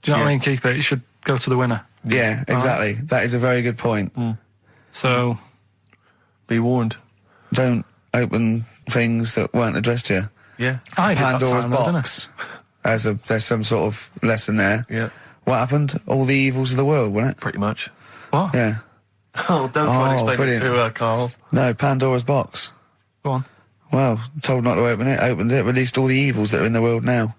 Do you know what I mean? Keep it. It should go to the winner. Yeah, exactly. Right. That is a very good point. So, be warned. Don't open things that weren't addressed to you. Yeah. I did Pandora's that time, box. There's some sort of lesson there. Yeah. What happened? All the evils of the world, wasn't it? Pretty much. What? Yeah. Oh, don't try to explain it to Carl. No, Pandora's box. Go on. Well, told not to open it, opened it, released all the evils that are in the world now.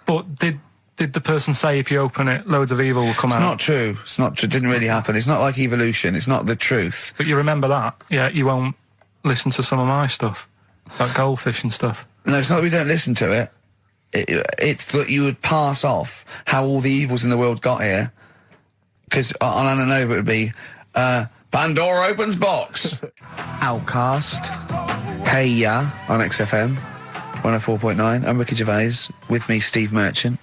But did the person say if you open it, loads of evil will come out? It's not true. It's not true. It didn't really happen. It's not like evolution. It's not the truth. But you remember that? Yeah, you won't listen to some of my stuff, like goldfish and stuff. No, it's not that we don't listen to it. It's that you would pass off how all the evils in the world got here. Because on Ananova it would be, Pandora opens box. Outcast. Hey Ya on XFM 104.9. I'm Ricky Gervais. With me, Steve Merchant.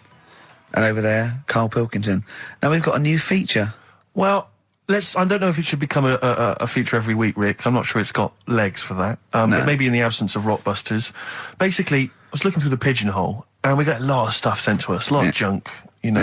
And over there, Karl Pilkington. Now we've got a new feature. Well, I don't know if it should become a feature every week, Rick. I'm not sure it's got legs for that. No. But maybe in the absence of Rockbusters. Basically, I was looking through the pigeonhole, and we get a lot of stuff sent to us, a lot of junk,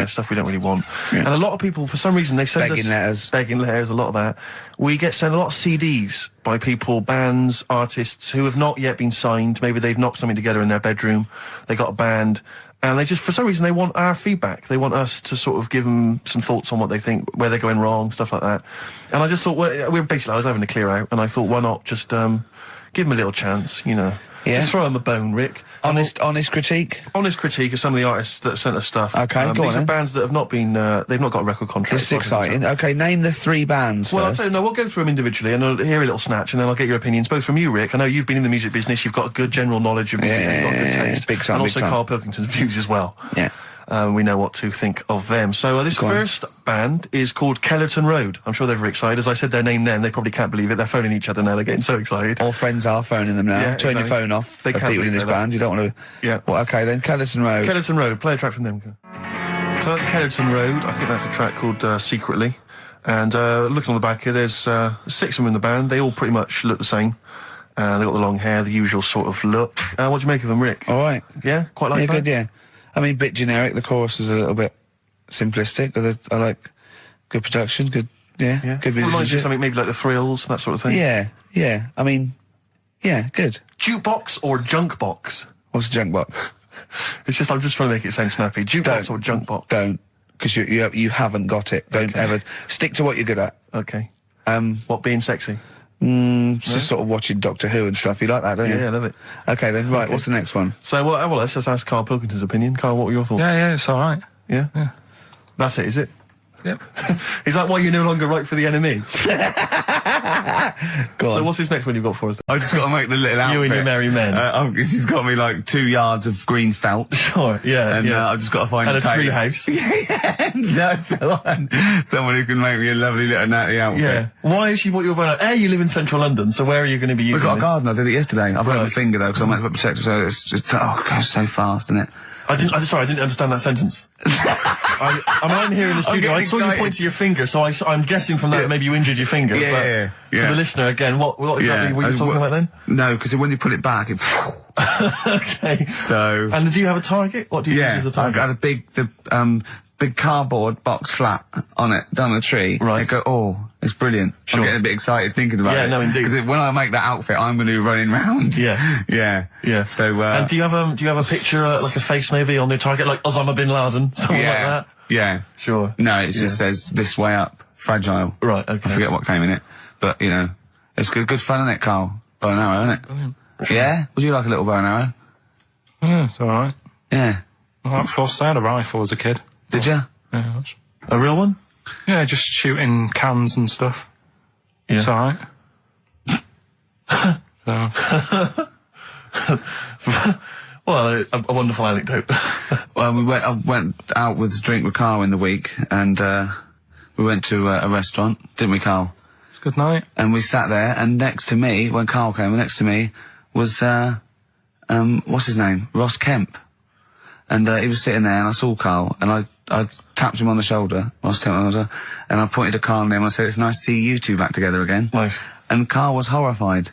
stuff we don't really want. Yeah. And a lot of people, for some reason, they send us... Begging letters, a lot of that. We get sent a lot of CDs by people, bands, artists, who have not yet been signed. Maybe they've knocked something together in their bedroom. They got a band... And they just, for some reason, they want our feedback. They want us to sort of give them some thoughts on what they think, where they're going wrong, stuff like that. And I just thought, I was having a clear out, and I thought, why not just give them a little chance, Yeah. Just throw them a bone, Rick. Honest critique? Honest critique of some of the artists that sent us stuff. Okay, go on. These are bands that have not been, they've not got a record contract. This is exciting. Okay, name the 3 bands first. Well, we'll go through them individually, and I'll hear a little snatch, and then I'll get your opinions, both from you, Rick. I know you've been in the music business, you've got a good general knowledge of music, you've got good taste. Big time, and also big time. Karl Pilkington's views as well. Yeah. We know what to think of them. So this first band is called Kellerton Road. I'm sure they're very excited. As I said their name then, they probably can't believe it. They're phoning each other now. They're getting so excited. All friends are phoning them now. Yeah, Turn your phone off. They can't people in this band. You don't want to... Yeah. Well, okay, then Kellerton Road. Kellerton Road. Play a track from them. So that's Kellerton Road. I think that's a track called Secretly. And looking on the back here, there's 6 of them in the band. They all pretty much look the same. They've got the long hair, the usual sort of look. What do you make of them, Rick? All right. Yeah? Quite like that? Good, yeah. I mean, bit generic. The chorus was a little bit simplistic. But I like good production, good musicianship. Reminds you of something maybe like the Thrills, that sort of thing? Yeah. I mean, yeah, good. Jukebox or junk box? What's a junk box? I'm just trying to make it sound snappy. Jukebox or junk box? Don't, because you haven't got it. Don't ever stick to what you're good at. Okay. What, being sexy? Just sort of watching Doctor Who and stuff. You like that, don't you? Yeah, I love it. Okay, then, right, what's the next one? So, well, let's just ask Karl Pilkington's opinion. Karl, what were your thoughts? Yeah, it's all right. Yeah? Yeah. That's it, is it? Yep. Is that why you no longer write for the enemy? Go on. So what's this next one you've got for us? I just got to make the little outfit. You and your merry men. She's got me like 2 yards of green felt. Sure, yeah. And I've just got to find a tailor. tree house. Someone who can make me a lovely little natty outfit. Yeah. Why is she what you're about? You live in central London, so where are you going to be using We've got this? a garden. I did it yesterday. I've got my finger though because I'm meant to put protector, so it's just it goes so fast, isn't it? I didn't understand that sentence. I'm here in the studio. I saw you point to your finger, so I'm guessing from that maybe you injured your finger. Yeah. For the listener, again, what exactly were you talking about then? No, because when you put it back, it's... Okay. So... And do you have a target? What do you use as a target? I've got a big cardboard box flat on it, down the tree. Right. I go, it's brilliant. Sure. I'm getting a bit excited thinking about it. Yeah, no, indeed. Because when I make that outfit, I'm going to be running round. Yeah. Yeah. So, and do you have a picture, like a face maybe on the target, like Osama bin Laden, something like that? Yeah. Sure. No, it just says this way up, fragile. Right, okay. I forget what came in it. But, it's good fun, isn't it, Karl? Bow and arrow, isn't it? Brilliant. Yeah? Would you like a little bow and arrow? Yeah, it's all right. Yeah. I had a rifle as a kid. Did you? Yeah, a real one? Yeah, just shooting cans and stuff. Yeah. It's all right. Well, a wonderful anecdote. Well, I went out with a drink with Karl in the week, and we went to a restaurant, didn't we, Karl? It's a good night. And we sat there, and next to me, when Karl came, next to me was, what's his name? Ross Kemp. And he was sitting there, and I saw Karl, and I tapped him on the shoulder, Ross Kemp on the shoulder, and I pointed to Karl and him, and I said, it's nice to see you two back together again. Nice. And Karl was horrified.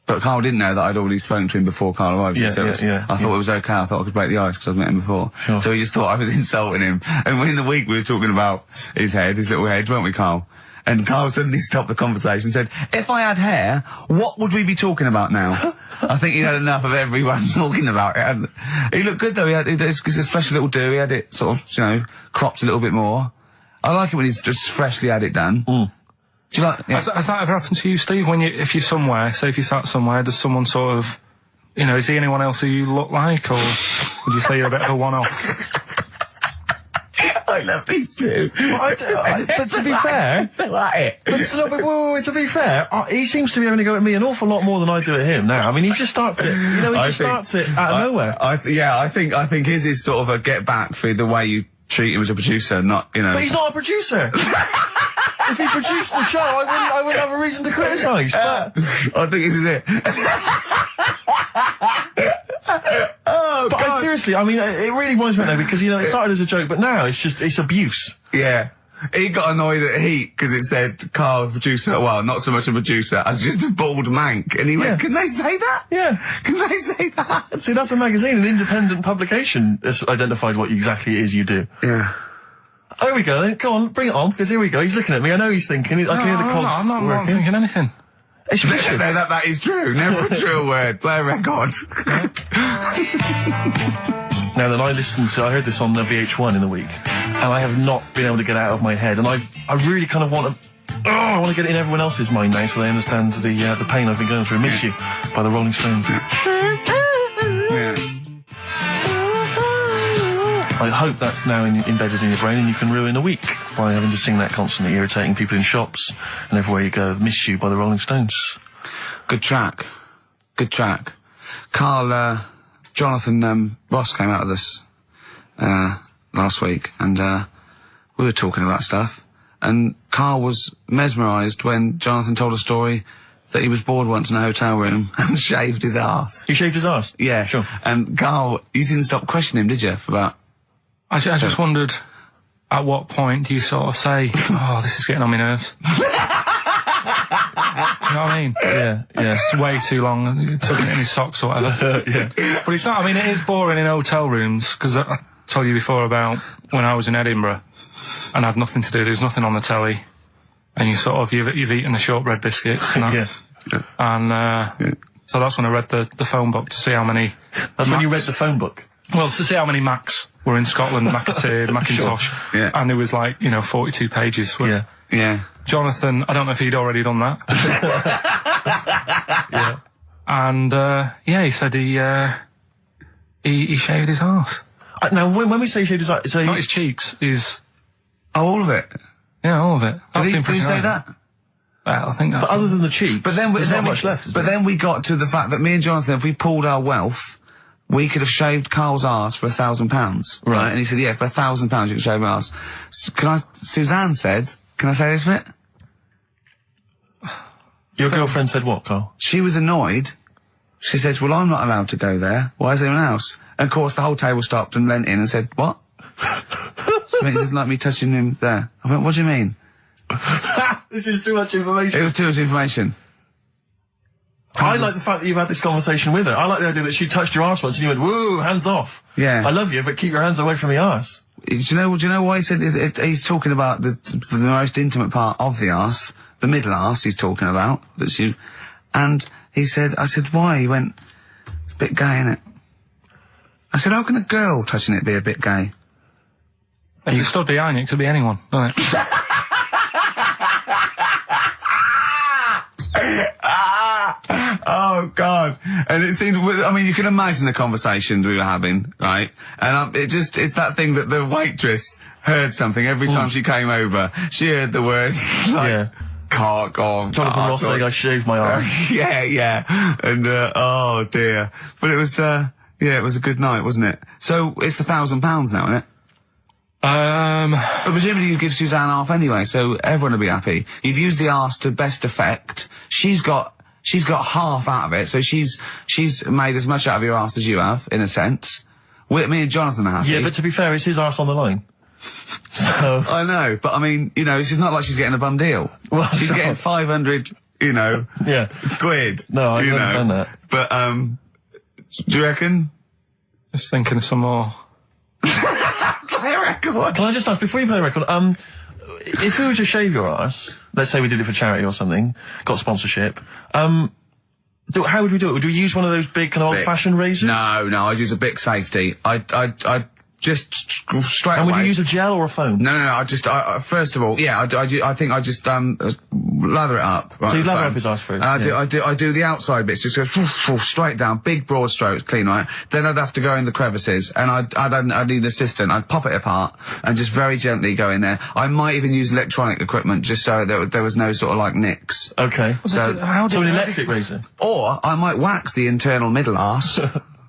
But Karl didn't know that I'd already spoken to him before Karl arrived. Yeah, so I thought it was okay. I thought I could break the ice because I'd met him before. Sure. So he just thought I was insulting him. And in the week we were talking about his little head, weren't we, Karl? And Karl suddenly stopped the conversation and said, if I had hair, what would we be talking about now? I think he had enough of everyone talking about it. And he looked good though. It's a special little do. He had it sort of, cropped a little bit more. I like it when he's just freshly had it done. Mm. Do you like? Yeah. Has that ever happened to you, Steve? If you're somewhere, say if you sat somewhere, does someone sort of, is he anyone else who you look like, or would you say you're a bit of a one-off? I love these two. But to be fair, to be fair, he seems to be having to go at me an awful lot more than I do at him now. I mean, he just starts it. He starts it out of nowhere. I think his is sort of a get back for the way you treat him as a producer, not. But he's not a producer. If he produced the show, I wouldn't have a reason to criticise. But I think this is it. Oh, but seriously, I mean, it really winds me though, because it started as a joke, but now it's abuse. Yeah. He got annoyed at Heat because it said Karl, producer, well, not so much a producer as just a bald mank. And he went, can they say that? Yeah. Can they say that? See, that's a magazine, an independent publication has identified what exactly it is you do. Yeah. Oh, here we go then. Go on, bring it on, because here we go. He's looking at me. I know he's thinking. I can hear the cogs I'm not thinking anything. It's vicious. That is true. Never a true word. Play a record. Now then, I heard this on VH1 in the week, and I have not been able to get it out of my head, and I really kind of want to get it in everyone else's mind now, so they understand the pain I've been going through. Miss You by the Rolling Stones. Yeah. I hope that's now embedded in your brain, and you can ruin a week by having to sing that constantly, irritating people in shops and everywhere you go. Miss You by the Rolling Stones. Good track. Karl, Jonathan Ross came out of this last week, and we were talking about stuff, and Karl was mesmerised when Jonathan told a story that he was bored once in a hotel room and shaved his arse. He shaved his arse? Yeah. Sure. And Karl, you didn't stop questioning him, did you, for about... I just wondered, at what point do you sort of say, oh, this is getting on my nerves? Do you know what I mean? Yeah. It's way too long, tucking it in his socks or whatever. Yeah. But it's not, I mean, it is boring in hotel rooms, because I told you before about when I was in Edinburgh, and I had nothing to do, there was nothing on the telly, and you've eaten the shortbread biscuits, and so that's when I read the phone book to see how many... That's when you read the phone book? Well, to see how many Macs were in Scotland, McAteer, Macintosh, Sure. Yeah. And it was 42 pages. Yeah. Jonathan, I don't know if he'd already done that. Yeah. And, he said he shaved his arse. Now, when we say shaved his arse... Not his cheeks, his... Oh, all of it? Yeah, all of it. Did he say that? Well, I think that's... But other than the cheeks, there's not much left, But then we got to the fact that me and Jonathan, if we pooled our wealth... we could have shaved Karl's arse for £1,000. Right. And he said, yeah, for £1,000 you can shave my arse. Suzanne said, can I say this bit? Your girlfriend said what, Karl? She was annoyed. She says, well, I'm not allowed to go there. Why is anyone else? And of course, the whole table stopped and leant in and said, what? He doesn't like me touching him there. I went, what do you mean? This is too much information. It was too much information. I like the fact that you've had this conversation with her. I like the idea that she touched your arse once and you went, woo, hands off. Yeah. I love you, but keep your hands away from my arse. Do you know why he said he's talking about the most intimate part of the arse, the middle arse he's talking about, and I said, why? He went, it's a bit gay, isn't it? I said, how can a girl touching it be a bit gay? If you stood behind it could be anyone, doesn't it? Oh, God. And it seemed, I mean, you can imagine the conversations we were having, right? And it's that thing that the waitress heard something every time she came over. She heard the word, cock or... Jonathan Ross saying I shaved my arse. Yeah. And, oh, dear. But it was, it was a good night, wasn't it? So, it's £1,000 now, isn't it? But presumably you give Suzanne half anyway, so everyone will be happy. You've used the arse to best effect. She's got half out of it, so she's made as much out of your arse as you have, in a sense. Me and Jonathan are happy. Yeah, but to be fair, it's his arse on the line. So... I know, but I mean, it's not like she's getting a bum deal. Well, she's getting 500 you know, quid. No, I understand that. But, do you reckon? Just thinking of some more. Play a record. Can I just ask, before you play a record, if we were to shave your ass, let's say we did it for charity or something, got sponsorship, how would we do it? Would we use one of those big kind of old-fashioned razors? No, I'd use a Bic Safety. I'd just straight away. And would you use a gel or a foam? No, first of all, I think I just, lather it up. Right, so you lather up his ass first? I do the outside bits, just goes straight down, big broad strokes, clean, right? Then I'd have to go in the crevices, and I'd need an assistant. I'd pop it apart, and just very gently go in there. I might even use electronic equipment, just so there was no sort of, like, nicks. Okay. So an electric razor? Or I might wax the internal middle arse.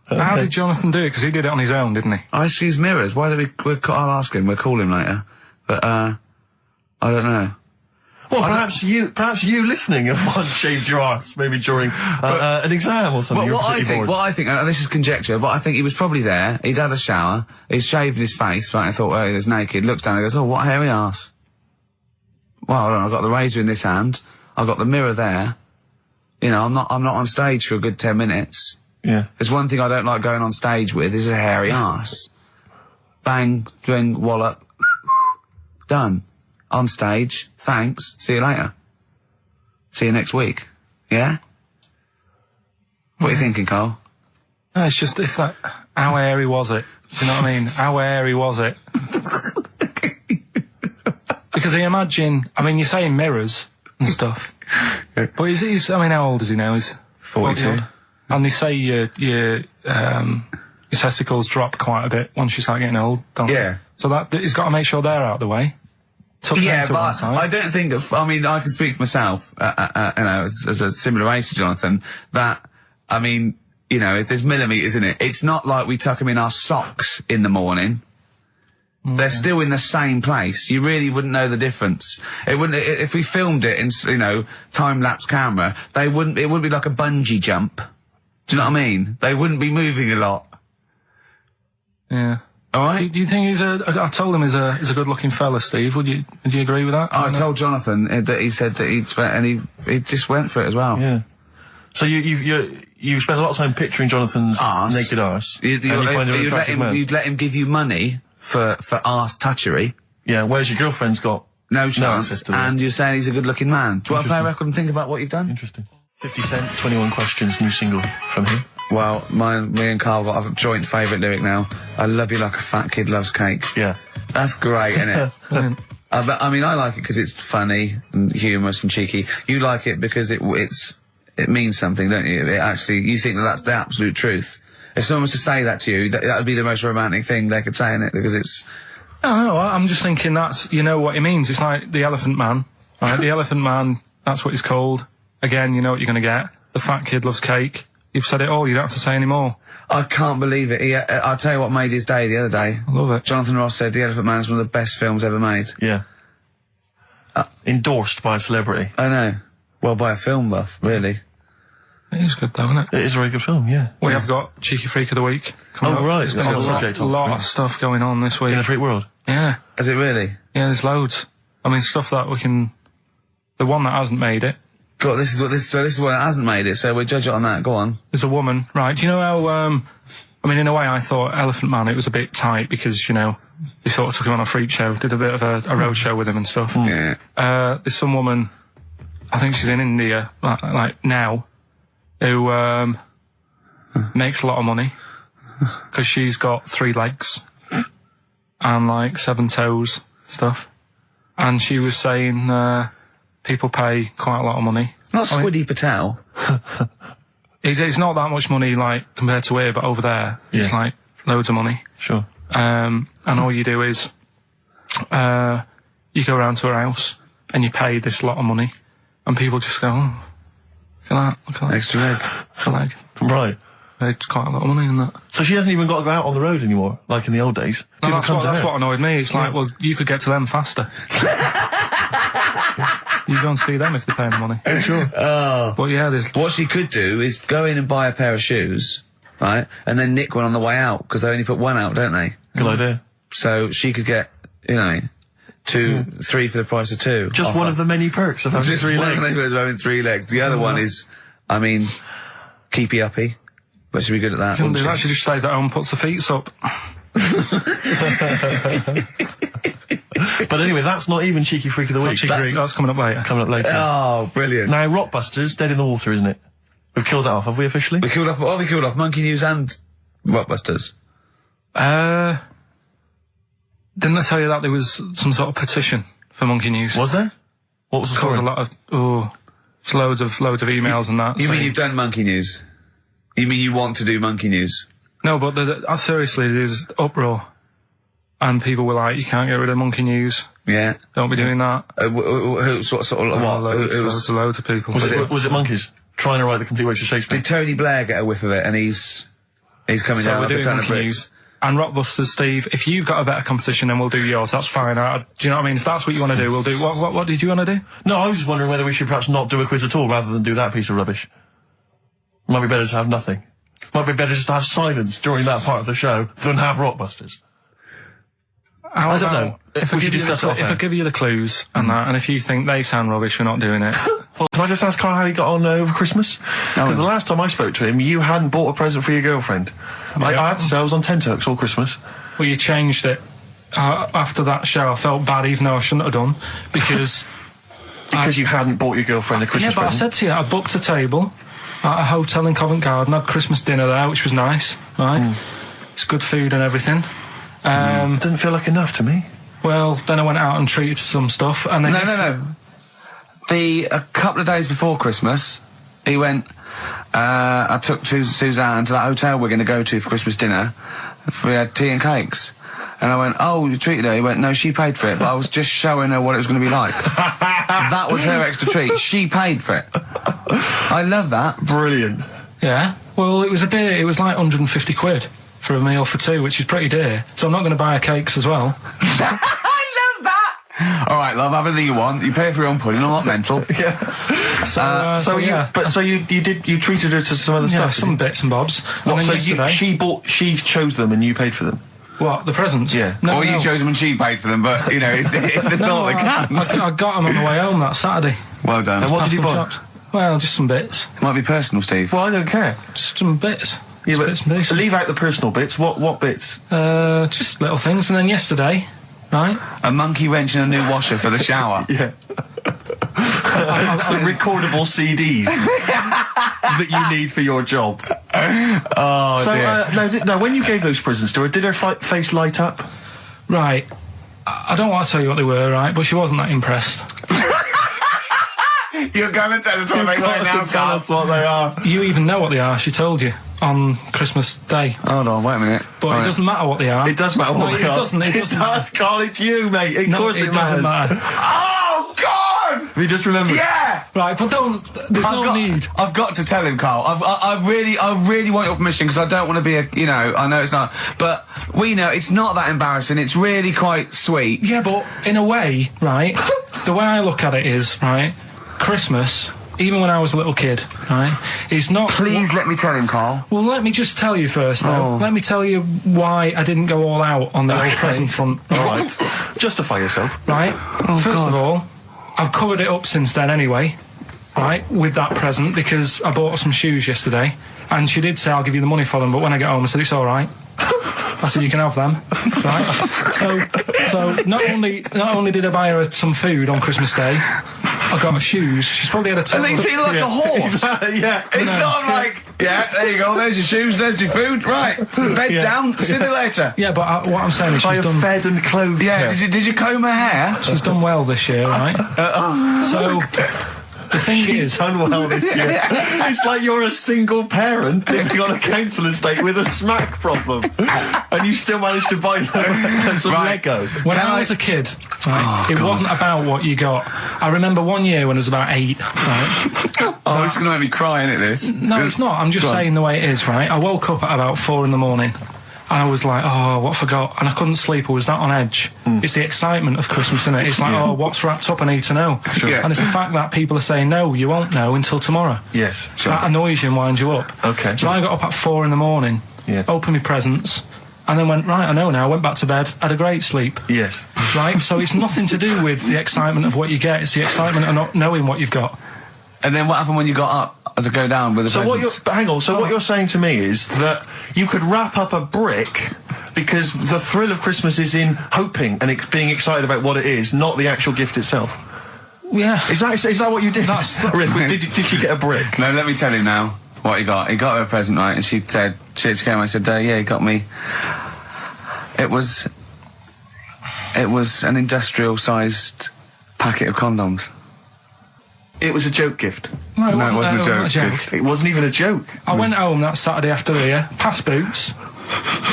Okay. How did Jonathan do it? Because he did it on his own, didn't he? I just use mirrors. Why did I'll ask him. We'll call him later. But, I don't know. Well, perhaps you listening have once shaved your arse, maybe during an exam or something. What I think, this is conjecture, but I think he was probably there, he'd had a shower, he'd shaved his face, right, I thought, well, he was naked, looks down and goes, oh, what a hairy arse. Well, hold on, I've got the razor in this hand, I've got the mirror there, you know, I'm not on stage for a good 10 minutes. Yeah. There's one thing I don't like going on stage with, is a hairy arse. Bang, drink, wallop, done. On stage, thanks, see you later. See you next week. Yeah? What are you thinking, Carl? No, it's just how hairy was it? Do you know what I mean? How hairy was it? Because I imagine, you're saying mirrors and stuff. But he's how old is he now? He's 42. And they say your testicles drop quite a bit once you start getting old, don't they? Yeah. So he's got to make sure they're out of the way. Yeah, but I don't think I can speak for myself, as a similar age to Jonathan, that, there's millimetres in it. It's not like we tuck them in our socks in the morning. Mm. They're still in the same place. You really wouldn't know the difference. It wouldn't, if we filmed it in, time-lapse camera, it wouldn't be like a bungee jump. Do you know what I mean? They wouldn't be moving a lot. Yeah. All right. Do you think I told him he's a good-looking fella, Steve. Would you agree with that? I told Jonathan that he said that he just went for it as well. Yeah. So you spent a lot of time picturing Jonathan's naked arse. You'd let him give you money for arse touchery. Yeah. Whereas your girlfriend's got no chance, and you're saying he's a good-looking man. Do you want to play a record and think about what you've done? Interesting. 50 Cent, 21 Questions, new single from him. Well, me and Carl got a joint favourite lyric now. I love you like a fat kid loves cake. Yeah. That's great, isn't it? But, I like it because it's funny and humorous and cheeky. You like it because it means something, don't you? You think that's the absolute truth. If someone was to say that to you, that would be the most romantic thing they could say, innit? Because it's... No, I'm just thinking that's, what it means. It's like the Elephant Man, right? The Elephant Man, that's what he's called. Again, you know what you're going to get. The fat kid loves cake. You've said it all, you don't have to say any more. I can't believe it. I'll tell you what made his day the other day. I love it. Jonathan Ross said The Elephant Man is one of the best films ever made. Yeah. Endorsed by a celebrity. I know. Well, by a film buff, really. It is good though, isn't it? It is a very good film, yeah. We have got Cheeky Freak of the Week coming up. Right. It's got a lot of stuff going on this week. In the freak world? Yeah. Is it really? Yeah, there's loads. Stuff that we can... The one that hasn't made it. God, this is one that hasn't made it, so we'll judge it on that. Go on. There's a woman, right? Do you know how, in a way I thought Elephant Man, it was a bit tight because, they sort of took him on a freak show, did a bit of a road show with him and stuff. Yeah. There's some woman, I think she's in India, like now, who, makes a lot of money because she's got 3 legs and 7 toes, stuff. And she was saying, people pay quite a lot of money. Not Squiddy Patel. It's not that much money, compared to here, but over there, it's, loads of money. Sure. And all you do is, you go around to her house, and you pay this lot of money, and people just go, oh, look at that. Extra leg. Extra leg. Right. It's quite a lot of money in that. So she hasn't even got to go out on the road anymore, like in the old days? No, that's what annoyed me. It's well, you could get to them faster. You go and see them if they're paying the money. Sure. But yeah, what she could do is go in and buy a pair of shoes, right, and then nick one on the way out, because they only put one out, don't they? Good idea. So she could get, 3 for the price of 2. Just offer. one of the many perks of having Just 3 one legs. of the perks of having 3 legs. The other one is, I mean, keepy uppy. But she'd be good at that. Shouldn't do that. She just stays at home and puts her feet up. But anyway, that's not even Cheeky Freak of the Week. That's coming up later. Oh, brilliant. Now, Rockbusters, Dead in the Water, isn't it? We've killed that off, have we officially? We killed off Monkey News and Rockbusters. Didn't I tell you that there was some sort of petition for Monkey News? Was there? What was the story? A lot of loads of emails and that. You mean you've done Monkey News? You mean you want to do Monkey News? No, but seriously, there's uproar, and people were like, "You can't get rid of Monkey News. Yeah, don't be doing that." Sort of what? Loads of people. Was it monkeys trying to write the complete works of Shakespeare? Did Tony Blair get a whiff of it, and he's coming down like a ton of bricks? And Rockbusters, Steve, if you've got a better competition, then we'll do yours. That's fine. Do you know what I mean? If that's what you want to do, we'll do. What did you want to do? No, I was just wondering whether we should perhaps not do a quiz at all, rather than do that piece of rubbish. Might be better to have nothing. Might be better just to have silence during that part of the show than have Rockbusters. I don't know. If I give you the clues and that, and if you think they sound rubbish, we're not doing it. Well, can I just ask Karl how he got on over Christmas? Because the last time I spoke to him, you hadn't bought a present for your girlfriend. I had to say I was on tenterhooks all Christmas. Well, you changed it. After that show, I felt bad, even though I shouldn't have done, because... because you hadn't bought your girlfriend a Christmas present? I said to you, I booked a table at a hotel in Covent Garden, had Christmas dinner there, which was nice, right? It's good food and everything. Didn't feel like enough to me. Well, then I went out and treated some stuff, and then... No. A couple of days before Christmas, he went... I took Suzanne to that hotel we're going to go to for Christmas dinner. We had tea and cakes. And I went, oh, you treated her? He went, no, she paid for it, but I was just showing her what it was going to be like. That was her extra treat. She paid for it. I love that. Brilliant. Yeah. Well, it was like 150 quid for a meal for 2, which is pretty dear. So I'm not going to buy her cakes as well. I love that! All right, love, have anything you want. You pay for your own pudding, I'm not mental. Yeah. You treated her to some other stuff? Some bits and bobs. What, so she chose them and you paid for them? What, the presents? Yeah. No, you chose them and she paid for them, but, you know, it's the thought that counts. I got them on the way home that Saturday. Well done. And what did you buy? Shops. Well, just some bits. Might be personal, Steve. Well, I don't care. Just some bits. Yeah, but bits and pieces. Leave out the personal bits. What bits? Just little things. And then yesterday, right? A monkey wrench and a new washer for the shower. Yeah. Some recordable CDs that you need for your job. Oh, dear. Now, when you gave those presents to her, did her face light up? Right. I don't want to tell you what they were, right? But she wasn't that impressed. You're going to tell us what they are now, tell us what they are. You even know what they are. She told you on Christmas Day. Hold on, wait a minute. But it doesn't matter what they are. It does matter what they are. It doesn't. It does, Karl. It's you, mate. Of course it doesn't matter. Oh, God! Have you just remembered? Yeah! Right, but there's no need. I've got to tell him, Karl. I really want your permission, because I don't want to be I know it's not, but we know it's not that embarrassing. It's really quite sweet. Yeah, but in a way, right, the way I look at it is, right, Christmas, even when I was a little kid, right, is not... Please let me tell him, Karl. Well, let me just tell you first, though. Let me tell you why I didn't go all out on the old present front. All right. Justify yourself. Right? First of all, I've covered it up since then anyway, right, with that present, because I bought her some shoes yesterday, and she did say, I'll give you the money for them, but when I get home, I said, it's all right. I said, you can have them, right? So not only did I buy her some food on Christmas Day, I got her shoes. She's probably had a... And they feel like a horse. Yeah. It's not like, yeah, there you go, there's your shoes, there's your food, right, bed down, see you later. Yeah, but what I'm saying is she's done... fed and clothed. Yeah, did you comb her hair? She's done well this year, right? So... The thing She's done well this year. It's like you're a single parent living on a council estate with a smack problem, and you still managed to buy them some Lego. When I was a kid, right, it wasn't about what you got. I remember one year when I was about 8. Right, this is going to make me cry, isn't it? This? No, it's not. I'm just saying the way it is. Right, I woke up at about 4 in the morning. And I was like, oh, what I forgot? And I couldn't sleep. I was that on edge. It's the excitement of Christmas, isn't it? It's like, oh, what's wrapped up? I need to know. Sure. Yeah. And it's the fact that people are saying, no, you won't know until tomorrow. Yes. Sure. That annoys you and winds you up. Okay. So I got up at 4 in the morning, opened my presents, and then went, right, I know now, went back to bed, had a great sleep. Yes. Right? So it's nothing to do with the excitement of what you get, it's the excitement of not knowing what you've got. And then what happened when you got up to go down with the presents? What you're saying to me is that you could wrap up a brick because the thrill of Christmas is in hoping and being excited about what it is, not the actual gift itself. Yeah. Is that what you did? Did she get a brick? No, let me tell you now what he got. He got her a present, right? And she said, she came and said, yeah, he got me. It was an industrial-sized packet of condoms. It was a joke gift. No, it wasn't a joke. It wasn't even a joke. I went home that Saturday after here, past Boots,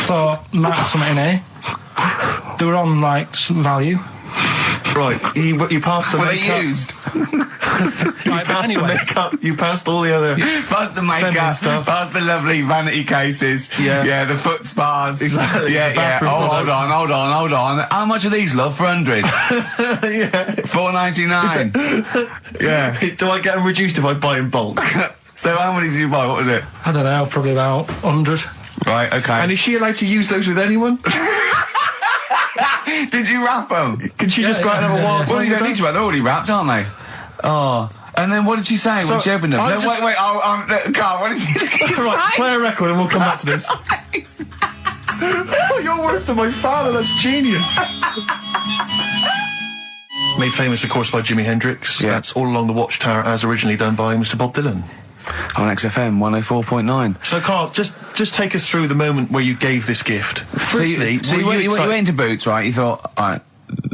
thought, might have something in here. They were on, like, some value. Right, you passed the Were makeup. they used? Right, but anyway. The makeup, you passed all the other... Past the makeup, stuff. past the lovely vanity cases. Yeah, the foot spas. Exactly. Yeah. Oh, hold on. How much are these, love, for 100? Yeah. $4.99. Yeah. Do I get them reduced if I buy in bulk? So how many did you buy? What was it? I don't know, probably about 100. Right, okay. And is she allowed to use those with anyone? Did you wrap them? Can she just go out and have a wild time? Well, you don't need to wrap. They're already wrapped, aren't they? Oh. And then what did she say when she opened them? No, wait. Carl, what did she say? Right, play a record and we'll come back to this. Oh, you're worse than my father. That's genius. Made famous, of course, by Jimi Hendrix. Yeah. That's All Along the Watchtower, as originally done by Mr. Bob Dylan. On XFM 104.9. So, Carl, just take us through the moment where you gave this gift. Firstly, you went into Boots, right? You thought, all right,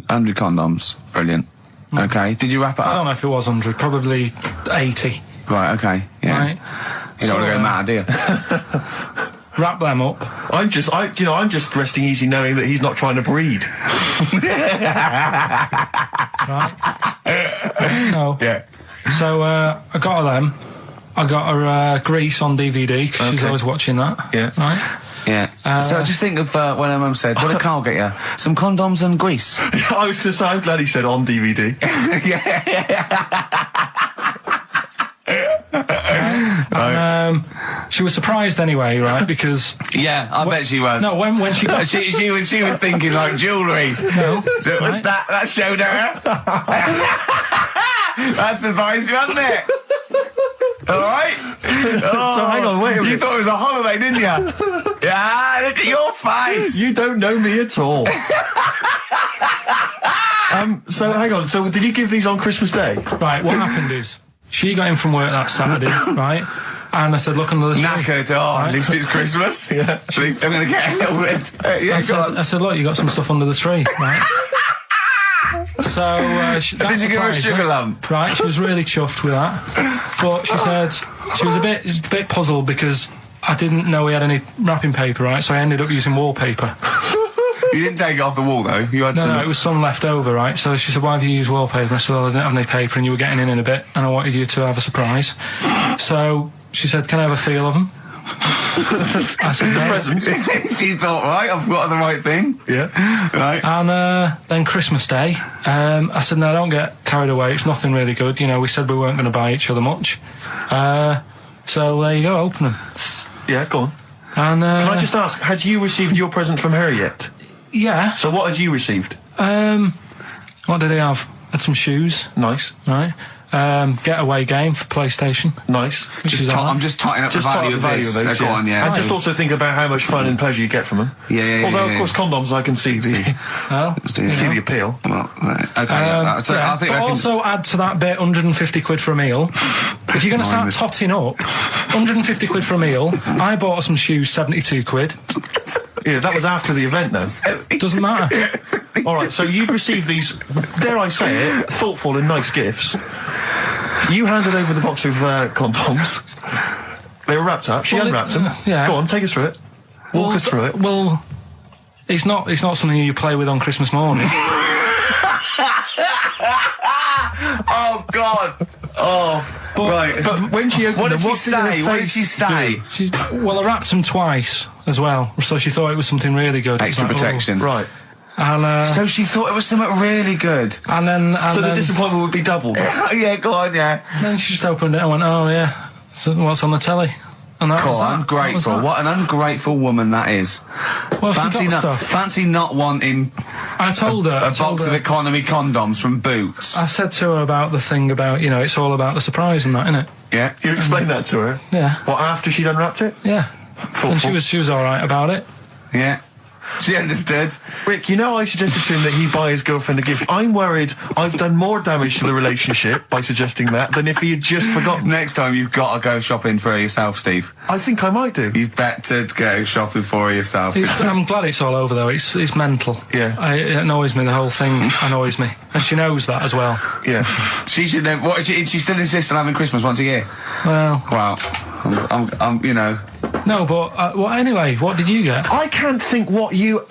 100 condoms, brilliant. Okay, did you wrap it I up? don't know if it was 100, probably 80. Right, okay, yeah. Right. You don't want to go mad, do you? Wrap them up. I'm just resting easy knowing that he's not trying to breed. Right? No. Yeah. So, I got her them. I got her Grease on DVD, because she's always watching that. Yeah. Right? Yeah. So just think of when her mum said, what did Carl get you? Some condoms and grease. I was going to say, I'm glad he said on DVD. And, she was surprised anyway, right? Because yeah, I bet she was. no, when she got she was thinking like jewellery. no, So right? that showed her. That surprised you, hasn't it? All right. So hang on, wait a minute. You thought it was a holiday, didn't you? Yeah. Look at your face. You don't know me at all. So hang on. So did you give these on Christmas Day? Right. What happened is she got in from work that Saturday, right? And I said, look under the tree. Knackered. At least it's Christmas. Yeah. At least I'm going to get a little bit. I said, look, you got some stuff under the tree, right? So did you give her a sugar lump? Right, she was really chuffed with that. But she said she was a bit puzzled because I didn't know we had any wrapping paper, right? So I ended up using wallpaper. You didn't take it off the wall though. You had some. No, it was some left over, right? So she said, why have you used wallpaper? I said, well, I didn't have any paper and you were getting in a bit and I wanted you to have a surprise. So she said, can I have a feel of them? I said, no. Presents. She thought, right, I've got the right thing. Yeah. Right. And then Christmas Day, I said, no, don't get carried away. It's nothing really good. You know, we said we weren't going to buy each other much. So there you go, open them. Yeah, go on. And Can I just ask, had you received your present from her yet? yeah. So what had you received? What did he have? Had some shoes, Nice. right? Getaway game for PlayStation. Nice. I'm just totting up the value of this. those, Go on, yeah. And just also think about how much fun and pleasure you get from them. Yeah. Although, of course, condoms, I can see the See the appeal. Well, okay. So I think but I can. also add to that bit 150 quid for a meal. If you're going to start totting up, 150 quid for a meal. I bought some shoes, 72 quid. Yeah, that was after the event, though. Doesn't matter. All right, so you received these, dare I say it, thoughtful and nice gifts. You handed over the box of condoms. They were wrapped up. She unwrapped them. Yeah. Go on, take us through it. Walk us through it. Well, it's not something you play with on Christmas morning. Oh God! Oh, right. But when she opened What them, did she say? What did she say? Well, I wrapped them twice as well, so she thought it was something really good. Extra Like, protection. Right. And So she thought it was something really good. and then So the disappointment would be doubled. Yeah, go on, yeah. then she just opened it and went, oh yeah, so what's on the telly? And that was that. Ungrateful. What an ungrateful woman that is. Well, Fancy not wanting I told her a box of economy condoms from Boots. I said to her about the thing about, you know, it's all about the surprise and that, innit? Yeah. You explained that to her? Yeah. What, after she'd unwrapped it? Yeah. And she was alright about it. Yeah. She understood. Rick, you know I suggested to him that he buy his girlfriend a gift. I'm worried I've done more damage to the relationship by suggesting that than if he had just forgotten. Next time you've got to go shopping for her yourself, Steve. I think I might do. You've better go shopping for her yourself. I'm glad it's all over though. It's mental. Yeah. It annoys me. The whole thing annoys me, and she knows that as well. Yeah. She should know. What? She still insists on having Christmas once a year. Well. Wow. I'm you know. No, but well, anyway, what did you get? I can't think what you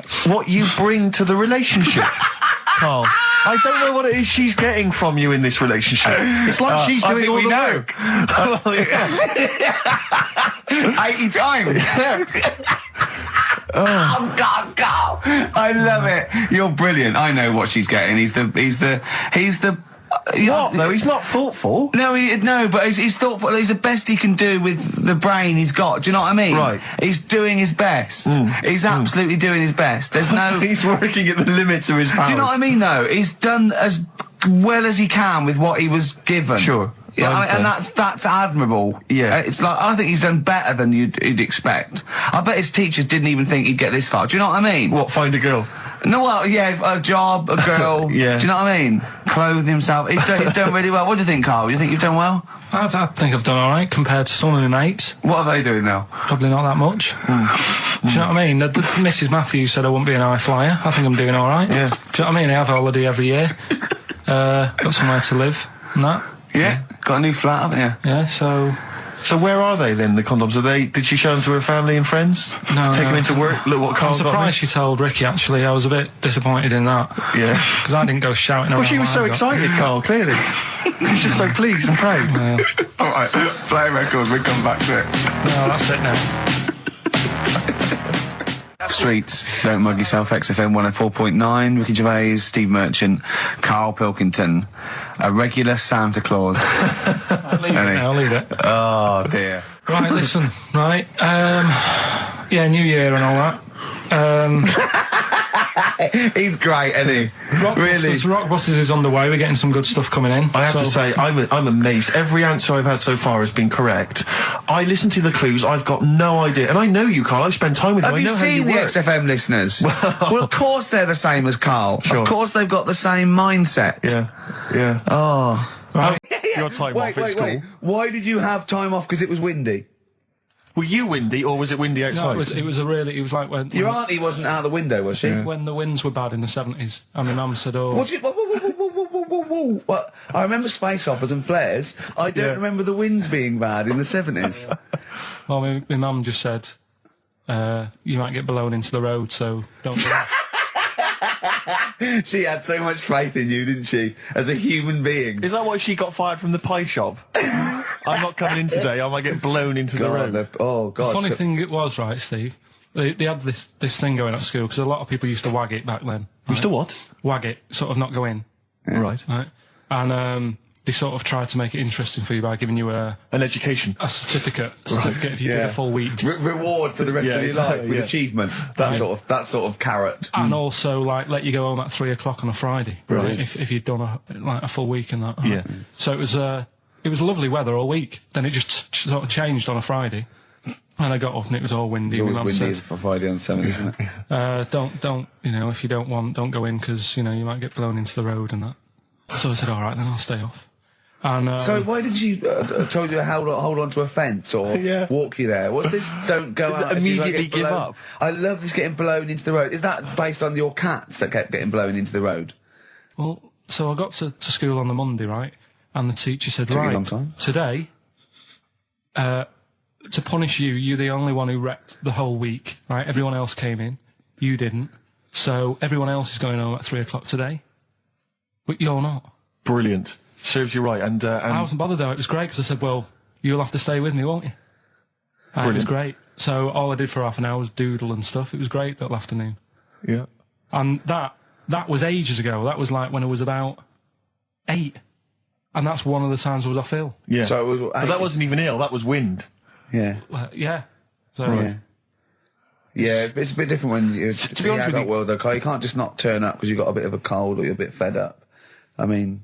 bring to the relationship, Carl. I don't know what it is she's getting from you in this relationship. It's like she's doing all the work. Well, yeah. 80 times. Oh God, God! I love it. You're brilliant. I know what she's getting. He's the. What? No, he's not thoughtful. No, but he's thoughtful. He's the best he can do with the brain he's got. Do you know what I mean? Right. He's doing his best. He's absolutely doing his best. There's no. He's working at the limits of his powers. Do you know what I mean? Though he's done as well as he can with what he was given. Sure. Yeah, and that's admirable. Yeah. It's like, I think he's done better than you'd expect. I bet his teachers didn't even think he'd get this far. Do you know what I mean? What, find a girl? No, well, yeah, a job, a girl. Yeah. Do you know what I mean? Clothe himself. He's done really well. What do you think, Carl? You think you've done well? I think I've done alright compared to some of my mates. What are they doing now? Probably not that much. Do you know what I mean? Mrs. Matthews said I wouldn't be an high flyer. I think I'm doing alright. Yeah. Do you know what I mean? I have a holiday every year. Got somewhere to live and that. Yeah. Got a new flat, haven't you? Yeah, so where are they then, the condoms? Did she show them to her family and friends? No. Take them into work? Look what Carl I'm surprised she told Ricky, actually. I was a bit disappointed in that. Yeah. Because I didn't go shouting around. Well, she was so excited, Carl, clearly. She was just so pleased and proud. Yeah. All right, play records, we come back to it. No, that's it now. Streets, don't mug yourself. XFM 104.9. Ricky Gervais, Steve Merchant, Karl Pilkington, a regular Santa Claus. I'll leave it. Oh dear. Right, listen. Right. Yeah, New Year and all that. He's great, isn't he? Rockbusters is on the way. We're getting some good stuff coming in. I have to say, I'm amazed. Every answer I've had so far has been correct. I listened to the clues. I've got no idea. And I know you, Carl. I've spent time with you. Have you seen the XFM listeners? Well, of course they're the same as Carl. Sure. Of course they've got the same mindset. Yeah. Yeah. Oh. Right. Your time off at school. Why did you have time off? Because it was windy? Were you windy, or was it windy outside? No, it was like when Your auntie wasn't out the window, was she? when the winds were bad in the 70s, and my mum said, "Oh." What? I remember space operas and flares. I don't remember the winds being bad in the 70s. Well, my mum just said, "You might get blown into the road, so don't do that." She had so much faith in you, didn't she? As a human being. Is that why she got fired from the pie shop? I'm not coming in today. I might get blown into the road. Oh God! The funny thing it was, right, Steve. They had this thing going at school because a lot of people used to wag it back then. Used to what? Wag it, sort of not go in. Yeah. Right. And they sort of tried to make it interesting for you by giving you an education, a certificate if you did a full week. Reward for the rest of your life with achievement. That sort of carrot. And also like let you go home at 3 o'clock on a Friday, right? If you'd done a full week and that. Yeah. So it was lovely weather all week. Then it just sort of changed on a Friday, and I got up and it was all windy. It's always windy for Friday on Sunday, isn't it? Don't if you don't go in because you might get blown into the road and that. So I said, all right, then I'll stay off. And, so why did she told you to hold on to a fence or walk you there? What's this? Don't go out. Immediately give up. I love this getting blown into the road. Is that based on your cats that kept getting blown into the road? Well, so I got to school on the Monday, right? And the teacher said, Took you a long time. Today, to punish you, you're the only one who wrecked the whole week, right? Everyone else came in. You didn't. So everyone else is going home at 3 o'clock today. But you're not. Brilliant. Serves you right. And I wasn't bothered though. It was great because I said, well, you'll have to stay with me, won't you? And it was great. So all I did for half an hour was doodle and stuff. It was great that afternoon. Yeah. And that was ages ago. That was like when I was about 8. And that's one of the times I was off ill. Yeah. So it was, but that wasn't even ill. That was wind. Yeah. Yeah. So, Yeah, it's a bit different when you're to be honest with you, world, though, Carl. You can't just not turn up because you've got a bit of a cold or you're a bit fed up. I mean,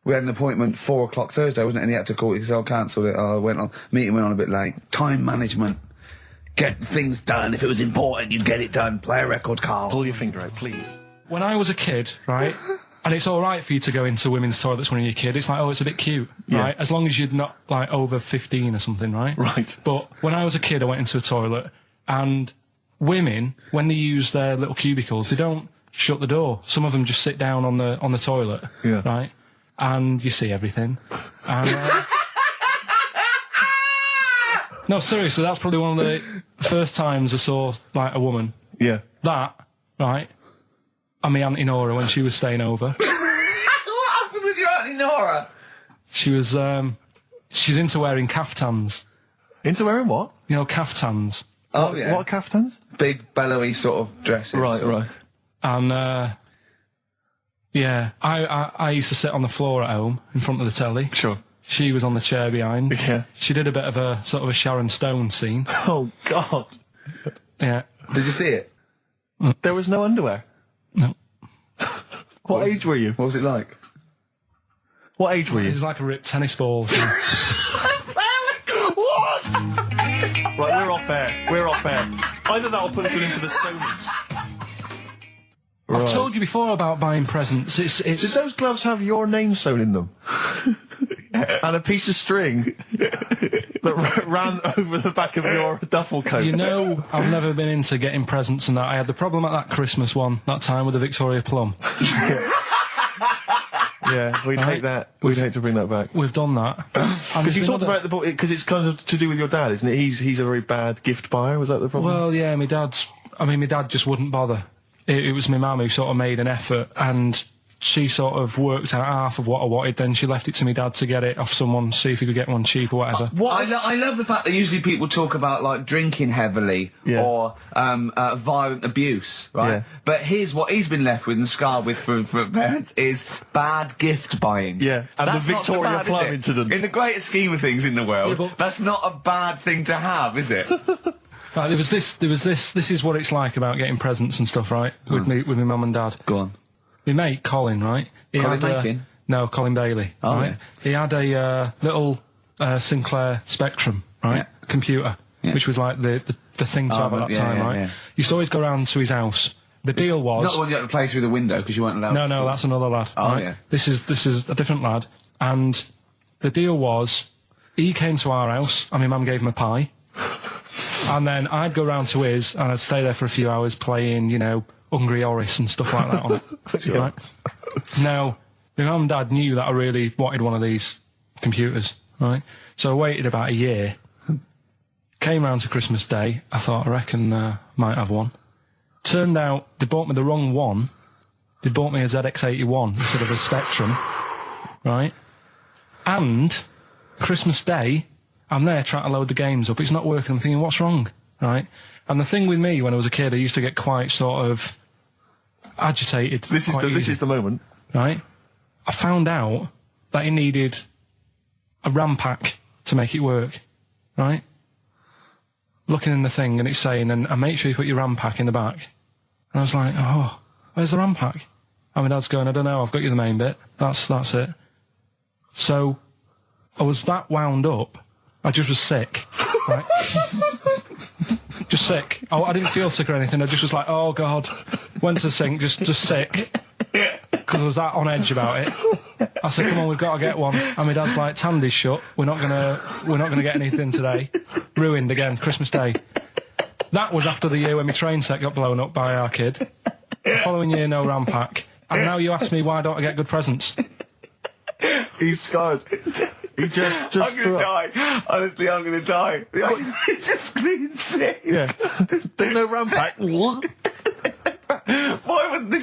we had an appointment 4 o'clock Thursday, wasn't it? And he had to call it because I cancelled it. Meeting went on a bit late. Time management. Get things done. If it was important, you'd get it done. Play a record, Carl. Pull your finger out, please. When I was a kid, right, and it's all right for you to go into women's toilets when you're a kid. It's like, oh, it's a bit cute, right? As long as you're not, like, over 15 or something, right? Right. But when I was a kid, I went into a toilet, and women, when they use their little cubicles, they don't shut the door. Some of them just sit down on the toilet, right? And you see everything. And, no, seriously, that's probably one of the first times I saw, like, a woman. Yeah. That, right? And my Auntie Nora when she was staying over. What happened with your Auntie Nora? She was, she's into wearing caftans. Into wearing what? You know, caftans. Oh, yeah. What caftans? Big, bellowy sort of dresses. Right. And, yeah, I used to sit on the floor at home in front of the telly. Sure. She was on the chair behind. Yeah. She did a bit of a sort of a Sharon Stone scene. Oh, God. Yeah. Did you see it? There was no underwear? No. What age were you? What was it like? What age were you? It was like a ripped tennis ball. What? Right, we're off air. We're off air. Either that or put us in for the Stoners. I've told you before about buying presents. Did those gloves have your name sewn in them? And a piece of string that ran over the back of your duffel coat? You know, I've never been into getting presents and that. I had the problem at that Christmas one, that time with the Victoria Plum. Yeah, we'd hate that. We'd hate to bring that back. We've done that. Because you talked about the book, because it's kind of to do with your dad, isn't it? He's a very bad gift buyer. Was that the problem? Well, yeah, my dad just wouldn't bother. It was my mum who sort of made an effort, and she sort of worked out half of what I wanted, then she left it to me dad to get it off someone, see if he could get one cheap or whatever. I love the fact that usually people talk about, like, drinking heavily or violent abuse, right? Yeah. But here's what he's been left with and scarred with from parents is bad gift buying. Yeah, and that's the Victoria Plum incident. In the greater scheme of things in the world, that's not a bad thing to have, is it? Right, there was this, this is what it's like about getting presents and stuff, right? With my mum and dad. Go on. My mate, Colin, right? Colin Mackin? No, Colin Bailey, right? Yeah. He had a little Sinclair Spectrum, right? Computer, which was like the thing to have at that time, right? Yeah. You used to always go round to his house. The deal was... Not the one you had to play through the window because you weren't allowed No, that's another lad. Oh, right? yeah. This is a different lad. And the deal was, he came to our house and my mum gave him a pie. And then I'd go round to his and I'd stay there for a few hours playing, you know, Hungry Horace and stuff like that on it. Right? Now, my mum and dad knew that I really wanted one of these computers, right? So I waited about a year. Came round to Christmas Day. I thought, I reckon might have one. Turned out they bought me the wrong one. They bought me a ZX81 instead of a Spectrum, right? And Christmas Day, I'm there trying to load the games up. It's not working. I'm thinking, what's wrong, right? And the thing with me, when I was a kid, I used to get quite sort of agitated. This is the moment, right? I found out that it needed a RAM pack to make it work, right? Looking in the thing and it's saying, and make sure you put your RAM pack in the back. And I was like, oh, where's the RAM pack? And my dad's going, I don't know, I've got you the main bit. That's it. So I was that wound up, I just was sick, right? Just sick. I didn't feel sick or anything. I just was like, oh God. Went to the sink, just sick. Because I was that on edge about it. I said, come on, we've got to get one. And my dad's like, Tandy's shut. We're not gonna get anything today. Ruined again, Christmas Day. That was after the year when my train set got blown up by our kid. The following year, no RAM pack. And now you ask me why don't I get good presents? He's scarred. He just I'm gonna die. Honestly, I'm gonna die. He's just clean sick. Yeah. There's no RAM pack. Did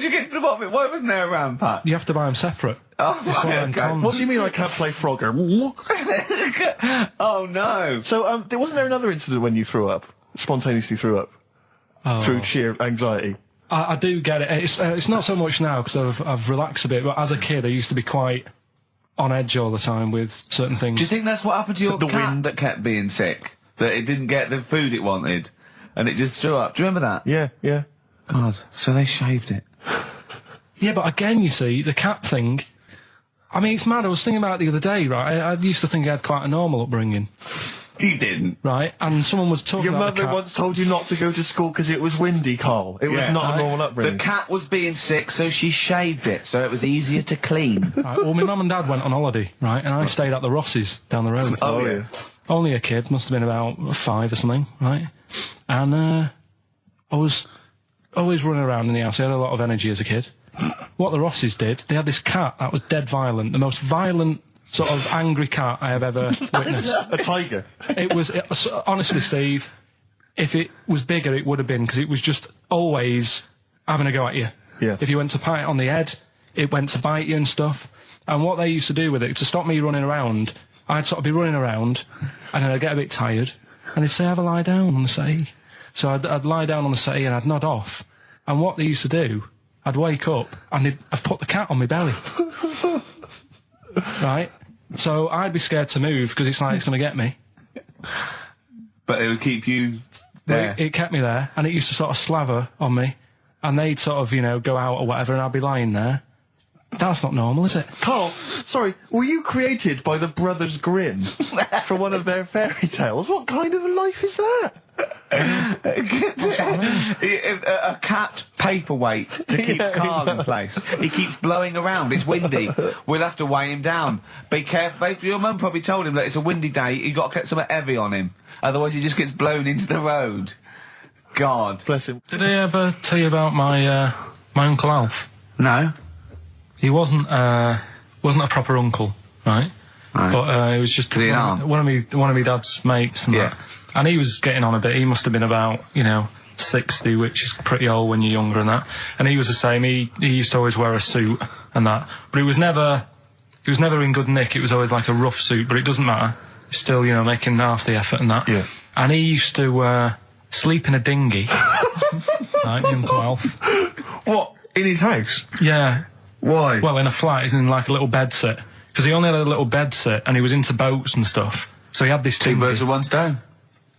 you get to the bottom of it? Why wasn't there a RAM pack? You have to buy them separate. Oh, okay. What do you mean I can't play Frogger? Oh no. So, wasn't there another incident when you threw up? Spontaneously threw up? Through sheer anxiety? I do get it. It's not so much now because I've relaxed a bit, but as a kid I used to be quite on edge all the time with certain things. Do you think that's what happened to your cat that kept being sick? that it didn't get the food it wanted, and it just threw up. Do you remember that? Yeah, yeah. God, so they shaved it. Yeah, but again, you see, the cat thing, I mean, it's mad. I was thinking about it the other day, right? I used to think I had quite a normal upbringing. You didn't. Right? And someone was talking Your about mother once told you not to go to school because it was windy, Carl. It was not a normal upbringing. The cat was being sick, so she shaved it, so it was easier to clean. Right, well, my mum and dad went on holiday, right? And I stayed at the Rosses down the road. Oh, yeah. Only a kid, must have been about 5 or something, right? And I was always running around in the house. I had a lot of energy as a kid. What the Rosses did, they had this cat that was dead violent, the most violent sort of angry cat I have ever witnessed. A tiger. It was honestly, Steve, if it was bigger, it would have been, because it was just always having a go at you. Yeah. If you went to pat it on the head, it went to bite you and stuff. And what they used to do with it, to stop me running around, I'd sort of be running around, and then I'd get a bit tired, and they'd say, have a lie down on the settee. So I'd lie down on the settee and I'd nod off. And what they used to do, I'd wake up and I'd put the cat on my belly. Right? So I'd be scared to move because it's like it's going to get me. But it would keep you there. It kept me there, and it used to sort of slaver on me, and they'd sort of, go out or whatever, and I'd be lying there. That's not normal, is it? Carl, sorry, were you created by the Brothers Grimm for one of their fairy tales? What kind of a life is that? A cat paperweight to keep Carl in place. He keeps blowing around. It's windy. We'll have to weigh him down. Be careful. Your mum probably told him that it's a windy day. You got to get something heavy on him, otherwise he just gets blown into the road. God bless him. Did I ever tell you about my Uncle Alf? No. He wasn't a proper uncle, right? But it was just one of my dad's mates and that. And he was getting on a bit. He must have been about, 60, which is pretty old when you're younger and that. And he was the same. He used to always wear a suit and that. But it was never in good nick. It was always like a rough suit, but it doesn't matter. He's still, making half the effort and that. Yeah. And he used to sleep in a dinghy. Right, Uncle Alf. What? In his house? Yeah. Why? Well, in a flat, he's in like a little bed sit. Because he only had a little bed sit, and he was into boats and stuff. So he had this Two birds with one stone.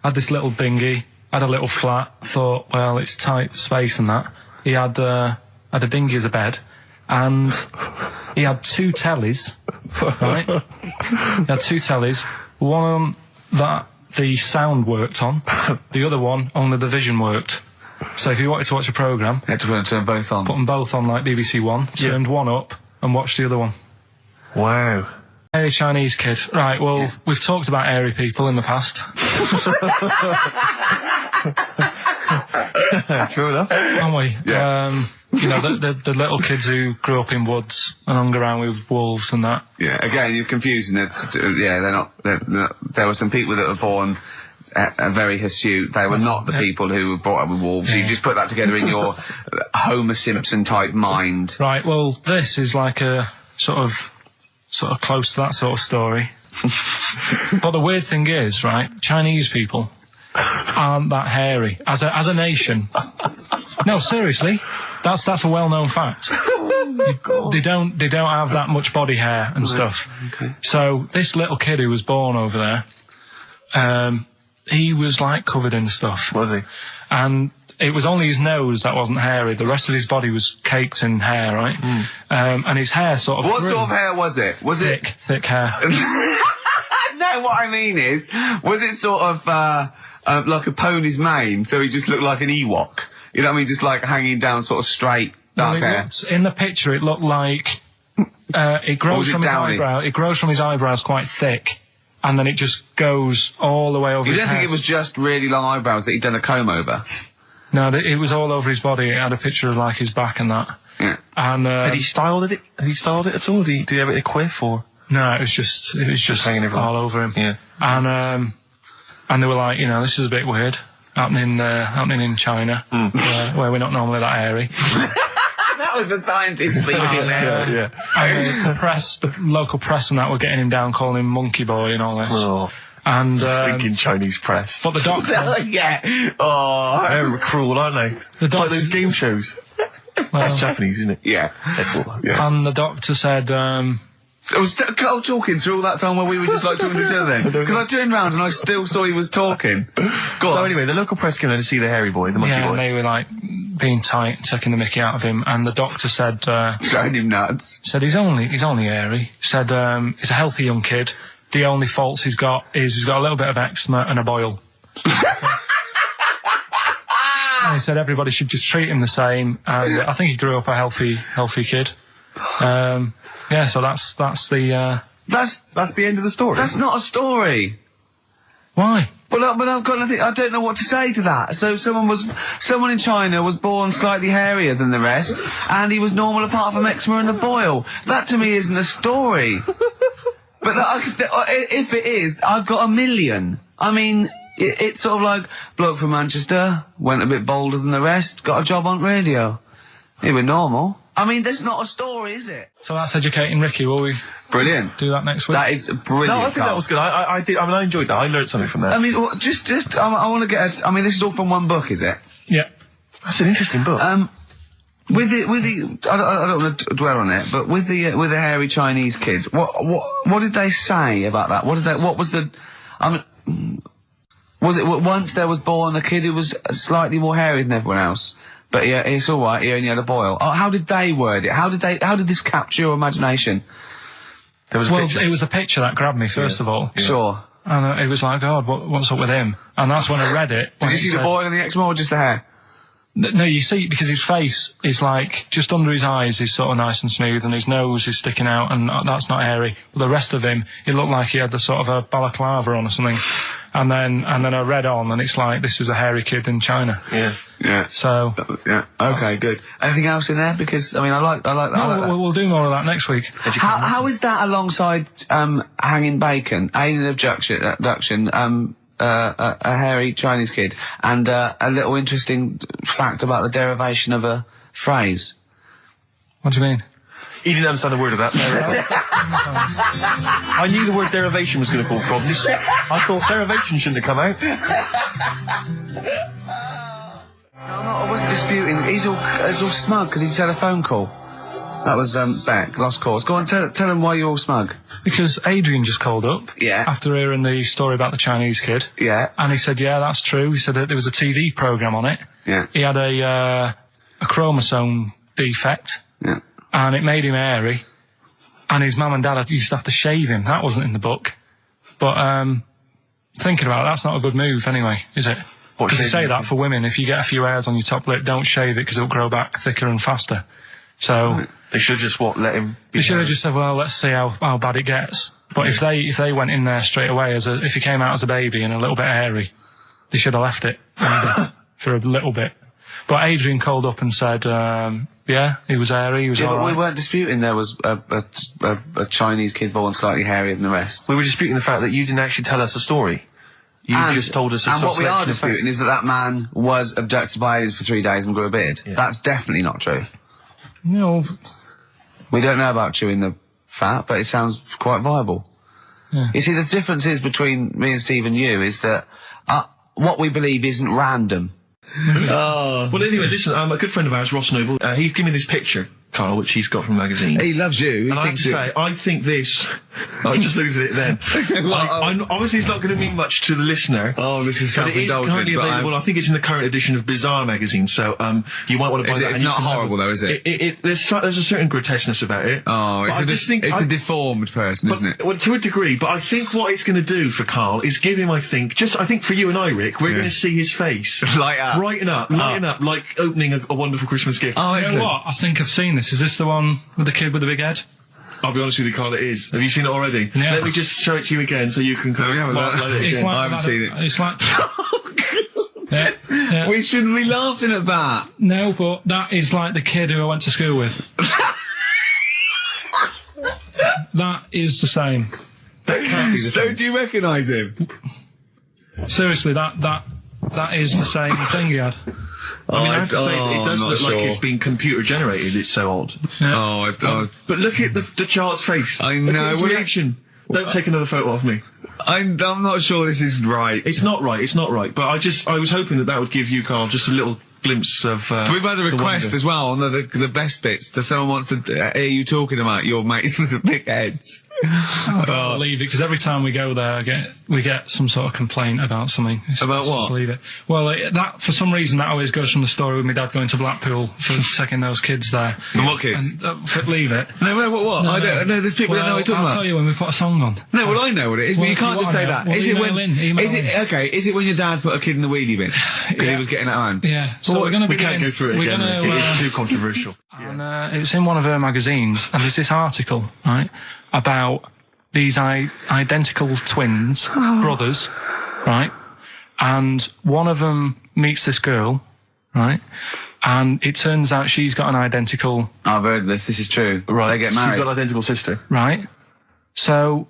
Had this little dinghy, had a little flat, thought, well, it's tight space and that. He had a dinghy as a bed, and he had 2 tellies, right? He had 2 tellies, one that the sound worked on, the other one only the vision worked. So if you wanted to watch a programme, you had to turn both on. Put them both on like BBC One, turned one up and watched the other one. Wow. Hairy Chinese kid. Right, well, we've talked about hairy people in the past. True enough. Haven't we? Yeah. The little kids who grew up in woods and hung around with wolves and that. Yeah, again, you're confusing it. Yeah, they're not. There were some people that were born very hirsute. They were not the people who were brought up with wolves. Yeah. You just put that together in your Homer Simpson type mind. Right, well, this is like a sort of close to that sort of story. But the weird thing is, right, Chinese people aren't that hairy as a nation. No, seriously, that's a well-known fact. They don't have that much body hair and stuff. Okay. So this little kid who was born over there, he was like covered in stuff. Was he? And it was only his nose that wasn't hairy. The rest of his body was caked in hair, right? Mm. And his hair sort of... What sort of hair was it? Was it... Thick hair. No, what I mean is, was it sort of like a pony's mane, so he just looked like an Ewok? You know what I mean? Just like hanging down sort of straight, dark hair. In the picture, it looked like... it grows from his eyebrow. It grows from his eyebrows quite thick. And then it just goes all the way over his head. You don't think it was just really long eyebrows that he'd done a comb over? No, it was all over his body. It had a picture of like his back and that. Yeah. And had he styled it? Had he styled it at all? Did he have it a quiff or? No, it was just hanging all over him. Yeah. And they were like, this is a bit weird happening in China, where we're not normally that hairy. That was the scientist speaking there. Yeah. And the local press and that were getting him down, calling him monkey boy and all this. Oh. And thinking Chinese press. But the doctor, yeah. Oh, they're cruel, aren't they? It's like those game shows. That's Japanese, isn't it? Yeah. That's cool. Yeah. And the doctor said, I was Carl talking through all that time while we were just like talking to each other then. Because I turned round and I still saw he was talking. So anyway, the local press came in to see the hairy boy, the monkey boy. And they were like being tight, taking the mickey out of him, and the doctor said, throwing him nuts. Said he's only hairy. Said he's a healthy young kid. The only faults he's got is he's got a little bit of eczema and a boil. And he said everybody should just treat him the same, and I think he grew up a healthy kid. Yeah, so that's the end of the story. That's not a story. Why? But I've got nothing. I don't know what to say to that. So someone in China was born slightly hairier than the rest, and he was normal apart from eczema and a boil. That to me isn't a story. But if it is, I've got a million. I mean, it's sort of like bloke from Manchester went a bit bolder than the rest, got a job on radio. He was normal. I mean, that's not a story, is it? So that's educating Ricky. Will we? Brilliant. Do that next week. That is brilliant. No, I think that was good. I did. I mean, I enjoyed that. I learned something from that. I mean, I want to get. I mean, this is all from one book, is it? Yeah. That's an interesting book. With the, I don't want to dwell on it, but with the hairy Chinese kid, what did they say about that? What was the, I mean, was it once there was born a kid who was slightly more hairy than everyone else? But yeah, it's all right. He only had a boil. Oh, how did they word it? How did this capture your imagination? It was a picture that grabbed me first of all. Yeah. Sure. And it was like, God, what's up with him? And that's when I read it. Did you see the boil and the eczema or just the hair? No, you see, because his face is like, just under his eyes is sort of nice and smooth, and his nose is sticking out, and that's not hairy. But the rest of him, it looked like he had the sort of a balaclava on or something. And then I read on, and it's like, this is a hairy kid in China. Yeah. So. Yeah. Okay, good. Anything else in there? Because, I mean, I like that. No, we'll do more of that next week. How is that alongside, hanging bacon, alien abduction, a hairy Chinese kid, and a little interesting fact about the derivation of a phrase? What do you mean? He didn't understand a word of that. I knew the word derivation was going to cause problems. I thought derivation shouldn't have come out. I wasn't disputing. He's all smug because he just had a phone call. That was Beck, lost cause. Go on, tell him why you're all smug. Because Adrian just called up. Yeah. After hearing the story about the Chinese kid. Yeah. And he said, yeah, that's true. He said that there was a TV programme on it. Yeah. He had a chromosome defect. Yeah. And it made him hairy. And his mum and dad used to have to shave him. That wasn't in the book. But thinking about it, that's not a good move anyway, is it? Because they say that for women, if you get a few hairs on your top lip, don't shave it because it'll grow back thicker and faster. So they should just let him. They should have just said, well, let's see how bad it gets. But if they went in there straight away if he came out as a baby and a little bit hairy, they should have left it for a little bit. But Adrian called up and said, yeah, he was hairy. He was all right. We weren't disputing there was a Chinese kid born slightly hairier than the rest. We were disputing the fact that you didn't actually tell us a story. You just told us. And what we are disputing is that man was abducted by aliens for 3 days and grew a beard. Yeah. That's definitely not true. No. We don't know about chewing the fat, but it sounds quite viable. Yeah. You see, the difference is between me and Steve and you is that what we believe isn't random. Oh. Well, anyway, listen, a good friend of ours, Ross Noble, he's given me this picture, Carl, which he's got from a magazine. He loves you. And I have to say, I think this... I just looked at it then. Obviously, it's not going to mean much to the listener. Oh, this is but it is currently available. I think it's in the current edition of Bizarre magazine, so you might want to buy that. It's not horrible, though, is it? There's a certain grotesqueness about it. Oh, it's a deformed person, isn't it? Well, to a degree, but I think what it's going to do for Carl is give him, I think for you and I, Rick, we're going to see his face. Light up. Brighten up, like opening a wonderful Christmas gift. Oh, you know what? I think I've seen this. Is this the one with the kid with the big head? I'll be honest with you, Carl, it is. Have you seen it already? Yeah. Let me just show it to you again so you can... I haven't seen it. It's like... Yeah. We shouldn't be laughing at that. No, but that is like the kid who I went to school with. That is the same. That can't be the same. So do you recognise him? Seriously, that is the same thing he had. I mean, I have to say, it does look like it's been computer generated. It's so odd. Yeah. But look at the child's face. I know. Look at his reaction. Don't take another photo of me. I'm not sure this is right. It's not right. But I was hoping that would give you, Carl, just a little glimpse of. We've had a request as well on the best bits. So someone wants to hear you talking about your mates with the big heads. I don't believe it, because every time we go there, we get some sort of complaint about something. About what? Just leave it. Well, that for some reason that always goes from the story with my dad going to Blackpool for taking those kids there. And what kids? And, leave it. No, what? No, I don't know. There's people that know what you're talking about. I'll tell you when we put a song on. No, well, I know what it is, but you can't just say that. Well, Is it when? Email Is it okay? Is it when your dad put a kid in the wheelie bin because he was getting it home? Yeah. So we're going to. We can't go through it again. It's too controversial. And it's in one of her magazines, and there's this article, right, about these identical twins, brothers, right, and one of them meets this girl, right, and it turns out she's got an identical... I've heard this is true. Right. They get married. She's got an identical sister. Right. So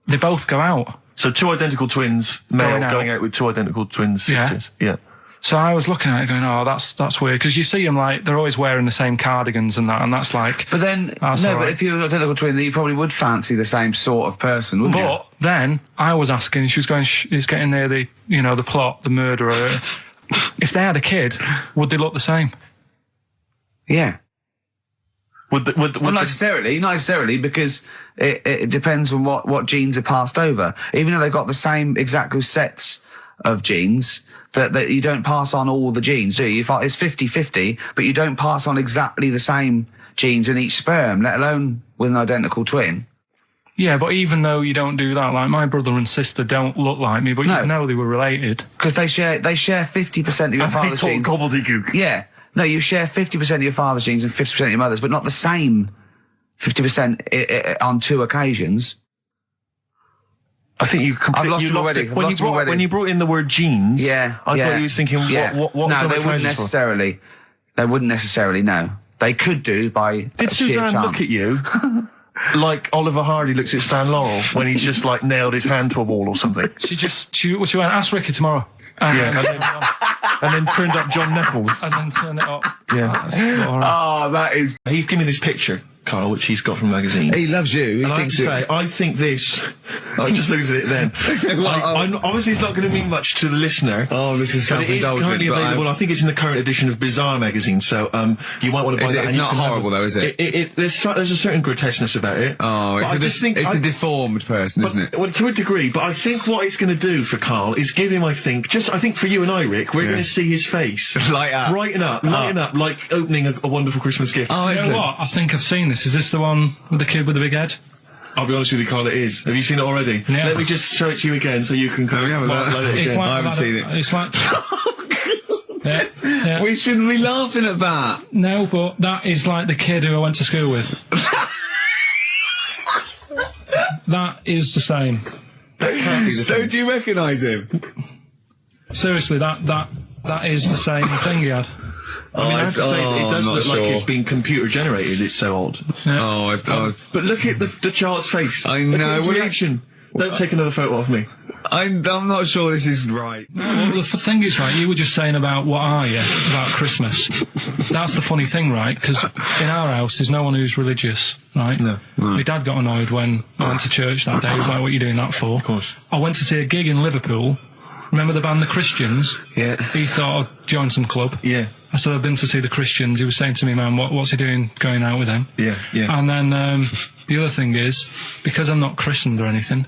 they both go out. So two identical twins, male, going out with two identical twin sisters. Yeah. So I was looking at it going, oh, that's weird, because you see them, like, they're always wearing the same cardigans and that, and that's like... But then, but if you're an identical twin, then you probably would fancy the same sort of person, wouldn't you? But then, I was asking, she was going, it's getting near the, the plot, the murderer. If they had a kid, would they look the same? Yeah. Not necessarily, because it depends on what genes are passed over. Even though they've got the same exact sets of genes, that you don't pass on all the genes, do you? It's 50-50, but you don't pass on exactly the same genes in each sperm, let alone with an identical twin. Yeah, but even though you don't do that, like my brother and sister don't look like me, but you know they were related. Because they share 50% of your father's genes. Gobbledygook. Yeah. No, you share 50% of your father's genes and 50% of your mother's, but not the same 50% on two occasions. I think you completely lost it. When you brought in the word genes, I thought you were thinking, what was no, they wouldn't necessarily. They wouldn't necessarily, no. They could do by Did Suzanne chance. Look at you like Oliver Hardy looks at Stan Laurel when he's just like nailed his hand to a wall or something? She went, ask Ricky tomorrow. And then turned up John Nettles. And then turned it up. Yeah. That is... He's given me this picture, Carl, which he's got from a magazine. He loves you. I think this... I just looked at it then. Obviously, it's not going to mean much to the listener. Oh, this is self-indulgent. It is currently available. I think it's in the current edition of Bizarre magazine, so you might want to buy that. It's not horrible, though, is it? There's a certain grotesqueness about it. Oh, it's a deformed person, isn't it? Well, to a degree, but I think what it's going to do for Carl is give him, I think for you and I, Rick, we're going to see his face. Lighten up, like opening a wonderful Christmas gift. Oh, you know what? I think I've seen this. Is this the one with the kid with the big head? I'll be honest with you, Carl, it is. Have you seen it already? Yeah. Let me just show it to you again so you can I haven't seen it. It's like... We shouldn't be laughing at that. No, but that is like the kid who I went to school with. That is the same. That can't be the same. So do you recognise him? Seriously, that is the same thing he had. I have to say, it does look like it's been computer generated. It's so odd. Yeah. But look at the child's face. I know. Look at his reaction. Don't take another photo of me. I'm not sure this is right. No, well, the thing is, right, you were just saying about what are you, about Christmas. That's the funny thing, right, because in our house there's no one who's religious, right? No. My dad got annoyed when I went to church that day. He was like, what are you doing that for? Of course. I went to see a gig in Liverpool. Remember the band The Christians? Yeah. He thought I'd join some club. Yeah. I said, I've been to see The Christians. He was saying to me, man, what's he doing going out with them? Yeah, yeah. And then the other thing is, because I'm not christened or anything,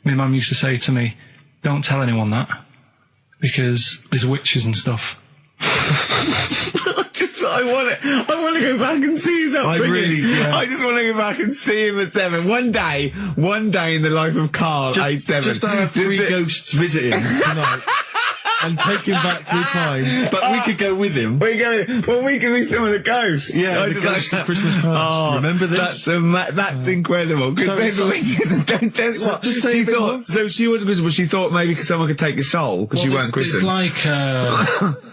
my mum used to say to me, don't tell anyone that, because there's witches and stuff. I want to go back and see his upbringing. I just want to go back and see him at 7. One day in the life of Carl, age 7. Just to have 3 ghosts visit him tonight. And take him back through time. But we could go with him. We could be some of the ghosts. Yeah, the ghosts of Christmas past. Remember this? That's incredible. Because the witches don't tell you what. Just she thought. So she wasn't Christian, but she thought maybe someone could take your soul because you weren't christened. It's like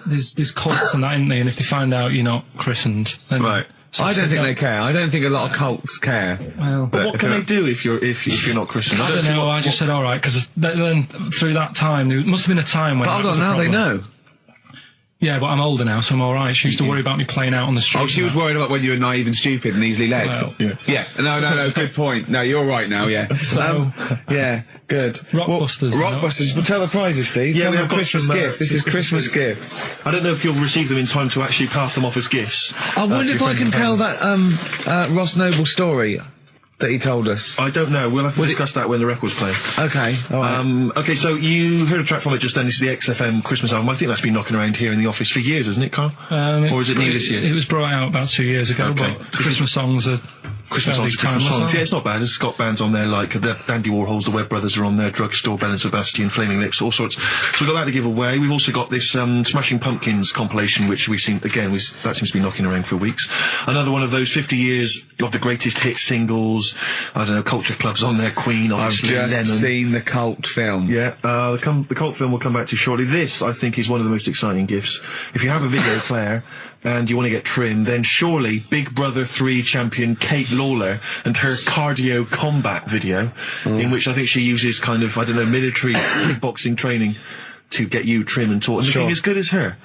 there's cults and that, isn't there? And if they find out you're not christened, then right. I don't think they care. I don't think a lot of cults care. Well, but what can they do if you're not Christian? I don't know. I just said all right, because then through that time there must have been a time when. But hold on, now they know. Yeah, but I'm older now, so I'm all right. She used to worry about me playing out on the street. Oh, she was worried about whether you were naive and stupid and easily led. Well, yeah. No, good point. No, you're all right now, yeah. So, yeah, good. Rockbusters. Rockbusters. Well, tell the prizes, Steve. Yeah, tell we them have got Christmas some, gift. This is Christmas gifts. I don't know if you'll receive them in time to actually pass them off as gifts. I wonder if I can tell that Ross Noble story that he told us. I don't know. We'll have to discuss that when the record's playing. Okay, all right. Okay, so you heard a track from it just then. This is the XFM Christmas album. I think that's been knocking around here in the office for years, hasn't it, Carl? Or is it new this year? It was brought out about 2 years ago, Okay. but Christmas songs are Christmas songs. Yeah, it's not bad. There's Scott bands on there, like the Dandy Warhols, the Webb Brothers are on there, Drugstore, Bell and Sebastian, Flaming Lips, all sorts. So we've got that to give away. We've also got this Smashing Pumpkins compilation, which we seem, again, that seems to be knocking around for weeks. Another one of those 50 years of the greatest hit singles. I don't know, Culture Club's on there, Queen, obviously, I've just seen the cult film. Yeah, the cult film we'll come back to shortly. This, I think, is one of the most exciting gifts. If you have a video player and you want to get trim, then surely Big Brother 3 champion Kate Lawler and her cardio combat video, in which I think she uses kind of, I don't know, military kickboxing training to get you trim and taut. And looking as good as her,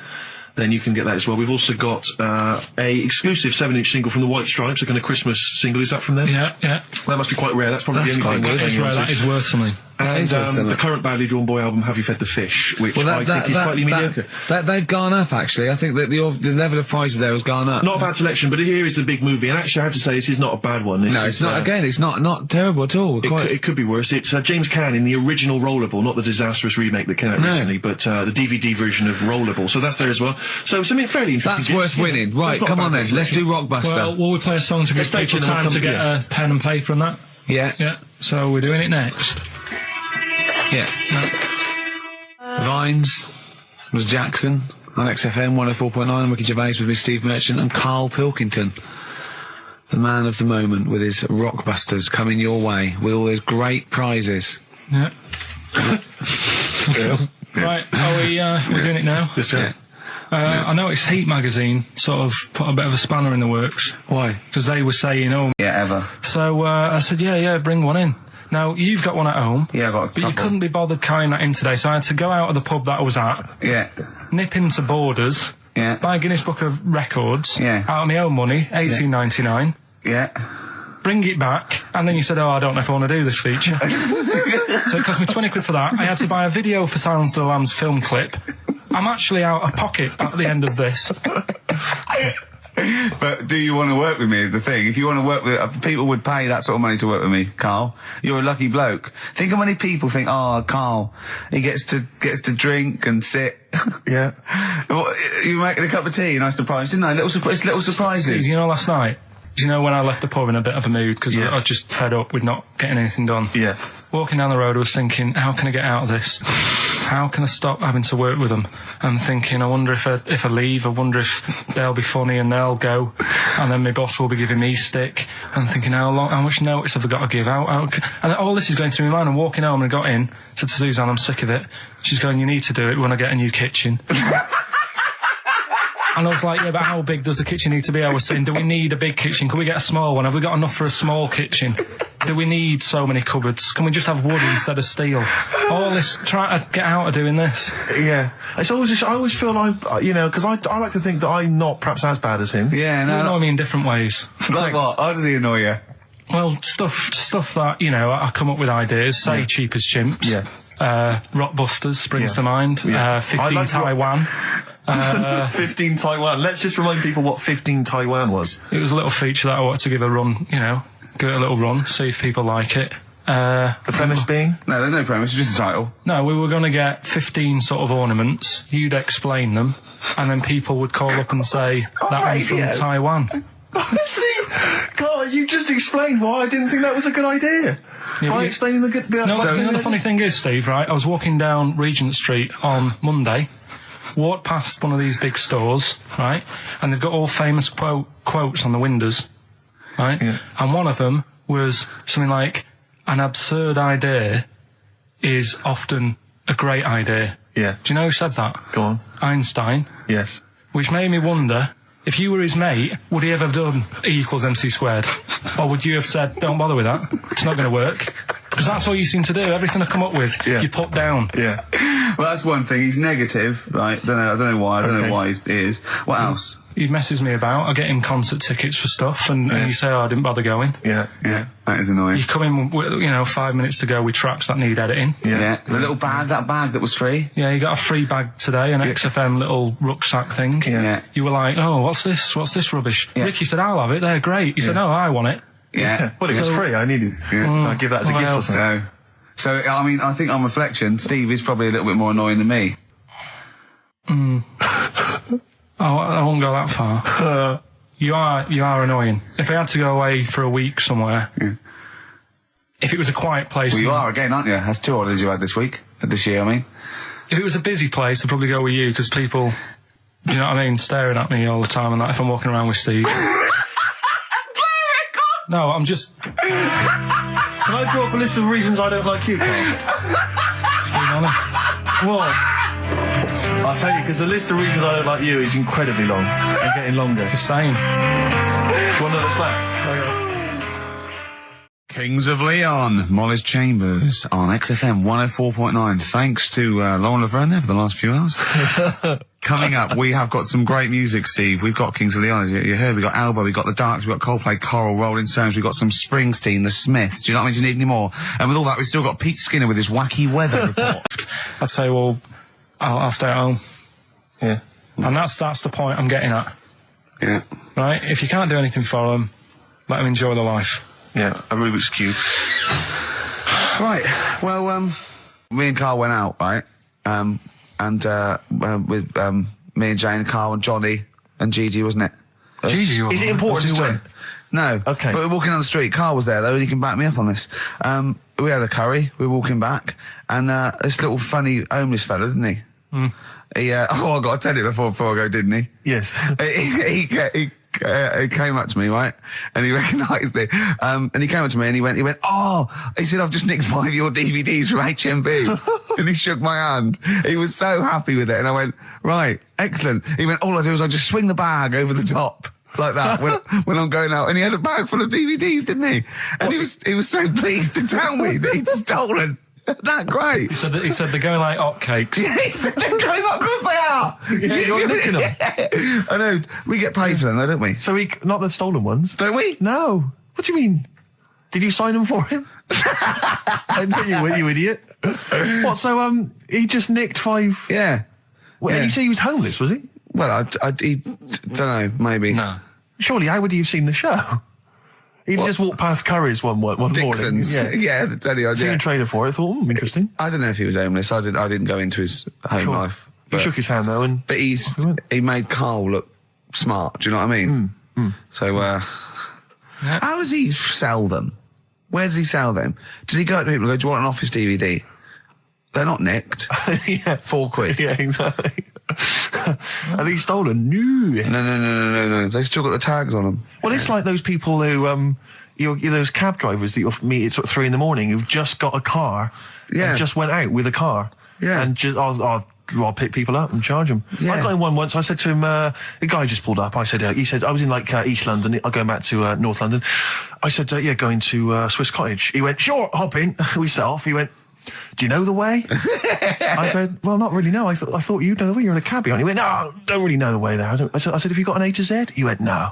then you can get that as well. We've also got a exclusive 7-inch single from the White Stripes, a kind of Christmas single. Is that from them? Yeah. That must be quite rare. That's probably the only thing. That is rare. That is worth something. And the current Badly Drawn Boy album, Have You Fed the Fish, which I think is slightly mediocre. They've gone up, actually. I think that the level of prizes there has gone up. Not a bad selection, but here is the big movie. And actually, I have to say, this is not a bad one. It's not. Again, it's not terrible at all. It could be worse. It's James Caan in the original Rollerball, not the disastrous remake that came out recently, but the DVD version of Rollerball. So that's there as well. So something fairly interesting. That's worth winning. Right, come on then. Let's do Rockbuster. Well, will we play a song to give people time to get a pen and paper and that? Yeah. So we're doing it next. Yeah. Vines was Jackson on XFM 104.9. Ricky Gervais with me, Steve Merchant, and Karl Pilkington, the man of the moment, with his Rockbusters coming your way with all those great prizes. Yeah. Right, we're doing it now? Yes, sir. I noticed Heat magazine sort of put a bit of a spanner in the works. Why? Because they were saying, ever. So I said, yeah, bring one in. Now, you've got one at home. Yeah, I've got a But couple. you couldn't be bothered carrying that in today, so I had to go out of the pub that I was at. Yeah. Nip into Borders. Yeah. Buy a Guinness Book of Records. Yeah. Out of my own money, $18.99. Yeah. Bring it back, and then you said, I don't know if I want to do this feature. So it cost me 20 quid for that. I had to buy a video for Silence of the Lambs film clip. I'm actually out of pocket at the end of this. But do you want to work with me is the thing. If you want to work with... people would pay that sort of money to work with me, Carl. You're a lucky bloke. Think how many people think, Carl, he gets to drink and sit. Yeah. You making a cup of tea and I surprised, didn't I? Little surprises. Steve, you know, last night, do you know when I left the pub in a bit of a mood because I was just fed up with not getting anything done? Yeah. Walking down the road, I was thinking, how can I get out of this? How can I stop having to work with them? I'm thinking, I wonder if I leave, I wonder if they'll be funny and they'll go, and then my boss will be giving me stick. And I'm thinking, how much notice have I got to give out? And all this is going through my mind. I'm walking home and I got in, said to Suzanne, I'm sick of it. She's going, you need to do it when I get a new kitchen. And I was like, yeah, but how big does the kitchen need to be? I was saying, do we need a big kitchen? Can we get a small one? Have we got enough for a small kitchen? Do we need so many cupboards? Can we just have wood instead of steel? All this, trying to get out of doing this. Yeah. It's always I always feel like, because I like to think that I'm not perhaps as bad as him. Yeah, no. You annoy me in different ways. Like what? How does he annoy you? Well, stuff that, I come up with ideas, say Cheap as Chimps. Yeah. Rockbusters springs to mind. Yeah. 15 Taiwan. 15 Taiwan. Let's just remind people what 15 Taiwan was. It was a little feature that I wanted to give a run, give it a little run, see if people like it. The premise being? No, there's no premise, it's just a title. No, we were going to get 15 sort of ornaments, you'd explain them, and then people would call up and say, that one's from Taiwan. See, Carl, you just explained why I didn't think that was a good idea. By explaining the good... No, the funny thing is, Steve, right, I was walking down Regent Street on Monday, walked past one of these big stores, right, and they've got all famous quotes on the windows, right, and one of them was something like, an absurd idea is often a great idea. Yeah. Do you know who said that? Go on. Einstein. Yes. Which made me wonder, if you were his mate, would he ever have done E=MC²? Or would you have said, don't bother with that, it's not going to work? Because that's all you seem to do. Everything I come up with, you put down. Yeah. Well, that's one thing. He's negative, right? I don't know why. I don't know why he is. What else? He messes me about. I get him concert tickets for stuff, and you say, "Oh, I didn't bother going." Yeah. That is annoying. You come in, with, 5 minutes to go with tracks that need editing. Yeah. The little bag, that bag that was free. Yeah, you got a free bag today, an XFM little rucksack thing. Yeah. You were like, "Oh, what's this? What's this rubbish?" Yeah. Ricky said, "I'll have it. They're great." He said, "No, I want it." Yeah. Well, it was free. I needed. I give that as a gift or something. So, I mean, I think on reflection, Steve is probably a little bit more annoying than me. I won't go that far. You are annoying. If I had to go away for a week somewhere, if it was a quiet place... Well, you are again, aren't you? That's 2 holidays you had this year, I mean. If it was a busy place, I'd probably go with you, because people, do you know what I mean, staring at me all the time and that if I'm walking around with Steve. No, I'm just... Can I draw up a list of reasons I don't like you, Carl? Just being honest. What? I'll tell you, because the list of reasons I don't like you is incredibly long and getting longer. Just saying. Do you want another slap? Kings of Leon, Molly's Chambers on XFM 104.9. Thanks to Lauren Laverne there for the last few hours. Coming up, we have got some great music, Steve. We've got Kings of Leon, as you heard. We've got Alba, we've got The Darks, we've got Coldplay, Coral, Rolling Stones, we've got some Springsteen, The Smiths. Do you know what I mean? Do you need any more? And with all that, we've still got Pete Skinner with his wacky weather report. I'd say, well, I'll stay at home. Yeah. And that's the point I'm getting at. Yeah. Right? If you can't do anything for them, let them enjoy their life. Yeah, a Rubik's Cube. Right. Well, me and Carl went out, right? With me and Jane, Carl and Johnny and Gigi, wasn't it? Gigi, Is it important who went? No. Okay. But we're walking down the street. Carl was there, though, and he can back me up on this. We had a curry. We were walking back, and this little funny homeless fella, didn't he? He, I got to tell you before I go, didn't he? Yes. He came up to me, right? And he recognised it. And he came up to me and he went, he said, I've just nicked 5 of your DVDs from HMV. And he shook my hand. He was so happy with it. And I went, right, excellent. He went, all I do is I just swing the bag over the top. Like that when I'm going out, and he had a bag full of DVDs, didn't he? And he was so pleased to tell me that he'd stolen. That great. He said they're going like hotcakes. Yeah, he said they're going up. Of course they are. Yeah, you're nicking them. I know. We get paid for them, though, don't we? So not the stolen ones. Don't we? No. What do you mean? Did you sign them for him? I know you were, you idiot. What? So he just nicked 5. Yeah. Well, yeah. You say he was homeless, was he? Well, I don't know. Maybe. No. Surely, how would he have seen the show? He'd just walked past Curry's one Dixon's. morning. Yeah, that's any idea. Seen a trailer for it. I thought, interesting. I don't know if he was homeless. I didn't go into his home life. He shook his hand though, but he made Carl look smart. Do you know what I mean? So, how does he sell them? Where does he sell them? Does he go to people and go, "Do you want an Office DVD?" They're not nicked. Yeah, £4. Yeah, exactly. Are these stolen? No. They've still got the tags on them. Well, it's like those people who, those cab drivers that you'll meet at sort of 3 a.m. who've just got a car, and just went out with a car, and just I'll pick people up and charge them. Yeah. I got in one once. I said to him, the guy just pulled up. I said, he said I was in like East London. I'm going back to North London. I said, going to Swiss Cottage. He went, sure, hop in. We set off. He went, do you know the way? I said, well, not really, no. I thought you know the way. You're in a cabbie. And he went, no, don't really know the way there. I said, have you got an A to Z? He went, no.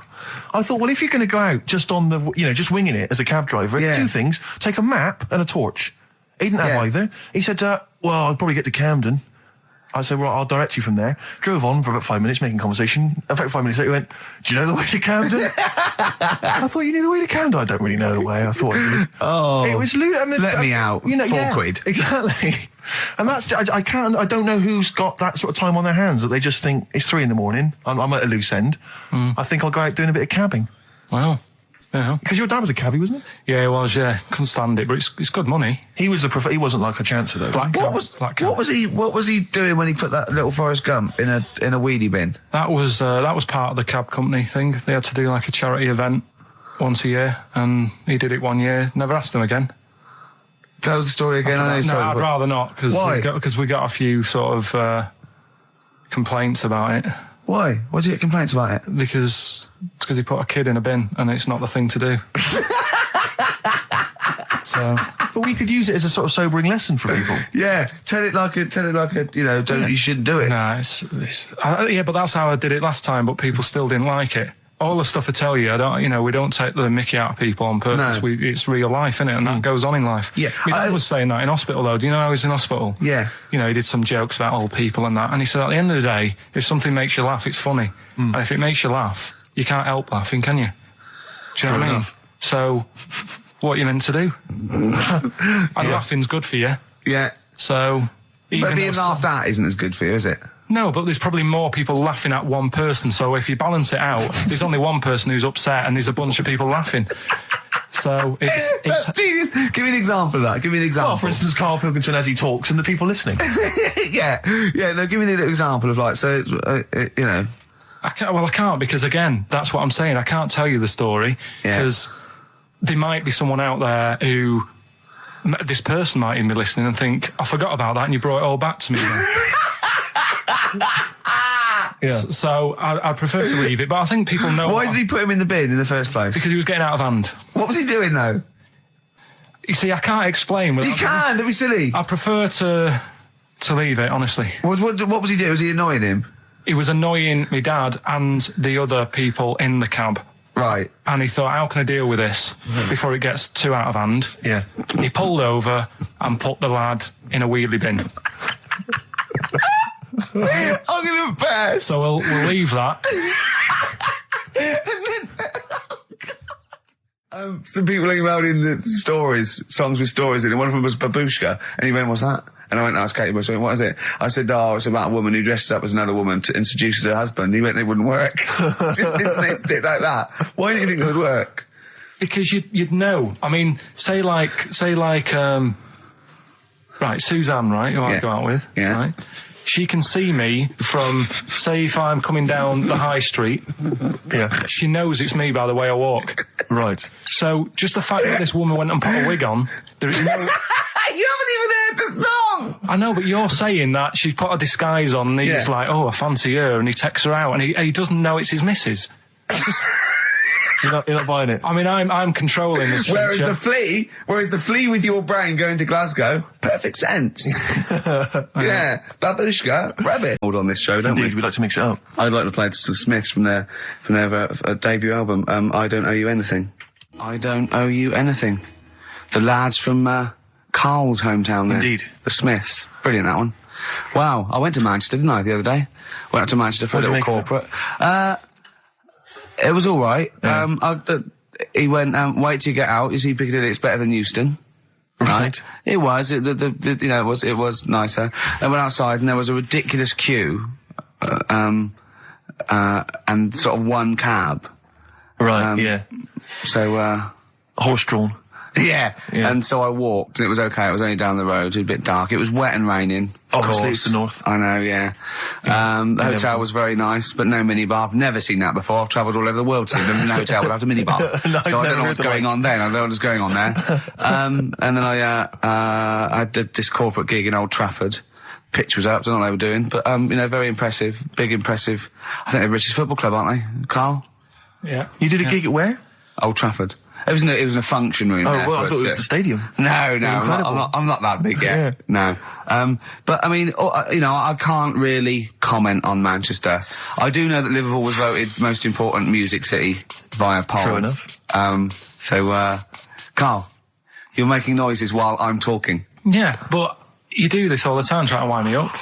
I thought, well, if you're going to go out just on the, just winging it as a cab driver, 2 things. Take a map and a torch. He didn't have either. He said, well, I'll probably get to Camden. I said, right, I'll direct you from there. Drove on for about 5 minutes, making conversation. About 5 minutes later, he went, do you know the way to Camden? I thought you knew the way to Camden. I don't really know the way. I thought I did. Oh. It was loot. I mean, let me out. £4. Exactly. And that's, I don't know who's got that sort of time on their hands that they just think it's 3 a.m. I'm at a loose end. I think I'll go out doing a bit of cabbing. Wow. Yeah. Because your dad was a cabbie, wasn't he? Yeah, he was, Couldn't stand it, but it's good money. He was he wasn't like a chancer, though. What was he doing when he put that little Forrest Gump in a weedy bin? That was part of the cab company thing. They had to do like a charity event once a year, and he did it one year. Never asked him again. Tell the story again. I'd rather not, because we got a few sort of complaints about it. Why? Why did you get complaints about it? Because he put a kid in a bin, and it's not the thing to do. So But we could use it as a sort of sobering lesson for people. Yeah, tell it like a, you know, you shouldn't do it. No, yeah, but that's how I did it last time, but people still didn't like it. All the stuff I tell you, we don't take the mickey out of people on purpose. No. It's real life, isn't it? And that goes on in life. Yeah. My dad was saying that in hospital, though. Do you know I was in hospital? Yeah. You know, he did some jokes about old people and that. And he said, at the end of the day, if something makes you laugh, it's funny. And if it makes you laugh, you can't help laughing, can you? Do you know what I mean? So, what are you meant to do? And laughing's good for you. Yeah. So... But being laughed at isn't as good for you, is it? No, but there's probably more people laughing at one person, so if you balance it out, there's only one person who's upset and there's a bunch of people laughing. So it's genius. Give me an example of that. Give me an example. Well, for instance, Karl Pilkington as he talks and the people listening. Yeah. No, give me an example of like, so, you know. I can't because, again, that's what I'm saying. I can't tell you the story because there might be someone out there who... This person might even be listening and think, I forgot about that and you brought it all back to me. So I prefer to leave it, but I think people know... Why did he put him in the bin in the first place? Because he was getting out of hand. What was he doing, though? You see, I can't explain. You can, don't be silly. I prefer to leave it, honestly. What was he doing? Was he annoying him? He was annoying my dad and the other people in the cab. Right. And he thought, how can I deal with this before it gets too out of hand? Yeah. He pulled over and put the lad in a wheelie bin. I'm going to burst. So we'll leave that. Some people emailed in the songs with stories in it. One of them was Babushka. And he went, what's that? And I went, no, it's Katie Bush. I went, what is it? I said, it's about a woman who dresses up as another woman to introduce her husband. He went, they wouldn't work. Just dismissed it like that. Why do you think it would work? Because you'd know. I mean, say like, right, Suzanne, right, who I go out with, right? She can see me from, say, if I'm coming down the high street. Yeah. She knows it's me by the way I walk. Right. So just the fact that this woman went and put a wig on, there is no... You haven't even heard the song! I know, but you're saying that she put a disguise on and he's like, oh, I fancy her, and he takes her out and he doesn't know it's his missus. You're not buying it. I mean, I'm controlling this. Whereas the flea with your brain going to Glasgow, perfect sense. Yeah, Babushka, rabbit. Hold on this show, don't Indeed, we'd like to mix it up. I'd like to play to the Smiths from their debut album, I Don't Owe You Anything. I Don't Owe You Anything. The lads from Carl's hometown there. Indeed. The Smiths. Brilliant, that one. Wow, I went to Manchester, didn't I, the other day? Went up to Manchester for a little corporate. It was all right. Yeah. He went, wait till you get out. You see Piccadilly, it's better than Euston. Right. It was. It was nicer. I went outside and there was a ridiculous queue, and sort of one cab. Right. Yeah. So, horse-drawn. Yeah. And so I walked, and it was okay. It was only down the road. It was a bit dark. It was wet and raining. Obviously, it's the north. I know, yeah. The hotel was very nice, but no minibar. I've never seen that before. I've travelled all over the world seeing a hotel without a minibar. So I don't know what's going on then. I don't know what's going on there. And then I did this corporate gig in Old Trafford. Pitch was up. I don't know what they were doing, but very impressive, big impressive. I think they're the richest football club, aren't they, Carl? Yeah. You did a gig at where? Old Trafford. It was in a function room. Oh, there, well, I thought it was the stadium. No, I'm not that big yet. No. But I mean, I can't really comment on Manchester. I do know that Liverpool was voted most important music city via poll. True enough. Carl, you're making noises while I'm talking. Yeah, but you do this all the time trying to wind me up.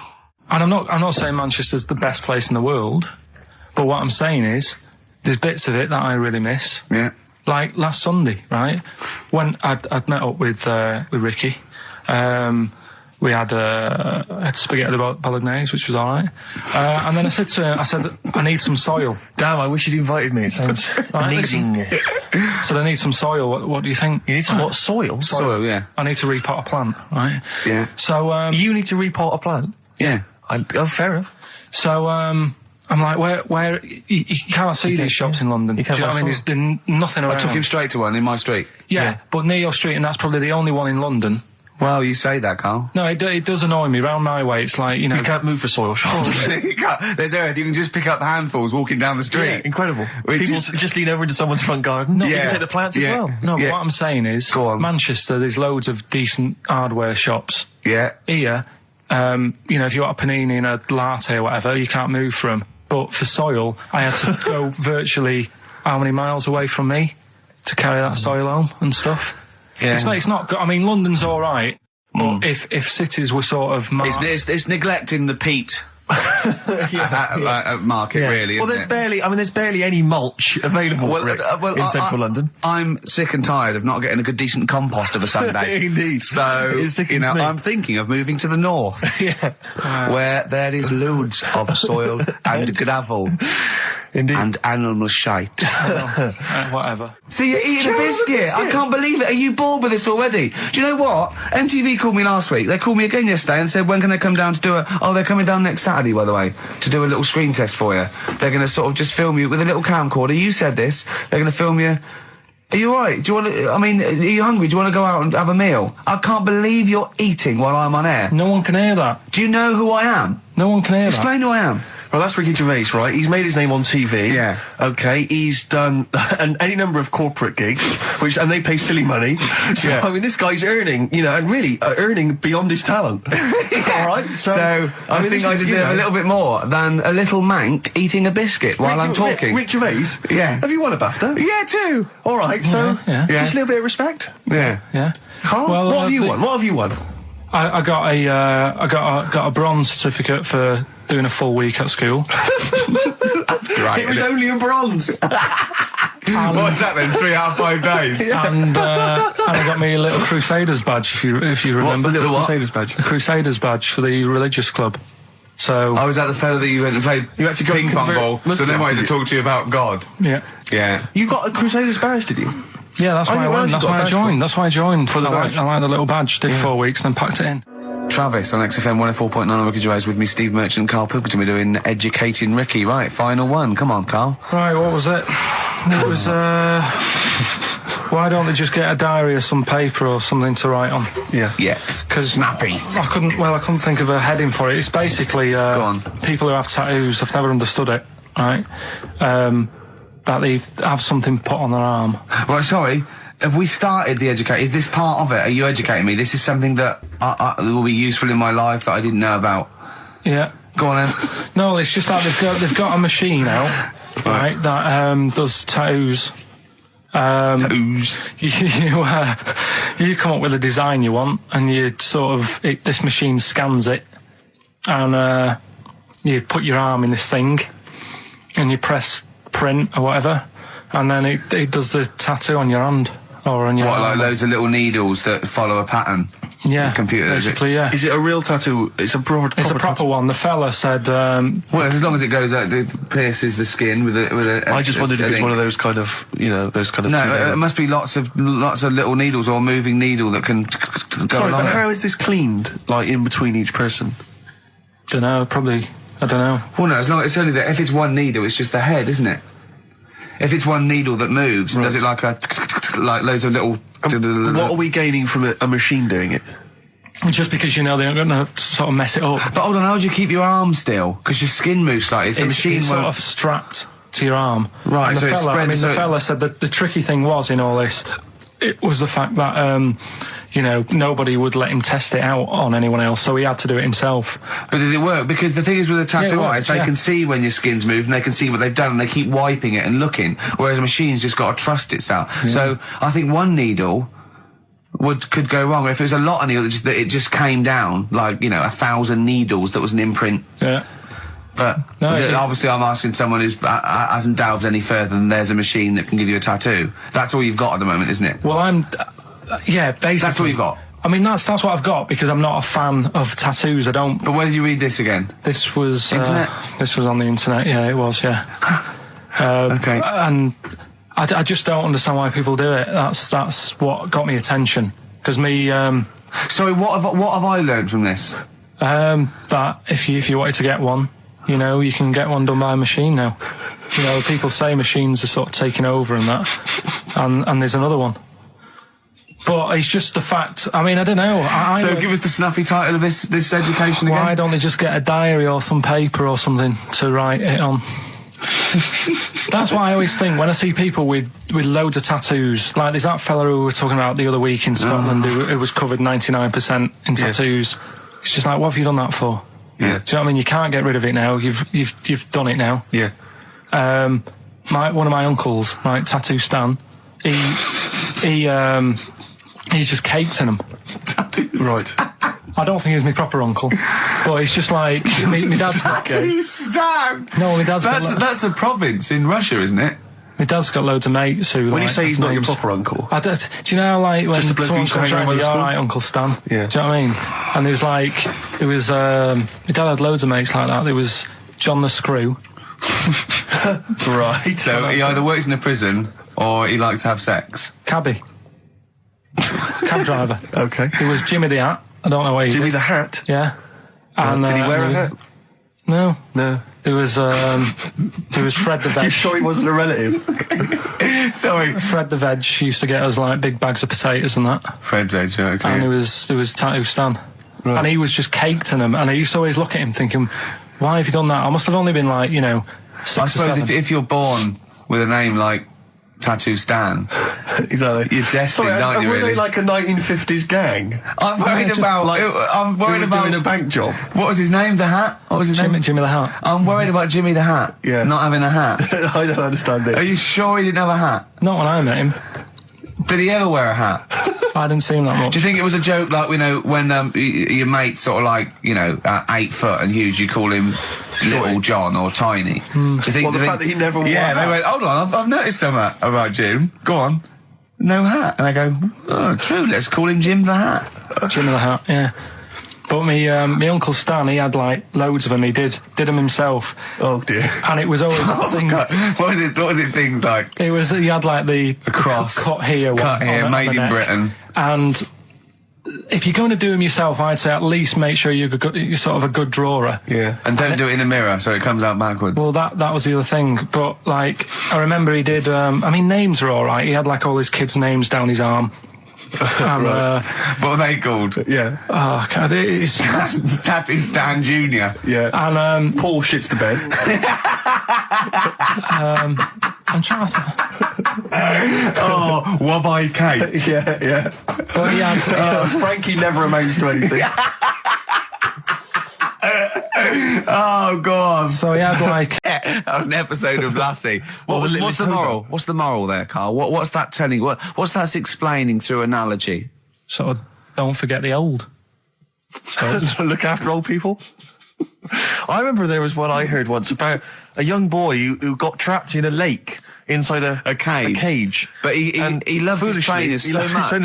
And I'm not saying Manchester's the best place in the world, but what I'm saying is there's bits of it that I really miss. Yeah. Like last Sunday, right? When I'd met up with Ricky, we had spaghetti bolognese, which was all right. And then I said to him, I need some soil. Damn, I wish you'd invited me. It sounds amazing. So I need some soil. What do you think? You need some what? Soil? Soil, yeah. I need to repot a plant, right? Yeah. So you need to repot a plant? Yeah. Fair enough. So I'm like, where you can't see these shops in London. Do you know what I mean? There's nothing around. I took him straight to one in my street. Yeah, but near your street, and that's probably the only one in London Well, you say that, Carl. No, it does annoy me. Round my way, it's like, you know... You can't move for soil shots. You can't. There's earth. You can just pick up handfuls walking down the street. Yeah, incredible. Which People is- just lean over into someone's front garden. No, you Yeah. can take the plants as well. No, but Yeah. what I'm saying is, Go on. Manchester, there's loads of decent hardware shops. Yeah. Here, you know, if you want a panini and a latte or whatever, you can't move for 'em. But for soil, I had to go virtually how many miles away from me to carry that soil home and stuff. Yeah. It's not good. I mean, London's all right, but if cities were sort of marked... It's neglecting the peat market, really, Well, isn't there's barely any mulch available Rick, in central London. I'm sick and tired of not getting a good decent compost of a Sunday. Indeed. So, It sickens you know, me. I'm thinking of moving to the north, where there is loads of soil and gravel. Indeed. And animal shite. whatever. See, you're eating a biscuit. I can't believe it. Are you bored with this already? Do you know what? MTV called me last week. They called me again yesterday and said, when can they come down to do they're coming down next Saturday, by the way, to do a little screen test for you. They're going to sort of just film you with a little camcorder. You said this. They're going to film you. Are you alright? Do you want to, are you hungry? Do you want to go out and have a meal? I can't believe you're eating while I'm on air. No one can hear that. Do you know who I am? No one can hear Explain who I am. Well, that's Ricky Gervais, right? He's made his name on TV. Yeah. Okay, he's done any number of corporate gigs, and they pay silly money. So, Yeah. I mean, this guy's earning, and really earning beyond his talent. All right? So I think I deserve a little bit more than a little mank eating a biscuit while I'm talking. Rick Gervais? Yeah. Have you won a BAFTA? Yeah, too. All right, so Yeah. just a little bit of respect. Yeah. Yeah. Carl, Well, what have you won? What have you won? I got a bronze certificate for doing a full week at school. That's great. It was only a bronze. What's that then? 3 out of 5 days. And I got me a little Crusaders badge, if you remember. What's the little what? Crusaders badge? The Crusaders badge for the religious club. So I was that the fella that you went and played You had to go ping and pong convert ball, so Muslims, they wanted to did you? talk to you about God. yeah, Yeah. You got a Crusaders badge, did you? yeah, that's Oh, why I you went. actually That's got a why I badge joined. That's why I joined. For the I badge. like the little badge. Did 4 weeks, then packed it in. Travis on XFM 104.9 Ricky Gervais with me, Steve Merchant and Karl Pilkington. We're doing Educating Ricky. Right, final one. Come on, Karl. Right, what was it? It was. Why don't they just get a diary or some paper or something to write on? Yeah. Yeah. Because Snappy. I couldn't think of a heading for it. It's basically Go on. people who have tattoos. I've never understood it. Right, that they have something put on their arm. Well, sorry. Have we started the educate? Is this part of it? Are you educating me? This is something that will be useful in my life that I didn't know about. Yeah. Go on then. No, it's just that they've got a machine out, right, that does tattoos. Tattoos. You come up with a design you want, and you sort of this machine scans it, and you put your arm in this thing, and you press print or whatever, and then it does the tattoo on your hand or on your What, like arm. loads of little needles that follow a pattern? Yeah, The computer, is it? basically, yeah. Is it a real tattoo? It's a proper It's a proper one. The fella said, Well, as long as it goes out, it pierces the skin with a. I just wondered if it's ink. one of those kind of, those kind of... No, it must be lots of little needles or a moving needle that can go Sorry, along but it. how is this cleaned, like, in between each person? don't know, probably, I don't know. Well, no, as long it's only that. If it's one needle, it's just the head, isn't it? If it's one needle that moves, and does it like like loads of little. What are we gaining from a machine doing it? Just because they're not going to sort of mess it up. But hold on, how do you keep your arm still? Because your skin moves slightly. It's a machine. It's sort won't- of strapped to your arm. Right, And so the it's fella, spread, the so- fella said that the tricky thing was in all this, it was the fact that, nobody would let him test it out on anyone else, so he had to do it himself. But did it work? Because the thing is with a tattoo Yeah, it works, artist, they yeah. can see when your skin's moved and they can see what they've done and they keep wiping it and looking, whereas a machine's just got to trust itself. So I think one needle could go wrong. If it was a lot of needles, that it just came down, like, 1,000 needles, that was an imprint. Yeah. But No, obviously I'm asking someone who hasn't delved any further than there's a machine that can give you a tattoo. That's all you've got at the moment, isn't it? Well, basically. That's all you've got. I mean, that's what I've got, because I'm not a fan of tattoos. I don't. But where did you read this again? This was Internet? This was on the internet. Yeah, it was. Yeah. Okay. And I just don't understand why people do it. That's what got me attention. Because me, Sorry, what have I learned from this? that if you wanted to get one, you can get one done by a machine now. People say machines are sort of taking over and that, and there's another one. But it's just the fact. I mean, I don't know. So give us the snappy title of this education again. Why don't they just get a diary or some paper or something to write it on? That's what I always think when I see people with loads of tattoos. Like there's that fella who we were talking about the other week in Scotland who was covered 99% in tattoos. It's just like, what have you done that for? Yeah. Do you know what I mean? You can't get rid of it now. You've done it now. Yeah. One of my uncles, like Tattoo Stan, he's just caked in them. Tattoos. Right. I don't think he's my proper uncle, but it's just like my dad's got. Tattoo Stan. No, my dad's got. That's a province in Russia, isn't it? My dad's got loads of mates who. When you like, say he's not your names. proper uncle, Do you know how, like when Just a bloke someone who used to comes hang around around, with the all school? right, Uncle Stan. Yeah. Do you know what I mean? And my dad had loads of mates like that. There was John the Screw. right? So he either works in a prison or he likes to have sex. Cabbie. Cab driver. Okay. There was Jimmy the Hat. I don't know where he Jimmy did. the Hat. Yeah. And, Did he wear a hat? No. No. There was Fred the Veg. You sure he wasn't a relative? Sorry. Fred the Veg used to get us like big bags of potatoes and that. Fred Veg, okay. And there was Tattoo Stan. Right. And he was just caked in them. And I used to always look at him thinking, why have you done that? I must have only been like, 6 I or suppose 7. if you're born with a name like Tattoo Stan, Exactly. you're destined, aren't you, were really? they like a 1950s gang? I'm worried just about... like- I'm worried about... doing a bank job. What was his name? The Hat? What was his name? Jimmy the Hat. I'm worried about Jimmy the Hat. Yeah. Not having a hat. I don't understand it. Are you sure he didn't have a hat? Not when I met him. Did he ever wear a hat? I didn't see him that much. Do you think it was a joke, like, when your mate's sort of like, 8 foot and huge, you call him Little John or Tiny? Do you think... Well, the fact that he never wore a Yeah, hat. they went, hold on, I've noticed something about Jim. Go on. No hat. And I go, oh, true, let's call him Jim the Hat. Jimmy the Hat, yeah. But my Uncle Stan, he had like loads of them. He did them himself. Oh dear. And it was always that thing. God. What was it things like? He had like the cross. cut here, Cut here, on made the in neck. Britain. And if you're going to do them yourself, I'd say at least make sure you're sort of a good drawer. Yeah. And don't do it in the mirror so it comes out backwards. Well, that was the other thing. But like, I remember he did. Names are all right. He had like all his kids' names down his arm. And, what are they called? Yeah. oh, God, it's Tattoo Stan Jr. Yeah. and Paul shits to bed. I'm trying to. Oh, Wabbai Kate. yeah. But he had. Frankie never amounts to anything. Oh, God. So he had like. That was an episode of Lassie. What's the moral? What's the moral there, Carl? What's that telling? What's that explaining through analogy? Sort of don't forget the old. Look after old people. I remember there was one I heard once about a young boy who got trapped in a lake inside a cage. But he loved his trainers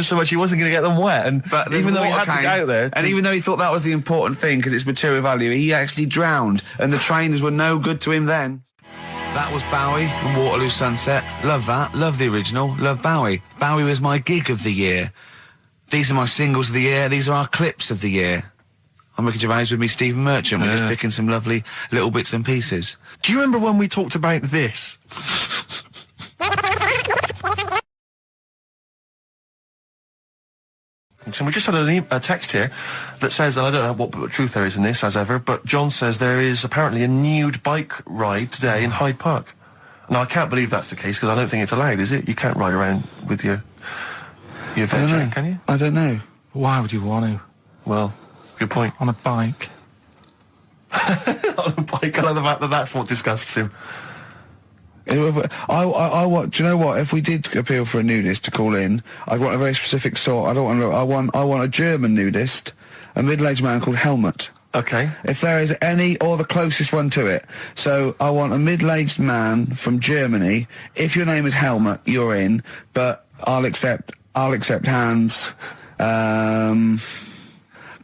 so much. He wasn't going to get them wet. But even though he had to get out there, and even though he thought that was the important thing because it's material value, he actually drowned, and the trainers were no good to him then. That was Bowie and Waterloo Sunset. Love that. Love the original. Love Bowie. Bowie was my gig of the year. These are my singles of the year. These are our clips of the year. I'm Ricky Gervais with me, Stephen Merchant. We're just picking some lovely little bits and pieces. Do you remember when we talked about this? So we just had a text here that says, and I don't know what truth there is in this, as ever, but John says there is apparently a nude bike ride today in Hyde Park. Now, I can't believe that's the case, because I don't think it's allowed, is it? You can't ride around with your veg, can you? I don't know. Why would you want to? Well, good point. On a bike. On a bike, I like the fact that that's what disgusts him. I want. Do you know what? If we did appeal for a nudist to call in, I'd want a very specific sort. I want a German nudist, a middle-aged man called Helmut. Okay. If there is any, or the closest one to it. So I want a middle-aged man from Germany. If your name is Helmut, you're in. But I'll accept Hans.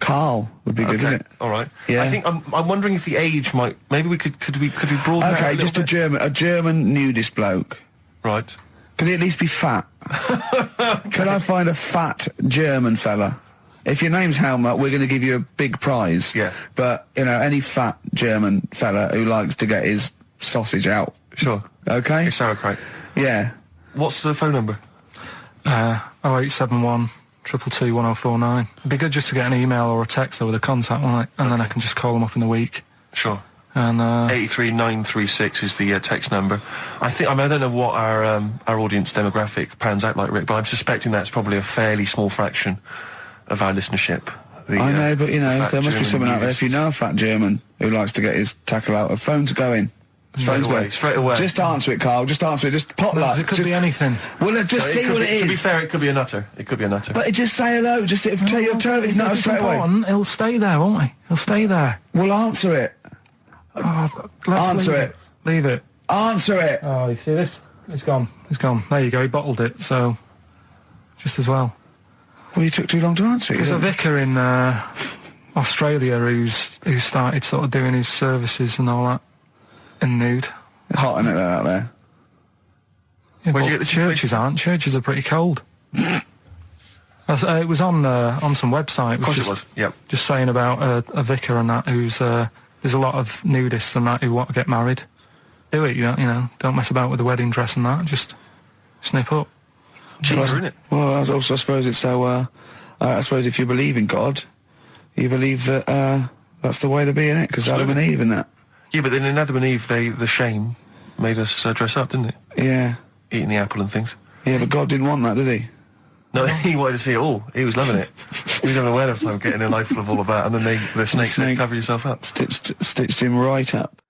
Carl would be good, wouldn't it? All right. Yeah. I think I'm wondering if the age might. Maybe we could we broaden that Okay, just a German nudist bloke. Right. Can he at least be fat? Can I find a fat German fella? If your name's Helmut, we're going to give you a big prize. Yeah. But any fat German fella who likes to get his sausage out. Sure. Okay. It's sauerkraut. Yeah. What's the phone number? 0871 222 1049. It'd be good just to get an email or a text with a contact, wouldn't it? And then I can just call them up in the week. Sure. And 83936 is the text number. I don't know what our audience demographic pans out like, Rick, but I'm suspecting that's probably a fairly small fraction of our listenership. I know, but there must be someone out there. If you know a fat German who likes to get his tackle out, phones are going. Straight away. Just answer it, Carl. Just answer it. Just pot that. It could be anything. Well, just see what it is. To be fair, it could be a nutter. But just say hello. Just tell your turn. It's not straight away. He'll stay there, won't he? He'll stay there. Well, answer it. Answer it. Leave it. Answer it. Oh, you see this? It's gone. It's gone. There you go. He bottled it. So, just as well. Well, you took too long to answer it. There's a vicar in Australia who's started sort of doing his services and all that in nude. Hot, isn't it, out there? Yeah, where'd you get the churches? Churches are pretty cold. It was on some website. Of course it was. Yep. Just saying about a vicar and that who's there's a lot of nudists and that who want to get married. Do it, don't mess about with the wedding dress and that. Just snip up. Cheaper, isn't it? Well, I suppose it's so. I suppose if you believe in God, you believe that that's the way to be, innit? Because Adam and Eve and that. Yeah, but then in Adam and Eve, the shame made us dress up, didn't it? Yeah. Eating the apple and things. Yeah, but God didn't want that, did he? No, he wanted to see it all. He was loving it. He was having a whale of a time getting a life full of all of that, and then the snake said, cover yourself up. Stitched him right up.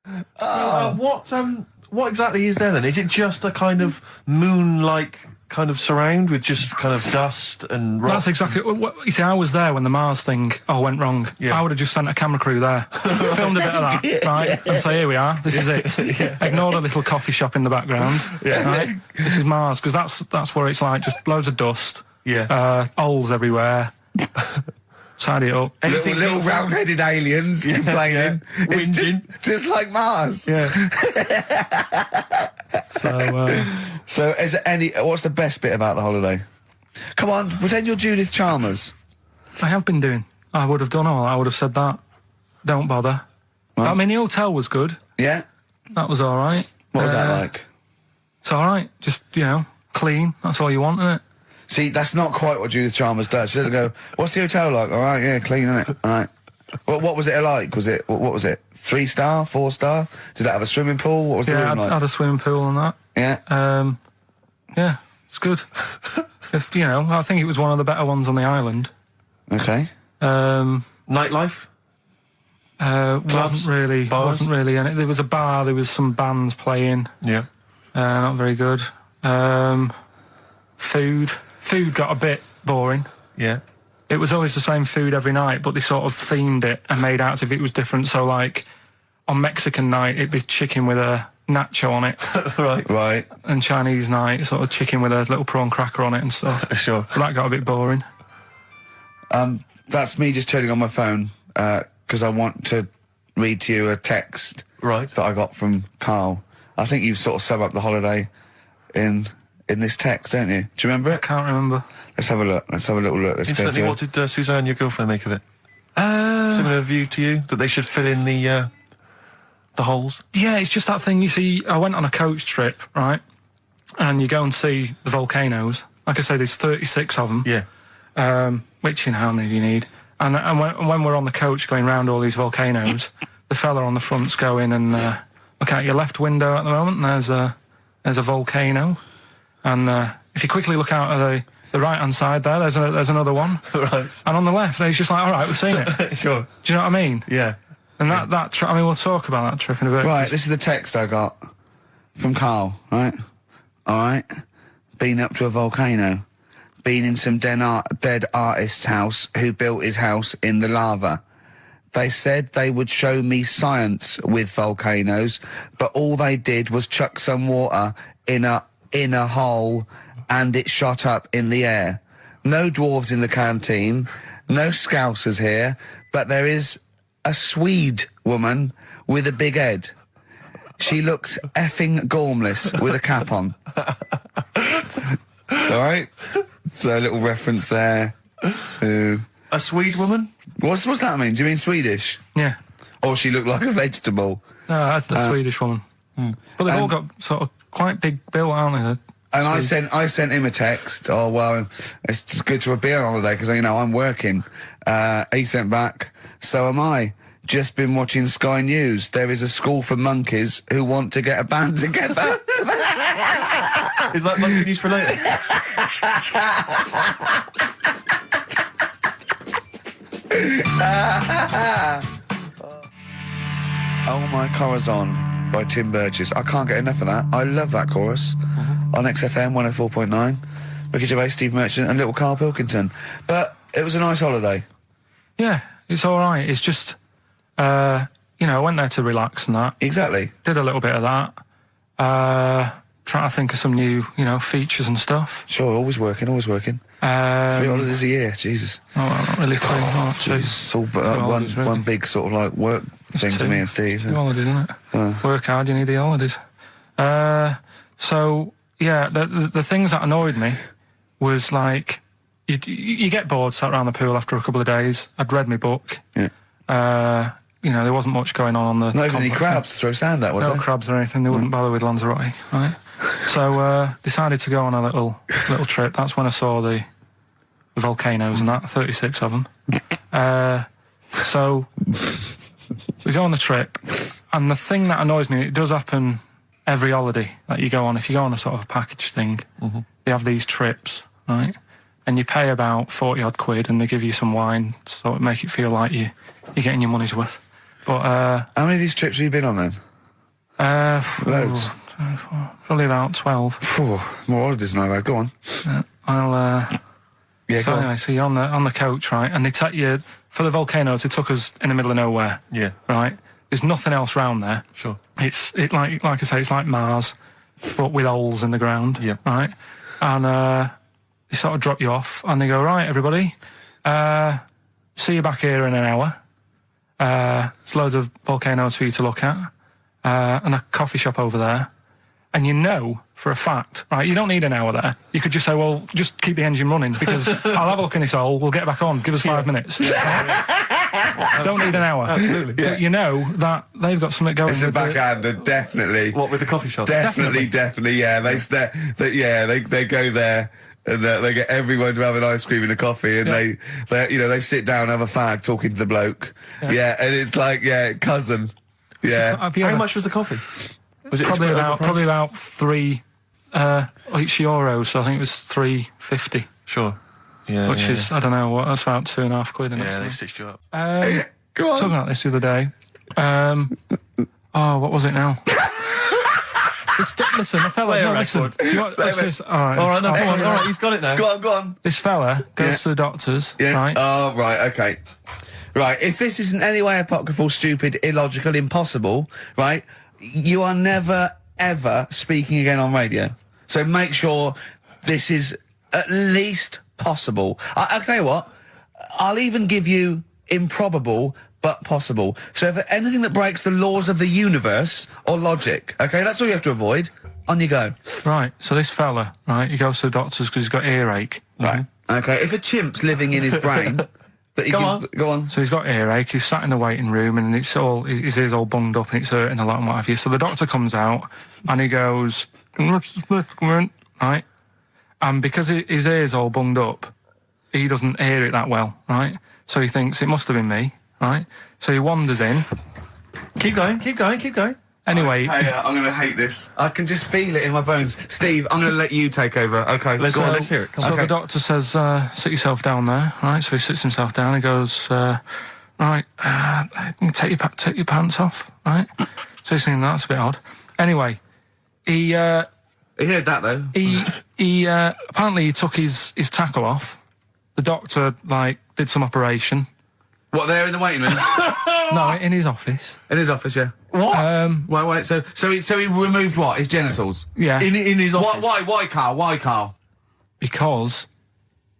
What exactly is there then? Is it just a kind of moon-like kind of surround with just kind of dust and rock? That's exactly what you see. I was there when the Mars thing went wrong. Yeah. I would have just sent a camera crew there, filmed a bit of that, right, and say, here we are, this is it. Yeah. Ignore the little coffee shop in the background. Yeah. Right? This is Mars, because that's where it's like just loads of dust. Yeah. Holes everywhere. Tidy it up. Little round-headed aliens complaining. Whinging. Just like Mars. Yeah. So is there what's the best bit about the holiday? Come on, pretend you're Judith Chalmers. I have been doing. I would have done all. I would have said that. Don't bother. Right. I mean, the hotel was good. Yeah? That was all right. What was that like? It's all right. Just, clean. That's all you want, isn't it? See, that's not quite what Judith Chalmers does. She doesn't go, what's the hotel like? All right, yeah, clean, isn't it? All right. What was it like? What was it? 3-star, 4-star? Did it have a swimming pool? What was the room like? Yeah, had a swimming pool and that. Yeah? Yeah, it's good. I think it was one of the better ones on the island. Okay. Nightlife? Wasn't really. And there was a bar, there was some bands playing. Yeah. Not very good. Food got a bit boring. Yeah. It was always the same food every night, but they sort of themed it and made out as if it was different. So, like, on Mexican night, it'd be chicken with a nacho on it. Right. And Chinese night, sort of chicken with a little prawn cracker on it and stuff. Sure. But that got a bit boring. That's me just turning on my phone, because I want to read to you a text that I got from Karl. I think you sort of sum up the holiday in this text, don't you? Do you remember it? I can't remember. Let's have a look. Let's have a little look. Instantly, what did Suzanne, your girlfriend, make of it? Similar view to you, that they should fill in the holes? Yeah, it's just that thing. You see, I went on a coach trip, right? And you go and see the volcanoes. Like I say, there's 36 of them. Yeah. Which, how many do you need? And when we're on the coach going round all these volcanoes, the fella on the front's going and look out your left window at the moment, and there's a volcano. And if you quickly look out at the right-hand side there, there's another one. Right. And on the left, he's just like, all right, we've seen it. Sure. Do you know what I mean? Yeah. And that trip, we'll talk about that trip in a bit. Right, this is the text I got from Karl, right? All right. Been up to a volcano. Been in some dead artist's house who built his house in the lava. They said they would show me science with volcanoes, but all they did was chuck some water in a hole and it shot up in the air. No dwarves in the canteen, no scousers here, but there is a Swede woman with a big head. She looks effing gormless with a cap on. All right? So a little reference there to... A Swede woman? What's that mean? Do you mean Swedish? Yeah. Or she looked like a vegetable? A Swedish woman. But they've all got sort of quite big built, aren't And I sent him a text. Oh well, it's just good to be on holiday because I'm working. He sent back. So am I. Just been watching Sky News. There is a school for monkeys who want to get a band together. Is that monkey news for later? Oh My Corazon by Tim Burgess. I can't get enough of that. I love that chorus on XFM 104.9. Ricky Gervais, Steve Merchant and little Karl Pilkington. But it was a nice holiday. Yeah, it's all right. It's just, I went there to relax and that. Exactly. Did a little bit of that. Trying to think of some new, features and stuff. Sure, always working. 3 holidays a year, Jesus. Oh, not really 3. Oh, two. It's all holidays, really. one big sort of like work thing to me and Steve. 2 holidays, isn't it? Work hard, you need the holidays. So, yeah, the things that annoyed me was like, you get bored, sat around the pool after a couple of days. I'd read my book. Yeah. There wasn't much going on the... Not even any crabs to throw sand at, was there? No crabs or anything. They wouldn't bother with Lanzarote, right? So, decided to go on a little trip. That's when I saw the volcanoes and that, 36 of them. So, we go on the trip, and the thing that annoys me, it does happen every holiday that you go on. If you go on a sort of a package thing, they have these trips, right? And you pay about 40-odd quid, and they give you some wine, so it make it feel like you're getting your money's worth. But how many of these trips have you been on then? Loads. Probably about 12. More holidays than I've had. Go on. So anyway, so you're on the coach, right? And they take you for the volcanoes. They took us in the middle of nowhere. Yeah. Right. There's nothing else round there. Sure. It's like I say, it's like Mars, but with holes in the ground. Yeah. Right. And they sort of drop you off, and they go, right, everybody, see you back here in an hour. There's loads of volcanoes for you to look at, and a coffee shop over there. And for a fact, right, you don't need an hour there. You could just say, well, just keep the engine running because I'll have a look in this hole, we'll get back on, give us 5 minutes. Don't need an hour. Absolutely. But that they've got something going. It's a backhander, definitely. What, with the coffee shop? Definitely, yeah. They go there. And they get everyone to have an ice cream and a coffee, and they sit down, have a fag, talking to the bloke. Yeah, and it's like, cousin. Yeah. How much was the coffee? Was it probably about 3 each euros? So I think it was $3.50. Sure. Yeah. Which is I don't know what that's about 2.5 quid. Yeah, they've stitched you up. Go on. Talking about this the other day. What was it now? Listen, the fella. No, listen. Do you want, all right, no, come on. All right, he's got it now. Go on. This fella goes to the doctors, right? Oh, right, okay. Right, if this isn't any way apocryphal, stupid, illogical, impossible, right, you are never, ever speaking again on radio. So make sure this is at least possible. I'll tell you what, I'll even give you improbable but possible. So if anything that breaks the laws of the universe or logic, okay, that's all you have to avoid. On you go. Right, so this fella, right, he goes to the doctors because he's got earache. Right. Okay, if a chimp's living in his brain... Go on. So he's got earache, he's sat in the waiting room and his ear's all bunged up and it's hurting a lot and what have you. So the doctor comes out and he goes, right? And because his ear's all bunged up, he doesn't hear it that well, right? So he thinks it must have been me, right? So he wanders in. Keep going. I'm Anyway, going to hate this. I can just feel it in my bones. Steve, I'm going to let you take over. Okay, let's hear it. So the doctor says, sit yourself down there, right? So he sits himself down. He goes, right, take your pants off, right? So he's thinking that's a bit odd. Anyway, he heard that though. He apparently he took his tackle off. The doctor did some operation. What, there in the waiting room? No, in his office. In his office, yeah. What? Wait. So he removed what? His genitals? Yeah. In his office. Why, Carl? Because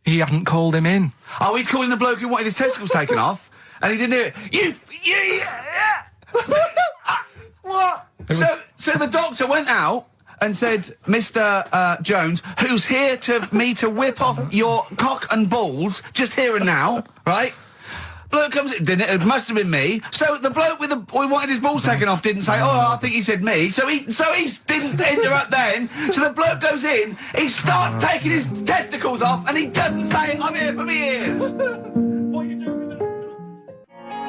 he hadn't called him in. Oh, he'd called in the bloke who wanted his testicles taken off, and he didn't do it. What? So the doctor went out and said, Mr. Jones, who's here to whip off your cock and balls just here and now, right? bloke comes in, didn't it? It must have been me. So the bloke with wanted his balls taken off didn't say, oh, I think he said me. So he didn't interrupt then. So the bloke goes in, he starts taking his testicles off, and he doesn't say, I'm here for me ears. What are you doing with that?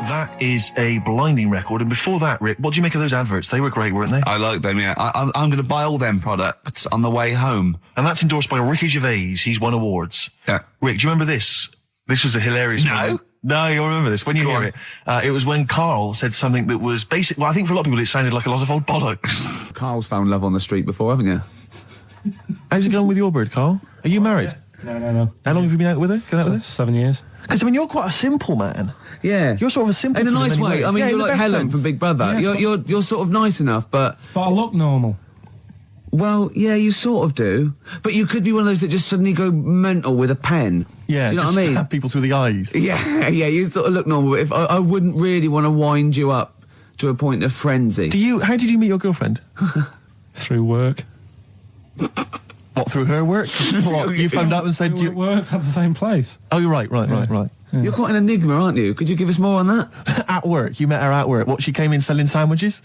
That is a blinding record. And before that, Rick, what do you make of those adverts? They were great, weren't they? I like them, yeah. I'm going to buy all them products on the way home. And that's endorsed by Ricky Gervais. He's won awards. Yeah. Rick, do you remember this? This was a hilarious moment. No, you'll remember this when you hear it. It was when Karl said something that was basic. Well, I think for a lot of people it sounded like a lot of old bollocks. Karl's found love on the street before, haven't you? How's it going with your bird, Karl? Are you married? No. How long have you been out with her? Been out with her? 7 years. Because, I mean, you're quite a simple man. Yeah. You're sort of a simple in a nice way. I mean, you're like Helen from Big Brother. Yeah, you're sort of nice enough, but I look normal. Well, yeah, you sort of do. But you could be one of those that just suddenly go mental with a pen. Yeah, do you know just what I mean? Stab people through the eyes. Yeah, you sort of look normal. But if I wouldn't really want to wind you up to a point of frenzy. How did you meet your girlfriend? Through work. What, through her work? What, you found out and said We worked at the same place. Oh, you're right. Yeah. You're quite an enigma, aren't you? Could you give us more on that? At work, you met her at work. What, she came in selling sandwiches?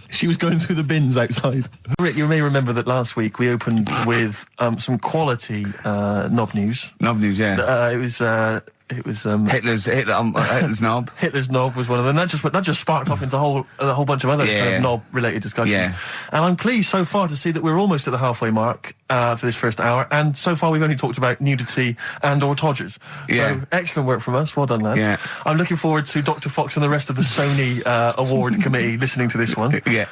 She was going through the bins outside. Rick, you may remember that last week we opened with some quality knob news. Knob news, yeah. It was Hitler's knob. Hitler's knob was one of them. That just sparked off into a whole bunch of other kind of knob-related discussions. Yeah. And I'm pleased so far to see that we're almost at the halfway mark for this first hour. And so far we've only talked about nudity and/or todgers. Yeah. So excellent work from us. Well done, lads. Yeah. I'm looking forward to Dr. Fox and the rest of the Sony award committee listening to this one. Yeah.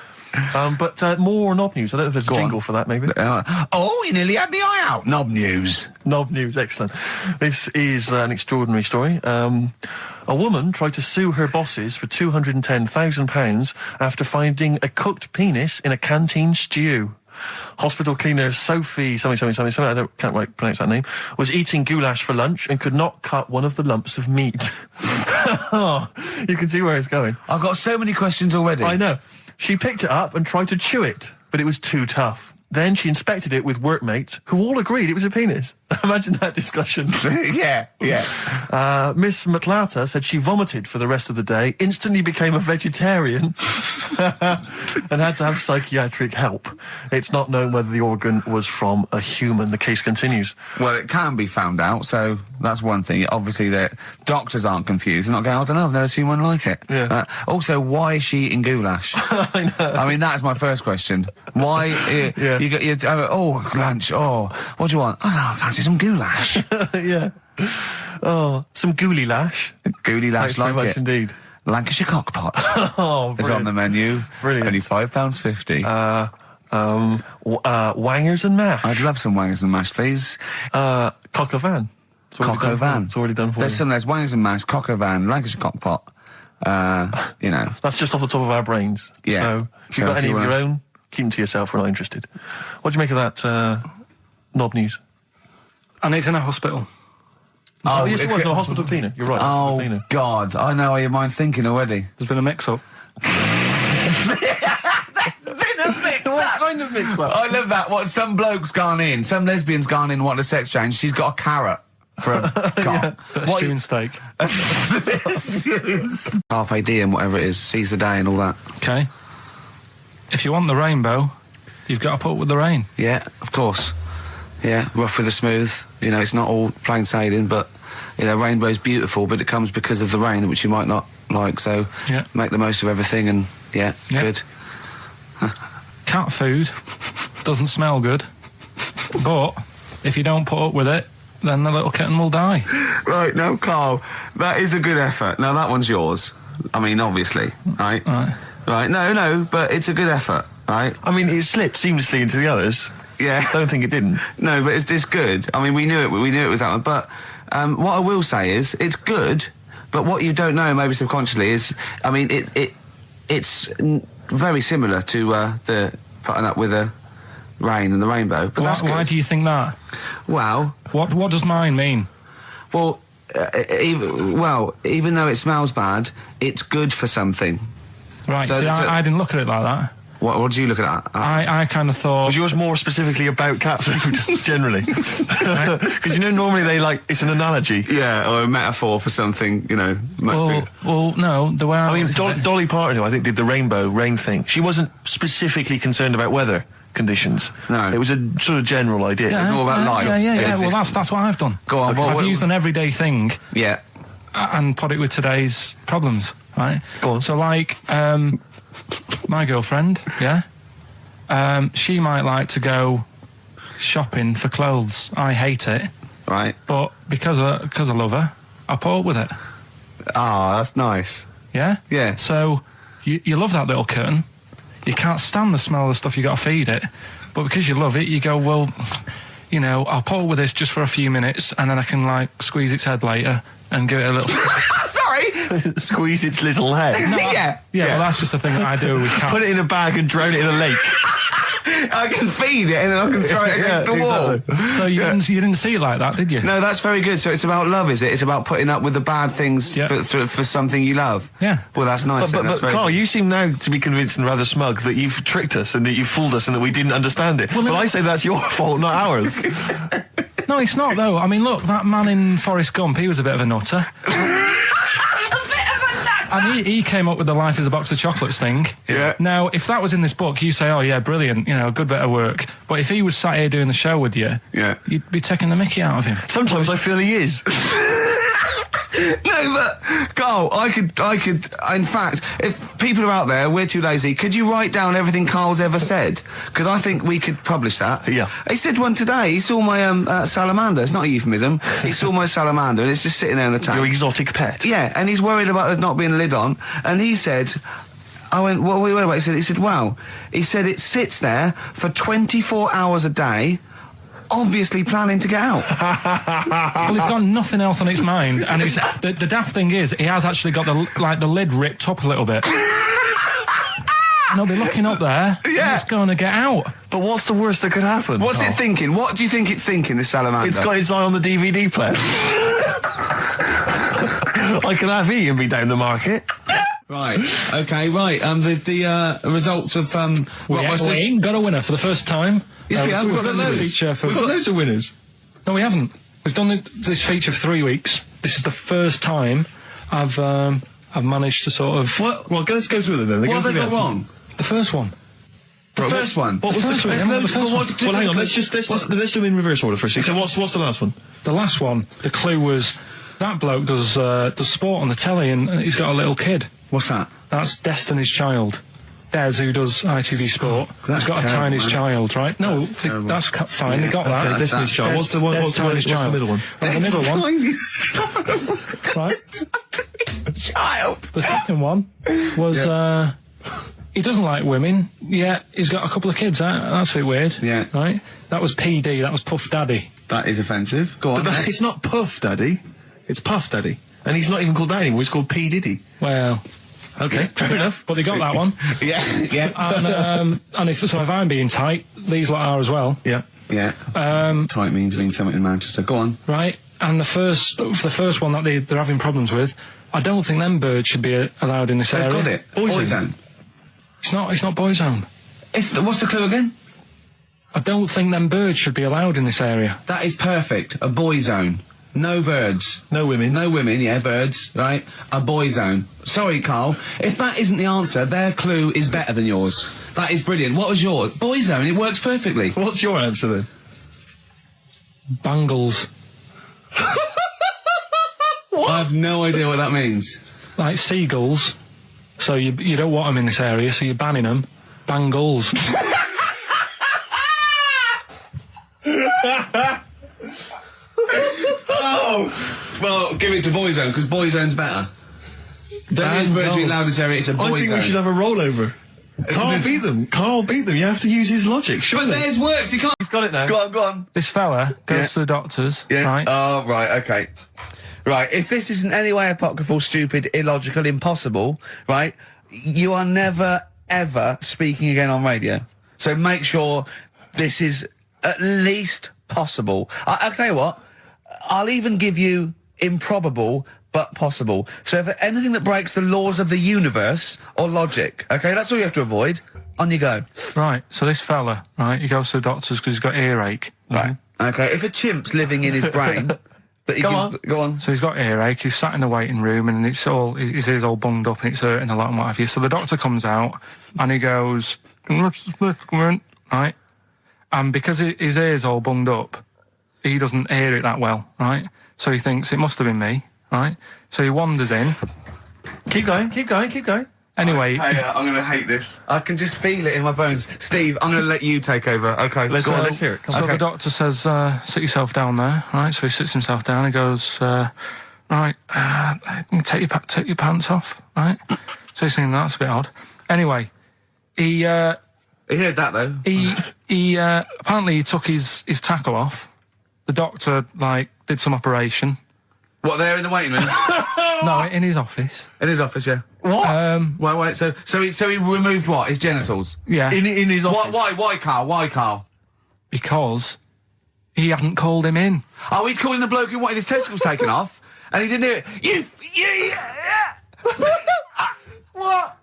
But more knob news. I don't know if there's a jingle for that, maybe. You nearly had the eye out. Knob news. Knob news, excellent. This is an extraordinary story. A woman tried to sue her bosses for £210,000 after finding a cooked penis in a canteen stew. Hospital cleaner Sophie, something, I can't pronounce that name, was eating goulash for lunch and could not cut one of the lumps of meat. You can see where it's going. I've got so many questions already. I know. She picked it up and tried to chew it, but it was too tough. Then she inspected it with workmates, who all agreed it was a penis. Imagine that discussion. Yeah. Miss McLata said she vomited for the rest of the day, instantly became a vegetarian, and had to have psychiatric help. It's not known whether the organ was from a human. The case continues. Well, it can be found out, so that's one thing. Obviously, the doctors aren't confused. They're not going, I don't know, I've never seen one like it. Yeah. Also, why is she eating goulash? I know. I mean, that's my first question. Why? Yeah. You got lunch. Oh, what do you want? I don't know, I fancy some goulash. Yeah. Oh, some gooly lash. Gooly lash, Thanks very like much it. Indeed. Lancashire cockpot. Oh, is on the menu. Brilliant. Only £5.50. Wangers and mash. I'd love some wangers and mash, please. Coq au vin. Coq au vin. It's already done for There's you. there's wangers and mash, coq au vin, Lancashire cockpot. That's just off the top of our brains. Yeah. So if you've got any of your own, keep them to yourself. We're not interested. What do you make of that knob news? And it's in a hospital. Oh, yes, it was. No, hospital cleaner. You're right. Oh, cleaner. God. I know how your mind's thinking already. There's been a mix-up. That's been a mix-up. What kind of mix-up? I love that. What, some bloke's gone in, some lesbian's gone in, wanting a sex change. She's got a carrot for a cock. Bit of stew and steak. Carpe diem, whatever it is, seize the day and all that. Okay. If you want the rainbow, you've got to put up with the rain. Yeah, of course. Yeah, rough with the smooth. You know, it's not all plain sailing, but, you know, rainbow's beautiful, but it comes because of the rain, which you might not like, so make the most of everything and, good. Cat food doesn't smell good, but if you don't put up with it, then the little kitten will die. Right, no, Karl, that is a good effort. Now, that one's yours. I mean, obviously, right? Right, no, but it's a good effort, right? I mean, it slipped seamlessly into the others. Yeah. Don't think it didn't. No, but it's good. I mean, we knew it was that one. But what I will say is, it's good, but what you don't know, maybe subconsciously, is, I mean, it's very similar to the putting up with the rain and the rainbow. But that's good. Why do you think that? Well... What does mine mean? Well, even though it smells bad, it's good for something. Right, I didn't look at it like that. What do you look at? I kind of thought... Was yours more specifically about cat food, generally? Because, normally it's an analogy. Yeah, or a metaphor for something, Well, no, the way I mean, Dolly Parton, who I think did the rainbow rain thing, she wasn't specifically concerned about weather conditions. No. It was a sort of general idea. It's all about life. Yeah. Well, that's what I've done. Go on. Okay. I've used an everyday thing. Yeah. And put it with today's problems, right? Go on. So, my girlfriend, she might like to go shopping for clothes. I hate it. Right. But because I love her, I put up with it. Ah, that's nice. Yeah? Yeah. So, you love that little kitten. You can't stand the smell of the stuff you got to feed it. But because you love it, you go, well, I'll put up with this just for a few minutes, and then I can, squeeze its head later and give it a little... Sorry! Squeeze its little head. No, yeah, well, that's just the thing that I do with cats. Put it in a bag and drown it in a lake. I can feed it and then I can throw it against the wall. Exactly. So you didn't see it like that, did you? No, that's very good. So it's about love, is it? It's about putting up with the bad things for something you love. Yeah. Well, that's nice. But Carl, you seem now to be convinced and rather smug that you've tricked us and that you've fooled us and that we didn't understand it. Well, I say that's your fault, not ours. No, it's not, though. I mean, look, that man in Forrest Gump, he was a bit of a nutter. And he came up with the life is a box of chocolates thing. Yeah. Now, if that was in this book, you say, oh, yeah, brilliant, good bit of work. But if he was sat here doing the show with you, you'd be taking the mickey out of him. Sometimes I feel he is. No, but Carl, I could. In fact, if people are out there, we're too lazy. Could you write down everything Carl's ever said? Because I think we could publish that. Yeah. He said one today. He saw my salamander. It's not a euphemism. He saw my salamander, and it's just sitting there in the tank. Your exotic pet. Yeah, and he's worried about there not being a lid on. And he said, I went, what are we worried about? He said, wow. He said it sits there for 24 hours a day, obviously planning to get out. Well, he's got nothing else on its mind, and it's the daft thing is he has actually got the lid ripped up a little bit. And he'll be looking up there, and it's going to get out. But what's the worst that could happen? What's it thinking? What do you think it's thinking, this salamander? It's got its eye on the DVD player. I can have Ian be down the market. Right. Okay. Right. The results of We ain't got a winner for the first time. Yes, we have. We've got loads. We've got loads of winners. No, we haven't. We've done this feature for 3 weeks. This is the first time I've managed to sort of. Well, let's go through them then. What have they got wrong? The first one. The first one. What was the first one? Well, hang on. Let's do them in reverse order first. So what's the last one? The last one. The clue was that bloke does sport on the telly, and he's got a little kid. What's that? That's Destiny's Child. Des, who does ITV Sport, has got a Tiny's Child, right? No, that's fine. They got that. Destiny's Child. What's the middle one? Well, the middle one. Right. Child. The second one was he doesn't like women. Yeah, he's got a couple of kids. That's a bit weird. Yeah. Right. That was PD. That was Puff Daddy. That is offensive. Go on. But it's not Puff Daddy. It's Puff Daddy. And he's not even called that anymore. He's called P Diddy. Well. Okay, fair enough. But they got that one. Yeah. And if I'm being tight, these lot are as well. Yeah. Yeah. Tight means something in Manchester. Go on. Right. And the first one that they're having problems with, I don't think them birds should be allowed in this area. Got it. Boyzone. It's not Boyzone. What's the clue again? I don't think them birds should be allowed in this area. That is perfect. A boy zone. No birds. No women. No women, yeah, birds, right? A boy zone. Sorry, Carl. If that isn't the answer, their clue is better than yours. That is brilliant. What was yours? Boy zone. It works perfectly. What's your answer then? Bangles. I have no idea what that means. Like seagulls. So you don't want them in this area, so you're banning them. Bangles. Oh! Well, give it to Boyzone, because Boyzone's better. Don't use birds being allowed in this area, it's a Boyzone. I think we should have a rollover. Carl beat them. Carl beat them. You have to use his logic, surely. But theirs works, you can't... He's got it now. Go on. This fella goes to the doctors, right? Oh, right, okay. Right, if this isn't any way apocryphal, stupid, illogical, impossible, right, you are never, ever speaking again on radio. So make sure this is at least possible. I'll tell you what, I'll even give you improbable but possible. So if anything that breaks the laws of the universe or logic, okay, that's all you have to avoid. On you go. Right, so this fella, right, he goes to the doctor's because he's got earache. Right. Okay, if a chimp's living in his brain... Go on. So he's got earache, he's sat in the waiting room and his ear's all bunged up and it's hurting a lot and what have you. So the doctor comes out and he goes, right? And because his ear's all bunged up, he doesn't hear it that well, right? So he thinks it must have been me, right? So he wanders in. Keep going. I'm Anyway, going to hate this. I can just feel it in my bones. Steve, I'm going to let you take over. Okay, let's hear it. So the doctor says, sit yourself down there, right? So he sits himself down and goes, right, take your pants off, right? So he's thinking, that's a bit odd. Anyway, he heard that, though. He apparently he took his tackle off. The doctor, did some operation. What, there in the waiting room? No, in his office. In his office, yeah. What? Wait. So he removed what? His genitals? Yeah. In his office. Why, Carl? Why, Carl? Because he hadn't called him in. Oh, he'd called in the bloke who wanted his testicles taken off, and he didn't do it. What?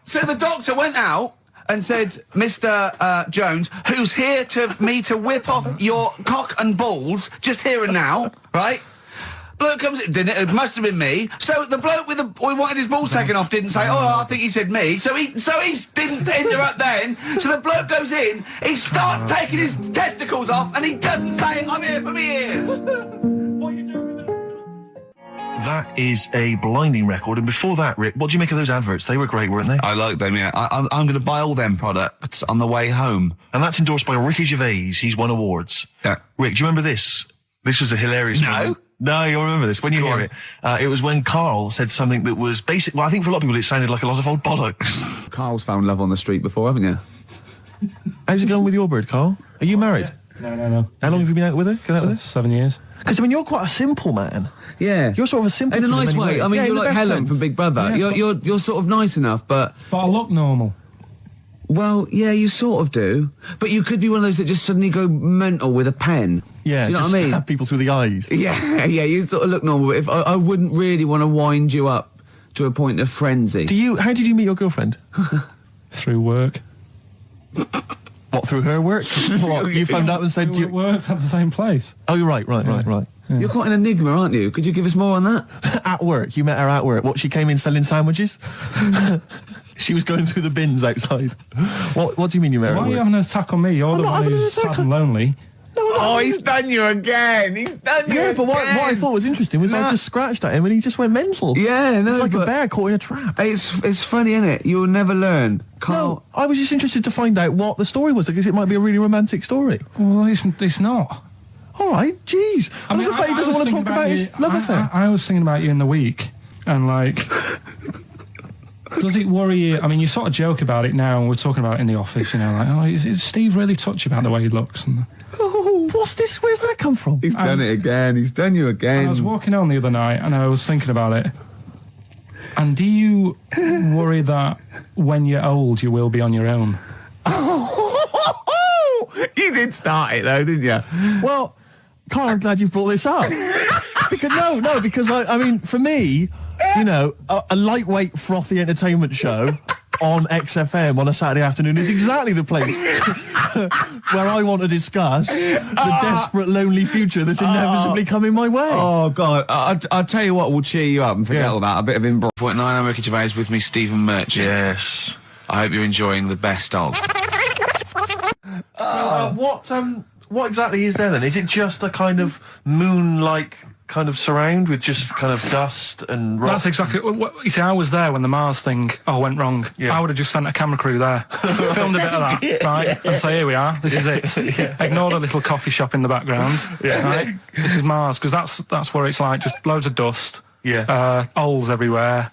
So the doctor went out and said, Mr. Jones, who's here to whip off your cock and balls, just here and now, right? Bloke comes in, didn't it? It must have been me. So the bloke who wanted his balls taken off didn't say, I think he said me. So he didn't interrupt then. So the bloke goes in, he starts taking his testicles off, and he doesn't say, I'm here for me ears. What are you doing with that? That is a blinding record. And before that, Rick, what do you make of those adverts? They were great, weren't they? I like them, yeah. I'm going to buy all them products on the way home. And that's endorsed by Ricky Gervais. He's won awards. Yeah. Rick, do you remember this? This was a hilarious moment. No, you'll remember this when you hear it. It was when Karl said something that was basic. Well, I think for a lot of people it sounded like a lot of old bollocks. Karl's found love on the street before, haven't you? How's it going with your bird, Karl? Are you married? No. How long have you been out with her? 7 years. Because, you're quite a simple man. Yeah. You're sort of a simple in a nice way. Ways. I mean, you're like Helen from Big Brother. Yeah, you're sort of nice enough, but I look normal. Well, yeah, you sort of do. But you could be one of those that just suddenly go mental with a pen. Yeah, do you know what I mean? Stab people through the eyes. Yeah, you sort of look normal. But if I wouldn't really want to wind you up to a point of frenzy. How did you meet your girlfriend? Through work. What, through her work? What, you found out and said you worked at the same place. Oh, you're right. Yeah. You're quite an enigma, aren't you? Could you give us more on that? At work, you met her at work. What, she came in selling sandwiches? She was going through the bins outside. What do you mean you met her at work? Why are you having an attack on me? You're the one who's sad and lonely. Oh, he's done you again. Yeah, but what I thought was interesting was I just scratched at him and he just went mental. Yeah, no, it's like a bear caught in a trap. It's funny, isn't it? You'll never learn. Carl. No, I was just interested to find out what the story was, because it might be a really romantic story. Well, it's not. All right, jeez. I mean, the fact he doesn't want to talk about his love affair. I was thinking about you in the week, and does it worry you? I mean, you sort of joke about it now, and we're talking about it in the office, is Steve really touchy about the way he looks? Oh, what's this? Where's that come from? He's done it again. He's done you again. I was walking home the other night, and I was thinking about it. And do you worry that when you're old, you will be on your own? You did start it, though, didn't you? Well, Carl, I'm glad you brought this up. because I mean, for me, a lightweight, frothy entertainment show on XFM on a Saturday afternoon is exactly the place where I want to discuss the desperate, lonely future that's inevitably coming my way. Oh, God. I'll tell you what will cheer you up and forget all that. A bit of inbreak. 0.9, I'm Ricky Gervais, with me, Stephen Merchant. Yes. I hope you're enjoying the best of. What exactly is there then? Is it just a kind of moon-like kind of surround with just kind of dust and rock? That's exactly what you see. I was there when the Mars thing went wrong. Yeah. I would have just sent a camera crew there, filmed a bit of that, right, and say, here we are, this is it. Ignore the little coffee shop in the background. Right? This is Mars, because that's where it's like just loads of dust. Holes everywhere.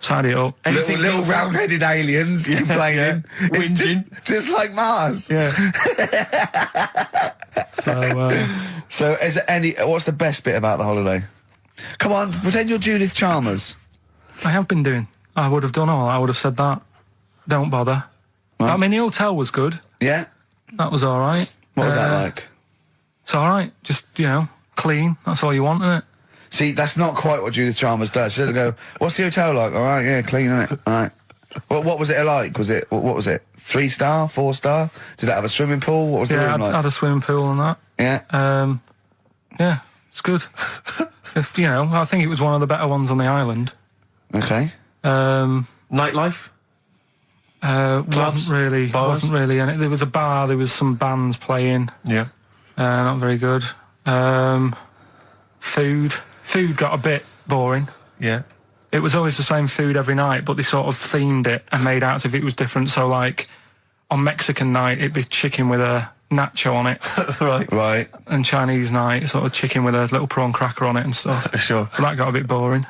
Tidy it up. Little round-headed aliens complaining. Whinging. Just like Mars. Yeah. So is there what's the best bit about the holiday? Come on, pretend you're Judith Chalmers. I have been doing. I would have done all. I would have said that. Don't bother. Right. I mean, the hotel was good. Yeah? That was all right. What was that like? It's all right. Just, clean. That's all you want, isn't it? See, that's not quite what Judith Chalmers does. She doesn't go, what's the hotel like? All right, yeah, clean, isn't it? All right. What was it like? What was it? 3-star, 4-star? Did it have a swimming pool? What was the room like? Had a swimming pool and that. Yeah. Yeah, it's good. If I think it was one of the better ones on the island. Okay. Nightlife? Wasn't really. And there was a bar. There was some bands playing. Yeah. Not very good. Food got a bit boring. Yeah. It was always the same food every night, but they sort of themed it and made out as if it was different. So, like, on Mexican night, it'd be chicken with a nacho on it. Right. And Chinese night, sort of chicken with a little prawn cracker on it and stuff. Sure. But that got a bit boring.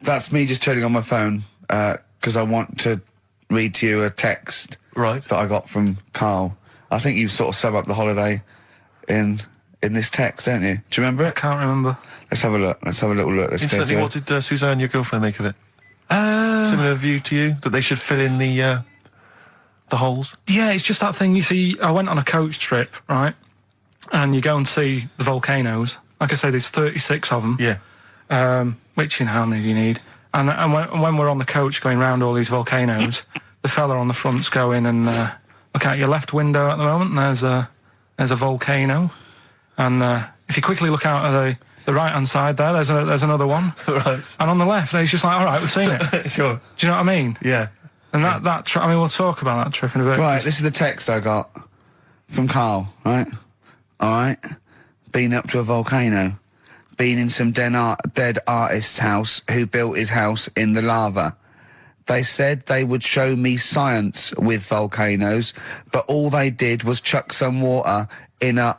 That's me just turning on my phone, because I want to read to you a text that I got from Karl. I think you sort of sum up the holiday in this text, don't you? Do you remember it? I can't remember. Let's have a look. Let's have a little look. Instantly, what did Suzanne, your girlfriend, make of it? Similar view to you, that they should fill in the holes? Yeah, it's just that thing, you see, I went on a coach trip, right? And you go and see the volcanoes. Like I say, there's 36 of them. Yeah. Which, how many do you need? And when we're on the coach going round all these volcanoes, the fella on the front's going and look out your left window at the moment, and there's a volcano. And if you quickly look out at the right-hand side there, there's another one. Right. And on the left, it's just like, all right, we've seen it. Sure. Do you know what I mean? Yeah. And that trip, we'll talk about that trip in a bit. Right, this is the text I got from Karl, right? All right. Been up to a volcano. Been in some dead artist's house who built his house in the lava. They said they would show me science with volcanoes, but all they did was chuck some water in a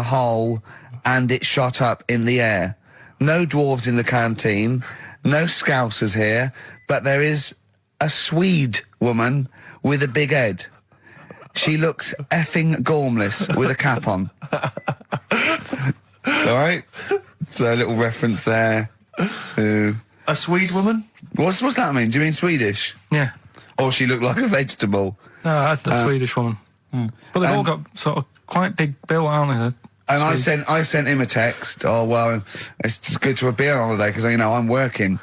hole and it shot up in the air. No dwarves in the canteen, no scousers here, but there is a Swede woman with a big head. She looks effing gormless with a cap on. All right? So a little reference there to... A Swede woman? What's that mean? Do you mean Swedish? Yeah. Or she looked like a vegetable? No, a Swedish woman. But they've all got sort of quite big bill, aren't they? And I sent him a text. Oh, well, it's just good to be on holiday because, I'm working.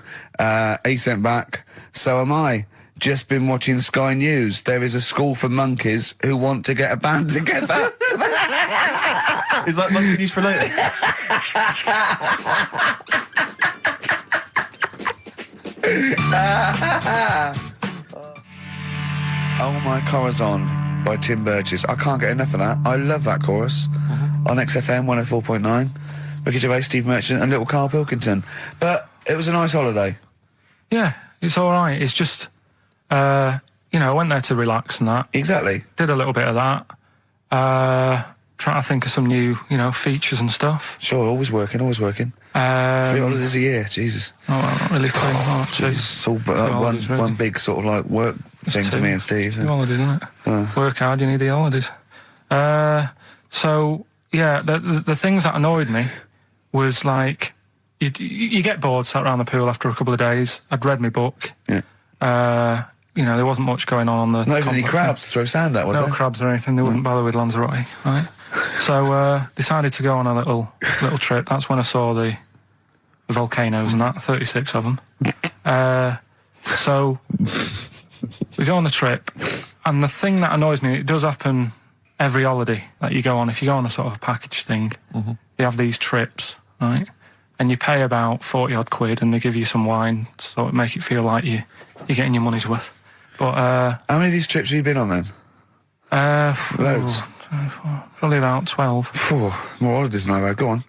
He sent back, so am I. Just been watching Sky News. There is a school for monkeys who want to get a band together. Is that monkey news for later? Oh My Corazon by Tim Burgess. I can't get enough of that. I love that chorus. On XFM 104.9. Ricky Gervais, Steve Merchant and little Karl Pilkington. But it was a nice holiday. Yeah, it's all right. It's just, I went there to relax and that. Exactly. Did a little bit of that. Trying to think of some new, features and stuff. Sure, always working. 3 holidays a year, Jesus. Oh, not really 3. Oh, 2. It's all one big sort of like work thing to me and Steve. 2 holidays, isn't it? Work hard, you need the holidays. So, yeah, the things that annoyed me was like, you get bored sat around the pool after a couple of days. I'd read my book. Yeah. There wasn't much going on the... Not even any crabs to throw sand at, was there? No crabs or anything. They wouldn't bother with Lanzarote, right? So, decided to go on a little trip. That's when I saw the volcanoes and that, 36 of them. So, we go on the trip, and the thing that annoys me, it does happen every holiday that you go on. If you go on a sort of package thing, they have these trips, right? And you pay about 40-odd quid, and they give you some wine, so it make it feel like you're getting your money's worth. But how many of these trips have you been on then? Loads. Probably about 12. More holidays than I've had. Go on.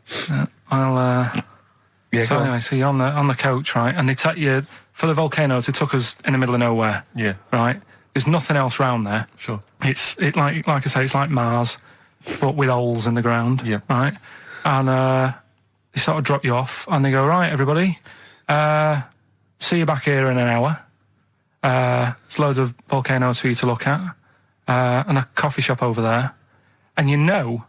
So anyway, so you're on the coach, right? And they take you for the volcanoes. They took us in the middle of nowhere. Yeah. Right. There's nothing else round there. Sure. It's like I say, it's like Mars, but with holes in the ground. Yeah. Right. And they sort of drop you off, and they go, right, everybody, see you back here in an hour. There's loads of volcanoes for you to look at, and a coffee shop over there. And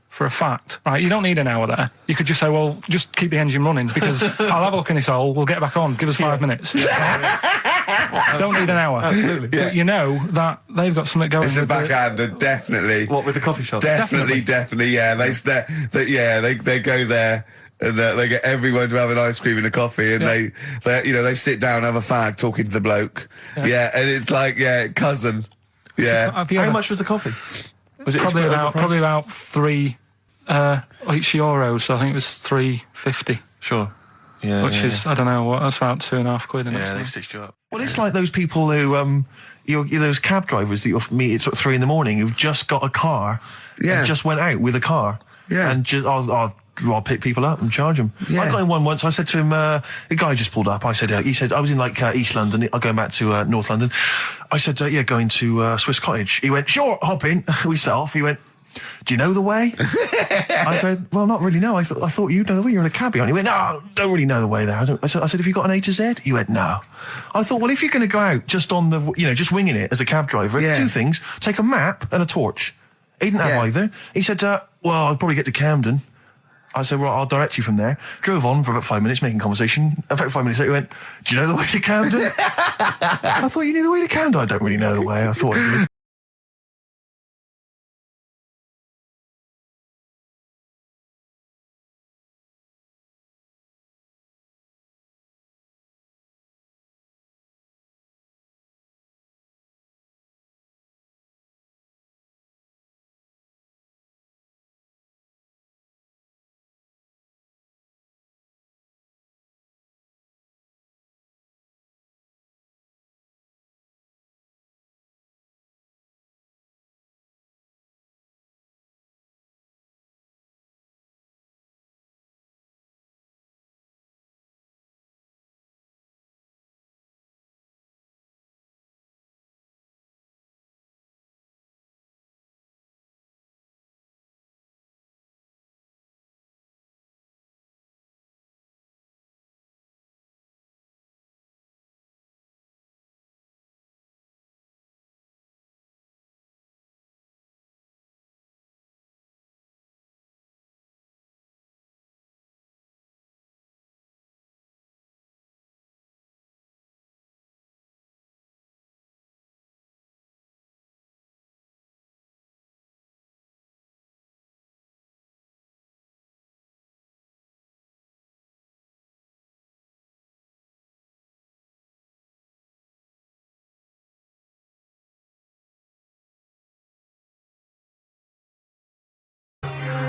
for a fact, right, you don't need an hour there. You could just say, well, just keep the engine running because I'll have a look in this hole, we'll get back on, give us 5 minutes. Don't need an hour. Absolutely. But you know that they've got something going. It's a backhander, definitely. What, with the coffee shop? Definitely, yeah. They go there and they get everyone to have an ice cream and a coffee, and they sit down, have a fag, talking to the bloke. Yeah, and it's like, cousin. Yeah. How much was the coffee? Was it probably about €3 each euro? So I think it was £3.50. Sure. Yeah. Which is, I don't know what, that's about £2.50. Yeah, they've stitched you up. Well, it's like those people who, those cab drivers that you'll meet at sort of 3 a.m. who've just got a car. Yeah. And just went out with a car. Yeah. And just, I'll pick people up and charge them. Yeah. I got in one once. I said to him, the guy just pulled up. He said, I was in like East London. I'm going back to North London. I said, going to Swiss Cottage. He went, sure, hop in. We set off. He went, do you know the way? I said, well, not really, no. I thought you'd know the way. You're in a cabbie. And he went, no, don't really know the way there. I said, have you got an A to Z? He went, no. I thought, well, if you're going to go out just on the, just winging it as a cab driver, 2 things. Take a map and a torch. He didn't have either. He said, well, I'll probably get to Camden. I said, right, I'll direct you from there. Drove on for about 5 minutes, making conversation. About 5 minutes later, he went, do you know the way to Camden? I thought you knew the way to Camden. I don't really know the way. I thought I did.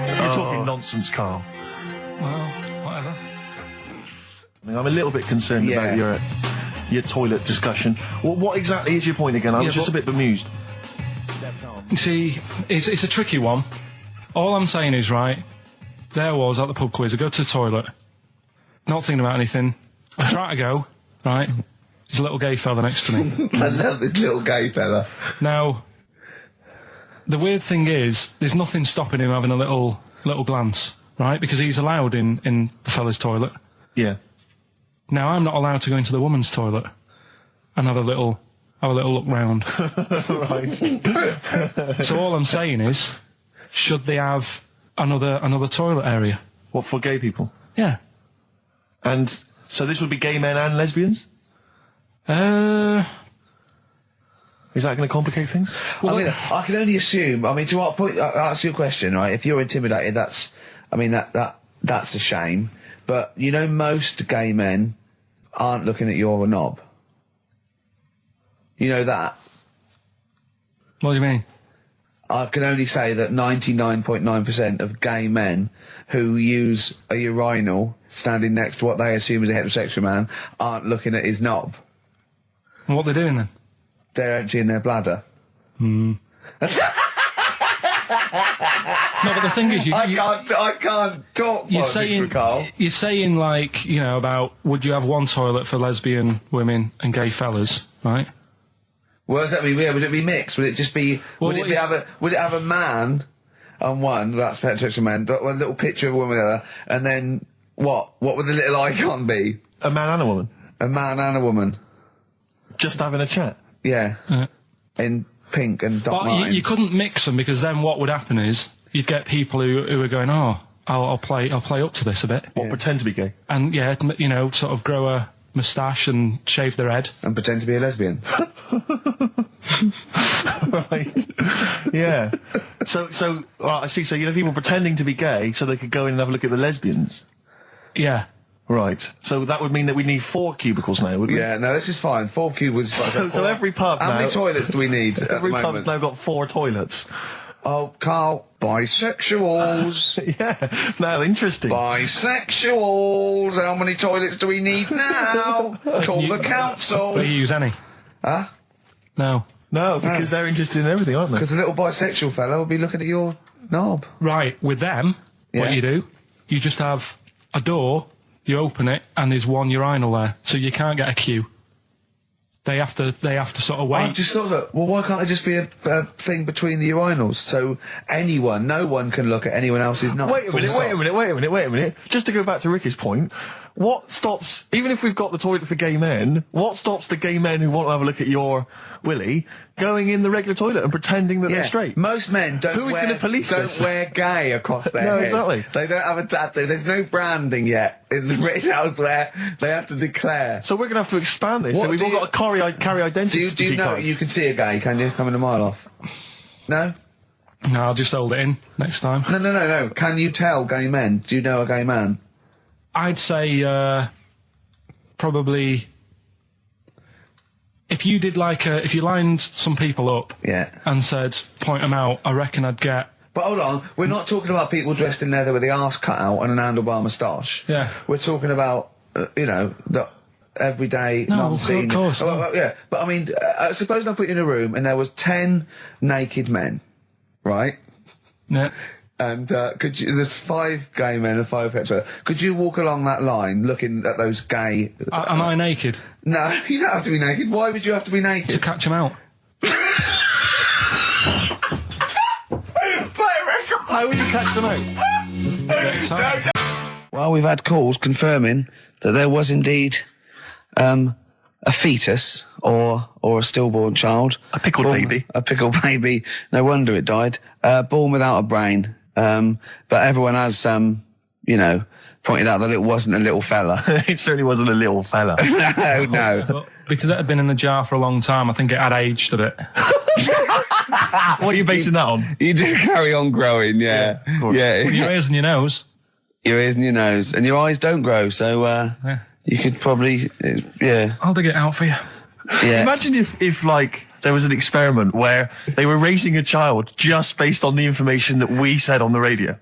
You're talking nonsense, Carl. Well, whatever. I'm a little bit concerned about your toilet discussion. What exactly is your point again? I was just a bit bemused. You see, it's a tricky one. All I'm saying is, right, there I was at the pub quiz. I go to the toilet, not thinking about anything. I try to go, right? There's a little gay fella next to me. I love this little gay fella. Now, the weird thing is, there's nothing stopping him having a little glance, right? Because he's allowed in the fella's toilet. Yeah. Now, I'm not allowed to go into the woman's toilet and have a little look round. Right. So all I'm saying is, should they have another toilet area? What, for gay people? Yeah. And so this would be gay men and lesbians? Is that going to complicate things? Well, I mean, I can only assume. I mean, to what point? I'll ask you a question, right? If you're intimidated, that's a shame. But most gay men aren't looking at your knob. You know that. What do you mean? I can only say that 99.9% of gay men who use a urinal standing next to what they assume is a heterosexual man aren't looking at his knob. And what they're doing then? They're emptying their bladder. No, but the thing is, I can't talk. You're saying like, about would you have one toilet for lesbian women and gay fellas, right? Well, does that mean? Would it be mixed? Would it just be? Would it have a man on one? That's heterosexual man. One little picture of a woman, other, and then what? What would the little icon be? A man and a woman. A man and a woman. Just having a chat. Yeah. In pink and dot lines. But you couldn't mix them, because then what would happen is you'd get people who are going, I'll play up to this a bit. What, pretend to be gay? And sort of grow a moustache and shave their head. And pretend to be a lesbian. Right. Yeah. So I see. So people pretending to be gay so they could go in and have a look at the lesbians. Yeah. Right. So that would mean that we need 4 cubicles now, wouldn't we? Yeah, no, this is fine. 4 cubicles. So every pub How many toilets do we need at Every the pub's moment? now got 4 toilets. Oh, Carl, bisexuals. Yeah. Now, interesting. Bisexuals. How many toilets do we need now? Call the council. Do you use any? Huh? No. No, because they're interested in everything, aren't they? Because a little bisexual fella will be looking at your knob. Right, with them, what you do, you just have a door, you open it, and there's one urinal there, so you can't get a queue. They have to sort of wait. I just thought that, well, why can't there just be a thing between the urinals so no one can look at anyone else's knob? Wait a minute. Just to go back to Ricky's point, what stops, even if we've got the toilet for gay men, what stops the gay men who want to have a look at your willy going in the regular toilet and pretending that they're straight? Most men don't wear gay across their No, head. exactly. They don't have a tattoo. There's no branding yet in the British house where they have to declare. So we're going to have to expand this. So we've all got to carry identity. Do you know cards. you can see a gay, can you? Coming a mile off. No? No, I'll just hold it in next time. No. Can you tell gay men? Do you know a gay man? I'd say probably if you did if you lined some people up and said point them out, I reckon I'd get. But hold on, we're not talking about people dressed in leather with the arse cut out and an handlebar moustache. Yeah. We're talking about the everyday non-seen. Of course. Yeah, but I mean, suppose I put you in a room and there was 10 naked men, right? Yeah. And there's 5 gay men and 5 hetero. Could you walk along that line looking at those gay... Am I naked? No, you don't have to be naked. Why would you have to be naked? To catch them out. How would you catch them out? Well, we've had calls confirming that there was indeed a fetus or a stillborn child. A pickled baby. A pickled baby. No wonder it died. Born without a brain. But everyone has, pointed out that it wasn't a little fella. It certainly wasn't a little fella. No. But because it had been in the jar for a long time, I think it had aged a bit. What are you basing that on? You do carry on growing, yeah. Well, your ears and your nose. Your ears and your nose. And your eyes don't grow, so you could probably, I'll dig it out for you. Yeah. Imagine if there was an experiment where they were raising a child just based on the information that we said on the radio.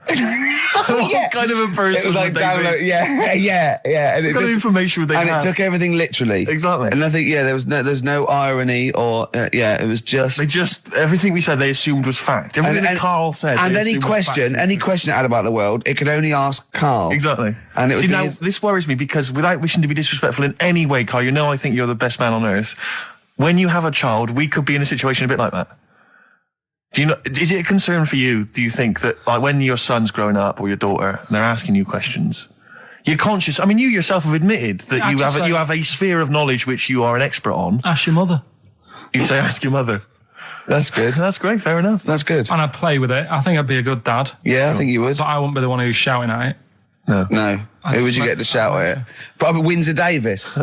What kind of a person it was like would they download, be? yeah. And What kind of information would they have? And it took everything literally. Exactly. And I think, there's no irony or, it was just... everything we said they assumed was fact. Everything that Karl said. And any question it had about the world, it could only ask Karl. Exactly. And it would now, this worries me because without wishing to be disrespectful in any way, Karl, I think you're the best man on earth. When you have a child, we could be in a situation a bit like that. Is it a concern for you, do you think, that when your son's growing up or your daughter and they're asking you questions, you're conscious, I mean, you yourself have admitted that you have a sphere of knowledge which you are an expert on. Ask your mother. You'd say ask your mother. That's good. That's great, fair enough. That's good. And I'd play with it. I think I'd be a good dad. Yeah, I think you would. But I wouldn't be the one who's shouting at it. No. Who would you get to shout at it? Probably Windsor Davis.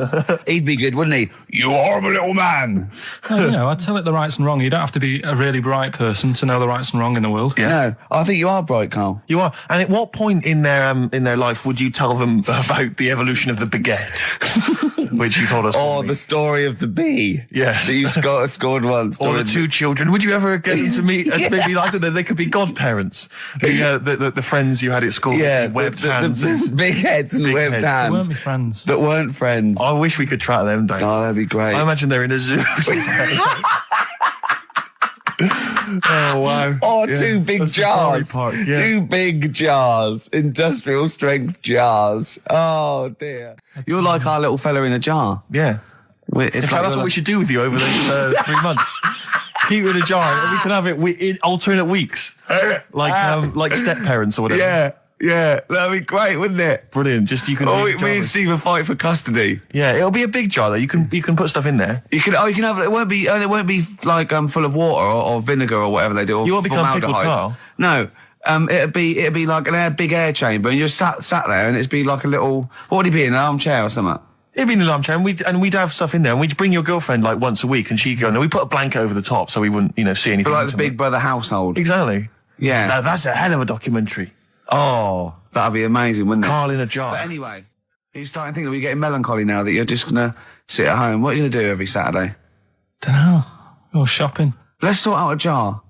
He'd be good, wouldn't he? You horrible little man. Well, I'd tell it the rights and wrong. You don't have to be a really bright person to know the rights and wrong in the world. Yeah. No, I think you are bright, Karl. You are. And at what point in their life would you tell them about the evolution of the baguette, which you told us? Or the story of the bee. Yes. That you scored once. Or the 2 children. Would you ever get them to meet as maybe like that? They could be godparents. The friends you had at school. Yeah. Webbed hands. The big heads and webbed hands. They weren't my friends. That weren't friends. I wish we could track them down. Oh, that'd be great. I imagine they're in a zoo. Oh, wow. Or 2 big jars. Park, yeah. 2 big jars. Industrial strength jars. Oh, dear. You're like our little fella in a jar. Yeah. That's what we should do with you over those 3 months. Keep it in a jar and we can have it in alternate weeks. Like step parents or whatever. Yeah, that'd be great, wouldn't it? Brilliant. Just you can. Me and Steve will fight for custody. Yeah, it'll be a big jar though. You can put stuff in there. You can have it. Won't be like full of water or vinegar or whatever they do. Or you won't become pickled Karl. No. It'd be like an big air chamber, and you're sat there, and it'd be like a little. What would it be, an armchair or something? It'd be in an armchair, and we'd have stuff in there, and we'd bring your girlfriend like once a week, and she'd go. And we put a blanket over the top so we wouldn't, see anything. But like the Big Brother household. Exactly. Yeah. Now that's a hell of a documentary. Oh, that'd be amazing, wouldn't it? Karl in a jar. But anyway, you're starting to think that we're getting melancholy now that you're just going to sit at home. What are you going to do every Saturday? Dunno. Go shopping. Let's sort out a jar.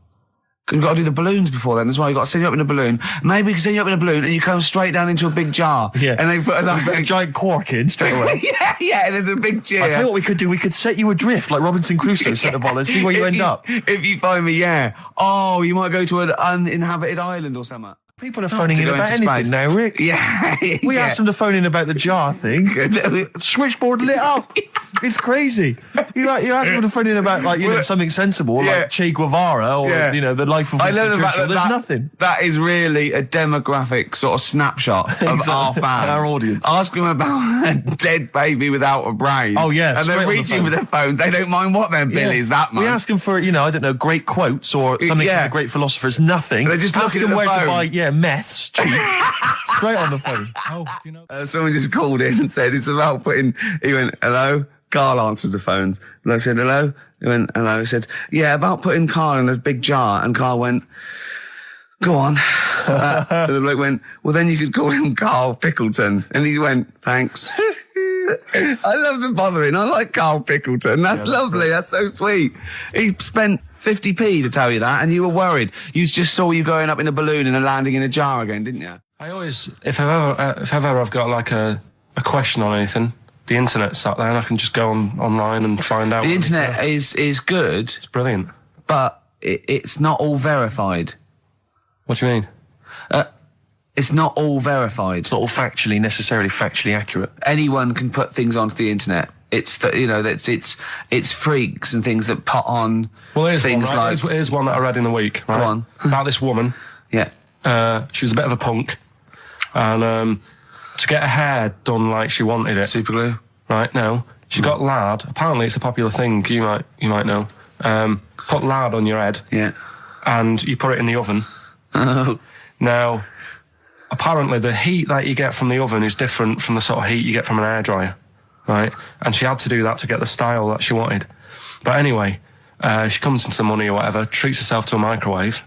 We've got to do the balloons before then as well. You've got to send you up in a balloon. Maybe we can send you up in a balloon and you come straight down into a big jar. Yeah. And they put a giant cork in straight away. yeah, and there's a big cheer. I tell you what we could do. We could set you adrift like Robinson Crusoe, set the ball and see where you end up. If you find me, yeah. Oh, you might go to an uninhabited island or something. People are phoning in about anything now, Rick. Yeah. We asked them to phone in about the jar thing. Switchboard lit up. It's crazy. You asked them to phone in about, like, you know, something sensible, like Che Guevara or, you know, the life of Winston Churchill. There's nothing. That is really a demographic sort of snapshot of our fans. Our audience. Ask them about a dead baby without a brain. Oh, yeah. And they're reaching with their phones. They don't mind what their bill is that much. We ask them for, you know, I don't know, great quotes or something from the great philosophers. Nothing. They're just ask them where to buy, meths cheap. Straight on the phone. Oh, you know. Someone just called in and said it's about putting. He went, hello. Karl answers the phones. And I said, hello. He went, hello. He said, yeah, about putting Karl in a big jar. And Karl went, go on. And the bloke went, well, then you could call him Karl Pilkington. And he went, thanks. I love the bothering. I like Karl Pilkington. That's lovely. That's so sweet. He spent 50p to tell you that, and you were worried. You just saw you going up in a balloon and landing in a jar again, didn't you? I always, if ever I've got like a question on anything, the internet's sat there and I can just go online and find out. The internet is good. It's brilliant. But it's not all verified. What do you mean? It's not all verified. It's not all necessarily factually accurate. Anyone can put things onto the internet. It's it's freaks and things that put on things like. Here's one that I read in the week. Right? Go on. About this woman. Yeah. She was a bit of a punk, and to get her hair done like she wanted it. Super glue. Right now, she got lard. Apparently, it's a popular thing. You might know. Put lard on your head. Yeah. And you put it in the oven. Oh. Now, apparently, the heat that you get from the oven is different from the sort of heat you get from an hairdryer, right? And she had to do that to get the style that she wanted. But anyway, she comes into money or whatever, treats herself to a microwave,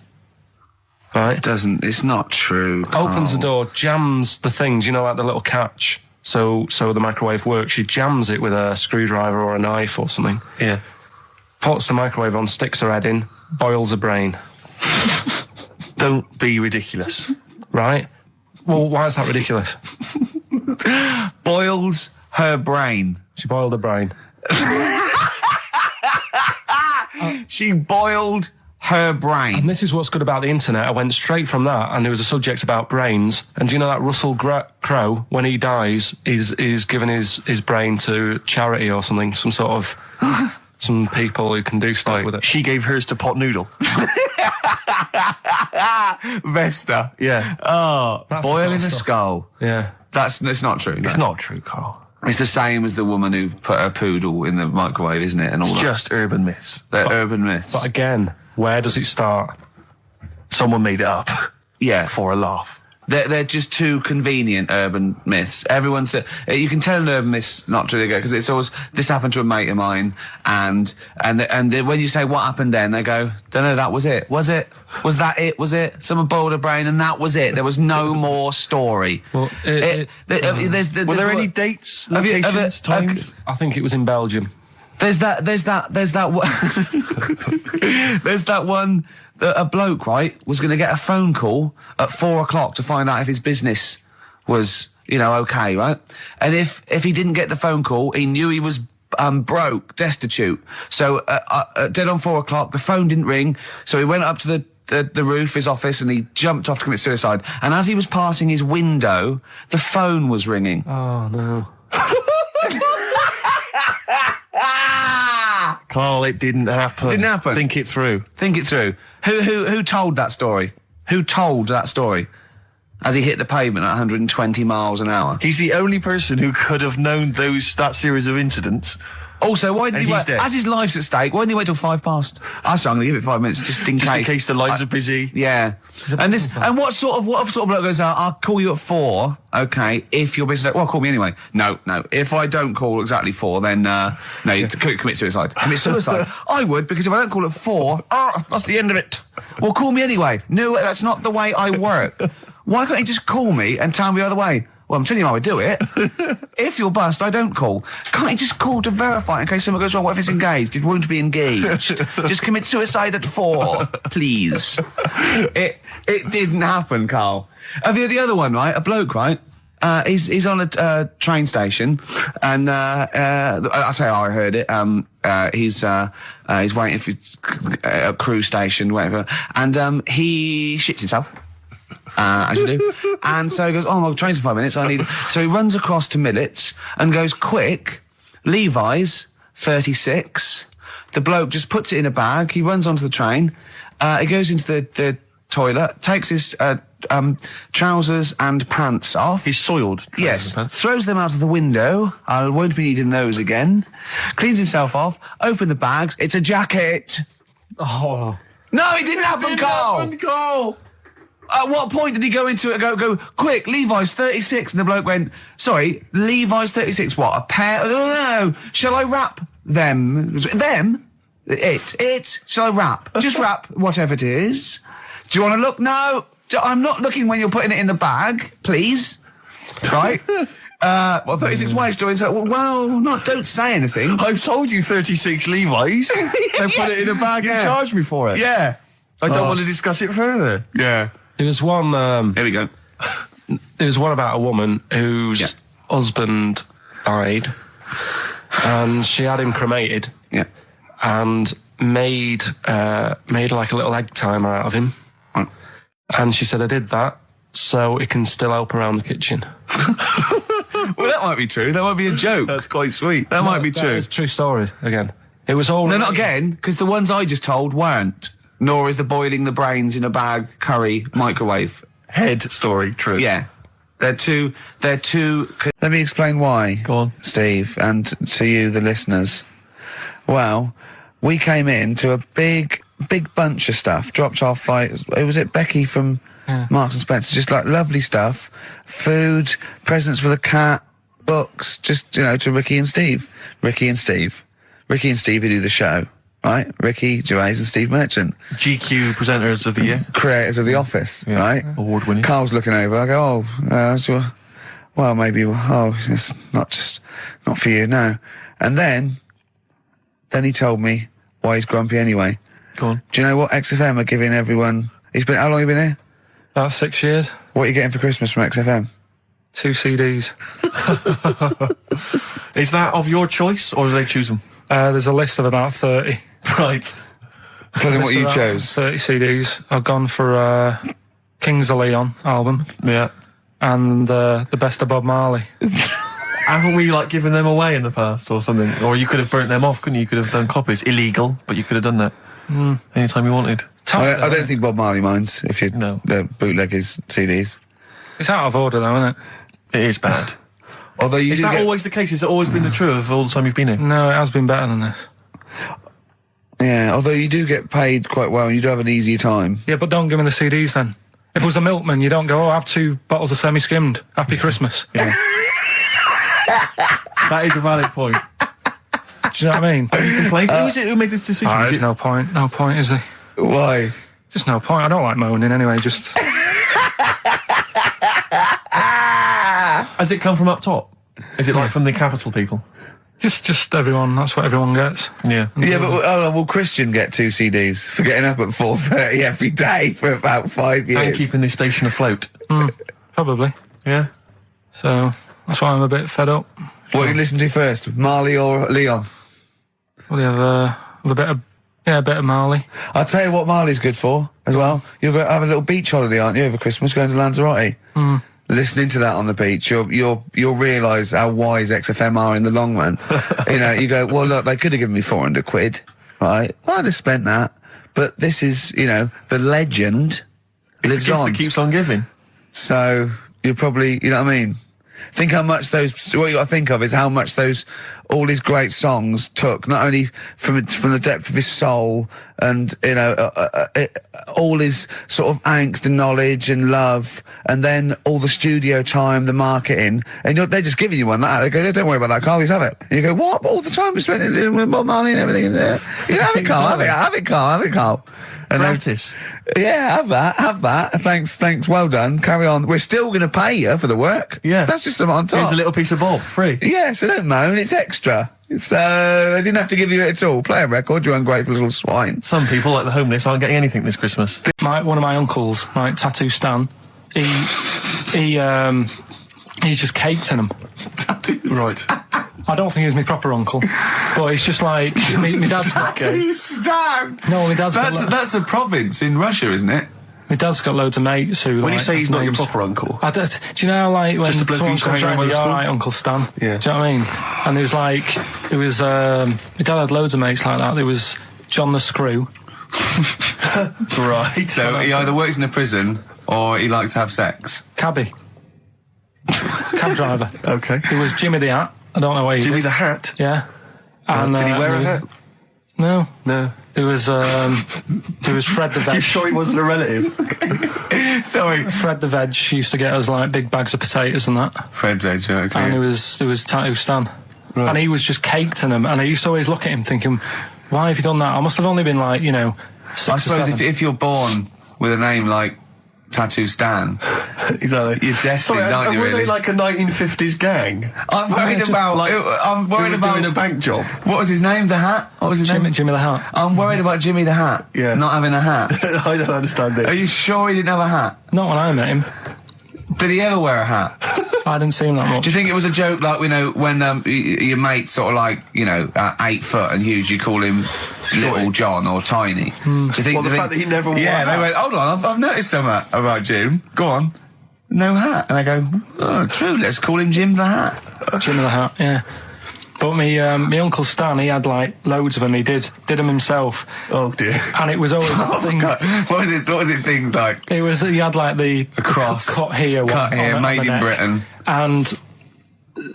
right? It's not true. Opens the door, jams the things, you know, like the little catch, so the microwave works. She jams it with a screwdriver or a knife or something. Yeah. Puts the microwave on, sticks her head in, boils her brain. Don't be ridiculous. Right? Well, why is that ridiculous? Boils her brain. She boiled her brain. She boiled her brain. And this is what's good about the internet. I went straight from that, and there was a subject about brains. And do you know that Russell Crowe, when he dies, is giving his brain to charity or something, some sort of some people who can do stuff with it. She gave hers to Pot Noodle. Vesta. Yeah. Oh, That's boiling the a sort of skull. Yeah. It's not true. No. It's not true, Karl. It's the same as the woman who put her poodle in the microwave, isn't it? And all that. Just urban myths. They're urban myths. But again, where does it start? Someone made it up. Yeah. For a laugh. They're just too convenient urban myths. Everyone said you can tell an urban myth's not true because it's always this happened to a mate of mine, and when you say what happened then, they go, don't know, that was it. Was it? Was that it? Was it? Someone boiled a brain and that was it. There was no more story. Well, were there any dates, locations, times? I think it was in Belgium. There's that one that a bloke, right, was going to get a phone call at 4:00 to find out if his business was, okay, right? And if he didn't get the phone call, he knew he was broke, destitute. So dead on 4:00, the phone didn't ring. So he went up to the roof, his office, and he jumped off to commit suicide. And as he was passing his window, the phone was ringing. Oh no. Karl, it didn't happen. Didn't happen. Think it through. Think it through. Who told that story? Who told that story? As he hit the pavement at 120 miles an hour. He's the only person who could have known that series of incidents. Also, why didn't he wait? Dead. As his life's at stake, why didn't he wait till 5:00? I'm going to give it 5 minutes just in case. In case the lines are busy. Yeah. And what sort of bloke goes out? I'll call you at 4. Okay, if your business. Well, call me anyway. No. If I don't call exactly 4, then you commit suicide. Commit suicide. I would, because if I don't call at 4, that's the end of it. Well, call me anyway. No, that's not the way I work. Why can't you just call me and tell me the other way? Well, I'm telling you how I do it. If you're bust, I don't call. Can't you just call to verify in case something goes wrong? What if it's engaged? It won't be engaged. Just commit suicide at 4, please. It didn't happen, Carl. The other one, right? A bloke, right? He's on a train station, and I'll tell you how I heard it. He's waiting for a cruise station, whatever, and he shits himself. As you do. And so he goes, oh, my train's in 5 minutes, So he runs across to Millets and goes, quick, Levi's, 36. The bloke just puts it in a bag, he runs onto the train, he goes into the toilet, takes his trousers and pants off. He's soiled. Yes. Throws them out of the window. I won't be needing those again. Cleans himself off, open the bags, it's a jacket. Oh. No, it didn't happen, Carl. At what point did he go into it and go, quick, Levi's 36? And the bloke went, sorry, Levi's 36, what, a pair? No, shall I wrap them? Them? It? Shall I wrap? Just wrap whatever it is. Do you want to look? No, I'm not looking when you're putting it in the bag, please. Right? 36 waist joints. Don't say anything. I've told you 36 Levi's. They put it in a bag and charged me for it. Yeah. I don't want to discuss it further. Yeah. There was one. Here we go. There was one about a woman whose husband died, and she had him cremated. Yeah. And made like a little egg timer out of him. Right. And she said, I did that so it can still help around the kitchen. Well, that might be true. That might be a joke. That's quite sweet. That might be true. It's a true story again. It was all. No, not again, because the ones I just told weren't. Nor is the boiling the brains in a bag curry microwave head story true. Yeah. They're two. Let me explain why. Go on. Steve, and to you, the listeners. Well, we came in to a big bunch of stuff, dropped off like, was it Becky from Marks and Spencer? Just like lovely stuff. Food, presents for the cat, books, just, to Ricky and Steve. Ricky and Steve who do the show. Right, Ricky Gervais and Steve Merchant, GQ presenters of the year, creators of The Office, right? Award winning. Carl's looking over. I go, maybe. It's not for you, no. And then he told me why he's grumpy anyway. Go on. Do you know what XFM are giving everyone? How long have you been here? About 6 years. What are you getting for Christmas from XFM? 2 CDs. Is that of your choice, or do they choose them? There's a list of about 30. Right. Tell them what you chose. 30 CDs. I've gone for Kings of Leon album. Yeah. And the best of Bob Marley. Haven't we given them away in the past or something? Or you could have burnt them off, couldn't you? You could have done copies. Illegal, but you could have done that anytime you wanted. I don't think Bob Marley minds if you bootleg his CDs. It's out of order though, isn't it? It is bad. Although is that always the case? Has it always been the truth all the time you've been here? No, it has been better than this. Yeah, although you do get paid quite well and you do have an easier time. Yeah, but don't give me the CDs then. If it was a milkman, you don't go, I have 2 bottles of semi-skimmed. Happy Christmas. Yeah. That is a valid point. Do you know what I mean? Have you complained? Who is it who made this decision? There's no point. No point, is there? Why? Just no point. I don't like moaning anyway, just... Has it come from up top? Is it from the capital people? Just everyone. That's what everyone gets. Yeah. Yeah, but will Christian get 2 CDs for getting up at 4:30 every day for about 5 years and keeping this station afloat? Probably. Yeah. So that's why I'm a bit fed up. What you listen to first, Marley or Leon? Well, you have a bit of Marley. I'll tell you what Marley's good for as well. You're going to have a little beach holiday, aren't you, over Christmas, going to Lanzarote? Listening to that on the beach, you'll realise how wise XFM are in the long run. You go, well, look, they could have given me 400 quid, right? Well, I'd have spent that. But this is, the legend lives on. That keeps on giving. So you're probably, you know what I mean? Think how much what you got to think of is how much all his great songs took, not only from the depth of his soul and, all his sort of angst and knowledge and love, and then all the studio time, the marketing, and they're just giving you one like that. They go, don't worry about that, Carl, just have it. And you go, what? All the time we spent with Bob Marley and everything. Have it, Carl, have it, Carl. Gratis. Yeah, have that. Thanks, well done. Carry on. We're still going to pay you for the work. Yeah. That's just something on top. Here's a little piece of bob, free. Yeah, so don't moan, it's extra. So, they didn't have to give you it at all. Play a record, you ungrateful little swine. Some people, like the homeless, aren't getting anything this Christmas. One of my uncles, like Tattoo Stan, he's just caked in them. Right. I don't think he's my proper uncle, but it's just like my dad's got. Tattoo Stan. No, my dad's got. That's a province in Russia, isn't it? My dad's got loads of mates who. When like, you say he's not your names. proper uncle, Do you know how, like, when Just a bloke who someone used to comes hang around around, with the all school? right, Uncle Stan. Yeah. Do you know what I mean? And my dad had loads of mates like that. There was John the Screw. right? So he either works in a prison or he likes to have sex. Cabbie. Cab driver. Okay. There was Jimmy the Hat. I don't know where he Jimmy did. the Hat. Yeah. And, Did he wear a hat? No. No. There was Fred the Veg. You sure he wasn't a relative? Sorry. Fred the Veg used to get us like big bags of potatoes and that. Fred Veg, okay. And there was Tattoo Stan. Right. And he was just caked in them. And I used to always look at him thinking, why have you done that? I must have only been like, 6 I or suppose 7. if you're born with a name like Tattoo Stan, Exactly. you're destined, aren't you, were really? they like a 1950s gang? I'm worried just about... like- I'm worried Doing about... a bank job. What was his name? The Hat? What was his name? Jimmy the Hat. I'm worried about Jimmy the Hat. Yeah. Not having a hat. I don't understand it. Are you sure he didn't have a hat? Not when I met him. Did he ever wear a hat? I didn't see him that much. Do you think it was a joke, like, when your mate's sort of like, 8 foot and huge, you call him Little John or Tiny? Do you think... Well, the fact that he never wore a Yeah, they hat. went, hold on, I've noticed something about Jim. Go on. No hat. And I go, oh, true, let's call him Jim the Hat. Jimmy the Hat, yeah. But my Uncle Stan, he had like loads of them. He did them himself. Oh dear. And it was always that thing. God. What was it things like? It was, he had like the cross. cut here, Cut here, on made the in neck. Britain. And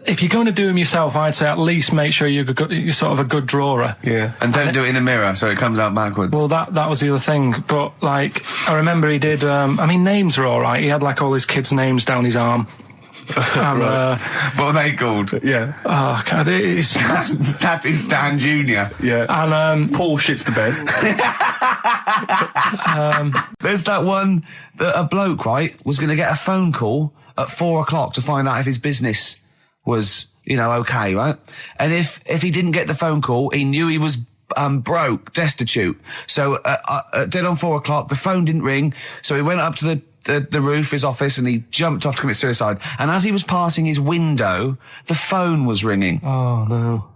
if you're going to do them yourself, I'd say at least make sure you're sort of a good drawer. Yeah. And don't do it in the mirror so it comes out backwards. Well, that was the other thing. But like, I remember he did. Names are all right. He had like all his kids' names down his arm. And, what are they called? Yeah. oh, God, it's Tattoo Stan Jr. Yeah. and Paul shits to bed. There's that one that a bloke, right, was going to get a phone call at 4 o'clock to find out if his business was, okay, right? And if he didn't get the phone call, he knew he was broke, destitute. So dead on 4 o'clock, the phone didn't ring, so he went up to the roof, his office, and he jumped off to commit suicide. And as he was passing his window, the phone was ringing. oh no.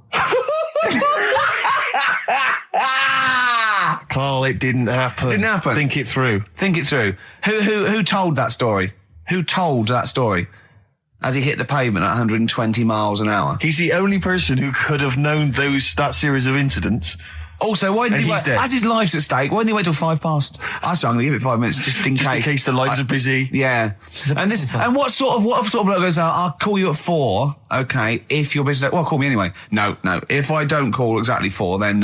Carl, it didn't happen. Didn't happen. Think it through. Think it through. Who told that story? Who told that story? As he hit the pavement at 120 miles an hour. He's the only person who could have known that series of incidents. Also, why didn't And he he's wait? dead. As his life's at stake, why didn't he wait till 5 past? I said I'm going to give it 5 minutes just in Just case. in case the lines are busy. Yeah. And what sort of bloke goes out, I'll call you at 4, okay, if your business... Well, call me anyway. No. If I don't call exactly 4, then,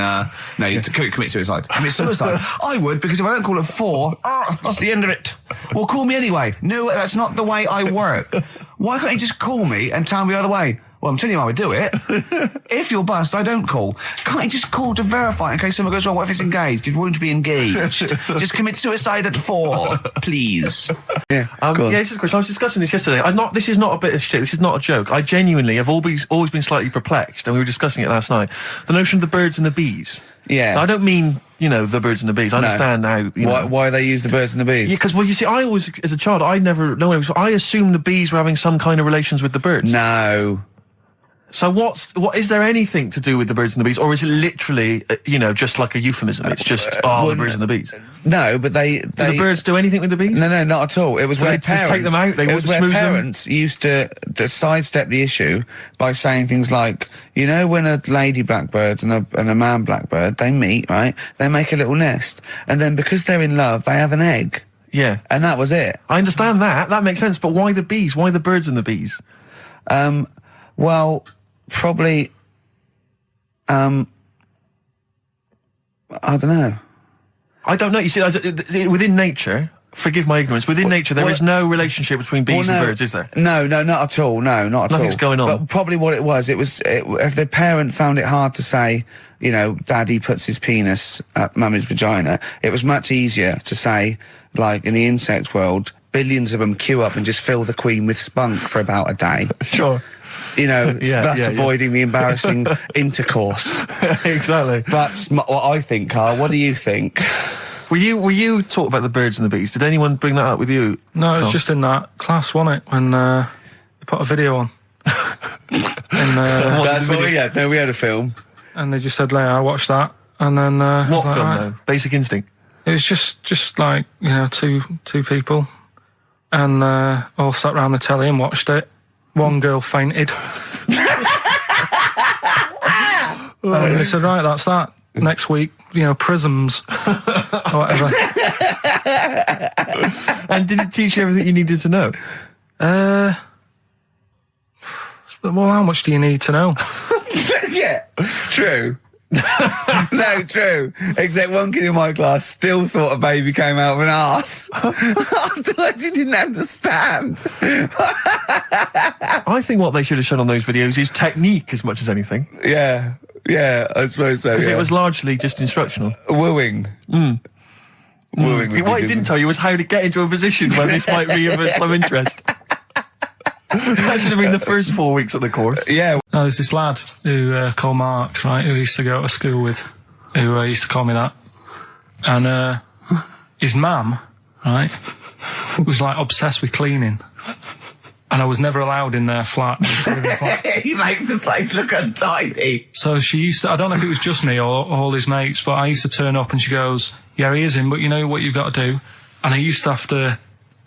you commit suicide. Commit suicide. I would, because if I don't call at 4, that's the end of it. Well, call me anyway. No, that's not the way I work. Why can't you just call me and tell me the other way? Well, I'm telling you how I do it. If you're bust, I don't call. Can't you just call to verify in case someone goes wrong? What if it's engaged? It won't be engaged. Just commit suicide at 4, please. Yeah, this is a question. I was discussing this yesterday. This is not a bit of shit. This is not a joke. I genuinely have always been slightly perplexed, and we were discussing it last night. The notion of the birds and the bees. Yeah. Now, I don't mean, the birds and the bees. I understand how, Why they use the birds and the bees? Yeah, because, you see, I always, as a child, I never know. I assumed the bees were having some kind of relations with the birds. No. So what is there anything to do with the birds and the bees, or is it literally, just like a euphemism? It's just, the birds and the bees. No, but they... Do the birds do anything with the bees? No, not at all. It was where they just take them out, it was where parents used to sidestep the issue by saying things like, when a lady blackbird and a man blackbird, they meet, right? They make a little nest. And then because they're in love, they have an egg. Yeah. And that was it. I understand that. That makes sense. But why the bees? Why the birds and the bees? Well, probably, I don't know. I don't know. You see, within nature, forgive my ignorance, within nature there is no relationship between bees and birds, is there? No, not at all. No, not at all. Nothing's going on. But probably what it was, if the parent found it hard to say, you know, Daddy puts his penis at Mummy's vagina, it was much easier to say, like, in the insect world, billions of them queue up and just fill the queen with spunk for about a day. Sure. You know, thus avoiding the embarrassing intercourse. Exactly. That's what I think, Carl. What do you think? Were you taught about the birds and the bees? Did anyone bring that up with you? No, it was just in that class, wasn't it? When they put a video on. That's what we had. No, we had a film. And they just said, I watched that. And then... what film, though? Basic Instinct? It was just like, you know, two people. And all sat around the telly and watched it. One girl fainted. And they said, right, that's that. Next week, you know, prisms or whatever. And did it teach you everything you needed to know? Well, how much do you need to know? Yeah, true. No, true. Except one kid in my class still thought a baby came out of an arse. Afterwards, he didn't understand. I think what they should have shown on those videos is technique as much as anything. Yeah, I suppose so. Because it was largely just instructional. Wooing. Wooing. What it didn't tell you was how to get into a position where this might be of some interest. That should have been the first 4 weeks of the course. Yeah. No, there's this lad who called Mark, right, who used to go to school with, who used to call me that. And his mum, right, was like obsessed with cleaning. And I was never allowed in their flat. He makes the place look untidy. So she used to, I don't know if it was just me or all his mates, but I used to turn up and she goes, yeah, he is in, but you know what you've got to do? And I used to have to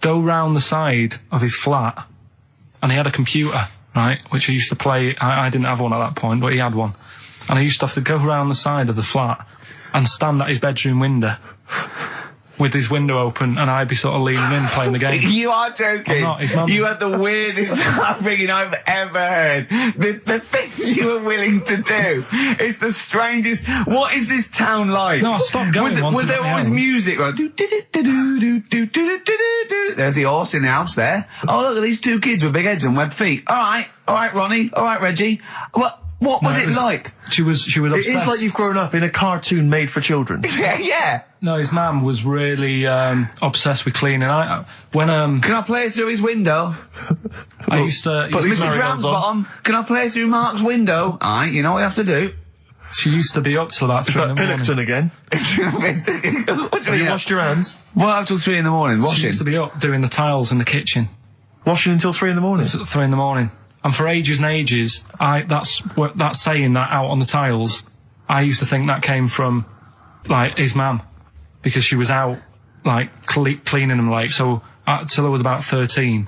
go round the side of his flat, and he had a computer, right, which he used to play. I didn't have one at that point, but he had one. And I used to have to go round the side of the flat and stand at his bedroom window with his window open, and I'd be sort of leaning in playing the game. You are joking. I'm not. His mum... You had the weirdest upbringing I've ever heard. The things you were willing to do. It's the strangest. What is this town like? No, I stopped going. Was there always music? Like, there's the horse in the house there. Oh, look at these two kids with big heads and webbed feet. All right, Ronnie. All right, Reggie. What was it like? She was obsessed. It is like you've grown up in a cartoon made for children. Yeah. No, his mum was really obsessed with cleaning. Can I play it through his window? I used to... Put Mrs. Ramsbottom, can I play it through Mark's window? Alright, you know what you have to do. She used to be up till about 3 in the morning. Pilkington again? Have you washed your hands? Well, up till 3 in the morning, washing. She used to be up doing the tiles in the kitchen. Washing until 3 in the morning? It was at 3 in the morning. And for ages and ages, that saying that out on the tiles, I used to think that came from, like, his mum. Because she was out, like, cleaning them late. So, till I was about 13,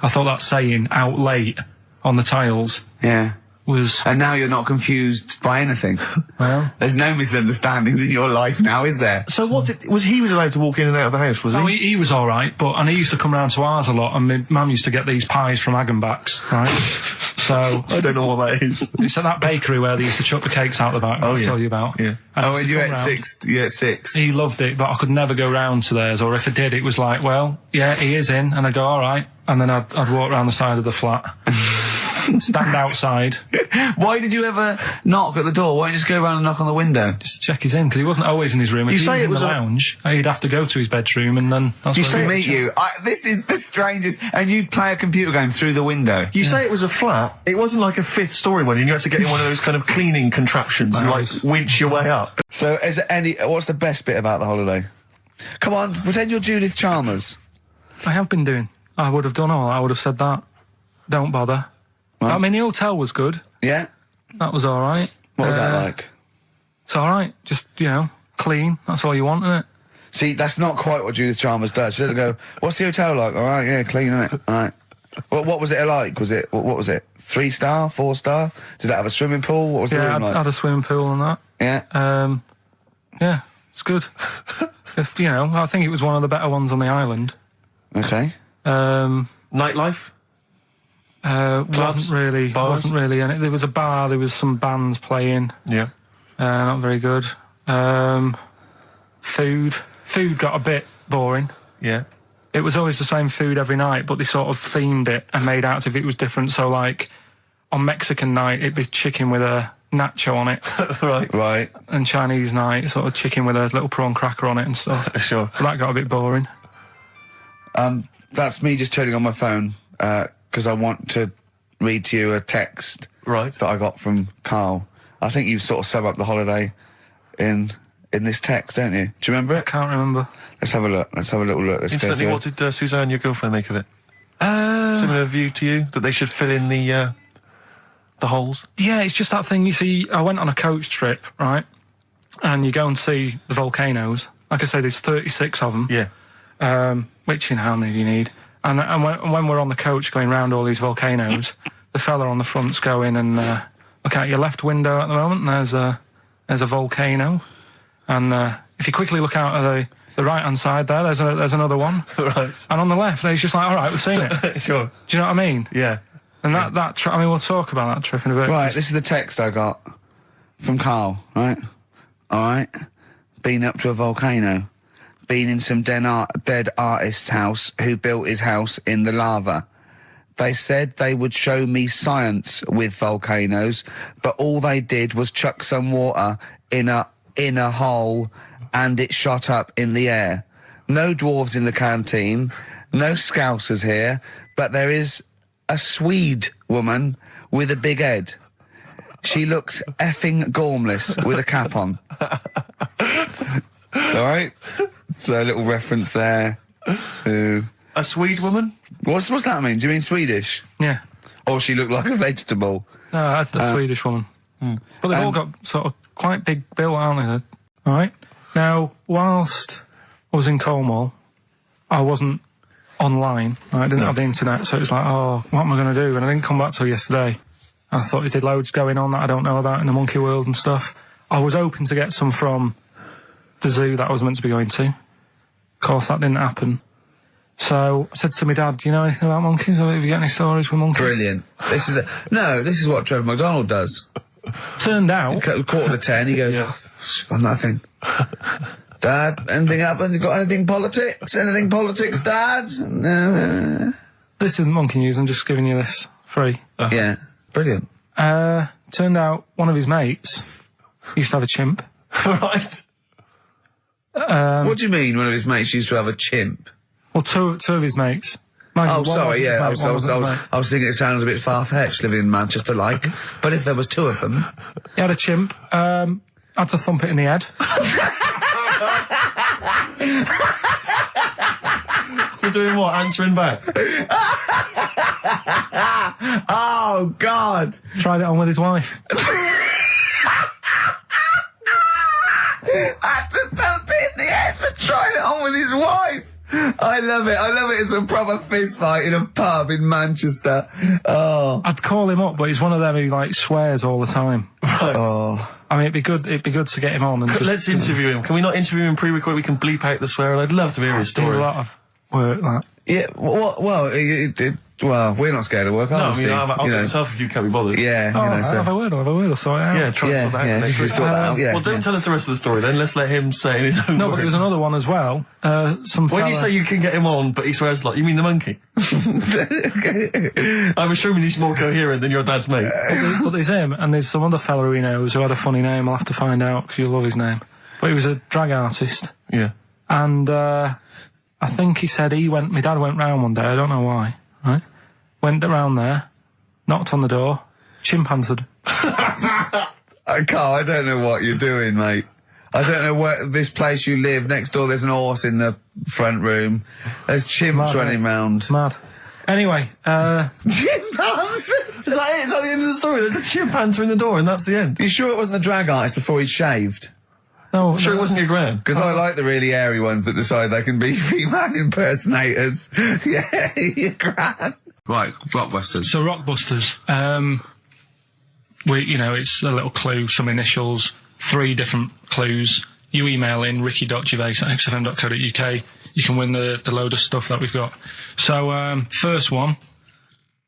I thought that saying, out late, on the tiles... Yeah. Was... And now you're not confused by anything. Well... There's no misunderstandings in your life now, is there? So he was allowed to walk in and out of the house, was he? Oh, he was alright, and he used to come round to ours a lot, and my mum used to get these pies from Hagenbach's, right? So... I don't know what that is. It's at that bakery where they used to chuck the cakes out the back, I'll tell you about. Yeah. And you ate six? He loved it, but I could never go round to theirs, or if I did, it was like, well, yeah, he is in, and I'd go, alright, and then I'd walk round the side of the flat. Stand outside. Why did you ever knock at the door? Why don't you just go around and knock on the window? Just to check he's in, because he wasn't always in his room. If he was in the lounge, he'd have to go to his bedroom, and then that's where he'd meet you. This is the strangest. And you'd play a computer game through the window. You say it was a flat. It wasn't like a 5th story one, and you had to get in one of those kind of cleaning contraptions and, like, winch your way up. So, what's the best bit about the holiday? Come on, pretend you're Judith Chalmers. I have been doing. I would have done all. I would have said that. Don't bother. Right. I mean, the hotel was good. Yeah. That was all right. What was that like? It's all right. Just, you know, clean. That's all you want, isn't it? See, that's not quite what Judith Chalmers does. She doesn't go, what's the hotel like? All right, yeah, clean, isn't it? All right. What was it like? What was it? 3-star, 4-star? Did it have a swimming pool? What was the room like? Yeah, had a swimming pool and that. Yeah. Yeah, it's good. If, you know, I think it was one of the better ones on the island. Okay. Nightlife? Wasn't really any. There was a bar, there was some bands playing. Yeah. Not very good. Food got a bit boring. Yeah. It was always the same food every night, but they sort of themed it and made out as if it was different. So, like, on Mexican night, it'd be chicken with a nacho on it. Right. And Chinese night, sort of chicken with a little prawn cracker on it and stuff. Sure. But that got a bit boring. That's me just turning on my phone, because I want to read to you a text that I got from Karl. I think you sort of sum up the holiday in this text, don't you? Do you remember it? I can't remember. Let's have a look. Let's have a little look. Instantly, what did Suzanne, your girlfriend, make of it? Similar view to you, that they should fill in the holes? Yeah, it's just that thing, you see, I went on a coach trip, right? And you go and see the volcanoes. Like I say, there's 36 of them. Yeah. Which, how many do you need? And when we're on the coach going round all these volcanoes, the fella on the front's going and look out your left window at the moment, and there's a volcano. And if you quickly look out of the right-hand side there, there's another one. Right. And on the left, he's just like, all right, we've seen it. Sure. Do you know what I mean? Yeah. And that trip, I mean, we'll talk about that trip in a bit. Right, this is the text I got from Karl, right? All right. Been up to a volcano. Been in some dead artist's house who built his house in the lava. They said they would show me science with volcanoes, but all they did was chuck some water in a hole and it shot up in the air. No dwarves in the canteen, no scousers here, but there is a Swede woman with a big head. She looks effing gormless with a cap on. All right? So a little reference there to... A Swede woman? What's that mean? Do you mean Swedish? Yeah. Or she looked like a vegetable? No, a Swedish woman. But they've all got sort of quite big bill, aren't they? All right? Now, whilst I was in Cornwall, I wasn't online. Right? I didn't have the internet, so it was like, oh, what am I going to do? And I didn't come back till yesterday. I thought there's loads going on that I don't know about in the monkey world and stuff. I was hoping to get some from the zoo that I was meant to be going to. Of course, that didn't happen. So I said to my dad, do you know anything about monkeys? Or have you got any stories with monkeys? Brilliant. This is what Trevor McDonald does. Turned out... 9:45, he goes, got nothing. Dad, anything happened? You got anything politics? Anything politics, Dad? No. This isn't monkey news, I'm just giving you this free. Yeah, brilliant. Turned out one of his mates used to have a chimp. Right. What do you mean one of his mates used to have a chimp? Well, two of his mates. Oh, sorry, yeah, I was thinking it sounded a bit far-fetched living in Manchester, like. But if there was two of them... He had a chimp, had to thump it in the head. For doing what? Answering back? Oh, God! Tried it on with his wife. Had to thump it in the head for trying it on with his wife! I love it. It's a proper fist fight in a pub in Manchester. Oh. I'd call him up, but he's one of them who, like, swears all the time. Right. Oh. I mean, it'd be good to get him on and just... Let's interview him. Can we not interview him pre-record? We can bleep out the swear. I'd love to hear his story. Do a lot of work, that. Yeah, well, we're not scared of work, are we? I'll get myself if you can't be bothered. Yeah, I'll have a word, I'll sort it out. Yeah, try to sort that out next week. Well, don't tell us the rest of the story then. Let's let him say in his own No, words. but there was another one as well. When you say you can get him on, but he swears a lot, you mean the monkey? Okay. I'm assuming he's more coherent than your dad's mate. But there's him, and there's some other fella he knows who had a funny name. I'll have to find out, because you'll love his name. But he was a drag artist. Yeah. And, I think he said my dad went round one day, I don't know why, right? Went around there, knocked on the door, chimp answered. Carl, I don't know what you're doing, mate. I don't know where this place you live, next door there's an horse in the front room. There's chimps running round. Mad. Anyway, chimpanzee! Is that it? Is that the end of the story? There's a chimpanzee in the door and that's the end. You sure it wasn't the drag artist before he'd shaved? No, I'm sure it wasn't your gran. Because I like the really airy ones that decide they can be female impersonators. Yeah, your gran. Right, Rockbusters. So Rockbusters, it's a little clue, some initials, 3 different clues. You email in ricky.gervais@xfm.co.uk. You can win the load of stuff that we've got. So, first one,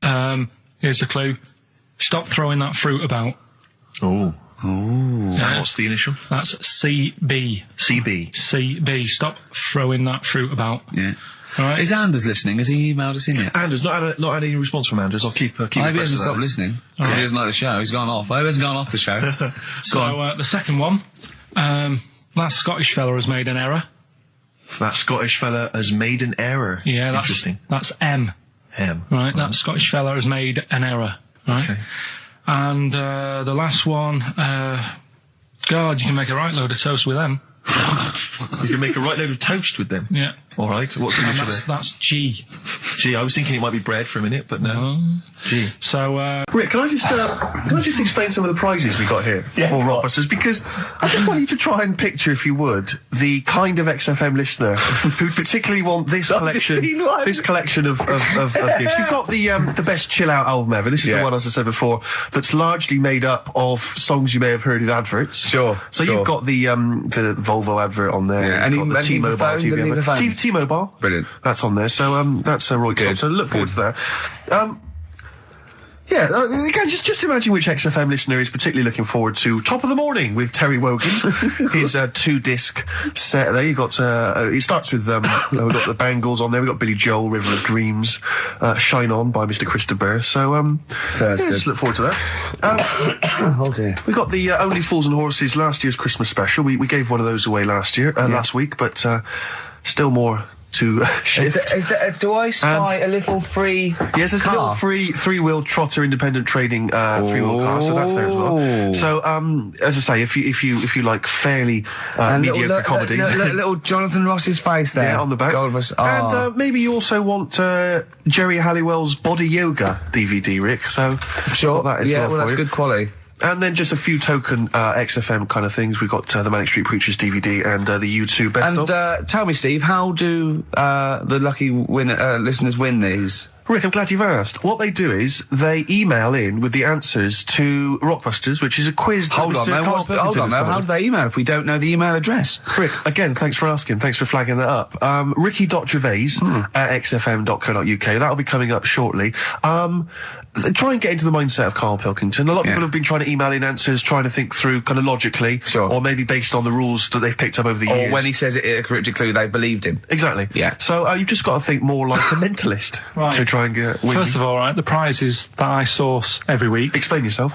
here's the clue. Stop throwing that fruit about. Oh. Oh. Yeah. What's the initial? That's CB. CB. Stop throwing that fruit about. Yeah. All right. Is Anders listening? Has he emailed us in yet? Anders, not had any response from Anders. I'll keep. I hope he hasn't stopped listening. Because he doesn't like the show. He's gone off. I hope he hasn't gone off the show. So the second one, that Scottish fella has made an error. That Scottish fella has made an error. Yeah, interesting. That's M. M. Right. That Scottish fella has made an error. Right. Okay. And the last one, God, you can make a right load of toast with them. You can make a right load of toast with them? Yeah. All right. What's the initial there? That's G. G. I was thinking it might be bread for a minute, but no. G. So, Rick, can I just explain some of the prizes we got here for Rockbusters? Because I just want you to try and picture, if you would, the kind of XFM listener who particularly want this collection of gifts. You've got the best chill out album ever. This is the one, as I said before, that's largely made up of songs you may have heard in adverts. Sure. So you've got the Volvo advert on there. Yeah. You've got the T-Mobile T-Mobile. Brilliant. That's on there. So that's Roy good. So look forward to that. Again, just imagine which XFM listener is particularly looking forward to Top of the Morning with Terry Wogan. His 2-disc set there. You got it starts with we've got the Bangles on there. We've got Billy Joel, River of Dreams, Shine On by Mr. Christopher. So just look forward to that. Oh dear. We got the Only Fools and Horses last year's Christmas special. We gave one of those away last week, but still more to shift. Do I spy a little free Yes, there's a little free three-wheel trotter independent trading three-wheel car, so that's there as well. So as I say, if you like fairly mediocre comedy, little Jonathan Ross's face there on the back, and maybe you also want Jerry Halliwell's Body Yoga DVD, Rick. So sure, that is that's good quality. And then just a few token XFM kind of things. We've got the Manic Street Preachers DVD and the U2 Best Of. And tell me, Steve, how do the lucky listeners win these? Rick, I'm glad you've asked. What they do is they email in with the answers to Rockbusters, which is a quiz. Hold on, how do they email if we don't know the email address? Rick, again, thanks for asking. Thanks for flagging that up. Ricky.Gervais at xfm.co.uk. That'll be coming up shortly. Try and get into the mindset of Karl Pilkington. A lot of people have been trying to email in answers, trying to think through kind of logically, or maybe based on the rules that they've picked up over the years. Or when he says it a cryptic clue, they believed him. Exactly. Yeah. So you've just got to think more like a mentalist to try and get winning. First of all, right, the prizes that I source every week. Explain yourself.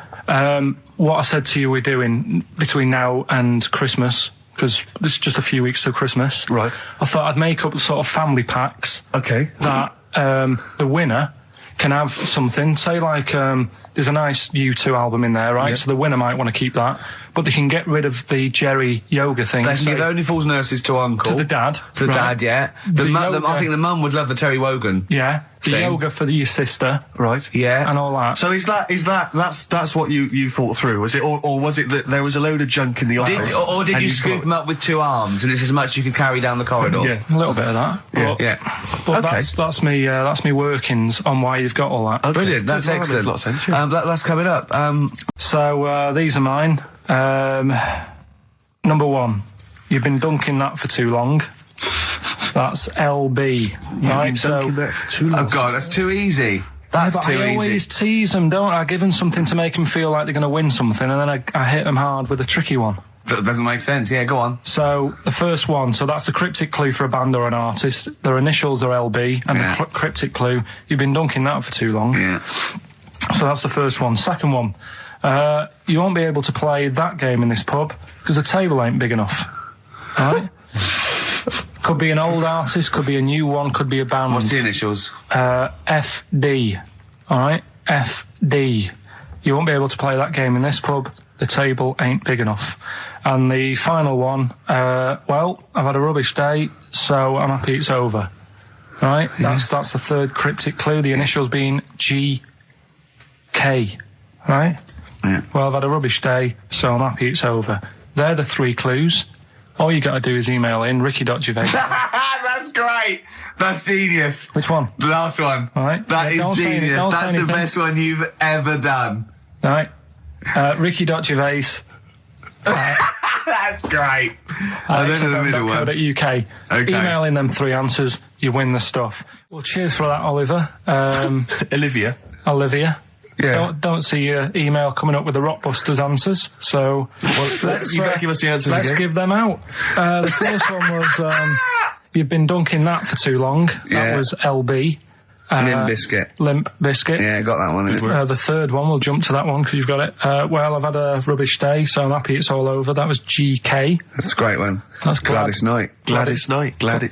What I said to you we're doing between now and Christmas, because there's just a few weeks till Christmas. Right. I thought I'd make up sort of family packs. Okay. That the winner can have something, say like there's a nice U2 album in there, right? Yep. So the winner might want to keep that, but they can get rid of the Jerry Yoga thing. They can give Only Fools Nurses to Uncle. To the dad. To the dad, yeah. I think the mum would love the Terry Wogan. Yeah. The thing. yoga for your sister. Right. Yeah. And all that. So that's what you thought through, was it? Or was it that there was a load of junk in the office? Or did you scoop them up with 2 arms and it's as much as you could carry down the corridor? Yeah. A little bit of that. But that's me workings on why you've got all that. Okay. Brilliant. That's excellent. That makes a lot of sense, yeah. That's coming up. So these are mine. Number 1. You've been dunking that for too long. That's LB. Right, so... Oh, God, that's too easy. That's too easy. I always tease them, don't I? I give them something to make them feel like they're going to win something, and then I hit them hard with a tricky one. That doesn't make sense. Yeah, go on. So, the first one, so that's the cryptic clue for a band or an artist. Their initials are LB, and the cryptic clue, you've been dunking that for too long. Yeah. So that's the first one. Second one, you won't be able to play that game in this pub, because the table ain't big enough. Right? Could be an old artist, could be a new one, could be a band. What's the initials? FD. Alright? FD. You won't be able to play that game in this pub. The table ain't big enough. And the final one, well, I've had a rubbish day, so I'm happy it's over. Right? That's the third cryptic clue. The initials being GK. Right? Yeah. Well, I've had a rubbish day, so I'm happy it's over. They're the 3 clues. All you got to do is email in Ricky.Gervais. That's great. That's genius. Which one? The last one. All right. That is genius. That's the best one you've ever done. All right. Ricky.Gervais. That's great. XFM.co.uk. Okay. Email in them 3 answers. You win the stuff. Well, cheers for that, Oliver. Olivia. Don't see your email coming up with the Rockbusters answers. So you better give us the answers. Let's give them out. The first one was you've been dunking that for too long. That was LB. Limp Bizkit. Yeah, got that one. The third one, we'll jump to that one because you've got it. Well, I've had a rubbish day, so I'm happy it's all over. That was GK. That's a great one. That's Glad It's Night. Glad It's Night. That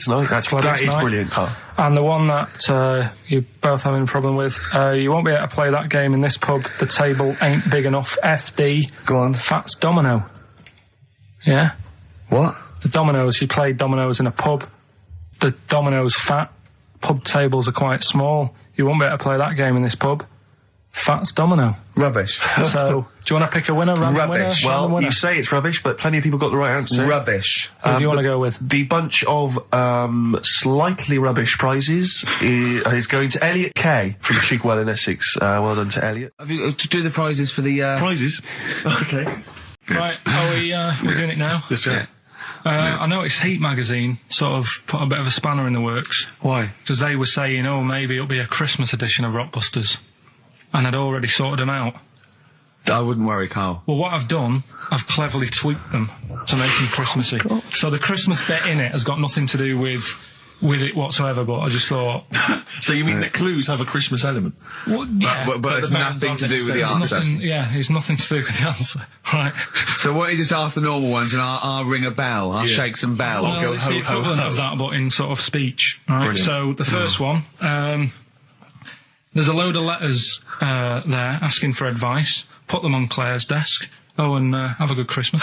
is brilliant, Carl. And the one that you're both having a problem with, you won't be able to play that game in this pub. The table ain't big enough. FD. Go on. Fats Domino. Yeah? What? The dominoes, you play dominoes in a pub. The dominoes fat. Pub tables are quite small. You won't be able to play that game in this pub. Fats Domino. Rubbish. So, do you want to pick a winner? Rubbish. Well, you say it's rubbish, but plenty of people got the right answer. Rubbish. Who do you want to go with? The bunch of slightly rubbish prizes is going to Elliot K from Chigwell in Essex. Well done to Elliot. Have you to do the prizes for the prizes? Okay. Right, are we doing it now? Yes, sir. I noticed Heat magazine sort of put a bit of a spanner in the works. Why? Because they were saying, maybe it'll be a Christmas edition of Rockbusters. And I'd already sorted them out. I wouldn't worry, Carl. Well, what I've done, I've cleverly tweaked them to make them Christmassy. So the Christmas bit in it has got nothing to do with it whatsoever, but I just thought... So you mean that clues have a Christmas element? Well, yeah. But it's nothing to do with the answer. It's nothing to do with the answer. Right. So why don't you just ask the normal ones and I'll ring a bell. I'll shake some bells. Well, it's the equivalent of that, but in sort of speech. Right. Brilliant. So the first one, there's a load of letters there asking for advice. Put them on Claire's desk. Oh, and have a good Christmas.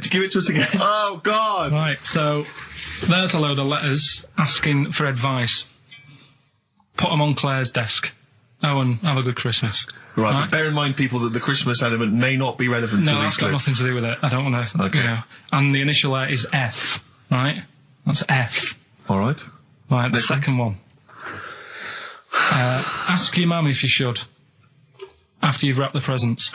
Give it to us again. Oh, God. Right, so there's a load of letters asking for advice. Put them on Claire's desk. Oh, and have a good Christmas. Right, but bear in mind, people, that the Christmas element may not be relevant to these. No, that's got nothing to do with it. I don't want to, Okay. And the initial there is F, right? That's F. All right. Right, the second one. Ask your mum if you should, after you've wrapped the presents.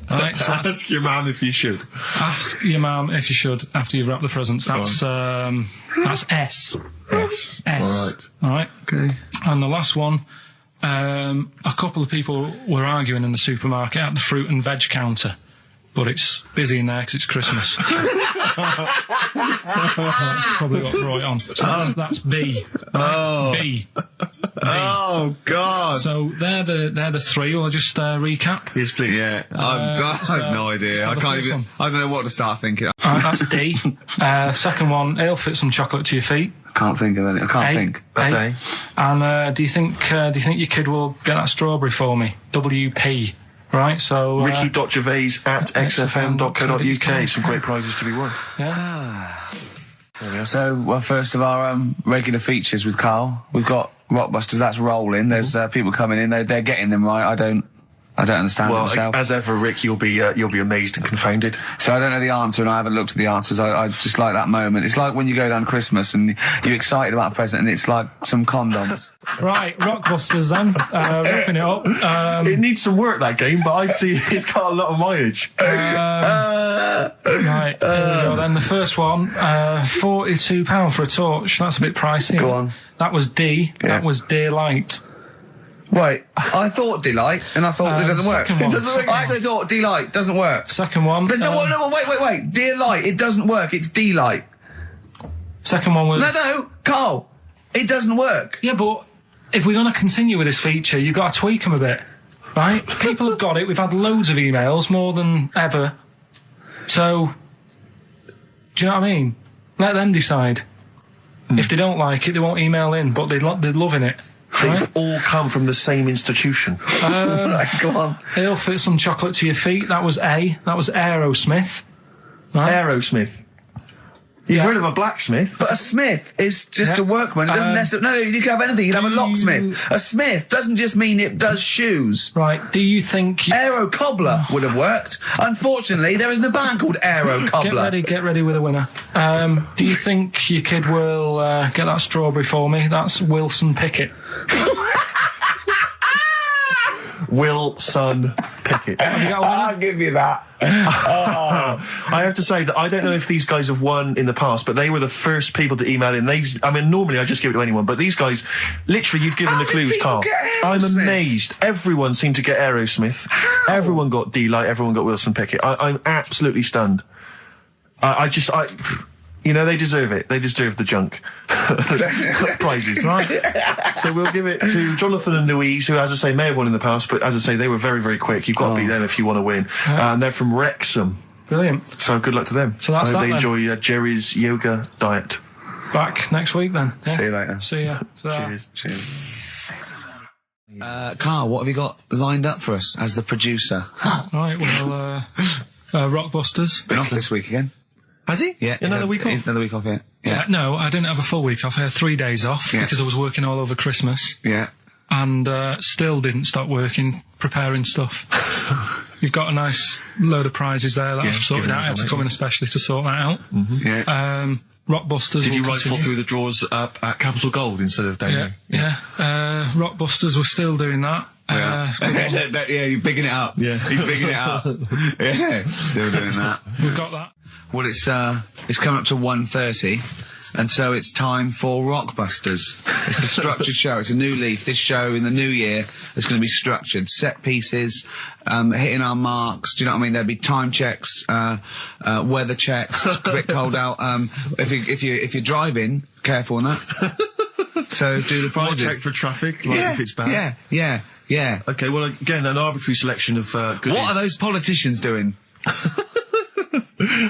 Right, so ask your mum if you should. Ask your mum if you should, after you've wrapped the presents. That's S. S. All right. Okay. And the last one, a couple of people were arguing in the supermarket at the fruit and veg counter, but it's busy in there because it's Christmas. That's probably what brought it on. So that's B. Right? B. Oh, God. So they're the three. Will I just recap? Yes, please. Yeah. I have no idea. So I can't even... I don't know what to start thinking. That's D. Second one, he'll fit some chocolate to your feet. Can't think of any. I can't think. That's A. And do you think your kid will get that strawberry for me? WP. Right, so... Ricky.Gervais at xfm.co.uk. Some great prizes to be won. Yeah. So, well, first of our regular features with Carl, we've got Rockbusters, that's rolling. There's people coming in, they're getting them right. I don't understand it myself. As ever, Rick, you'll be amazed and confounded. So I don't know the answer, and I haven't looked at the answers. I just like that moment. It's like when you go down Christmas and you're excited about a present, and it's like some condoms. Right, Rockbusters then. Ripping it up. It needs some work, that game, but I see it's got a lot of mileage. Right, here we go then. The first one, £42 for a torch. That's a bit pricey. Go on. That was D. Yeah. That was Daylight. Right, I thought Delight, and I thought it doesn't work. Second one. It doesn't work. I actually thought Delight doesn't work. Second one. There's no, wait. Dear Light, it doesn't work. It's Delight. Second one was... No, Carl, it doesn't work. Yeah, but if we're going to continue with this feature, you've got to tweak them a bit, right? People have got it. We've had loads of emails, more than ever. So, do you know what I mean? Let them decide. If they don't like it, they won't email in, but they're loving it. They've Right? all come from the same institution. Go on. He'll fit some chocolate to your feet. That was A. That was Aerosmith. Right? Aerosmith. You've heard of a blacksmith? But a smith is just a workman. It doesn't necessarily... No, you can have anything. You can have a locksmith. A smith doesn't just mean it does shoes. Right. Do you think... Aero Cobbler would have worked. Unfortunately, there isn't a band called Aero Cobbler. Get ready with a winner. Do you think your kid will get that strawberry for me? That's Wilson Pickett. Wilson Pickett. Pickett. I'll give you that. I have to say that I don't know if these guys have won in the past, but they were the first people to email in. I mean, normally I just give it to anyone, but these guys, literally, you've given the clues, Carl. I'm amazed. Everyone seemed to get Aerosmith. How? Everyone got D-Light. Everyone got Wilson Pickett. I'm absolutely stunned. You know, they deserve it. They deserve the junk prizes, right? So we'll give it to Jonathan and Louise, who, as I say, may have won in the past, but as I say, they were very, very quick. You've got to be them if you want to win. And they're from Wrexham. Brilliant. So good luck to them. So that's they enjoy Jerry's yoga diet. Back next week then. Yeah. See you later. See ya. Cheers. Carl, what have you got lined up for us as the producer? Right, well, Rockbusters. Been off this week again. Has he? Yeah. Another week off? Another week off, yeah. Yeah. No, I didn't have a full week off. I had 3 days off because I was working all over Christmas. Yeah. And still didn't stop working, preparing stuff. You've got a nice load of prizes there that I've sorted out. I had to come in especially to sort that out. Yeah. Rockbusters. Did you rifle through the drawers at Capital Gold instead of Daisy? Yeah. Rockbusters, we're still doing that. Yeah, you're bigging it up. Yeah. He's bigging it up. Yeah, still doing that. We've got that. Well, it's coming up to 1:30, and so it's time for Rockbusters. It's a structured show. It's a new leaf. This show in the new year is going to be structured. Set pieces, hitting our marks. Do you know what I mean? There'll be time checks, weather checks, quick hold out. If you're driving, careful on that. So do the prizes. Check for traffic, if it's bad. Yeah. Okay, well, again, an arbitrary selection of goodies. What are those politicians doing?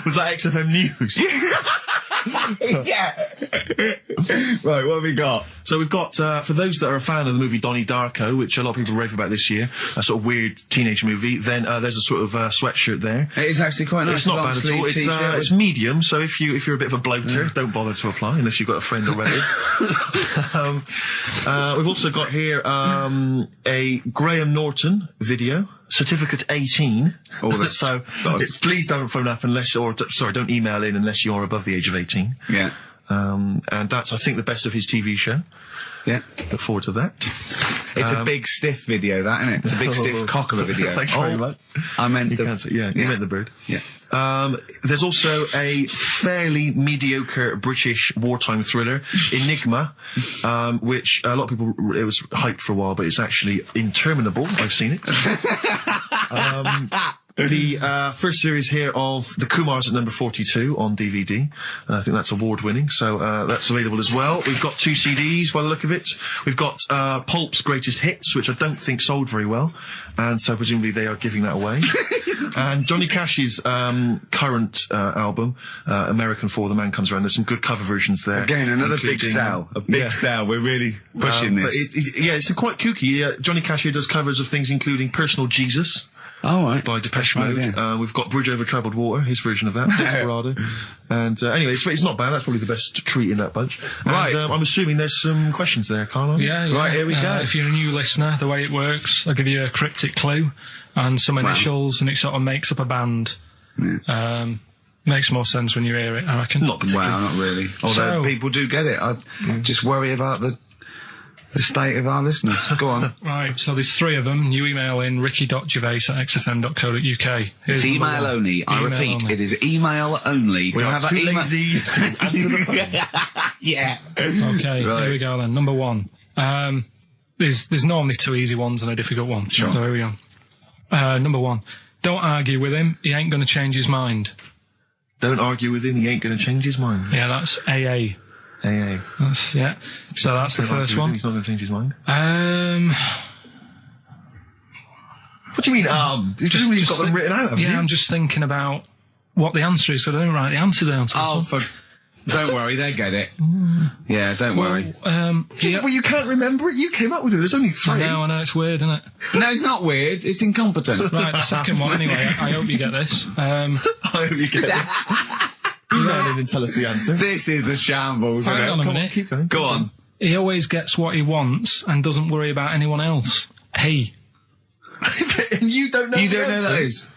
Was that XFM News? Yeah. Right, what have we got? So we've got, for those that are a fan of the movie Donnie Darko, which a lot of people rave about this year, a sort of weird teenage movie, then there's a sort of sweatshirt there. It's actually quite nice. It's not bad at all. It's medium, so if you're a bit of a bloater, don't bother to apply unless you've got a friend already. We've also got here a Graham Norton video. Certificate 18. So please don't phone up don't email in unless you're above the age of 18. Yeah. And that's, I think, the best of his TV show. Yeah. Look forward to that. It's a big stiff video, that, isn't it? It's a big stiff cock of a video. Thanks very much. I meant you meant the bird. Yeah. There's also a fairly mediocre British wartime thriller, Enigma, which a lot of people, it was hyped for a while, but it's actually interminable. I've seen it. The first series here of The Kumars at number 42 on DVD. I think that's award-winning, so that's available as well. We've got 2 CDs by the look of it. We've got Pulp's Greatest Hits, which I don't think sold very well, and so presumably they are giving that away. And Johnny Cash's current album, American For the Man Comes Around. There's some good cover versions there. Again, another big sell. A big sell. We're really pushing this. It's quite kooky. Johnny Cash here does covers of things including Personal Jesus. Oh, right. By Depeche Mode. Yeah. We've got Bridge Over Troubled Water, his version of that, Desperado. And anyway, it's not bad. That's probably the best treat in that bunch. Right. And I'm assuming there's some questions there, Carl. Yeah. Right, here we go. If you're a new listener, the way it works, I'll give you a cryptic clue and some initials, and it sort of makes up a band. Yeah. Makes more sense when you hear it, I reckon. Not particularly. Wow, not really. Although people do get it. I just worry about the state of our listeners. Go on. Right, so there's 3 of them. You email in ricky.gervais@xfm.co.uk. It's email only. I repeat, it is email only. We are too lazy to answer the phone. Yeah. Okay, Here we go then. Number 1. There's normally 2 easy ones and a difficult one. Sure. So here we go. Number 1. Don't argue with him. He ain't going to change his mind. Don't argue with him. He ain't going to change his mind. Yeah, that's AA. AA. So that's the first one. He's not going to change his mind. What do you mean, You've got them written out, haven't you? I'm just thinking about what the answer is, so I don't write the answer down. Don't worry, they get it. Yeah, don't worry. Well, you can't remember it. You came up with it. There's only 3. I know, it's weird, isn't it? No, it's not weird. It's incompetent. Right, the second one, anyway. I hope you get this. I hope you get this. Email in and tell us the answer. This is a shambles. Hang on a minute. Keep going. Go on. He always gets what he wants and doesn't worry about anyone else. P. And you don't know. You don't know that is.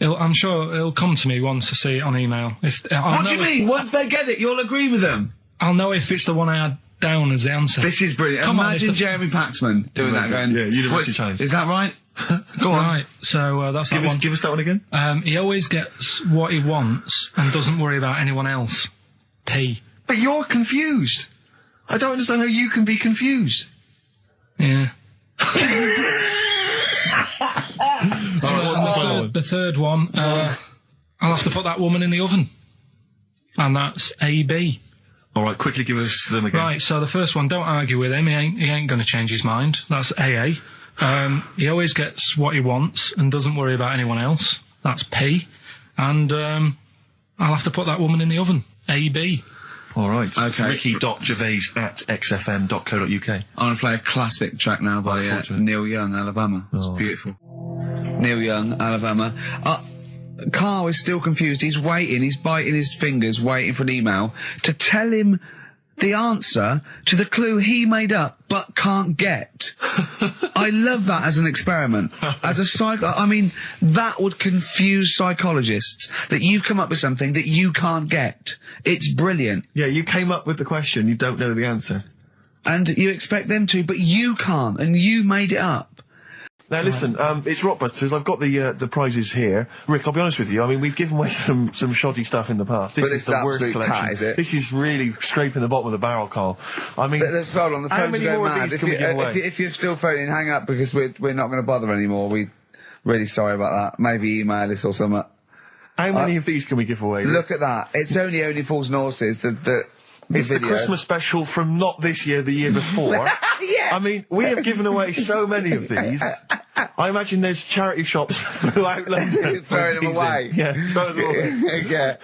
I'm sure it'll come to me once I see it on email. What do you mean? Once they get it, you'll agree with them. I'll know if it's the one I had down as the answer. This is brilliant. Imagine Jeremy Paxman doing that. Going, University Challenge. Is that right? Go on. Right, so that's that one. Give us that one again. He always gets what he wants and doesn't worry about anyone else. P. But you're confused. I don't understand how you can be confused. Yeah. What's the final one? The third one, I'll have to put that woman in the oven. And that's AB. All right, quickly give us them again. Right, so the first one, don't argue with him. He ain't going to change his mind. That's AA. He always gets what he wants and doesn't worry about anyone else. That's P. And I'll have to put that woman in the oven. AB. All right. Okay. Ricky.gervais@xfm.co.uk. I'm going to play a classic track now by Neil Young, Alabama. It's beautiful. Neil Young, Alabama. Carl is still confused. He's waiting. He's biting his fingers, waiting for an email to tell him the answer to the clue he made up but can't get. I love that as an experiment. As a I mean, that would confuse psychologists, that you come up with something that you can't get. It's brilliant. Yeah, you came up with the question, you don't know the answer. And you expect them to, but you can't, and you made it up. Now listen, it's Rockbusters. I've got the prizes here. Rick, I'll be honest with you. I mean, we've given away some shoddy stuff in the past. This is the worst collection. Tat, is it? This is really scraping the bottom of the barrel, Carl. I mean, let's hold on. The how phones many are more going of these mad. can we give away? If you're still phoning, hang up, because we're not going to bother anymore. We're really sorry about that. Maybe email us or something. How many of these can we give away? Look at that. It's only Fools and Horses. It's the Christmas special from not this year, the year before. Yeah. I mean, we have given away so many of these. I imagine there's charity shops throughout London throwing them away. Yeah, throwing them away. Yeah.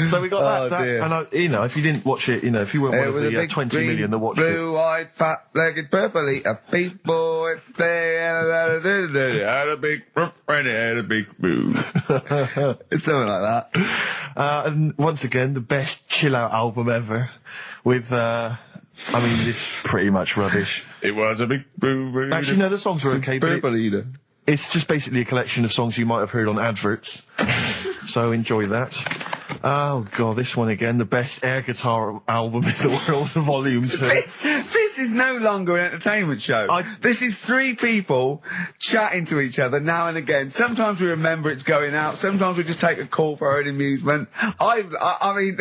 So we got that, dear. and if you didn't watch it, if you weren't one of the 20 million that watched it. Blue-eyed, fat-legged, purple-eater people, if they had a big had a big boo. It's something like that. And once again, the best chill-out album ever, with, it's pretty much rubbish. It was a big boo. Actually, no, the songs are okay, but eater. It's just basically a collection of songs you might have heard on adverts. So enjoy that. Oh god, this one again, the best air guitar album in the world, Volume 2. This is no longer an entertainment show. This is three people chatting to each other now and again. Sometimes we remember it's going out. Sometimes we just take a call for our own amusement. I mean,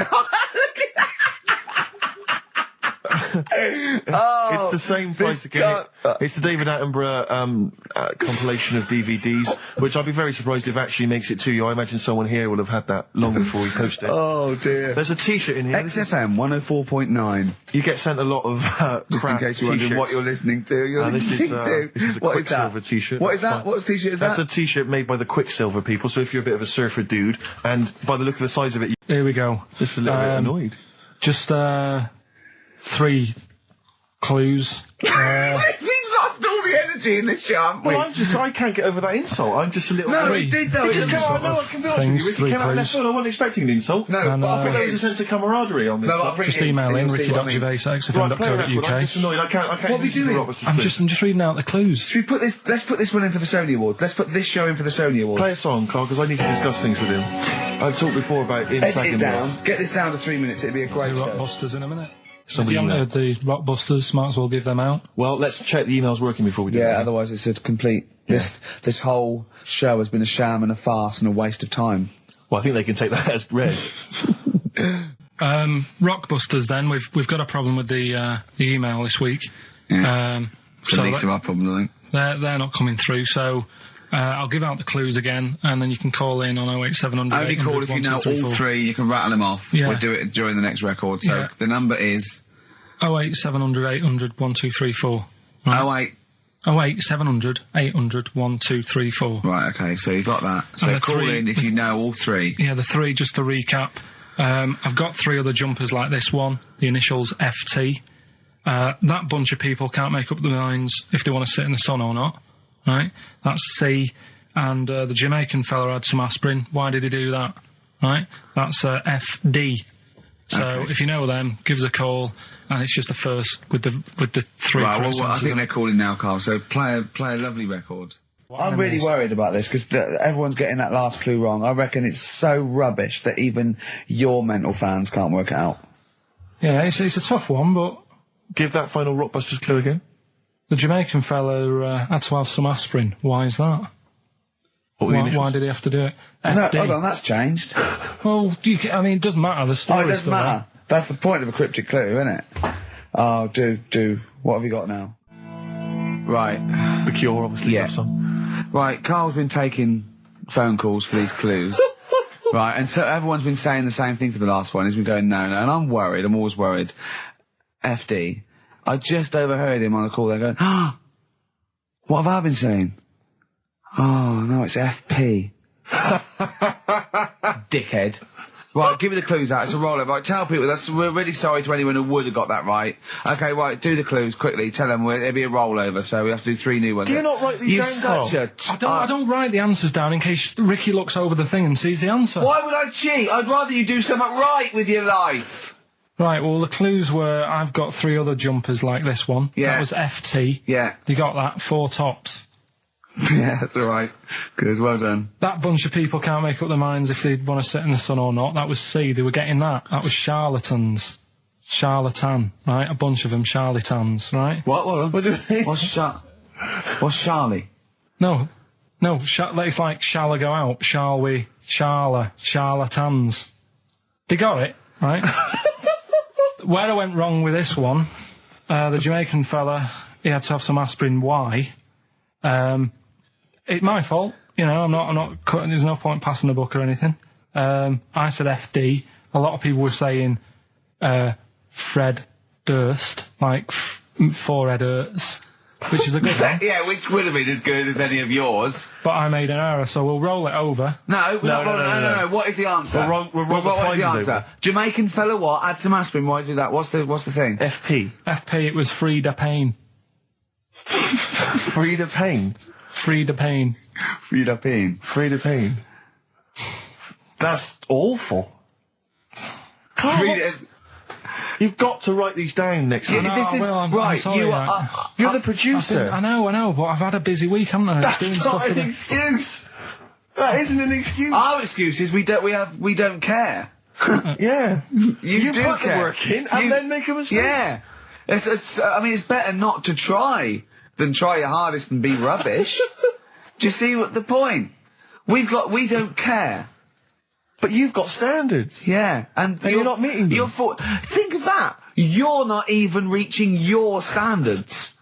it's the same price again. It's the David Attenborough compilation of DVDs, which I'd be very surprised if actually makes it to you. I imagine someone here will have had that long before we posted it. Oh dear. There's a t-shirt in here. XFM 104.9. You get sent a lot of just in case you're wondering what you're listening to. This is a Quicksilver t-shirt. What is that? What t-shirt is that? That's a t-shirt made by the Quicksilver people, so if you're a bit of a surfer dude, and by the look of the size of it, here we go. Just a little bit annoyed. Just 3 clues. We've lost all the energy in this show, haven't we? Well, I can't get over that insult. I'm just a little... No, we did though. It just came out, I can be honest with you. It came out left field. I wasn't expecting an insult. No, but I think there was a sense of camaraderie on this. Just email in ricky.gervais@xfm.co.uk. I'm just annoyed. I can't what are we doing? I'm just reading out the clues. Should we put this? Let's put this one in for the Sony Award. Let's put this show in for the Sony Awards. Play a song, Carl, because I need to discuss things with him. I've talked before about him slagging me off. Get this down to 3 minutes. It'd be a great show. Rockbusters in a minute. If you haven't heard the Rockbusters, might as well give them out. Well, let's check the emails working before we do that. Yeah, otherwise it's a complete... This whole show has been a sham and a farce and a waste of time. Well, I think they can take that as read. Rockbusters then, we've got a problem with the email this week. Yeah. It's the least of our problems, I think. They're not coming through, so... I'll give out the clues again, and then you can call in on 08700. Only call if you know all three. You can rattle them off. Yeah. We'll do it during the next record. So the number is 08700 800 1234. Right? 08700 800 1234. Right. Okay. So you've got that. So call in if you know all three. Yeah, the three. Just to recap, I've got 3 other jumpers like this one. The initials FT. That bunch of people can't make up their minds if they want to sit in the sun or not. Right, that's C, and the Jamaican fella had some aspirin. Why did he do that? Right, that's FD. So if you know them, give us a call, and it's just the first with the 3. Right, well, I think they're calling now, Carl. So play a lovely record. I'm really worried about this because everyone's getting that last clue wrong. I reckon it's so rubbish that even your mental fans can't work it out. Yeah, it's a tough one, but give that final Rockbusters clue again. The Jamaican fella had to have some aspirin. Why is that? Why did he have to do it? FD. No, hold on, that's changed. Well, it doesn't matter. The story. Oh, it doesn't matter. That's the point of a cryptic clue, isn't it? Oh, do. What have you got now? Right. The Cure, obviously. Yeah. Right, Carl's been taking phone calls for these clues. Right, and so everyone's been saying the same thing for the last one. He's been going, no, and I'm worried. I'm always worried. FD. I just overheard him on the call. They're going, what have I been saying? Oh, no, it's FP. Dickhead. Right, give me the clues out. It's a rollover. Right, tell people, we're really sorry to anyone who would have got that right. Okay, right, do the clues quickly. Tell them it'll be a rollover, so we have to do 3 new ones. Do you not write these down, I don't write the answers down in case Ricky looks over the thing and sees the answer. Why would I cheat? I'd rather you do something right with your life. Right, well, the clues were, I've got 3 other jumpers like this one. Yeah. That was FT. Yeah. You got that? 4 tops. Yeah, that's all right. Good, well done. That bunch of people can't make up their minds if they want to sit in the sun or not. That was C. They were getting that. That was charlatans. Charlatan, right? A bunch of them charlatans, right? What do you mean? What's Charlie? No, it's like, shall I go out? Shall we? Charlatans. They got it, right? Where I went wrong with this one, the Jamaican fella, he had to have some aspirin. Why? It's my fault, I'm not cutting, there's no point passing the book or anything. I said FD. A lot of people were saying, Fred Durst, like forehead hurts, which is a good one. Yeah, which would have been as good as any of yours. But I made an error, so we'll roll it over. No. What is the answer? What is the answer? Over. Jamaican fella what? Add some aspirin, why do that? What's the thing? FP. FP, it was Frida Payne. Frida Payne. Frida Payne. Frida Payne. Frida Payne. That's awful. Carl, you've got to write these down next week. This is right. Sorry, You're the producer. I know, but I've had a busy week, haven't I? That's not an excuse. That isn't an excuse. Our excuse is we don't care. Yeah. You do put care. the work in and then make a mistake. Yeah. It's better not to try than try your hardest and be rubbish. Do you see what the point? We don't care. But you've got standards. Yeah. And you're not meeting them. Think of that. You're not even reaching your standards.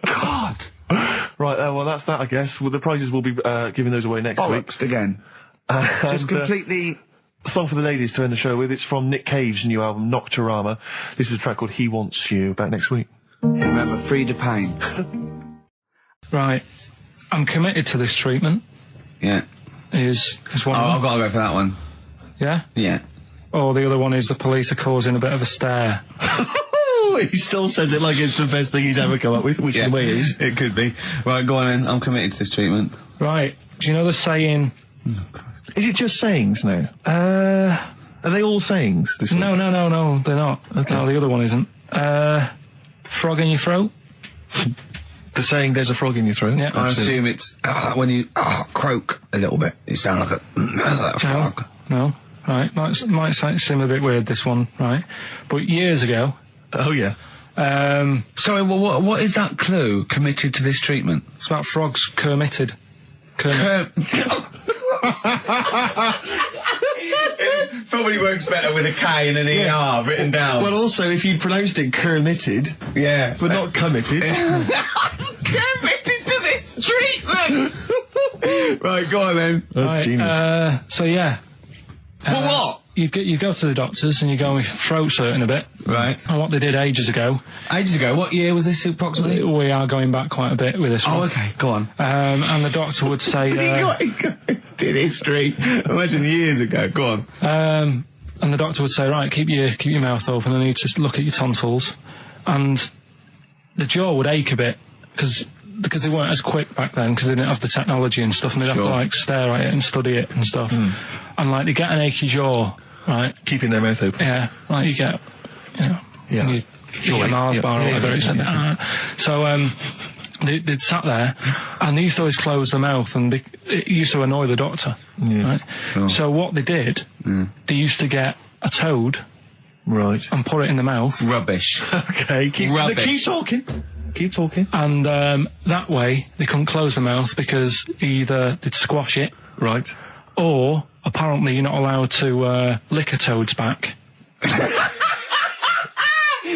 God. Right, well, that's that, I guess. Well, the prizes will be giving those away next week. Again. Just completely... Song for the ladies to end the show with. It's from Nick Cave's new album, Nocturama. This is a track called He Wants You. Back next week. Remember, Frida Payne. Right. I'm committed to this treatment. Yeah. Is one of them. I've got to go for that one. Yeah? Yeah. Or the other one is the police are causing a bit of a stir. He still says it like it's the best thing he's ever come up with, which the way it is. It could be. Right, go on then. I'm committed to this treatment. Right. Do you know the saying... Is it just sayings now? Are they all sayings this week? No, they're not. Okay. No, the other one isn't. Frog in your throat? The saying, there's a frog in your throat? Yeah. I assume it's when you croak a little bit. You sound like a frog. No. Right. Might seem a bit weird, this one, right? But years ago... Oh, yeah. Sorry, well, what is that clue? Committed to this treatment? It's about frogs Kermitted. It probably works better with a K and an ER written down. Well, also, if you pronounced it Kermitted, yeah, but not committed. Committed to this treatment. Right, go on then. That's genius. So yeah. Well, what? You go to the doctors and you go with throat hurting a bit. Right. And what they did ages ago. Ages ago? What year was this approximately? We are going back quite a bit with this one. Oh, okay, go on. And the doctor would say... did history. Imagine years ago. Go on. And the doctor would say, right, keep your mouth open. I need to look at your tonsils. And the jaw would ache a bit because they weren't as quick back then because they didn't have the technology and stuff, and they'd have to like stare at it and study it and stuff. And like they get an achy jaw, right? Keeping their mouth open. Yeah, like you get, you eat a Mars bar or whatever. So they'd sat there, and they used to always close their mouth, and it used to annoy the doctor. Right? Sure. So what they did, they used to get a toad, right, and put it in the mouth. Rubbish. Okay, keep talking. keep talking. And that way, they couldn't close their mouth because either they'd squash it, right, or apparently you're not allowed to lick a toad's back.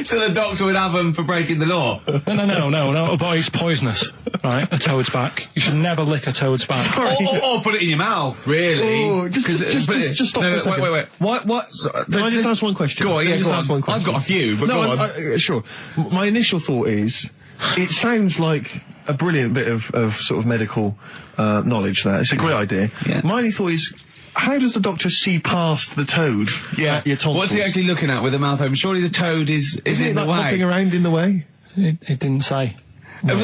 So the doctor would have them for breaking the law? No, but it's poisonous, right? A toad's back. You should never lick a toad's back. Or put it in your mouth, really. Oh, just stop for a second. Wait. What? Can I just ask one question? Go on, yeah, just go ask on. one question. I've got a few, but go on. Sure. My initial thought is, it sounds like a brilliant bit of sort of medical knowledge there. It's a great idea. Yeah. My only thought is, how does the doctor see past the toad? Yeah. Your tonsils? What's he actually looking at with the mouth open? Surely the toad is in the way. Hopping around in the way? It didn't say.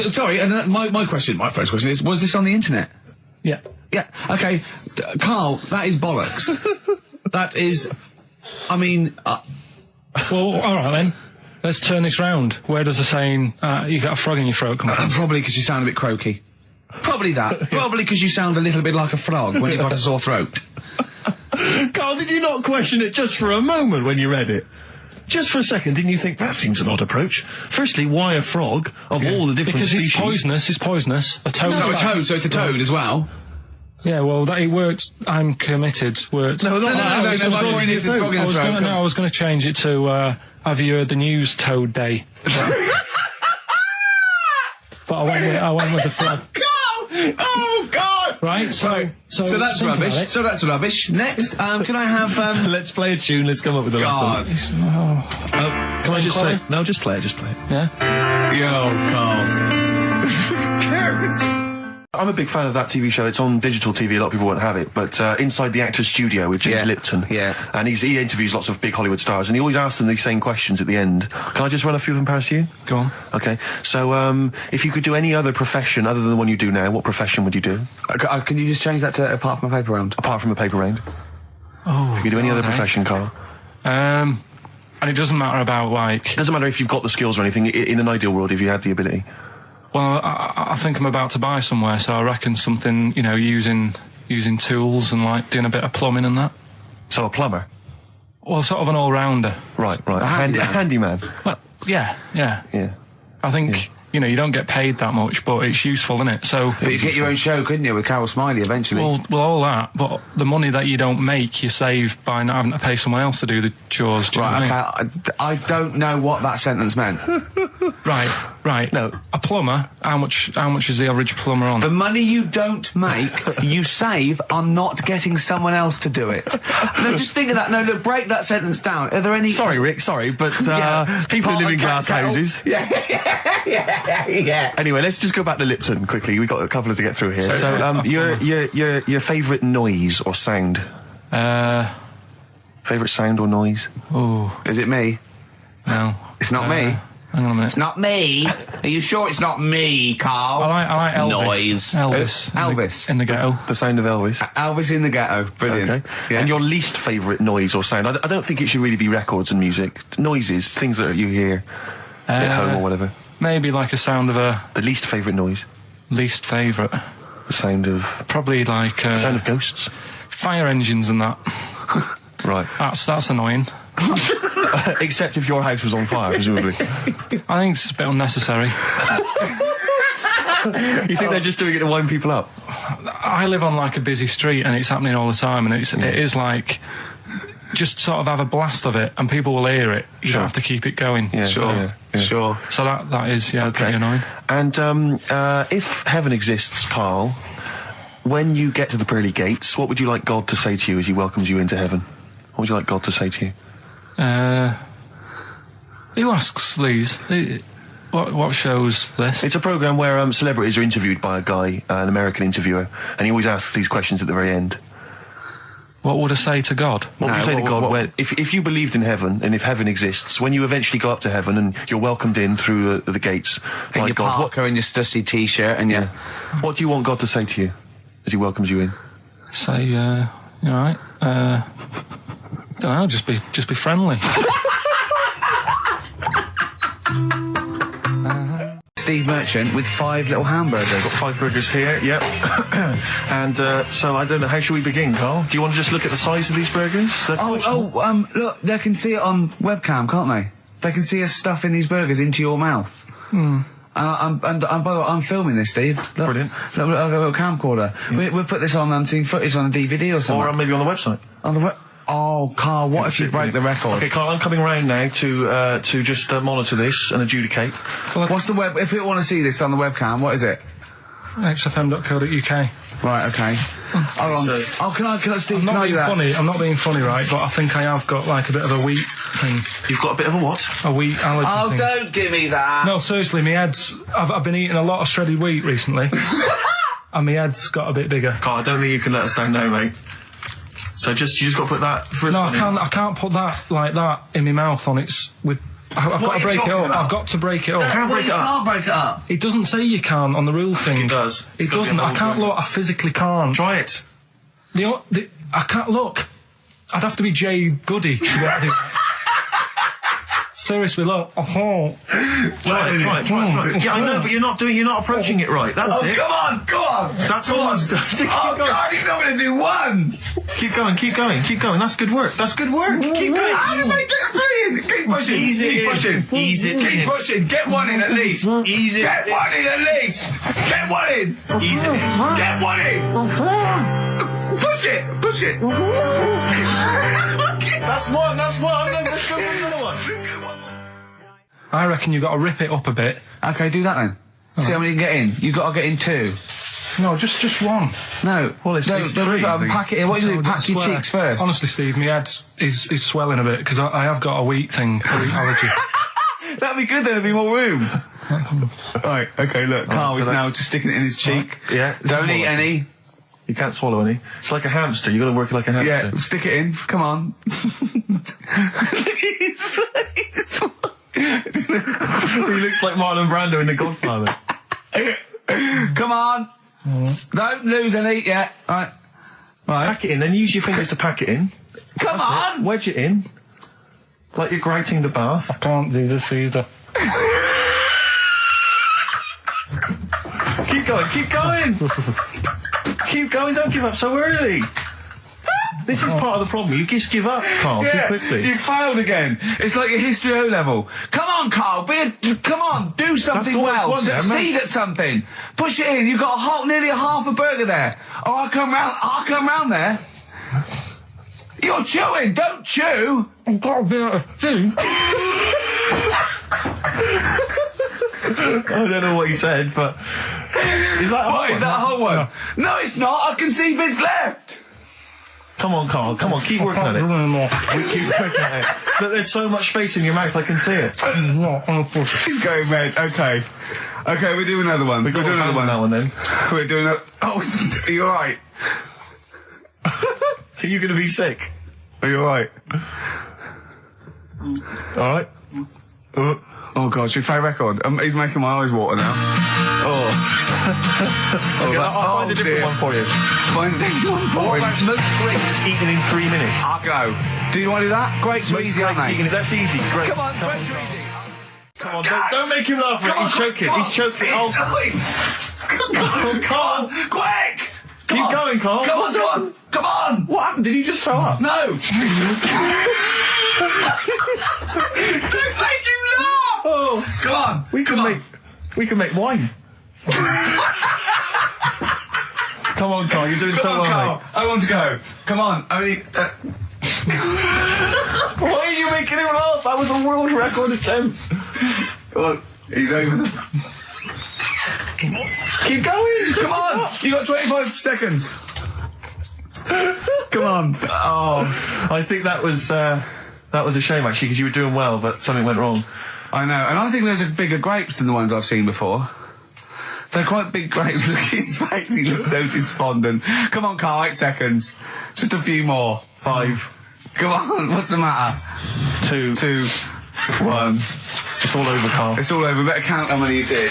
Sorry, and my first question is, was this on the internet? Yeah. Yeah, okay. Carl, that is bollocks. That is, I mean... Well, alright then. Let's turn this round. Where does the saying, you got a frog in your throat come from? Probably because you sound a bit croaky. Probably that. Probably because you sound a little bit like a frog when you've got a sore throat. Carl, did you not question it just for a moment when you read it? Just for a second, didn't you think, that seems an odd approach? Firstly, why a frog, of all the different species? Because it's poisonous. A toad. No, a toad, so it's a toad as well. Yeah, well, it worked. I'm committed. Worked. No, I was going to change it to, have you heard the news Toad Day? But I went with the frog. Oh God! Right, so that's rubbish. So that's rubbish. Next, can I have? Let's play a tune. Let's come up with a God. Can I just say? No, just play it. Just play it. Yeah. Yo, Carl. I'm a big fan of that TV show. It's on digital TV. A lot of people won't have it, but Inside the Actors Studio with James Lipton. Yeah. And he interviews lots of big Hollywood stars, and he always asks them these same questions at the end. Can I just run a few of them past you? Go on. Okay. So, if you could do any other profession other than the one you do now, what profession would you do? Can you just change that to apart from a paper round? Apart from a paper round. Oh. If you could do any other profession, Carl. And it doesn't matter about like. It doesn't matter if you've got the skills or anything. In an ideal world, if you had the ability. Well, I think I'm about to buy somewhere, so I reckon something, using tools and like doing a bit of plumbing and that. So a plumber? Well, sort of an all-rounder. Right. A handyman. Well, yeah. I think, you don't get paid that much, but it's useful, isn't it? So. But you'd get your own show, couldn't you, with Carol Smiley eventually? Well, all that, but the money that you don't make, you save by not having to pay someone else to do the chores. Do you know what I mean? I don't know what that sentence meant. Right. No. A plumber, how much is the average plumber on? The money you don't make, you save on not getting someone else to do it. No, just think of that. No, look, break that sentence down. Are there any... Sorry, Rick, but people who live in glass houses. Yeah. Anyway, let's just go back to Lipton quickly. We've got a couple to get through here. So, your favourite noise or sound? Favourite sound or noise? Oh. Is it me? No. It's not me. Hang on a minute. It's not me. Are you sure it's not me, Carl? I like Elvis. Noise. Elvis. In the ghetto. The sound of Elvis. Elvis in the ghetto. Brilliant. Okay. Yeah. And your least favourite noise or sound? I don't think it should really be records and music. Noises, things that you hear at home or whatever. Maybe like a sound of a... The least favourite noise? Least favourite. The sound of... Probably like... sound of ghosts? Fire engines and that. Right. That's annoying. Except if your house was on fire, presumably. I think it's a bit unnecessary. You think they're just doing it to wind people up? I live on like a busy street and it's happening all the time, and it is like... Just sort of have a blast of it and people will hear it. You don't have to keep it going. Yeah, sure. So that is, pretty annoying. And if heaven exists, Carl, when you get to the pearly gates, what would you like God to say to you as he welcomes you into heaven? What would you like God to say to you? Who asks these? What show's this? It's a programme where celebrities are interviewed by a guy, an American interviewer, and he always asks these questions at the very end. What would I say to God? What would you say to God if you believed in heaven, and if heaven exists, when you eventually go up to heaven and you're welcomed in through the gates by your God? Parker and your stussy T-shirt and your... What do you want God to say to you as he welcomes you in? Say, you all right? Don't know, just be friendly. Steve Merchant with 5 little hamburgers. Got 5 burgers here, yep. And so I don't know, how should we begin, Carl? Do you want to just look at the size of these burgers? Look, they can see it on webcam, can't they? They can see us stuffing these burgers into your mouth. And by the way, I'm filming this, Steve. Look, Brilliant. Look, I've got a camcorder. We'll put this on unseen footage on a DVD or something. Or maybe on the website. On the Oh, Carl, what if you break the record? Okay, Carl, I'm coming round now to just monitor this and adjudicate. What's the web? If people want to see this on the webcam, what is it? xfm.co.uk. Right, okay. Hold on. Can I, Steve, I'm not can I do being that? funny. I'm not being funny, right? But I think I have got like a bit of a wheat thing. You've got a bit of a what? A wheat allergy thing. Don't give me that. No, seriously, my head's... I've been eating a lot of shredded wheat recently. And my head's got a bit bigger. Carl, I don't think you can let us down now, mate. So you just got to put that for us. No, I can't put that like that in my mouth on its... I've got to break it up. I've got to break it up. Can't break it up. Can't break it up. It doesn't say you can on the rule thing. It does. It doesn't. I can't look. I physically can't. Try it. I can't look. I'd have to be Jay Goody to get it. Seriously, look. Try it. Yeah, I know, but you're not approaching it right. That's it. Come on. That's all. Keep going. God, he's not going to do one. Keep going. That's good work. Keep going. How does he get brilliant? Keep pushing. Ease it in. Ease it Keep in. pushing. Get one in at least. Ease it. Get one in at least. Get one in. Ease it in. Get one in. Push it. That's one. Let's go for another one. I reckon you've got to rip it up a bit. Okay, do that then. See how many you can get in. You've got to get in 2. No, just one. No. Well, it's don't three, I think. pack it in. What do you do? Pack your Swear. cheeks first. Honestly, Steve, my head is swelling a bit because I have got a wheat thing, a wheat allergy. That'd be good. There'd be more room. Right. Okay. Look, Carl is now just sticking it in his cheek. Yeah. Don't eat any. You can't swallow any. It's like a hamster. You've got to work it like a hamster. Yeah. Stick it in. Come on. He looks like Marlon Brando in The Godfather. Come on. Don't lose any yet. Right. Pack it in, then use your fingers to pack it in. Come on. Wedge it in. Like you're grating the bath. I can't do this either. Keep going. Keep going, don't give up so early. This is part of the problem. You just give up, Carl, too quickly. You failed again. It's like your history O level. Come on, Carl. Come on. Do something well. Succeed at something. Push it in. You've got nearly half a burger there. Oh, I'll come round there. You're chewing. Don't chew. I've got a bit of food. I don't know what he said, but... Is that a whole one? No, it's not. I can see bits left. Come on, Carl. Come on, keep working at it. Keep working at it. Look, there's so much space in your mouth, I can see it. He's going red. Okay, we'll do another one. We'll do another one. That one then. We're doing a... Oh, are you alright? Are you going to be sick? Are you alright? Alright. Oh God, should we play a record? He's making my eyes water now. I'll find a different one for you. Find a different one for What him. about most grapes eaten in 3 minutes? I'll go. Do you want to do that? Grapes are easy, aren't they? That's easy. Great. Come on, grapes are easy. Come on, don't make him laugh. He's choking. He's choking. Oh, Carl. Quick! Keep going, Carl. Come on! What happened? Did you just throw up? No! Don't make him laugh! Oh, Come on! we can make wine. Come on, Carl. You're doing so well, Carl. mate. I want to go. Come on. Only... Why are you making him laugh? That was a world record attempt. Come on. He's over the... Keep going. Come on! You got 25 seconds. Come on. Oh, I think that was a shame actually, because you were doing well, but something went wrong. I know, and I think those are bigger grapes than the ones I've seen before. They're quite big grapes. Look at his face, he looks so despondent. Come on, Carl, 8 seconds. Just a few more. 5. Come on, what's the matter? 2, 1. It's all over, Carl. It's all over. Better count how many you did.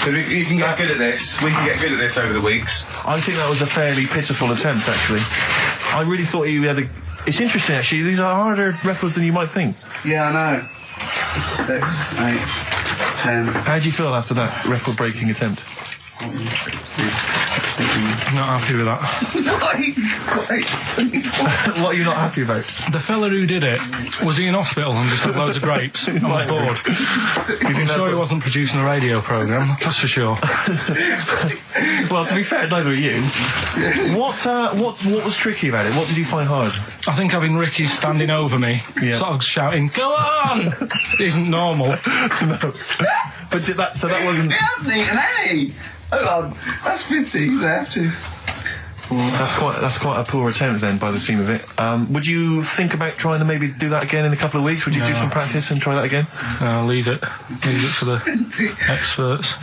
You can get good at this. We can get good at this over the weeks. I think that was a fairly pitiful attempt, actually. I really thought you had a... It's interesting, actually. These are harder records than you might think. Yeah, I know. 6, 8, 10. How do you feel after that record-breaking attempt? I'm not happy with that. What are you not happy about? The fella who did it, was he in hospital and just had loads of grapes? I was bored. I'm sure he wasn't producing a radio programme, that's for sure. Well, to be fair, neither are you. What was tricky about it? What did you find hard? I think having Ricky standing over me, sort of shouting, "Go on!" isn't normal. No. But that wasn't... He hasn't eaten any! Hold on, that's 50 left. That's quite a poor attempt then, by the seam of it. Would you think about trying to maybe do that again in a couple of weeks? Would you do some practice and try that again? No, leave it to the experts.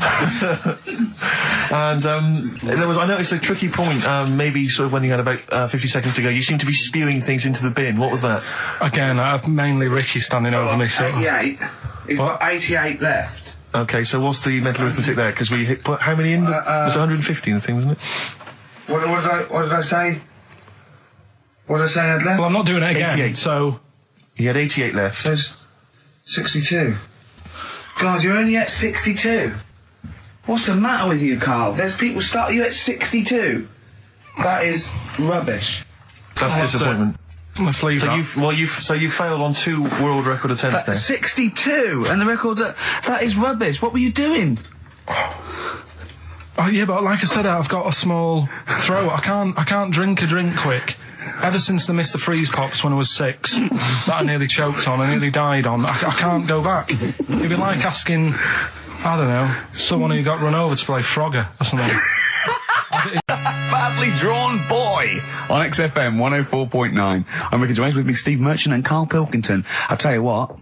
And I noticed a tricky point, maybe sort of when you had about 50 seconds to go, you seemed to be spewing things into the bin. What was that? Again, mainly Ricky standing over me. 88. He's got 88 left. Okay, so what's the mental arithmetic there? Because we put how many in? It was 150 in the thing, wasn't it? What did I say? What did I say I had left? Well, I'm not doing it again, 88. so... You had 88 left. So 62. God, you're only at 62. What's the matter with you, Carl? There's people start you at 62. That is rubbish. That's disappointment. Let's leave that. So you failed on 2 world record attempts there. 62, and the record's that is rubbish. What were you doing? Oh yeah, but like I said, I've got a small throat. I can't drink a drink quick. Ever since the Mr. Freeze Pops when I was 6, that I nearly choked on, I nearly died on. I can't go back. It'd be like asking, I don't know, someone who got run over to play Frogger or something. Badly Drawn Boy on XFM 104.9. I'm Ricky Gervais, with me Steve Merchant and Karl Pilkington. I'll tell you what,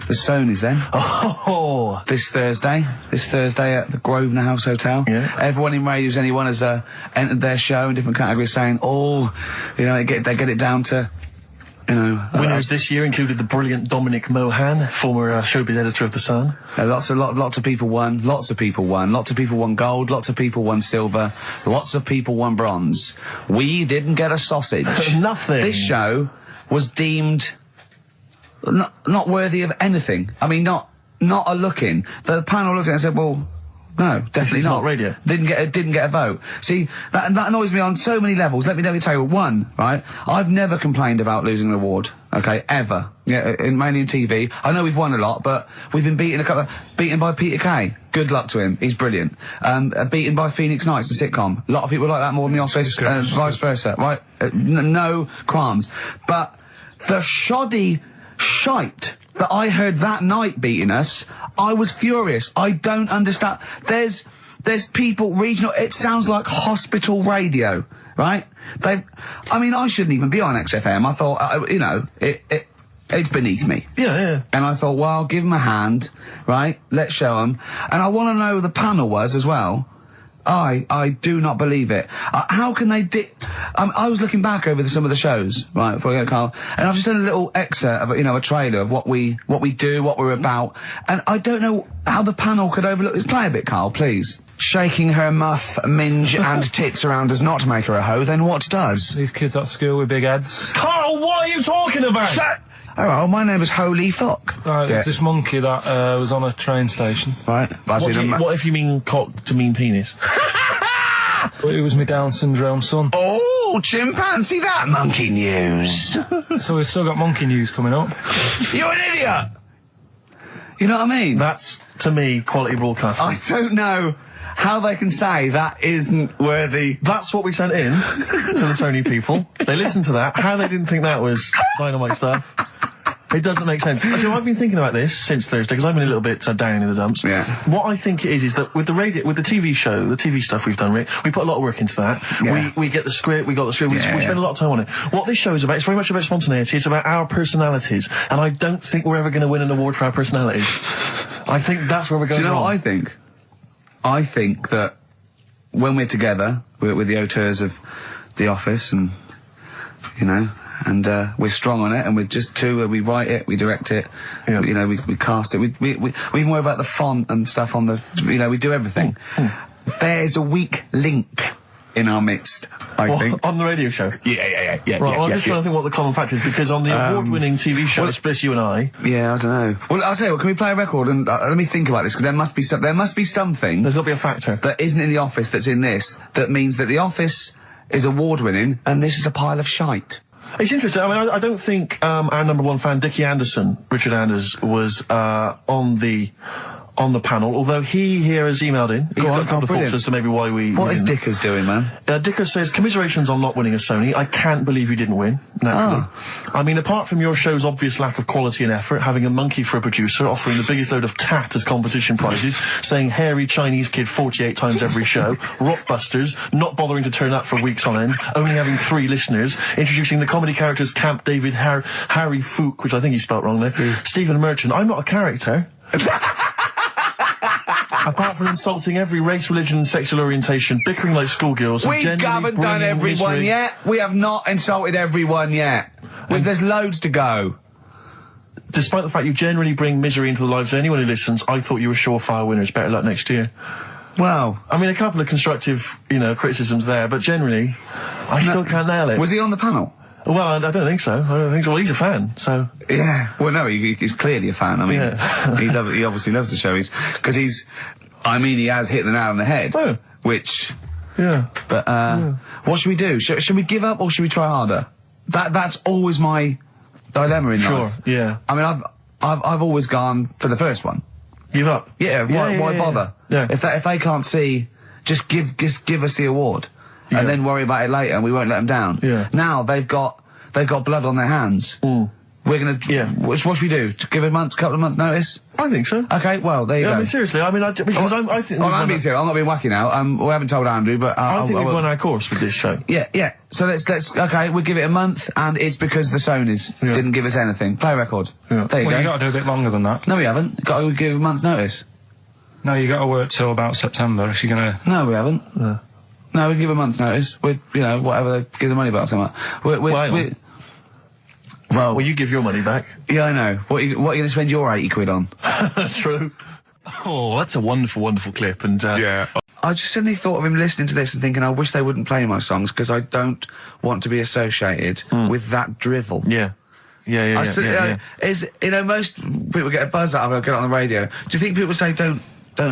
the Stoney's then. Oh! This Thursday at the Grosvenor House Hotel. Yeah. Everyone in Radio's Anyone has entered their show in different categories, saying, they get it down to, winners this year included the brilliant Dominic Mohan, former showbiz editor of The Sun. Lots of people won. Lots of people won gold. Lots of people won silver. Lots of people won bronze. We didn't get a sausage. Nothing. This show was deemed not worthy of anything. I mean, not a look in. The panel looked at it and said, well, no, definitely not. Radio. Didn't get a vote. See, that annoys me on so many levels. Let me tell you. One, right? I've never complained about losing an award. Okay, ever. Yeah, mainly in TV. I know we've won a lot, but we've been beaten by Peter Kay. Good luck to him. He's brilliant. Beaten by Phoenix Nights, the sitcom. A lot of people like that more than the Oscars, vice versa. Right? No qualms. But the shoddy shite that I heard that night beating us, I was furious. I don't understand. There's people regional. It sounds like hospital radio, right? I shouldn't even be on XFM. I thought, it's beneath me. Yeah. And I thought, well, I'll give them a hand, right? Let's show them. And I want to know who the panel was as well. I do not believe it. How can they I was looking back over some of the shows, right, before I go, Carl, and I've just done a little excerpt of, a trailer of what we do, what we're about, and I don't know how the panel could overlook this. Play a bit, Carl, please. Shaking her muff, minge and tits around does not make her a hoe, then what does? These kids at school with big heads. Carl, what are you talking about? Shut! Oh, well, my name is Holy Fuck. Right, there's this monkey that was on a train station. Right. What if you mean cock to mean penis? It was my Down syndrome son. Oh, chimpanzee, that monkey news. So we've still got monkey news coming up. You're an idiot! You know what I mean? That's, to me, quality broadcasting. I don't know how they can say that isn't worthy. That's what we sent in to the Sony people. They listened to that. How they didn't think that was dynamite stuff. It doesn't make sense. Actually, I've been thinking about this since Thursday, because I've been a little bit down in the dumps. Yeah. What I think it is that with the TV show, the TV stuff we've done, Rick, we put a lot of work into that. Yeah. We get the script, we got the script, we spend a lot of time on it. What this show is about, it's very much about spontaneity, it's about our personalities, and I don't think we're ever going to win an award for our personalities. I think that's where we're going wrong. Do you know what I think? I think that when we're together, we're the auteurs of The Office, and, and we're strong on it, and we're just two, we write it, we direct it, we cast it, we even worry about the font and stuff on the, we do everything. There's a weak link in our midst, I think. On the radio show? Yeah. Right, well, I'm just trying to think what the common factor is, because on the award-winning TV show, Spliss You and I... Yeah, I don't know. Well, I'll tell you what, can we play a record and let me think about this, because there must be something... There's got to be a factor. ...that isn't in The Office that's in this, that means that The Office is award-winning, and this is a pile of shite. It's interesting. I mean, I don't think our number one fan, Dickie Anderson, Richard Anders, was on the panel, although he here has emailed in. He's got a couple of thoughts as to maybe why we... What is Dickers doing, man? Dickers says, commiserations on not winning a Sony. I can't believe you didn't win, naturally. I mean, apart from your show's obvious lack of quality and effort, having a monkey for a producer, offering the biggest load of tat as competition prizes, saying hairy Chinese kid 48 times every show, Rockbusters, not bothering to turn up for weeks on end, only having 3 listeners, introducing the comedy characters Camp David, Harry Fook, which I think he spelt wrong there, Stephen Merchant. I'm not a character. Apart from insulting every race, religion and sexual orientation, bickering like schoolgirls... We haven't done everyone yet. We have not insulted everyone yet. There's loads to go. Despite the fact you generally bring misery into the lives of anyone who listens, I thought you were surefire winners. Better luck next year. Well... I mean, a couple of constructive, criticisms there, but generally, I still can't nail it. Was he on the panel? Well, I don't think so. Well, he's a fan, so... Yeah. Well, no, he's clearly a fan. I mean, he obviously loves the show. He has hit the nail on the head. Oh. Which... Yeah. But, what should we do? Should we give up or should we try harder? That's always my dilemma in life. Sure, yeah. I mean, I've always gone for the first one. Give up? Yeah, why bother? Yeah. If they can't see, just give us the award. Yeah. And then worry about it later, and we won't let them down. Yeah. Now they've got blood on their hands. We're gonna. Yeah. What should we do? To give a couple of months' notice? I think so. Okay. Well, there you go. I mean, seriously. I mean, I think. I'm being serious. I'm not being wacky now. We haven't told Andrew, but I think we've won our course with this show. Yeah. So let's. Okay, we'll give it a month, and it's because the Sonys didn't give us anything. Play a record. Yeah. There you go. You got to do a bit longer than that. No, we haven't. Got to give a month's notice. No, you got to work till about September if you're gonna. No, we haven't. No, we give a month's notice. We'd, whatever, give the money back or something. Well, you give your money back. Yeah, I know. What are you going to spend your 80 quid on? True. Oh, that's a wonderful, wonderful clip. And I just suddenly thought of him listening to this and thinking, I wish they wouldn't play my songs because I don't want to be associated with that drivel. Yeah. Most people get a buzz out of it, get it on the radio. Do you think people say, don't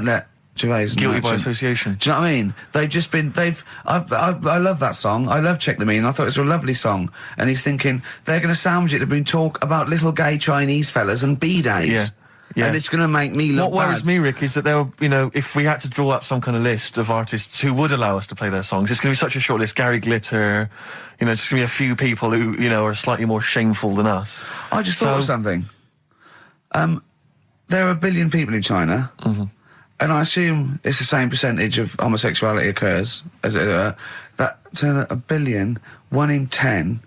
let Gervais guilty by association? Do you know what I mean? They've just been, I love that song. I love Check the Mean. I thought it was a lovely song. And he's thinking, they're going to sandwich it to bring talk about little gay Chinese fellas and B-days. Yeah. And it's going to make me look What worries me, Rick, is that there were, if we had to draw up some kind of list of artists who would allow us to play their songs, it's going to be such a short list. Gary Glitter, it's just going to be a few people who, are slightly more shameful than us. I just thought of something. There are 1 billion people in China. And I assume it's the same percentage of homosexuality occurs as that to 1 billion, 1 in 10.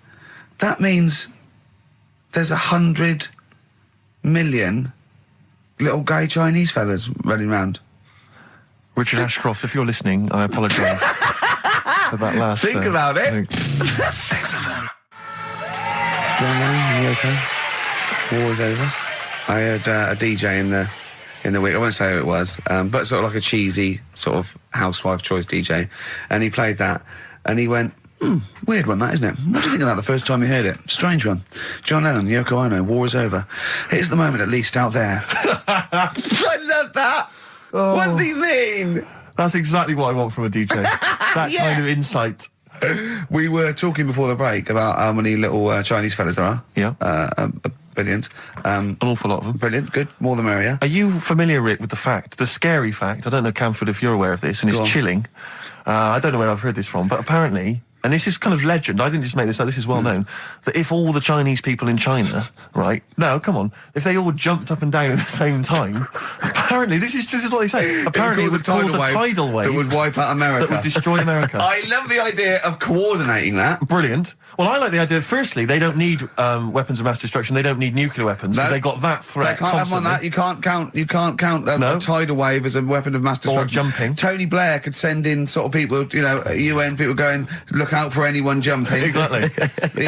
That means there's 100 million little gay Chinese fellas running around. Richard Ashcroft, if you're listening, I apologise for that last. Think about it. John Lennon, you okay? War is over. I heard a DJ in the week, I won't say who it was, but sort of like a cheesy sort of housewife choice DJ, and he played that, and he went, weird one that, isn't it? What do you think of that the first time you heard it? Strange one. John Lennon, Yoko Ono, war is over. Here's the moment at least out there. I love that! Oh. What does he mean? That's exactly what I want from a DJ. That kind of insight. We were talking before the break about how many little Chinese fellas there are. Yeah. Billions. An awful lot of them. Brilliant, good, more the merrier. Are you familiar, Rick, with the scary fact, I don't know, Camford, if you're aware of this, and it's chilling. I don't know where I've heard this from, but apparently, and this is kind of legend, I didn't just make this up, this is well known, that if all the Chinese people in China, right, no, come on, if they all jumped up and down at the same time, apparently, this is what they say, apparently it would cause a tidal wave that would wipe out America. That would destroy America. I love the idea of coordinating that. Brilliant. Well, I like the idea, firstly, they don't need weapons of mass destruction, they don't need nuclear weapons, because they got that threat They can't constantly. have on that, you can't count a tidal wave as a weapon of mass destruction. Or jumping. Tony Blair could send in sort of people, UN people going, look out for anyone jumping. Exactly.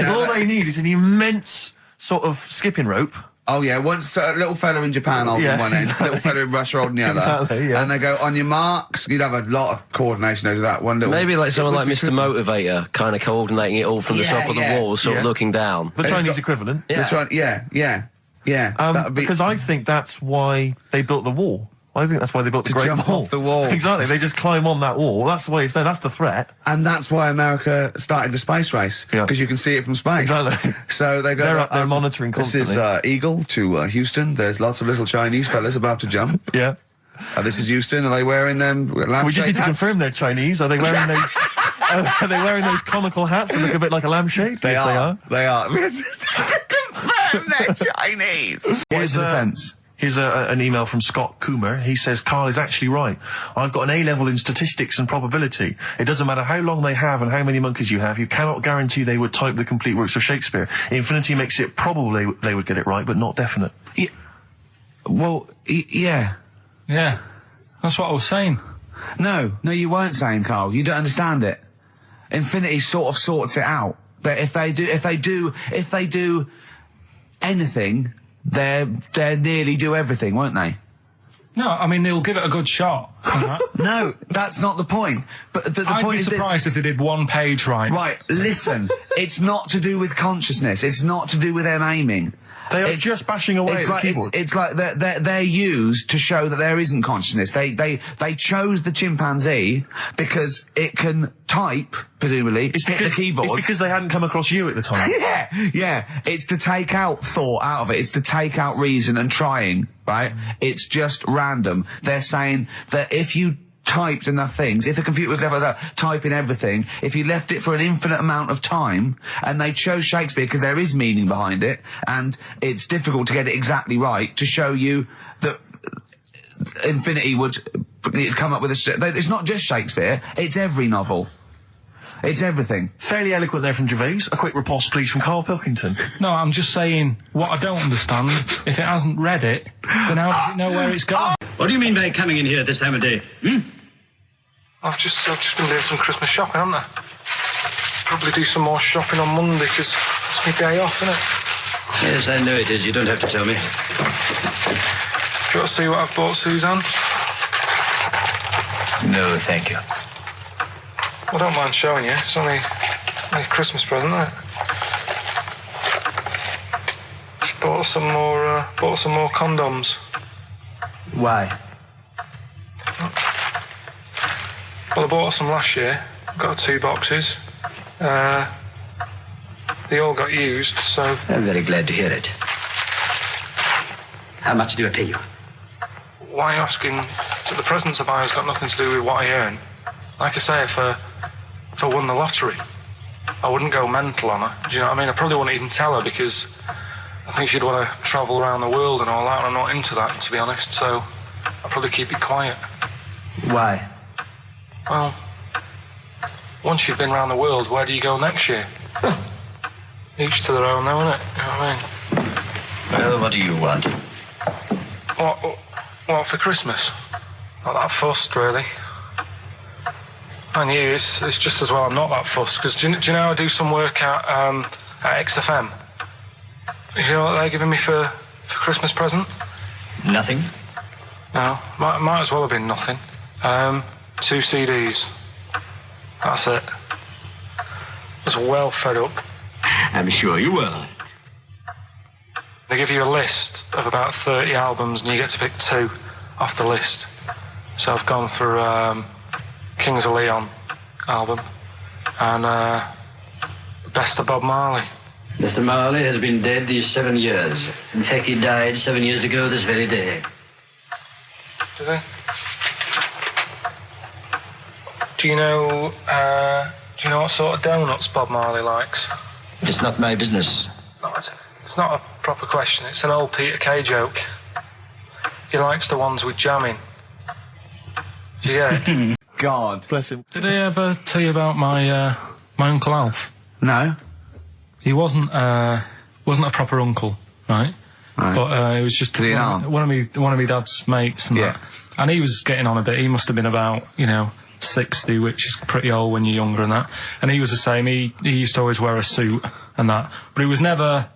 All they need is an immense sort of skipping rope, Oh yeah, once a little fella in Japan holding one end, little fella in Russia holding the other, Exactly, yeah. and they go on your marks. You'd have a lot of coordination over that one little. Maybe like someone like Mr. Motivator, kind of coordinating it all from the top of the wall, sort of looking down. The Chinese equivalent. That's right. Yeah. That would be because I think that's why they built the wall. I think that's why they built the Great jump Wall. off the wall. Exactly. They just climb on that wall. That's the way it's there. That's the threat. And that's why America started the space race, because you can see it from space. Exactly. So they go. They're up there monitoring constantly. This is Eagle to Houston. There's lots of little Chinese fellas about to jump. Yeah. This is Houston. Are they wearing them? We just need to confirm they're Chinese. Are they wearing those? Are they wearing those comical hats that look a bit like a lampshade? They Yes, are. They are. We just have to confirm they're Chinese. Here's an email from Scott Coomer. He says, Carl is actually right. I've got an A-level in statistics and probability. It doesn't matter how long they have and how many monkeys you have. You cannot guarantee they would type the complete works of Shakespeare. Infinity makes it probably they would get it right, but not definite. Yeah. Well, yeah. Yeah. That's what I was saying. No, you weren't saying, Carl. You don't understand it. Infinity sort of sorts it out. But if they do anything, they'll nearly do everything, won't they? No, I mean, they'll give it a good shot. No, that's not the point. But the I'd point be is surprised if they did one page right. Right, listen. It's not to do with consciousness. It's not to do with them aiming. They are just bashing away at the keyboard. It's like they're used to show that there isn't consciousness. They chose the chimpanzee because it can type, presumably, hit the keyboard. It's because they hadn't come across you at the time. Yeah. It's to take out thought out of it. It's to take out reason and trying, right? It's just random. They're saying that if you typed enough things, if the computer was left typing everything, if you left it for an infinite amount of time, and they chose Shakespeare because there is meaning behind it, and it's difficult to get it exactly right, to show you that Infinity would come up with it's not just Shakespeare, it's every novel. It's everything. Fairly eloquent there from Gervais. A quick riposte, please, from Karl Pilkington. No, I'm just saying, what I don't understand, if it hasn't read it, then how does it know where it's going? What do you mean by coming in here at this time of day? I've just been doing some Christmas shopping, haven't I? Probably do some more shopping on Monday, because it's my day off, isn't it? Yes, I know it is. You don't have to tell me. Do you want to see what I've bought, Suzanne? No, thank you. I don't mind showing you. It's only a Christmas present, isn't it? Just bought some more condoms. Why? Well, I bought some last year. Got 2 boxes. They all got used, so... I'm very glad to hear it. How much do I pay you? Why are you asking? So the presents I buy has got nothing to do with what I earn. Like I say, if I won the lottery, I wouldn't go mental on her. Do you know what I mean? I probably wouldn't even tell her, because I think she'd want to travel around the world and all that, and I'm not into that, to be honest, so I'd probably keep it quiet. Why? Well, once you've been around the world, where do you go next year? Each to their own, though, innit? You know what I mean? Well, what do you want? What for Christmas? Not that fussed, really. And you, it's just as well I'm not that fussed, because do you know I do some work at XFM? Do you know what they're giving me for Christmas present? Nothing. No, might as well have been nothing. 2 CDs. That's it. I was well fed up. I'm sure you will. They give you a list of about 30 albums, and you get to pick 2 off the list. So I've gone for Kings of Leon album and the best of Bob Marley. Mr. Marley has been dead these 7 years. In fact, he died 7 years ago this very day. Did he? Do you know what sort of donuts Bob Marley likes? It's not my business. No, it's not a proper question. It's an old Peter Kay joke. He likes the ones with jam in. Do you get it? God. Bless him. Did I ever tell you about my Uncle Alf? No. He wasn't a proper uncle, right? But he was just one of my dad's mates and that. And he was getting on a bit. He must have been about 60, which is pretty old when you're younger and that. And he was the same. He used to always wear a suit and that. But he was never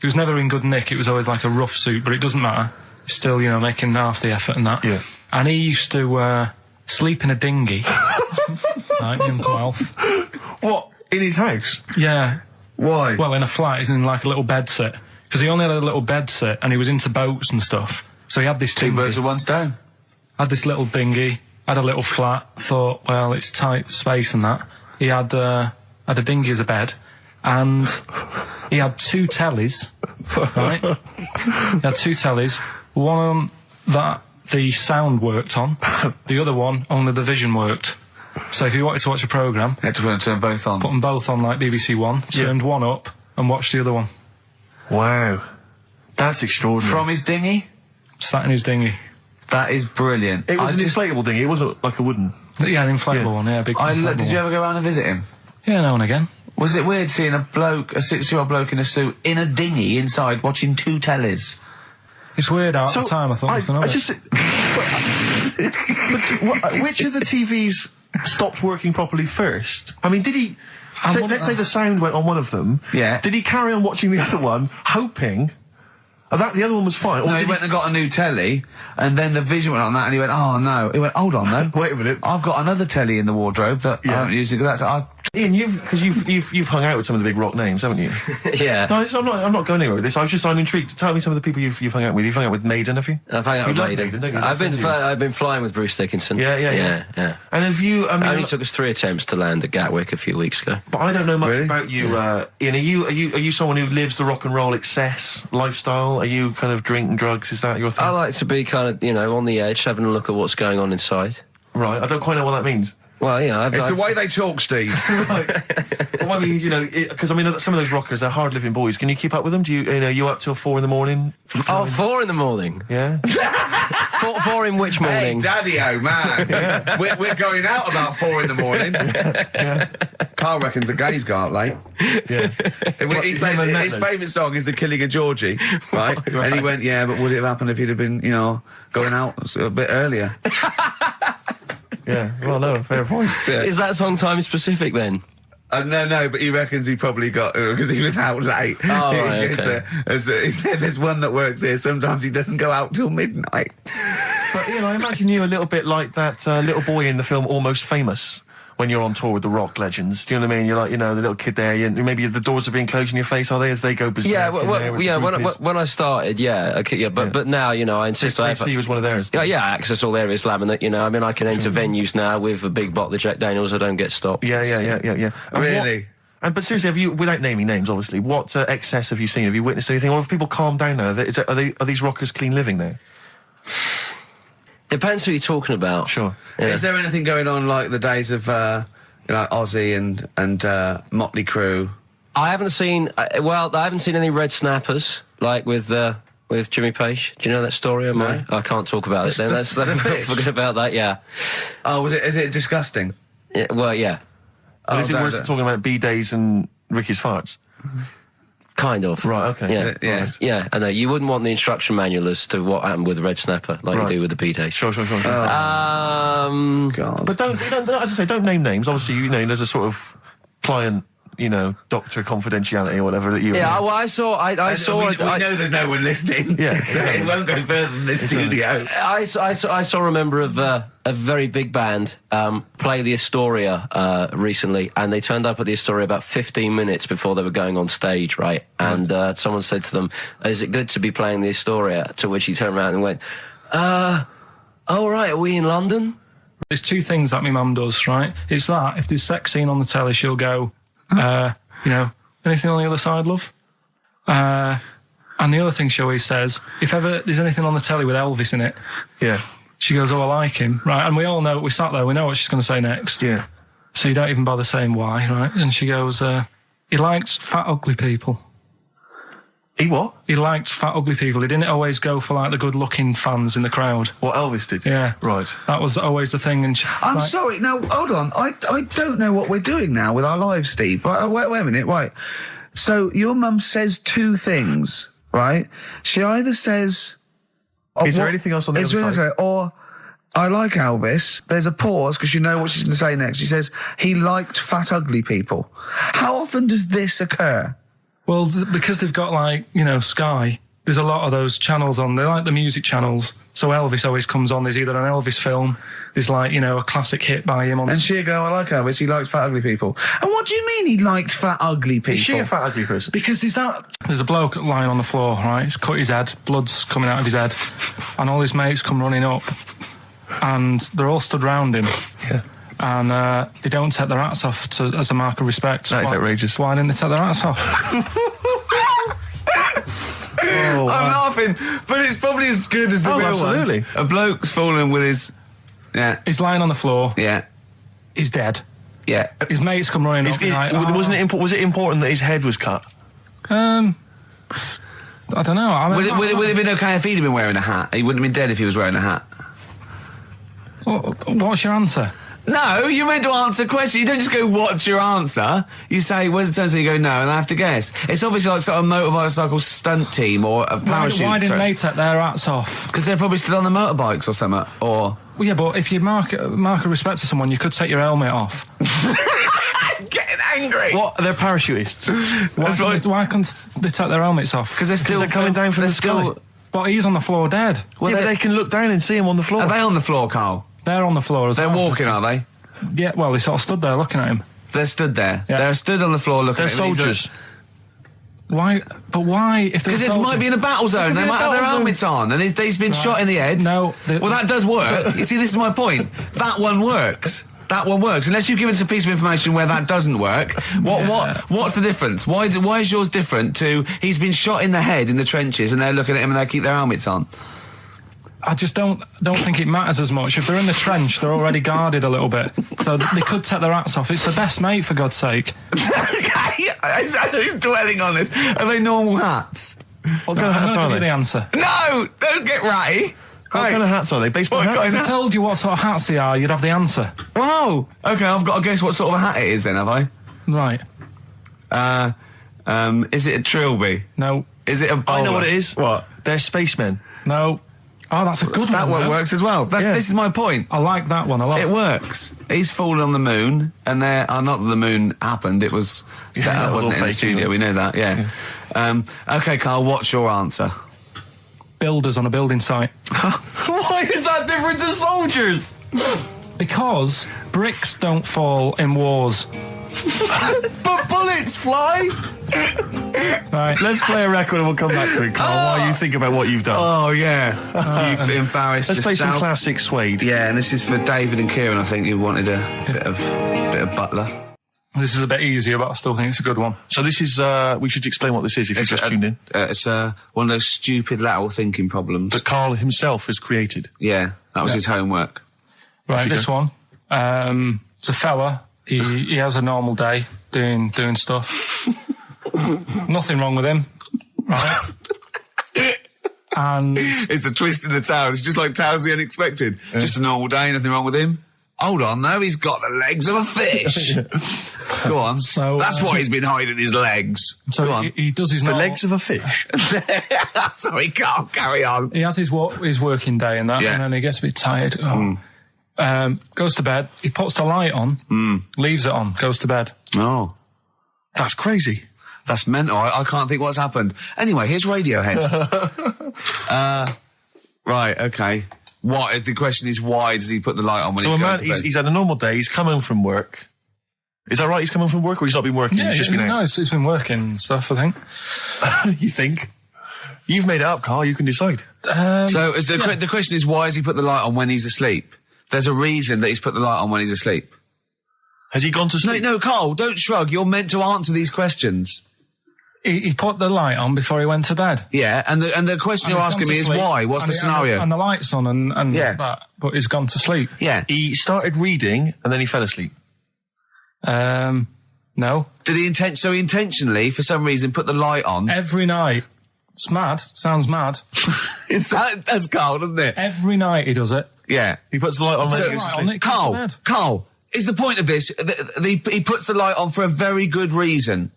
It was never in good nick. It was always like a rough suit, but it doesn't matter. Still, you know, making half the effort and that. Yeah. And he used to sleep in a dinghy. Right, Uncle Alf. What? In his house? Yeah. Why? Well, in a flat, he's in like a little bed sit. Because he only had a little bed sit, and he was into boats and stuff. So he had this Two birds with one stone. Had this little dinghy, had a little flat, thought, well, it's tight space and that. He had a dinghy as a bed, and he had 2 tellies, right? He had 2 tellies, one that the sound worked on, the other one only the vision worked. So if you wanted to watch a programme, You had to turn both on. put them both on like BBC One, turned one up and watched the other one. Wow. That's extraordinary. From his dinghy? Sat in his dinghy. That is brilliant. It was an inflatable dinghy, it wasn't like a wooden... Yeah, an inflatable one, yeah, big inflatable Did you one. ever go around and visit him? Yeah, now and again. Was it weird seeing a 60-year-old bloke in a suit in a dinghy inside watching 2 tellies? It's weird out at the time, I thought. Which of the TVs stopped working properly first? I mean, did he... let's say the sound went on one of them. Yeah. Did he carry on watching the other one, hoping... that the other one was fine? Or No, he went and got a new telly, and then the vision went on that, and he went, oh no. He went, hold on though. Wait a minute. I've got another telly in the wardrobe that I haven't used it. Ian, you've hung out with some of the big rock names, haven't you? Yeah. No, I'm not going anywhere with this. I'm intrigued. Tell me some of the people you've hung out with. You've hung out with Maiden, have you? I've hung out with love Maiden. don't you? I've been flying with Bruce Dickinson. Yeah. And have you? I mean, only took us 3 attempts to land at Gatwick a few weeks ago. But I don't know much about you, Ian. Are you someone who lives the rock and roll excess lifestyle? Are you kind of drink and drugs? Is that your thing? I like to be kind of, on the edge, having a look at what's going on inside. Right. I don't quite know what that means. Well, it's the way they talk, Steve. Right. Well, I mean, because some of those rockers, they're hard-living boys. Can you keep up with them? Do you up till 4 in the morning? Oh, 4 in the morning? Yeah. 4 in which morning? Hey, Daddy-o, man. Yeah. We're going out about 4 in the morning. Yeah. Carl reckons the gays go out late. Yeah. His favourite song is The Killing of Georgie, right? And he went, yeah, but would it have happened if he'd have been, going out a bit earlier? Yeah, well, no, fair point. Yeah. Is that song time specific then? No, but he reckons he probably got because he was out late. Oh, right, okay. He said there's one that works here. Sometimes he doesn't go out till midnight. But I imagine you a little bit like that little boy in the film Almost Famous. When you're on tour with the rock legends, do you know what I mean? You're like, the little kid there. Maybe the doors are being closed in your face, are they? As they go berserk. Yeah, when I started, but now, I insist. I see you as one of theirs. Yeah, access all areas laminate. I can enter venues now with a big bottle of Jack Daniels. I don't get stopped. Yeah. Really? But seriously, have you, without naming names, obviously, what excess have you seen? Have you witnessed anything? Or have people calmed down now? Are these rockers clean living now? Depends who you're talking about. Sure. Yeah. Is there anything going on like the days of Ozzy and Motley Crue? I haven't seen. I haven't seen any red snappers like with Jimmy Page. Do you know that story? No. I can't talk about it. Then let's forget about that. Yeah. Oh, is it disgusting? Yeah, well, yeah. But is it worse than talking about B-days and Ricky's farts? Kind of. Right, okay. Yeah. Right. Yeah, I know. You wouldn't want the instruction manual as to what happened with the red snapper, like you do with the B-days. Sure. God. But don't, as I say, don't name names. Obviously, there's a sort of client, doctor confidentiality or whatever that you... Yeah, well, I saw... We know there's no one listening, yeah, so it won't go further than the studio. I saw a member of a very big band play the Astoria recently, and they turned up at the Astoria about 15 minutes before they were going on stage, right? And someone said to them, is it good to be playing the Astoria? To which he turned around and went, oh, right, are we in London? There's 2 things that my mum does, right? It's that, if there's sex scene on the telly, she'll go, anything on the other side, love? And the other thing she always says, if ever there's anything on the telly with Elvis in it, she goes, oh, I like him, right? And we all know, we sat there, we know what she's going to say next. Yeah. So you don't even bother saying why, right? And she goes, he likes fat, ugly people. He what? He liked fat, ugly people. He didn't always go for, like, the good-looking fans in the crowd. What Elvis did? Yeah. Right. That was always the thing. And I'm sorry, now, hold on. I don't know what we're doing now with our lives, Steve. Wait a minute, right. So your mum says 2 things, right? She either says... Is there anything else on the other side? Or, I like Elvis. There's a pause, because you know what she's going to say next. She says, he liked fat, ugly people. How often does this occur? Well, because they've got, like, you know, Sky, there's a lot of those channels on. They're like the music channels. So Elvis always comes on. There's either an Elvis film, there's, like, you know, a classic hit by him on... And she'll go, I like Elvis, he likes fat, ugly people. And what do you mean he liked fat, ugly people? Is she a fat, ugly person? Because there's a bloke lying on the floor, right? He's cut his head, blood's coming out of his head, and all his mates come running up, and they're all stood round him. Yeah. And they don't take their hats off as a mark of respect. That is outrageous. Why didn't they take their hats off? I'm laughing, but it's probably as good as the real absolutely. ones. A bloke's fallen with his... Yeah. He's lying on the floor. Yeah. He's dead. Yeah. His mates come running up. Was it important that his head was cut? I don't know. I mean, Would it have been okay if he'd been wearing a hat? He wouldn't have been dead if he was wearing a hat. What's your answer? No, you're meant to answer a question. You don't just go, what's your answer? You say, where's the turn? So you go, no, and I have to guess. It's obviously like sort of motorcycle stunt team or a parachute. Why didn't they take their hats off? Because they're probably still on the motorbikes or something, or... Well, yeah, but if you mark a respect to someone, you could take your helmet off. I'm getting angry. What? They're parachutists. Why couldn't they take their helmets off? Because they're coming down from the sky. But he's on the floor dead. Well, yeah, but they can look down and see him on the floor. Are they on the floor, Carl? They're on the floor as well. They're walking, are they? Yeah, well, they sort of stood there looking at him. They're stood there. Yeah. They're stood on the floor looking They're at him. soldiers. Why? But why? If because it might be in a battle zone. They might have their helmets on, and he's been shot in the head. No. Well, that does work. You see, this is my point. That one works. That one works. Unless you give us a piece of information where that doesn't work. What's the difference? Why is yours different to he's been shot in the head in the trenches, and they're looking at him and they keep their helmets on? I just don't think it matters as much. If they're in the trench, they're already guarded a little bit, so they could take their hats off. It's the best mate, for God's sake. Okay, he's dwelling on this. Are they normal hats? What kind of hats are they? The answer. No, don't get ratty. What kind of hats are they? Baseball hats? If I told you what sort of hats they are, you'd have the answer. Wow. Okay, I've got to guess what sort of a hat it is then, have I? Right. Is it a trilby? No. Is it a bowler? I know what it is. What? They're spacemen. No. Oh, that's a good one. That one works as well. This is my point. I like that one a lot. It works. He's fallen on the moon, and not that the moon happened, it was set up, wasn't it, in the studio? We know that, yeah. Okay, Carl, what's your answer? Builders on a building site. Why is that different to soldiers? Because bricks don't fall in wars. But bullets fly! Right. Let's play a record and we'll come back to it, Carl, while you think about what you've done. Oh, yeah. You've embarrassed Let's play yourself. some classic Suede. Yeah, and this is for David and Kieran, I think, you wanted a bit of Butler. This is a bit easier, but I still think it's a good one. So this is, we should explain what this is if you just tuned in. It's one of those stupid lateral thinking problems. That Karl himself has created. Yeah, that was his homework. Right, this one. It's a fella. He has a normal day doing stuff. Nothing wrong with him, right? And it's the twist in the tale. It's just like Tales of the Unexpected. Yeah. Just a normal day, nothing wrong with him. Hold on, though, he's got the legs of a fish. Go on. So that's why he's been hiding his legs. So Go on. He does his the legs of a fish. Sorry, can't carry on. He has his working day and that, and then he gets a bit tired. Goes to bed. He puts the light on, leaves it on, goes to bed. Oh, that's crazy. That's mental. I can't think what's happened. Anyway, here's Radiohead. Right, okay. What? The question is, why does he put the light on when he's going to bed? He's had a normal day. He's come home from work. Is that right? He's come home from work, or he's not been working? Yeah, he's just been out? No, he's been working and stuff, I think. You think? You've made it up, Carl. You can decide. The question is, why has he put the light on when he's asleep? There's a reason that he's put the light on when he's asleep. Has he gone to sleep? No, Carl, don't shrug. You're meant to answer these questions. He put the light on before he went to bed. Yeah, and the question you're asking me is why? What's the scenario? And the light's on and that, but he's gone to sleep. Yeah. He started reading and then he fell asleep. No. Did he intentionally, for some reason, put the light on? Every night. It's mad. Sounds mad. That's Carl, doesn't it? Every night he does it. Yeah. He puts the light on when he goes to sleep. Carl, is the point of this, he puts the light on for a very good reason.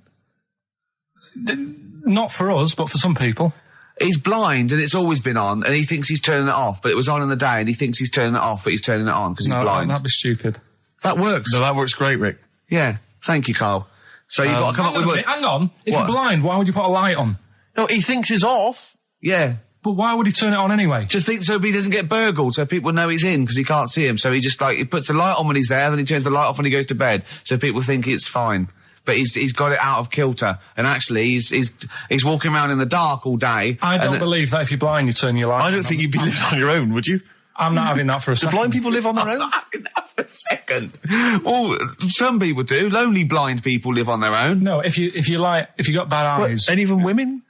Not for us, but for some people. He's blind and it's always been on, and he thinks he's turning it off, but it was on in the day, and he thinks he's turning it off, but he's turning it on because he's blind. No, that'd be stupid. That works. No, that works great, Rick. Yeah. Thank you, Carl. So you've got to come up with... Hang on. If you're blind, why would you put a light on? No, he thinks it's off. Yeah. But why would he turn it on anyway? Just think so he doesn't get burgled, so people know he's in because he can't see him. So he just he puts the light on when he's there, then he turns the light off when he goes to bed, so people think it's fine. But he's got it out of kilter, and actually he's walking around in the dark all day. I don't believe that if you're blind you turn your light on. I don't think you'd be living on your own, would you? I'm not having that for a second. Do blind people live on their own? I'm not having that for a second. Well, some people do. Lonely blind people live on their own. No, if you got bad eyes. What, any of them women?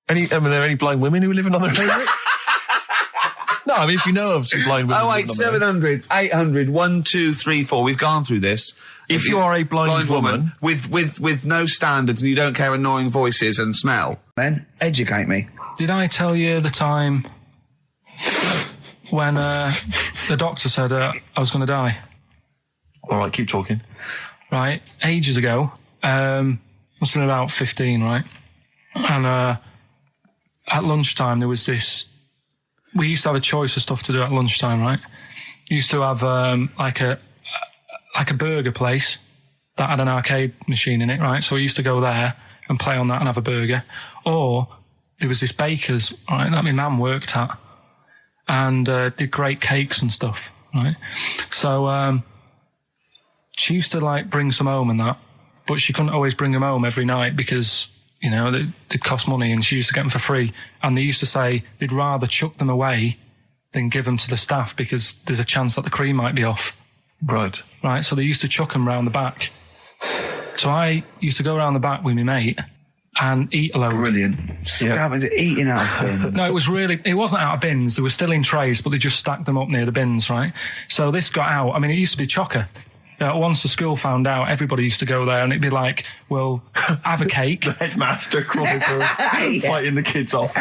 Are there any blind women who are living on their own? No, I mean, if you know of some blind women. 08700 800 1234. We've gone through this. If you are a blind woman with no standards and you don't care annoying voices and smell, then educate me. Did I tell you the time when the doctor said I was going to die? All right, keep talking. Right, ages ago, must have been about 15, right? And at lunchtime there was this. We used to have a choice of stuff to do at lunchtime, right? We used to have like a burger place that had an arcade machine in it, right? So we used to go there and play on that and have a burger. Or there was this baker's, right, that my mum worked at, and did great cakes and stuff, right? So she used to like bring some home and that, but she couldn't always bring them home every night because, you know, they'd cost money, and she used to get them for free. And they used to say they'd rather chuck them away than give them to the staff because there's a chance that the cream might be off. Right. Right, so they used to chuck them round the back. So I used to go round the back with my mate and eat a load. Brilliant. Eating out of bins. No, it wasn't out of bins. They were still in trays, but they just stacked them up near the bins, right? So this got out. I mean, it used to be chocker. Once the school found out, everybody used to go there, and it'd be like, well, have a cake. The headmaster crawling through, fighting the kids off.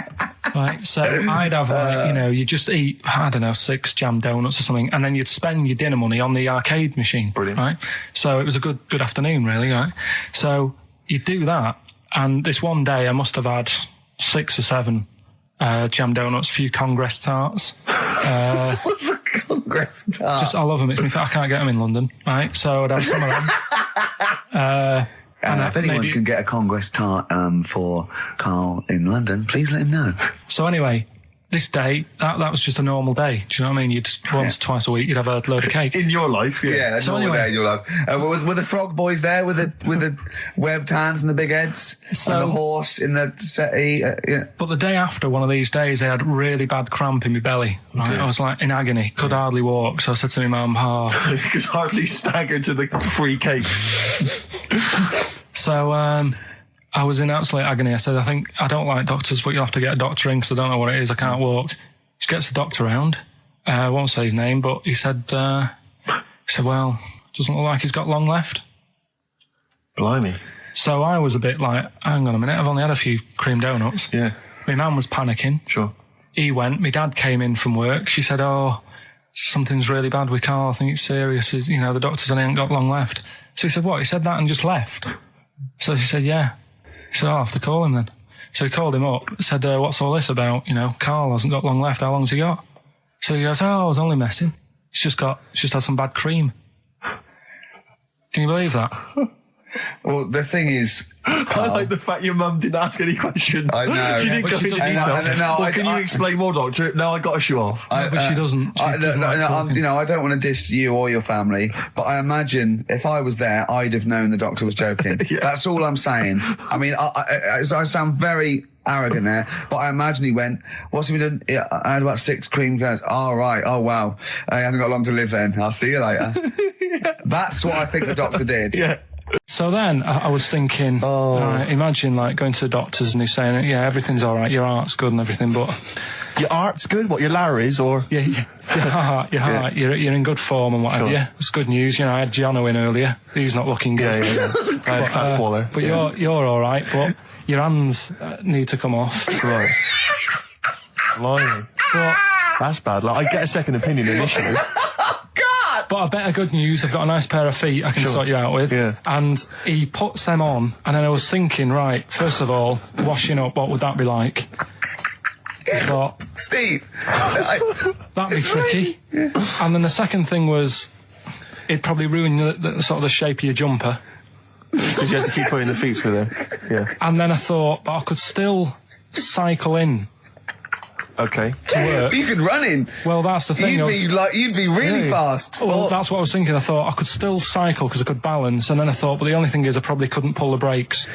Right, so I'd have, you just eat, I don't know, 6 jam donuts or something, and then you'd spend your dinner money on the arcade machine. Brilliant. Right? So it was a good afternoon, really, right? So you'd do that, and this one day I must have had 6 or 7 jam donuts, a few Congress tarts. What's the Congress tart? I love them. I can't get them in London, right? So I'd have some of them. If anyone can get a Congress tart for Karl in London, please let him know. So anyway, this day, that was just a normal day. Do you know what I mean? You'd twice a week, you'd have a load of cake. In your life, yeah. So normal anyway, day in your life. Were the frog boys there with the webbed hands and the big heads? And the horse in the settee? But the day after one of these days, I had really bad cramp in my belly. Right? Okay. I was like in agony, could hardly walk. So I said to my mum, you could hardly stagger to the free cakes. So I was in absolute agony. I said, I don't like doctors, but you'll have to get a doctor in because I don't know what it is. I can't walk. She gets the doctor round. I won't say his name, but he said, well, doesn't look like he's got long left. Blimey. So I was a bit like, hang on a minute, I've only had a few cream donuts. Yeah. My mum was panicking. Sure. He went. My dad came in from work. She said, something's really bad with Karl. I think it's serious. The doctor said he ain't got long left. So he said, what? He said that and just left. So she said, yeah. He said, I'll have to call him then. So he called him up, said, what's all this about? Karl hasn't got long left. How long's he got? So he goes, I was only messing. It's just had some bad cream. Can you believe that? Well, the thing is, I like the fact your mum didn't ask any questions. I know. She didn't go into detail. Can you explain more, doctor? No, I got to show off. But she doesn't. I don't want to diss you or your family, but I imagine if I was there, I'd have known the doctor was joking. Yeah. That's all I'm saying. I mean, I sound very arrogant there, but I imagine he went, what's he been doing? I had about 6 cream cones. Oh, right. Oh, wow. He hasn't got long to live then. I'll see you later. Yeah. That's what I think the doctor did. Yeah. So then I was thinking, imagine like going to the doctors and he's saying, yeah, everything's all right, your heart's good and everything, but... Your heart's good? What, your Larry's or...? Yeah, your heart, Yeah. you're in good form and whatever, Sure. yeah. It's good news, I had Gianno in earlier, he's not looking good. Yeah. Fat swaller. But you're all right, but your hands need to come off. Right. Blimey. But, that's bad. Like, I get a second opinion initially. But I better good news, I've got a nice pair of feet I can sort you out with. Yeah. And he puts them on, and then I was thinking, right, first of all, washing up, what would that be like? But Steve, that'd be tricky. Yeah. And then the second thing was, it'd probably ruin the sort of the shape of your jumper. Because you had to keep putting the feet through there. Yeah. And then I thought, but I could still cycle in Okay. to work. You could run in. Well, that's the thing. You'd be really fast. Well, that's what I was thinking. I thought I could still cycle because I could balance, and then I thought, but the only thing is I probably couldn't pull the brakes.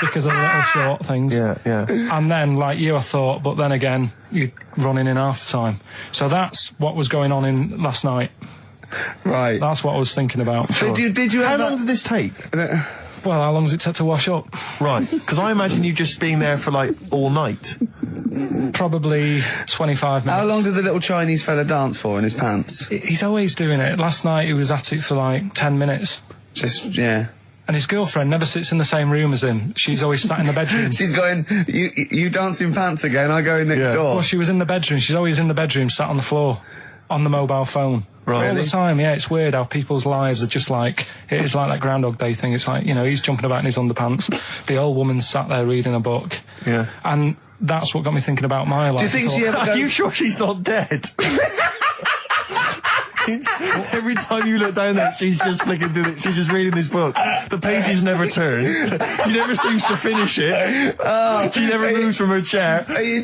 Because of the little short things. Yeah. And then, like you, I thought, but then again, you're running in half the time. So that's what was going on in last night. Right. That's what I was thinking about. So did you How have long did this take? Well, how long does it take to wash up? Right. Because I imagine you just being there for, like, all night. Probably 25 minutes. How long did the little Chinese fella dance for in his pants? He's always doing it. Last night he was at it for like 10 minutes. Yeah. And his girlfriend never sits in the same room as him. She's always sat in the bedroom. She's going, you dance in pants again, I go in next door. Well, she was in the bedroom. She's always in the bedroom, sat on the floor, on the mobile phone. Right. All the time, yeah. It's weird how people's lives are just like, it's like that Groundhog Day thing. It's like, he's jumping about in his underpants. The old woman's sat there reading a book. Yeah. And that's what got me thinking about my life. Do you think she ever Are goes... you sure she's not dead? Every time you look down there, she's just flicking through it. She's just reading this book. The pages never turn. She never seems to finish it. She never moves from her chair. Are you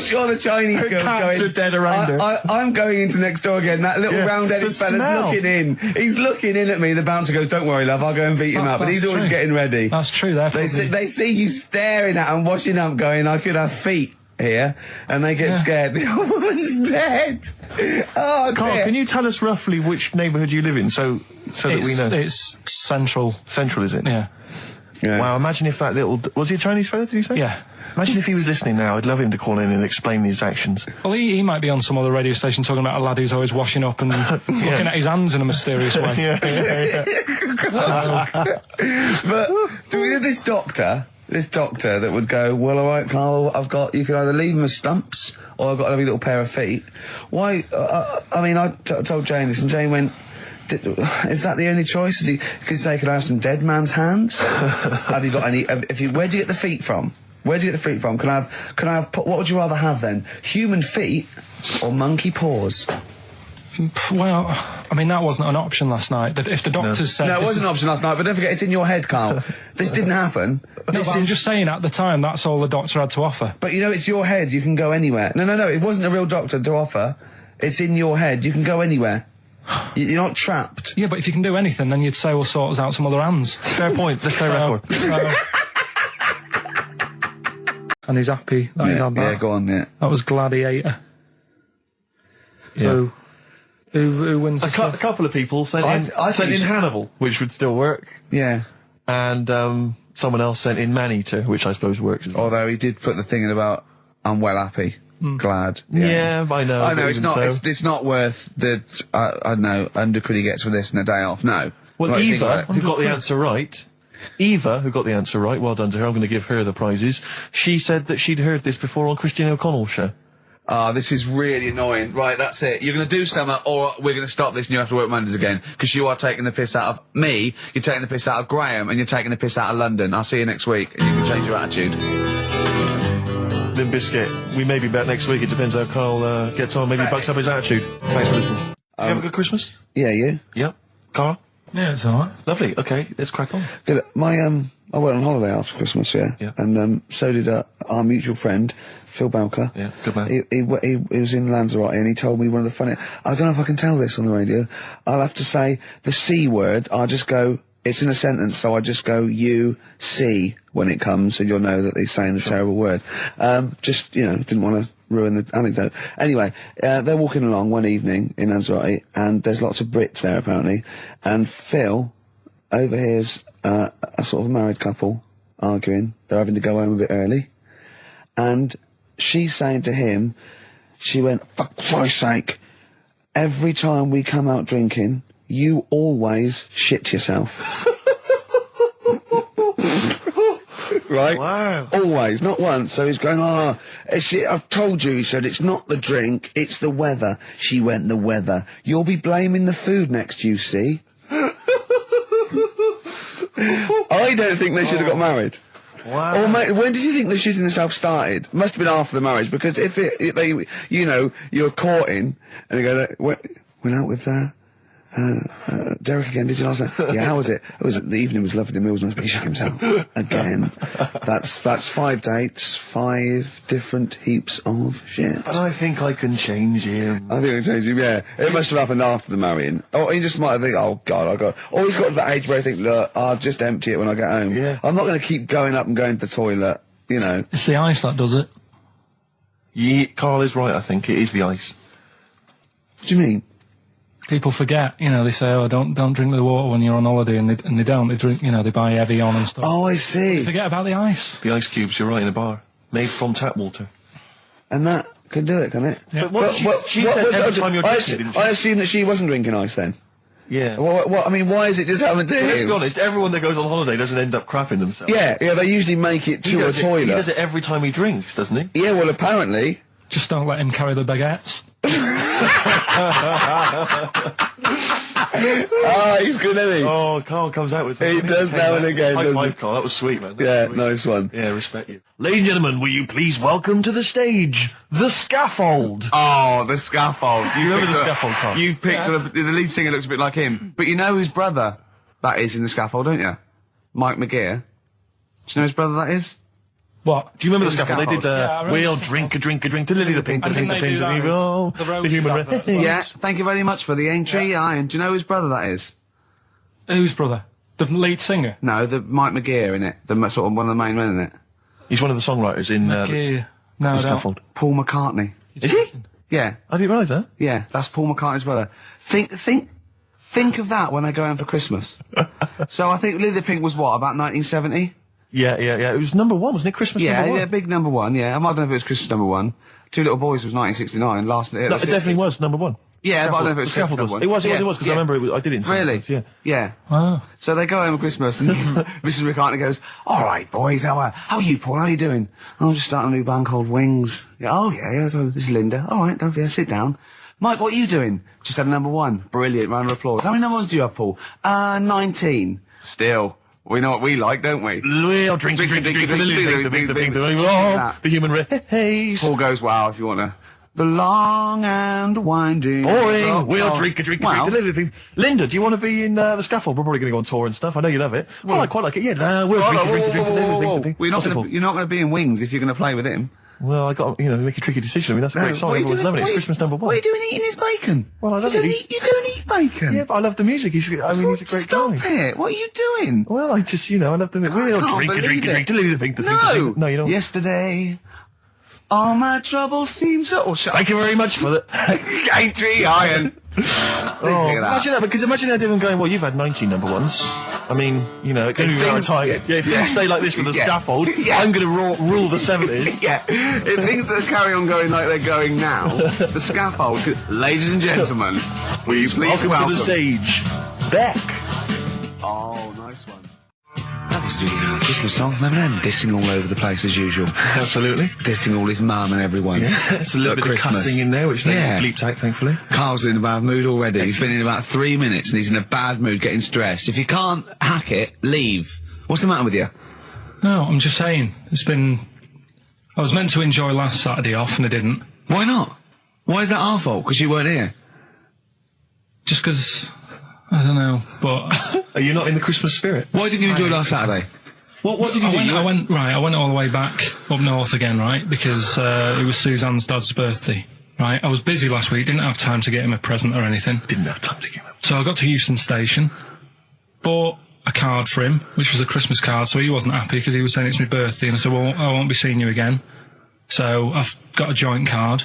sure the Chinese Her girl's cats going... are dead around her. I'm going into next door again. That little round-headed the fella's smell. looking in. He's looking in at me. The bouncer goes, "Don't worry, love, I'll go and beat him up." But he's always true. getting ready. That's true. They see you staring at him, washing up, going, "I could have feet here," and they get scared. The old woman's dead. Oh, Carl, dear. can you tell us roughly which neighbourhood you live in, so that we know? It's central. Central, is it? Yeah. Wow, imagine if that little... Was he a Chinese fella, did you say? Yeah. Imagine if he was listening now. I'd love him to call in and explain his actions. Well, he might be on some other radio station talking about a lad who's always washing up and looking at his hands in a mysterious way. But do we know this doctor that would go, "Well, all right, Carl, you can either leave them as stumps or I've got a lovely little pair of feet." Why? I told Jane this, and Jane went, "Is that the only choice? He could say, could I have some dead man's hands? Have you got any? Where do you get the feet from? Where do you get the feet from? Can I have? What would you rather have then? Human feet or monkey paws?" Well, I mean, that wasn't an option last night. If the doctors said... No, it wasn't an option last night, but don't forget, it's in your head, Carl. This didn't happen. No, but I'm just saying, at the time, that's all the doctor had to offer. But it's your head, you can go anywhere. No, it wasn't a real doctor to offer. It's in your head, you can go anywhere. You're not trapped. Yeah, but if you can do anything, then you'd say, we'll sort us out some other hands. Fair point. Let's play record. And he's happy that he's had that. Yeah, go on, yeah. That was Gladiator. So... Who wins A couple of people sent in Hannibal, which would still work. Yeah. And someone else sent in Maneater, which I suppose works. Although he did put the thing in about, "I'm well happy, glad." Yeah, I know. I know, it's not, so. it's not worth the, I don't know, $100 he gets for this and a day off, no. Well, Like, Eva, who got the answer right, well done to her, I'm going to give her the prizes. She said that she'd heard this before on Christine O'Connell's show. This is really annoying. Right, that's it. You're going to do something, or we're going to stop this and you have to work Mondays again. Because you are taking the piss out of me, you're taking the piss out of Graham, and you're taking the piss out of London. I'll see you next week, and you can change your attitude. Limp Bizkit, we may be back next week. It depends how Carl gets on. Maybe he bucks up his attitude. Thanks for listening. You have a good Christmas? Yeah, you? Yep. Carl? Yeah, it's alright. Lovely. Okay, let's crack on. Good. I went on holiday after Christmas, yeah. And so did our mutual friend, Phil Bowker. Yeah, good man. He was in Lanzarote, and he told me one of the funny... I don't know if I can tell this on the radio. I'll have to say the C word. I'll just go... It's in a sentence, so I just go, "you see," when it comes, and you'll know that he's saying the terrible word. Just, didn't want to ruin the anecdote. Anyway, they're walking along one evening in Lanzarote, and there's lots of Brits there, apparently. And Phil overhears a sort of married couple arguing. They're having to go home a bit early. And she's saying to him, she went, "For Christ's sake, every time we come out drinking, you always shit yourself." Right? Wow. Always, not once. So he's going, I've told you, he said, it's not the drink, it's the weather. She went, "The weather. You'll be blaming the food next, you see." I don't think they should have got married. Wow. Or when did you think the shooting itself started? Must have been after the marriage, because if you're courting, and you go, "Went out with Derek again, did you last night? Yeah, how was it? The evening was lovely, the meal was nice, but he shot himself. Again. That's 5 dates, 5 different heaps of shit. But I think I can change him. I think I can change him, yeah. It must have happened after the marrying. Or he just might think, oh God, or he's got to that age where I think, look, I'll just empty it when I get home. Yeah. I'm not going to keep going up and going to the toilet, you know. It's the ice that does it. Yeah, Carl is right, I think. It is the ice. What do you mean? People forget, you know, they say, oh, don't drink the water when you're on holiday, and they don't. They drink, you know, they buy Evian and stuff. Oh, I see. They forget about the ice. The ice cubes, you're right, in a bar. Made from tap water. And that can do it, can it? Yeah. But what she said every time you're drinking, didn't she? I assume that she wasn't drinking ice then. Yeah. What, I mean, why is it just happened to him? Let's be honest, everyone that goes on holiday doesn't end up crapping themselves. Yeah, they usually make it to a toilet. He does it every time he drinks, doesn't he? Yeah, well, apparently. Just don't let him carry the baguettes. He's good, isn't he? Oh, Carl comes out with something. He does now and again, High doesn't five, he? Carl, that was sweet, man. Yeah, Sweet. nice one. Yeah, respect you. Ladies and gentlemen, will you please welcome to the stage, the scaffold. Oh, the scaffold. Do you remember the scaffold, Carl? You picked the lead singer looks a bit like him. But you know whose brother that is in the scaffold, don't you? Mike McGear. Do you know whose brother that is? What? Do you remember the The scaffold? They did, Yeah, I remember we'll the drink a drink, to Lily the Pink, the And Pink, the didn't they Pink, do the that Pink, oh, the the Roses human advert race. as well? Yeah, thank you very much for the entry, Iron. Do you know whose brother that is? Whose brother? The lead singer? No, the Mike McGear in it. Sort of one of the main men in it. He's one of the songwriters in Yeah. No, the I don't. scaffold. Paul McCartney. Is he? Yeah, I didn't realise that. yeah, that's Paul McCartney's brother. Think of that when they go home for Christmas. So I think Lily the Pink was what, about 1970? Yeah. It was number 1, wasn't it? Christmas number 1. Yeah, big number 1, yeah. I don't know if it was Christmas number 1. Two Little Boys was 1969, last... No, it definitely was number 1. Yeah, but I don't know if it The was scaffold Christmas was. number 1. It was, because I remember I did it in Really? yeah. Yeah. Wow. So they go home at Christmas and Mrs. McCartney goes, all right, boys, how are you, Paul? How are you doing? I'm just starting a new band called Wings. Yeah, oh, yeah, so this is Linda. All right, sit down. Mike, what are you doing? Just had a number 1. Brilliant, round of applause. How many number 1s do you have, Paul? 19. Still. We know what we like, don't we? We'll drink, the human race. Paul goes, wow, if you want to. The long and winding... Boring. We'll drink, Wow. Linda, do you want to be in the scaffold? We're probably going to go on tour and stuff. I know you love it. Well, I quite like it. Yeah, we'll drink. You're not going to be in Wings if you're going to play with him. Well, I got make a tricky decision. I mean, that's a great song. Everyone's loving it. It's Christmas number 1. What are you doing eating his bacon? Well, I love it. You don't eat bacon? Yeah, but I love the music. He's a great Stop guy. it. What are you doing? Well, I just, I love the music. We'll drink, No. No, you don't. Yesterday, all my troubles seem so... Thank you very much for that. Aintree Iron. Imagine that, because imagine how different going, well, you've had 19 number 1s. I mean, it can be around time. Yeah, if you stay like this with the scaffold, I'm going to rule the 70s. Yeah, if things that carry on going like they're going now, the scaffold, ladies and gentlemen, will you please welcome to the stage, Beck. Oh, nice one. That was the Christmas song. Remember them dissing all over the place as usual? Absolutely. Dissing all his mum and everyone. Yeah, it's a little bit of cussing in there, which they bleeped out, thankfully. Carl's in a bad mood already. He's been in about 3 minutes and he's in a bad mood, getting stressed. If you can't hack it, leave. What's the matter with you? No, I'm just saying. I was meant to enjoy last Saturday off and I didn't. Why not? Why is that our fault? Because you weren't here? Just because... I don't know, but... Are you not in the Christmas spirit? Why didn't you enjoy last Saturday? What did you do? I went all the way back up north again, right? Because it was Suzanne's dad's birthday, right? I was busy last week, didn't have time to get him a present or anything. Didn't have time to get him. So I got to Euston Station, bought a card for him, which was a Christmas card, so he wasn't happy because he was saying it's my birthday, and I said, well, I won't be seeing you again. So I've got a joint card,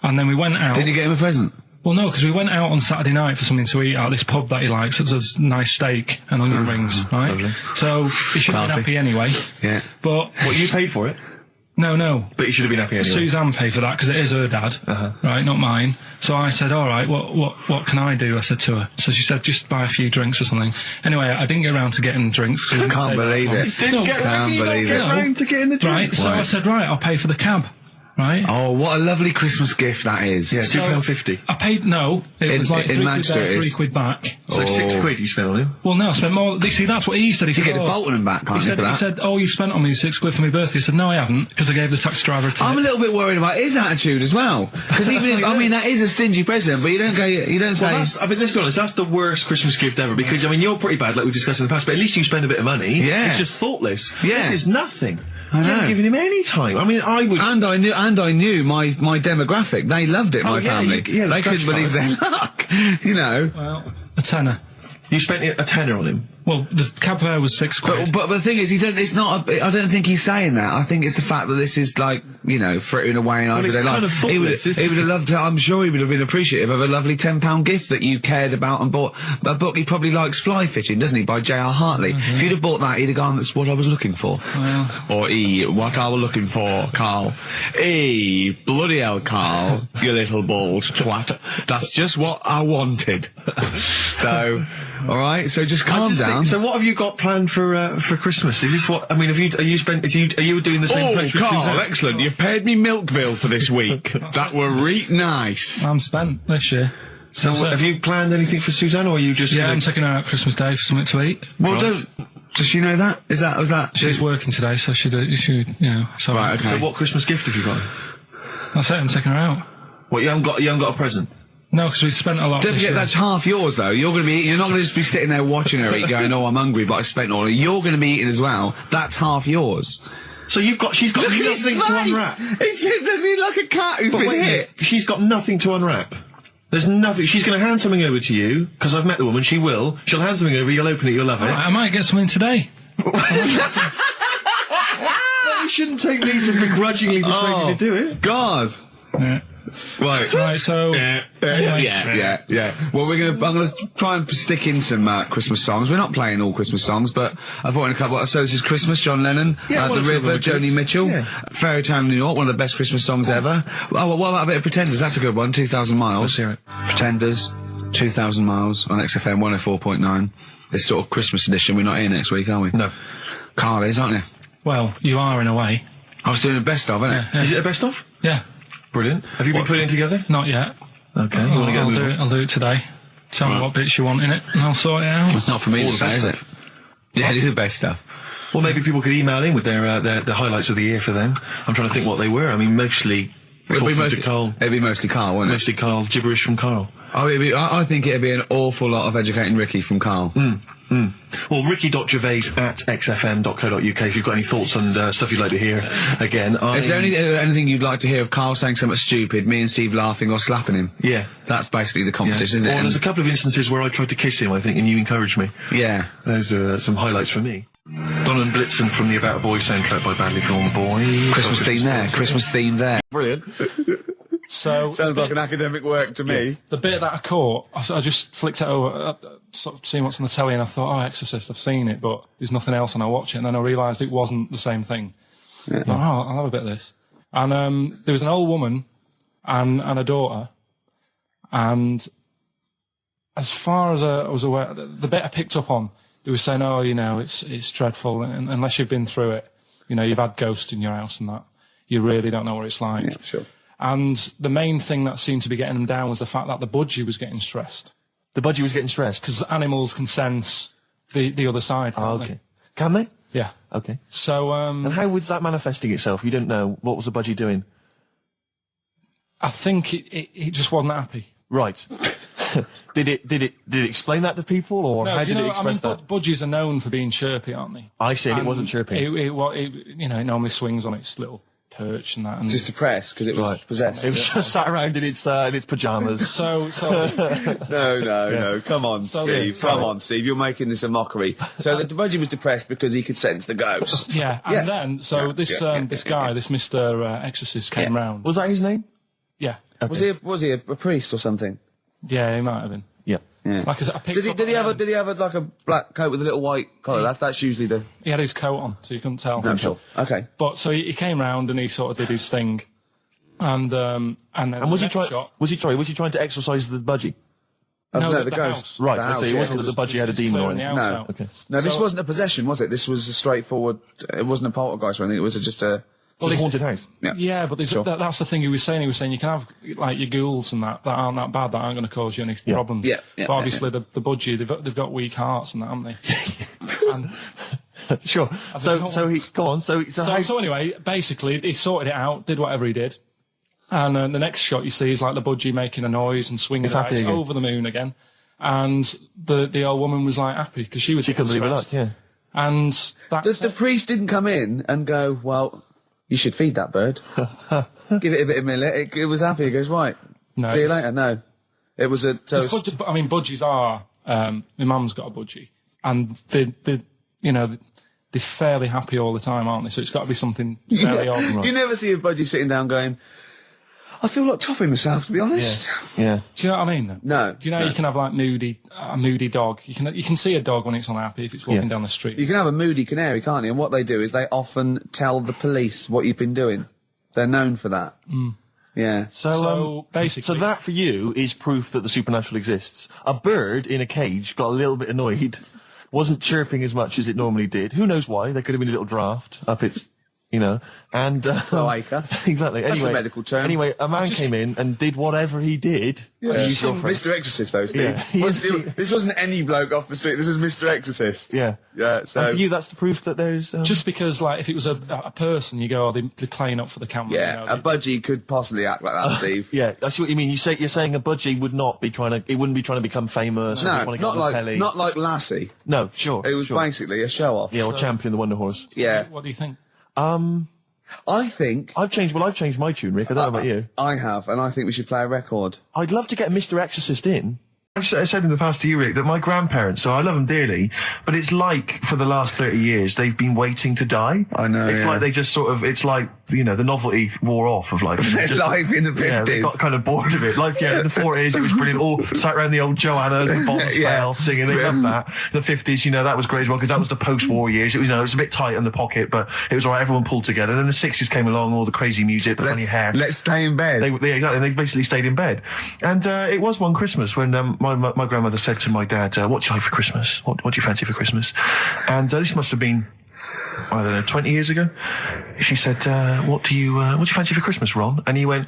and then we went out. Did you get him a present? Well, no, because we went out on Saturday night for something to eat at this pub that he likes. It was a nice steak and onion rings, right? Lovely. So he should have been happy anyway. Yeah. But... What, you paid for it? No. But you should have been happy anyway. Suzanne paid for that because it is her dad, right, not mine. So I said, all right, what can I do? I said to her. So she said, just buy a few drinks or something. Anyway, I didn't get around to getting drinks. I can't believe it. Can't believe it. Round to getting the drinks. Right, so I said, right, I'll pay for the cab. right? Oh, what a lovely Christmas gift that is. Yeah, So, £2.50. I paid, it was like in £3 Manchester there, it is. £3 back. So £6 you spent on him. Well, no, I spent more. You see, that's what he said. He You said, get the Bolton and back, can't he you, for that? said, oh, you spent on me £6 for my birthday. I said, no, I haven't, because I gave the taxi driver a tip. I'm a little bit worried about his attitude as well. Because even if, I mean, that is a stingy present, but you don't say... Well, I mean, let's be honest, that's the worst Christmas gift ever, because, I mean, you're pretty bad, like we discussed in the past, but at least you spend a bit of money. Yeah. It's just thoughtless. Yeah. This is nothing. I know. You haven't given him any time. I mean, I would... And I knew my demographic. They loved it, my family. the They couldn't scratch believe card. their luck. You know. Well, a tenner. You spent a tenner on him. Well, the cab fare was £6. But the thing is, I don't think he's saying that. I think it's the fact that this is like, you know, frittering away and over it's their kind life. of thoughtless, isn't He would have loved to, I'm sure he would have been appreciative of a lovely £10 gift that you cared about and bought. A book he probably likes, Fly Fishing, doesn't he, by J.R. Hartley. If you'd have bought that, he'd have gone, that's what I was looking for. Or what I was looking for, Carl. Bloody hell, Carl, you little bald twat. That's just what I wanted. So, alright, so just calm down. So what have you got planned for Christmas? Is this what, I mean, are you doing the same approach with Carl, Suzanne? excellent. You've paid me milk bill for this week. That were nice. I'm spent this year. So have you planned anything for Suzanne, or are you just... Yeah, gonna... I'm taking her out Christmas Day for something to eat. Well, does she know that? Was that? She's working today, so she, you know, so... Right, okay. So what Christmas gift have you got? That's it, I'm taking her out. What, you haven't got a present? No, because we spent a lot Don't this forget, year. that's half yours, though. You're not going to just be sitting there watching her eat, going, oh, I'm hungry, but I spent all. You're going to be eating as well. That's half yours. So she's got nothing to unwrap. He's like a cat who's been hit. She's got nothing to unwrap. There's nothing. She's going to hand something over to you, because I've met the woman, she will. She'll hand something over, you'll open it, you'll love it. I might get something today. You shouldn't take me to begrudgingly persuade you to do it. God. Yeah. Right, so... yeah. Well, I'm gonna try and stick in some Christmas songs. We're not playing all Christmas songs, but I brought in a couple. So this is Christmas, John Lennon, The River, Joni Mitchell, Fairy Tale New York, one of the best Christmas songs ever. Oh, what about a bit of Pretenders? That's a good one, 2,000 Miles. Let's hear it. Pretenders, 2,000 Miles on XFM 104.9. This sort of Christmas edition. We're not here next week, are we? No. Carl is, aren't you? Well, you are in a way. I was doing a best of, innit? Yeah. Is it a best of? Yeah. Brilliant. Have you been putting it together? Not yet. Okay. You want to get a move on? I'll do it today. Tell me what bits you want in it, and I'll sort it out. It's not for me All to the say, best is it? stuff. Yeah, it is the best stuff. Well, maybe people could email in with their highlights of the year for them. I'm trying to think what they were. I mean, mostly talking to Carl. It'd be mostly Carl, wouldn't it? Mostly Carl. Gibberish from Carl. Oh, I think it'd be an awful lot of educating Ricky from Carl. Well, ricky.gervais@xfm.co.uk if you've got any thoughts on stuff you'd like to hear. Again, Is there anything you'd like to hear of Carl saying something stupid, me and Steve laughing or slapping him? Yeah. That's basically the competition, isn't Well, it? there's a couple of instances where I tried to kiss him, I think, and you encouraged me. Yeah. Those are some highlights for me. Donald Blitzen from the About a Boy soundtrack by Badly Drawn Boys. Christmas theme there. Christmas theme there. Brilliant. So Sounds like an academic work to me. the bit that I caught, I just flicked it over, sort of seeing what's on the telly, and I thought, oh, Exorcist, I've seen it, but there's nothing else, and I watch it, and then I realised it wasn't the same thing. I thought, oh, I'll have a bit of this. And there was an old woman and a daughter, and as far as I was aware, the bit I picked up on, they were saying, oh, you know, it's dreadful, and unless you've been through it, you know, you've had ghosts in your house and that, you really don't know what it's like. Yeah, sure. And the main thing that seemed to be getting them down was the fact that the budgie was getting stressed. The budgie was getting stressed. Because animals can sense the other side. Oh, okay. Can they? Yeah. Okay. So, And how was that manifesting itself? You don't know. What was the budgie doing? I think it just wasn't happy. Right. Did it explain that to people, or how did it express that? Budgies are known for being chirpy, aren't they? I said it wasn't chirpy. It normally swings on its little perch and that. And Just depressed because it was possessed. It was just sat around in its pajamas. so No. Come on, Steve. Come on, Steve. You're making this a mockery. So the budgie was depressed because he could sense the ghost. yeah, and then this guy, this Mr. Exorcist came round. Was that his name? Yeah, Was he a priest or something? yeah, he might have been. Yeah. Yeah. Like I picked up Did he have like a black coat with a little white collar? That's usually the. He had his coat on, so you couldn't tell. No, sure. Okay. But so he came round and he sort of did his thing, and then Was he the trying? Was he trying to exorcise the budgie? No, the the ghost. house. Right. The So house, it yeah. wasn't that the budgie had a It's demon clearing on the it. house No. out. Okay. No, this So- wasn't a possession, was it? This was a straightforward. It wasn't a poltergeist or anything. It was just a Well, it's a haunted house. Yeah, but that's the thing he was saying. He was saying you can have like your ghouls and that aren't that bad, that aren't going to cause you any problems. Yeah. But obviously the budgie, they've got weak hearts and that, haven't they? And sure. So he go on. So anyway, basically he sorted it out, did whatever he did, and the next shot you see is like the budgie making a noise and swinging his eyes over the moon again, and the old woman was like happy because she couldn't believe it. Yeah. And the priest didn't come in and go, well, you should feed that bird. Give it a bit of millet. It was happy. It goes, right. No, see you later. No. It was a... I mean, budgies are... my mum's got a budgie. And they're fairly happy all the time, aren't they? So it's got to be something very odd. Right? You never see a budgie sitting down going, I feel like topping myself, to be honest. Yeah. Do you know what I mean, then? No. Do you know you can have, like, a moody dog? You can see a dog when it's unhappy if it's walking down the street. You can have a moody canary, can't you? And what they do is they often tell the police what you've been doing. They're known for that. Mm. Yeah. So basically... So that, for you, is proof that the supernatural exists. A bird in a cage got a little bit annoyed, wasn't chirping as much as it normally did. Who knows why? There could have been a little draft up its... and... cloaca. Exactly. That's anyway, a medical term. Anyway, a man came in and did whatever he did. Yeah. Mr. Exorcist, though, Steve. Yeah. This wasn't any bloke off the street. This was Mr. Exorcist. Yeah. Yeah, so... And for you, that's the proof that there's... Just because, like, if it was a person, you go, they're playing up for the camera. Yeah, a budgie could possibly act like that, Steve. Yeah, I see what you mean. You're saying a budgie would not be wouldn't be trying to become famous. No, or not like, telly. not like Lassie. No, sure. It was basically a show-off. Yeah, or Champion the Wonder Horse. Yeah. What do you think? I think... I've changed my tune, Rick. I don't know about you. I have, and I think we should play a record. I'd love to get Mr. Exorcist in. I said in the past to you, Rick, that my grandparents, so I love them dearly, but it's like for the last 30 years they've been waiting to die. I know. It's like they just sort of, it's like, the novelty wore off of life. Life in the 50s. Yeah, they got kind of bored of it. Life, in the 40s, it was brilliant. All sat around the old Joannas, the bottles fell, singing. They loved that. The 50s, that was great as well, because that was the post-war years. It was, it was a bit tight in the pocket, but it was alright. Everyone pulled together. And then the 60s came along, all the crazy music, the funny hair. Let's stay in bed. Exactly. They basically stayed in bed. And it was one Christmas when my grandmother said to my dad, what do you like for Christmas? What do you fancy for Christmas? And this must have been, I don't know, 20 years ago. She said, what do you fancy for Christmas, Ron? And he went,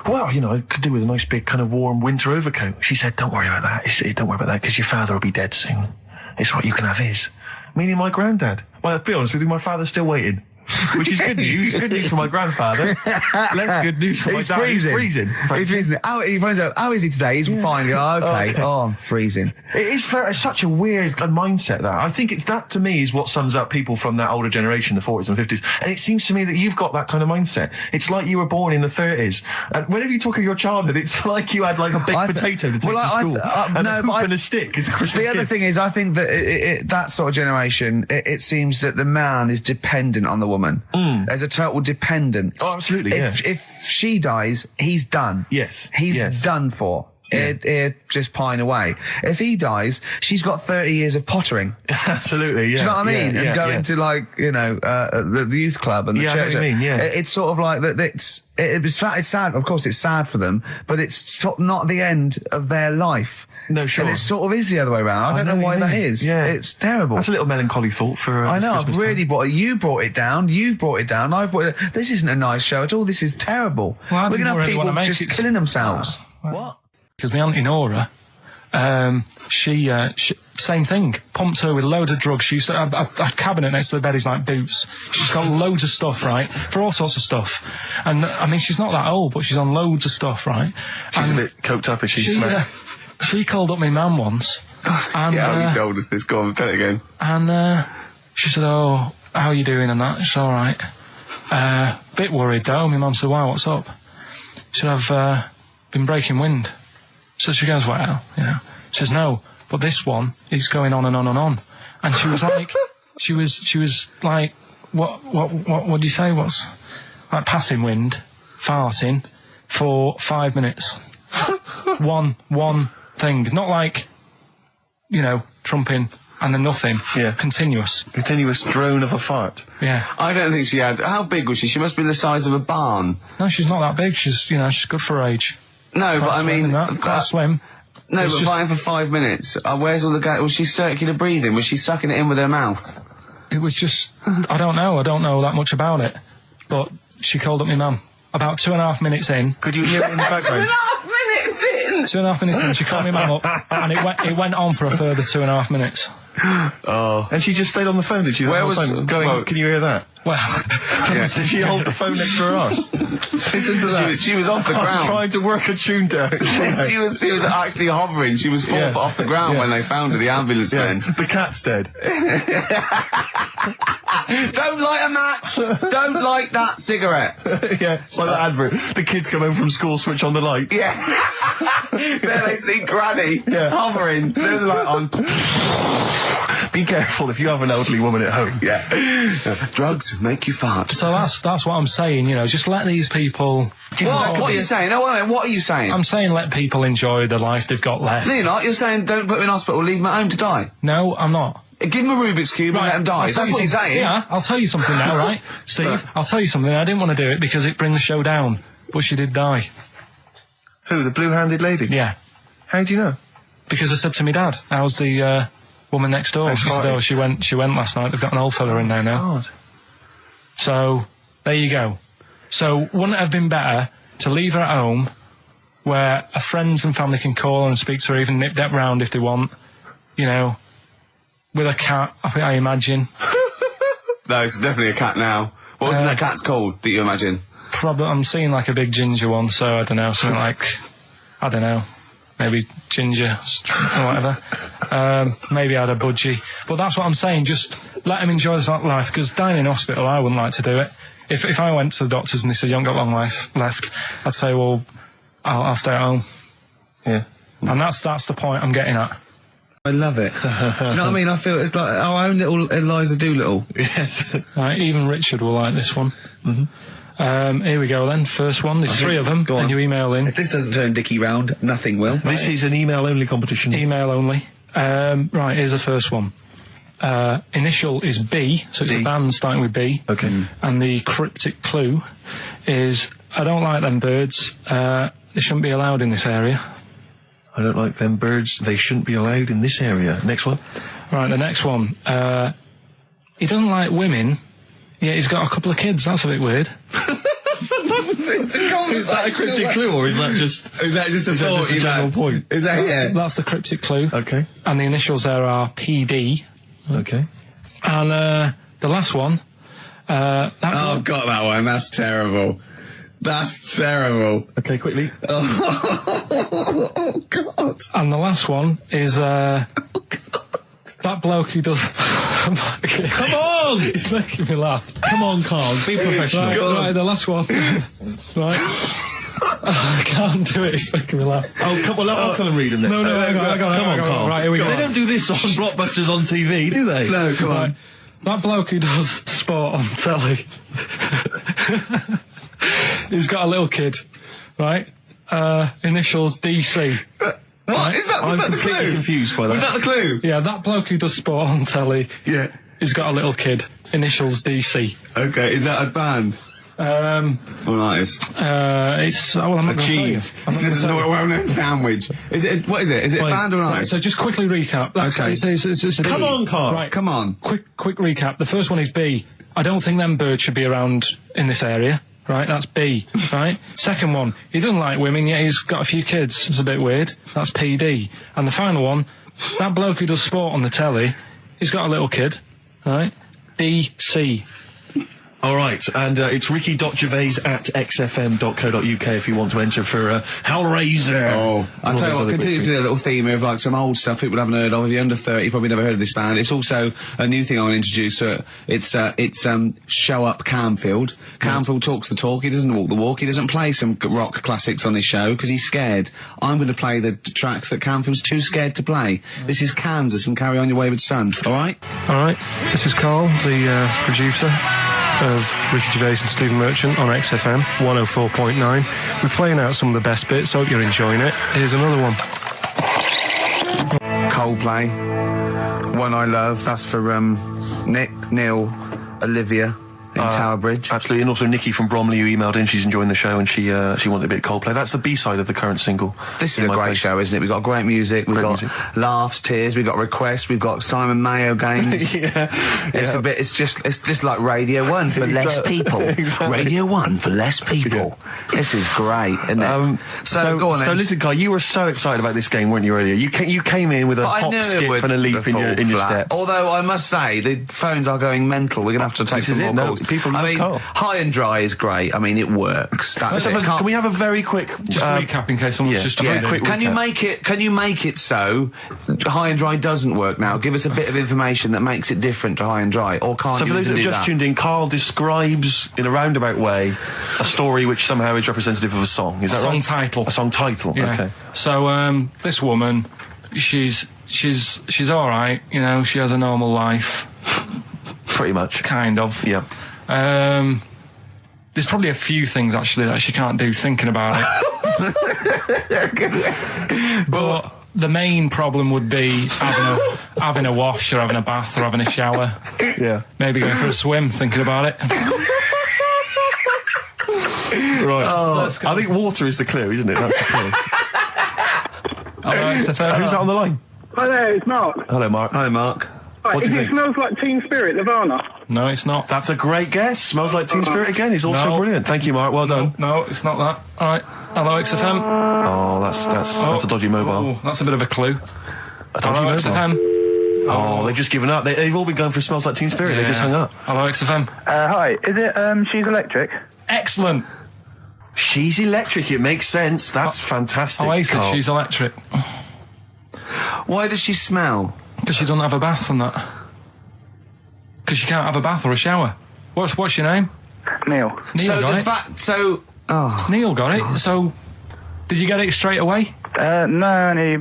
well, I could do with a nice big kind of warm winter overcoat. She said, don't worry about that. Don't worry about that, because your father will be dead soon. It's what you can have his. Meaning my granddad. Well, to be honest with you, my father's still waiting. Which is good news. Good news for my grandfather. Less good news for my dad. He's freezing. He's freezing. He finds out, how is he today? He's fine. Oh, okay. Oh, I'm freezing. It's such a weird mindset, that. I think that, to me, is what sums up people from that older generation, the 40s and 50s. And it seems to me that you've got that kind of mindset. It's like you were born in the 30s. And whenever you talk of your childhood, it's like you had like a baked potato to take to school. And a hoop and a stick is a Christmas gift. The other thing is, I think that that sort of generation, it seems that the man is dependent on the woman. There's a total dependence. Oh, absolutely. If she dies, he's done. Yes. He's done for. He'd just pine away. If he dies, she's got 30 years of pottering. Absolutely, yeah. Do you know what I mean? And go into the youth club and the church. I know what you mean, yeah. It's sort of like that. It's sad. Of course, it's sad for them, but it's not the end of their life. No, sure. And it sort of is the other way around. I don't know why that is. Yeah. It's terrible. That's a little melancholy thought for I know, Christmas I've really time. you brought it down, you've brought it down, I've brought it down. This isn't a nice show at all, this is terrible. Well, we're going to have really people just killing themselves. What? Because my auntie Nora, she same thing, pumped her with loads of drugs. She used to have a cabinet next to the bed is like boots. She's got loads of stuff, right, for all sorts of stuff. And, I mean, she's not that old, but she's on loads of stuff, right? She's a bit coked up, is she? She called up my mum once. And, how told us this? Go on, tell it again. And she said, oh, how are you doing and that? It's all right. Bit worried, though. My mum said, wow, what's up? She said, I've been breaking wind. So she goes, well, She says, no, but this one is going on and on and on. And she was like, she was like, what do you say? What's like passing wind, farting for 5 minutes. one thing, not like, trumping and then nothing. Yeah. Continuous drone of a fart. Yeah. I don't think she had. How big was she? She must be the size of a barn. No, she's not that big. She's, she's good for her age. No, quite but I mean, quite slim. No, but fine for 5 minutes. Where's all the gas? Was she circular breathing? Was she sucking it in with her mouth? It was just, I don't know that much about it, but she called up my mum. About 2.5 minutes in. Could you hear it in the background? 2.5 minutes in! 2.5 minutes in, she called my mum up, and it went on for a further 2.5 minutes. Oh. And she just stayed on the phone, did she? Where was... Going, can you hear that? Well... Did she hold the phone next to her arse? Listen to that. She was off the ground. Trying to work a tune down. she was actually hovering. She was 4 foot off the ground when they found her, the ambulance men. The cat's dead. Don't light a match! Don't light that cigarette! Yeah, it's like that advert. The kids come home from school, switch on the light. Yeah. Then they see Granny hovering, turn the light on. Be careful if you have an elderly woman at home. Yeah. Drugs make you fart. So that's what I'm saying, you know, just let these people... What are you saying? No, wait a minute, what are you saying? I'm saying let people enjoy the life they've got left. No, you're not. You're saying don't put them in hospital, leave them at home to die. No, I'm not. Give them a Rubik's Cube and let them die. That's what you're saying. Yeah, I'll tell you something now, right? Steve, I'll tell you something. I didn't want to do it because it brings the show down, but she did die. Who, the blue-handed lady? Yeah. How do you know? Because I said to my dad, how's the woman next door? She said, oh, she went last night. They've got an old fella in there now. God. So, there you go. So, wouldn't it have been better to leave her at home where her friends and family can call and speak to her, even nip that round if they want, you know, with a cat, I imagine. No, it's definitely a cat now. What's that cat's called, that you imagine? Probably, I'm seeing like a big ginger one, so I don't know, something like, I don't know, maybe ginger or whatever. Maybe I had a budgie. But that's what I'm saying, just let him enjoy his life, because dying in hospital, I wouldn't like to do it. If I went to the doctors and they said, you haven't got long life left, I'd say, well, I'll stay at home. Yeah. And that's the point I'm getting at. I love it. Do you know what I mean? I feel it's like our own little Eliza Doolittle. Yes. Right, even Richard will like this one. Mm-hmm. Here we go then. First one. There's 3 of them. Go on. And you email in. If this doesn't turn Dickie round, nothing will. This is an email-only competition. Email only. Right, here's the first one. Initial is B, so it's a band starting with B. Okay. And the cryptic clue is, I don't like them birds. They shouldn't be allowed in this area. I don't like them birds. They shouldn't be allowed in this area. Next one. Right, the next one. He doesn't like women, yet he's got a couple of kids. That's a bit weird. Is that a cryptic clue, or is that just a general point? Is that That's the cryptic clue. Okay. And the initials there are PD. Okay. And the last one. God, that one. That's terrible. That's terrible. Okay, quickly. Oh, God. And the last one is that bloke who does... Come on! It's making me laugh. Come on, Carl. Be professional. Right, the last one. Right. I can't do it. It's making me laugh. Oh, come on. I'll come and read them then. No, hang on, Come on, Carl. Right, here we go. They don't do this on Blockbusters on TV, do they? No, come on. That bloke who does sport on telly. He's got a little kid, right? Initials DC. What? Is that, I'm was that the completely clue? confused by that. Was that the clue? Yeah, that bloke who does sport on telly. Yeah. He's got a little kid. Initials DC. Okay, is that a band? Or an artist? It's well, I'm not gonna cheese. Tell you. This is a well-known sandwich. Is it? What is it? Is it a band or an Right, artist? so just quickly recap. Okay. It's a Come on, Carl. Right, Come on. Quick recap. The first one is B. I don't think them birds should be around in this area. Right, that's B. Right. Second one, he doesn't like women, yet he's got a few kids. It's a bit weird. That's PD. And the final one, that bloke who does sport on the telly, he's got a little kid. Right. DC. All right, and it's ricky.gervais@xfm.co.uk if you want to enter for Hellraiser. Oh, I'll tell you what, continue to do a little theme of like some old stuff people haven't heard of. If you're under 30, you probably never heard of this band. It's also a new thing I want to introduce. It's Show Up Camfield. Camfield talks the talk, he doesn't walk the walk, he doesn't play some rock classics on his show because he's scared. I'm going to play the tracks that Camfield's too scared to play. This is Kansas and Carry On Your Wayward Son, alright? Alright, this is Carl, the producer of Ricky Gervais and Stephen Merchant on XFM 104.9. We're playing out some of the best bits. Hope you're enjoying it. Here's another one. Coldplay, One I Love. That's for Nick, Neil, Olivia, Tower Bridge. Absolutely, and also Nikki from Bromley who emailed in. She's enjoying the show and she wanted a bit of Coldplay. That's the B-side of the current single. This is a great show, isn't it? We've got great music, we've got laughs, tears, we've got requests, we've got Simon Mayo games. It's just like Radio 1 for less people. Exactly. Radio 1 for less people. This is great, isn't it? So go on then. So listen, Carl, you were so excited about this game, weren't you, earlier? You came in with a hop, skip and a leap in your step. Although I must say, the phones are going mental. We're going to have to take some more calls. People love Carl. High and Dry is great. I mean, it works. Can we have a very quick... Just recap in case someone's just... very quick Can you make it so High and Dry doesn't work now? Give us a bit of information that makes it different to High and Dry, or can't you? So for those that have just tuned in, Carl describes in a roundabout way a story which somehow is representative of a song. Is that right? A song title. Yeah. Okay. So this woman, she's all right. You know, she has a normal life. Pretty much. Kind of. Yeah. There's probably a few things actually that she can't do thinking about it. But the main problem would be having a wash or having a bath or having a shower. Yeah. Maybe going for a swim thinking about it. Right. I think water is the clue, isn't it? That's the clue. Who's that on the line? Hi there, it's Mark. Hello, Mark. Hi, Mark. Right, What do you think? It smells like Teen Spirit, Nirvana. No, it's not. That's a great guess. Smells like Teen Spirit again. He's also brilliant. Thank you, Mark. Well done. No, it's not that. All right. Hello, XFM. Oh, that's a dodgy mobile. Oh, that's a bit of a clue. A dodgy Hello, mobile. XFM. Oh, they've just given up. They've all been going for Smells Like Teen Spirit. They just hung up. Hello, XFM. Hi, is it, She's Electric? Excellent. She's Electric. It makes sense. That's fantastic. Oasis, Carl. She's Electric. Why does she smell? Because she doesn't have a bath and that. Because she can't have a bath or a shower. What's your name? Neil. Neil got it. Neil got it. So, did you get it straight away? No, only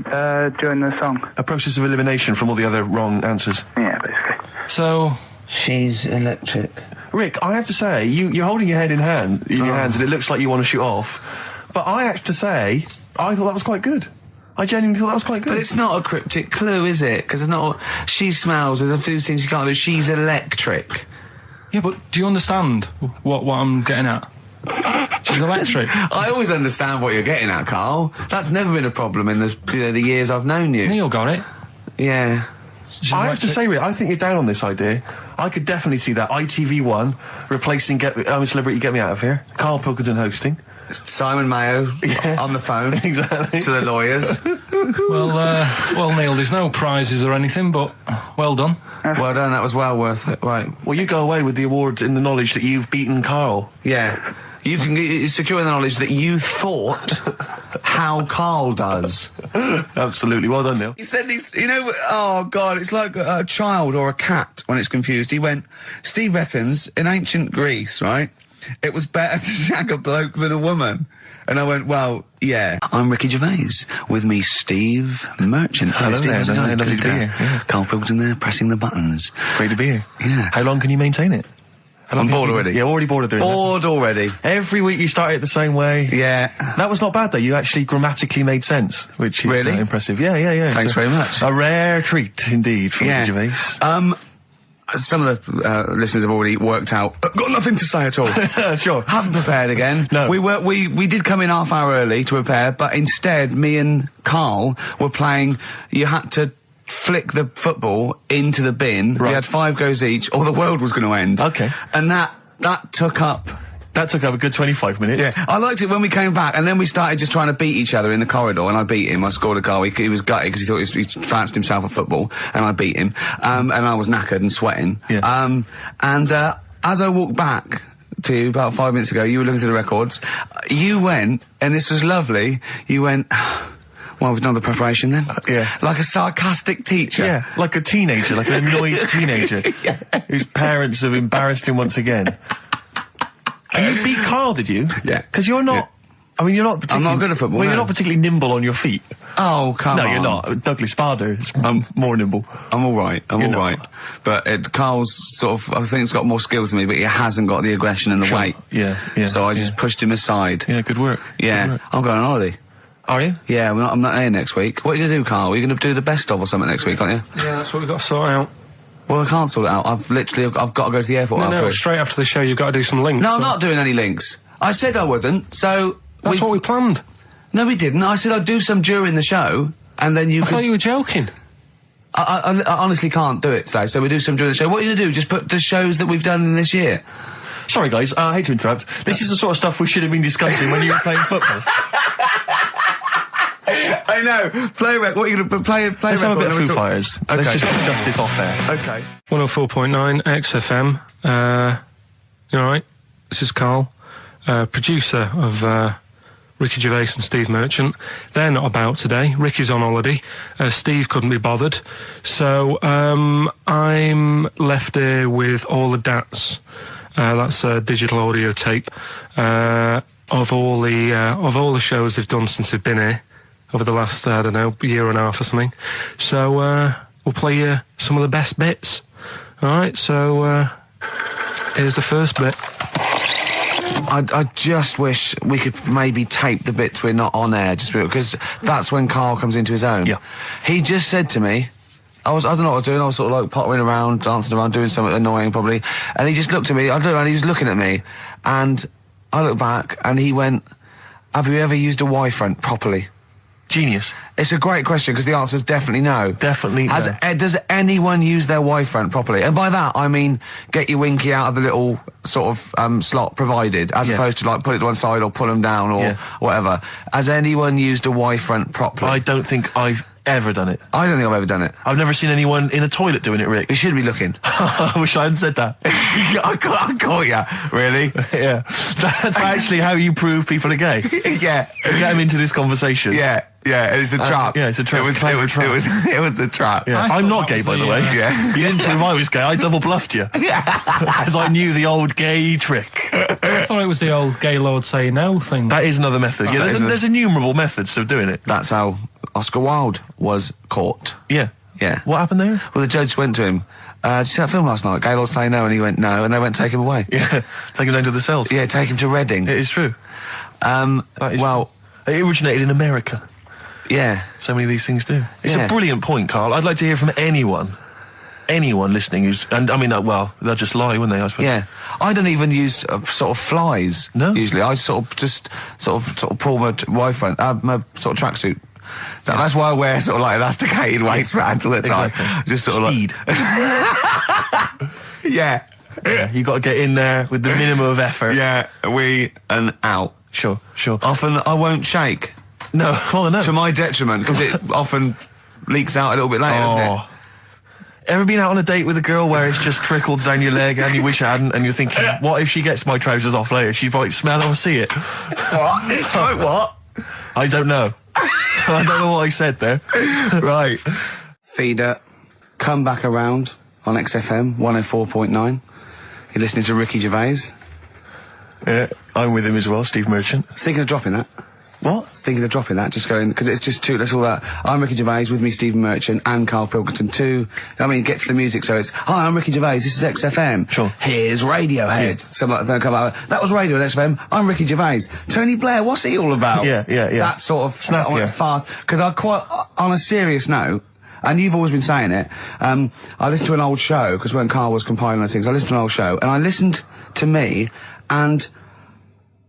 during the song. A process of elimination from all the other wrong answers. Yeah, basically. So, She's Electric. Rick, I have to say, you're holding your head in your hands, and it looks like you want to shoot off. But I have to say, I thought that was quite good. I genuinely thought that was quite good. But it's not a cryptic clue, is it? Because it's not. She smells. There's a few things you can't do. She's electric. yeah, but do you understand what I'm getting at? She's electric. I always understand what you're getting at, Carl. That's never been a problem in the years I've known you. Neil got it. Yeah. I have to say, Rick, I think you're down on this idea. I could definitely see that ITV1 replacing Celebrity Get Me Out of Here. Karl Pilkington hosting. Simon Mayo on the phone. Exactly. To the lawyers. Well, Neil, there's no prizes or anything, but well done. Well done, that was well worth it. Right. Well, you go away with the award in the knowledge that you've beaten Karl. Yeah. You can secure the knowledge that you thought how Karl does. Absolutely. Well done, Neil. He said this, oh God, it's like a child or a cat when it's confused. He went, Steve reckons in ancient Greece, right, it was better to shag a bloke than a woman. And I went, well, yeah. I'm Ricky Gervais. With me, Steve Merchant. Hello Steve, there. Lovely to be here. Yeah. Karl Pilkington there, pressing the buttons. Great to be here. Yeah. How long can you maintain it? I'm bored already. Yeah, already bored of doing that. Bored already. Every week you start it the same way. Yeah. That was not bad, though. You actually grammatically made sense, which is really impressive. Yeah. Thanks very much. A rare treat, indeed, from Ricky Gervais. Some of the listeners have already worked out. Got nothing to say at all. Sure. Haven't prepared again. No. We did come in half hour early to prepare, but instead, me and Karl were playing. You had to flick the football into the bin. Right. We had 5 goes each, or the world was going to end. Okay. And that took up. That took up a good 25 minutes. Yeah, I liked it when we came back, and then we started just trying to beat each other in the corridor, and I beat him. I scored a goal. He was gutted because he thought he fancied himself at football, and I beat him. And I was knackered and sweating. Yeah. As I walked back to you about 5 minutes ago, you were looking through the records. You went, and this was lovely, you went, well, we've done the preparation then. Yeah. Like a sarcastic teacher. Yeah, like a teenager, like an annoyed teenager whose parents have embarrassed him once again. And you beat Karl, did you? Yeah. Because you're not... Yeah. I mean, you're not particularly... I'm not good at football, Well, no. you're not particularly nimble on your feet. Oh, come on. No, you're not. Douglas Bader is more nimble. I'm all right. I'm You're all not. right. But Karl's sort of, I think he's got more skills than me, but he hasn't got the aggression and the weight. Yeah. So I just pushed him aside. Yeah, good work. Yeah. Good work. I'm going on holiday. Are you? Yeah, I'm not here next week. What are you going to do, Karl? Are you going to do the best of or something next week, aren't you? Yeah, that's what we've got to sort out. Well, I can't sort it out. I've got to go to the airport after. No, straight after the show, you've got to do some links. No, I'm not doing any links. I said I wouldn't, so... That's what we planned. No, we didn't. I said I'd do some during the show, and then you I thought you were joking. I honestly can't do it today, so we do some during the show. What are you going to do? Just put the shows that we've done in this year? Sorry, guys, I hate to interrupt. This is the sort of stuff we should have been discussing when you were playing football. I know. Playback. What are you going to play? Let's have a bit of Foo Fighters. Okay. Let's just discuss this off there. Okay. 104.9 XFM. You alright? This is Karl, producer of Ricky Gervais and Steve Merchant. They're not about today. Ricky's on holiday. Steve couldn't be bothered. So I'm left here with all the DATs. That's a digital audio tape of all the shows they've done since they've been here over the last, I don't know, year and a half or something. So we'll play you some of the best bits. Alright, so here's the first bit. I just wish we could maybe tape the bits we're not on air, just because that's when Karl comes into his own. Yeah. He just said to me, I don't know what I was doing, I was sort of like pottering around, dancing around, doing something annoying probably, and he just looked at me, I don't know, and he was looking at me, and I looked back, and he went, have you ever used a Y-front properly? Genius. It's a great question, because the answer is definitely no. Definitely no. Does anyone use their Y-front properly? And by that, I mean, get your winky out of the little sort of slot provided, as opposed to like put it to one side or pull them down or whatever. Has anyone used a Y-front properly? I don't think I've ever done it. I don't think I've ever done it. I've never seen anyone in a toilet doing it, Rick. You should be looking. I wish I hadn't said that. I caught ya. Really? Yeah. That's actually how you prove people are gay. Yeah. Get them into this conversation. Yeah. Yeah, it's a trap. Yeah, it's a trap. It was the trap. Yeah. I'm not gay, by the way. Yeah. You didn't prove I was gay. I double bluffed you. Because I knew the old gay trick. I thought it was the old gay lord say no thing. That is another method. Yeah, there's innumerable methods of doing it. That's how Oscar Wilde was caught. Yeah. Yeah. What happened there? Well, the judge went to him. Did you see that film last night? Gaylord Say No, and he went no, and they went take him away. Yeah. Take him down to the cells. Yeah, take him to Reading. It is true. Well, it originated in America. Yeah. So many of these things do. It's a brilliant point, Karl. I'd like to hear from anyone listening who's, and I mean, well, they'll just lie, wouldn't they, I suppose? Yeah. I don't even use sort of flies. No. Usually. I sort of pull my Y-front, my sort of tracksuit. That's why I wear sort of like elasticated waistbands all the time. Exactly. Just sort of Speed. Yeah. Yeah, you got to get in there with the minimum of effort. Yeah, and out. Sure. Often I won't shake. No, well, no. To my detriment, because it often leaks out a little bit later, doesn't it? Ever been out on a date with a girl where it's just trickled down your leg and you wish it hadn't, and you're thinking, what if she gets my trousers off later? She might smell it or see it. What? What? I don't know. I don't know what I said there. Right. Feeder, come back around on XFM 104.9. You're listening to Ricky Gervais. Yeah, I'm with him as well, Steve Merchant. I was thinking of dropping that. What? Thinking of dropping that, just going, because it's just too, that's all that. I'm Ricky Gervais, with me Stephen Merchant and Karl Pilkington too. I mean, get to the music, so it's, hi, I'm Ricky Gervais, this is XFM. Sure. Here's Radiohead. Yeah. Some like that come out, that was Radio at XFM, I'm Ricky Gervais. Tony Blair, what's he all about? Yeah. That sort of, Snap, yeah. fast, because I quite, on a serious note, and you've always been saying it, I listened to an old show, because when Karl was compiling those things, I listened to an old show, and I listened to me, and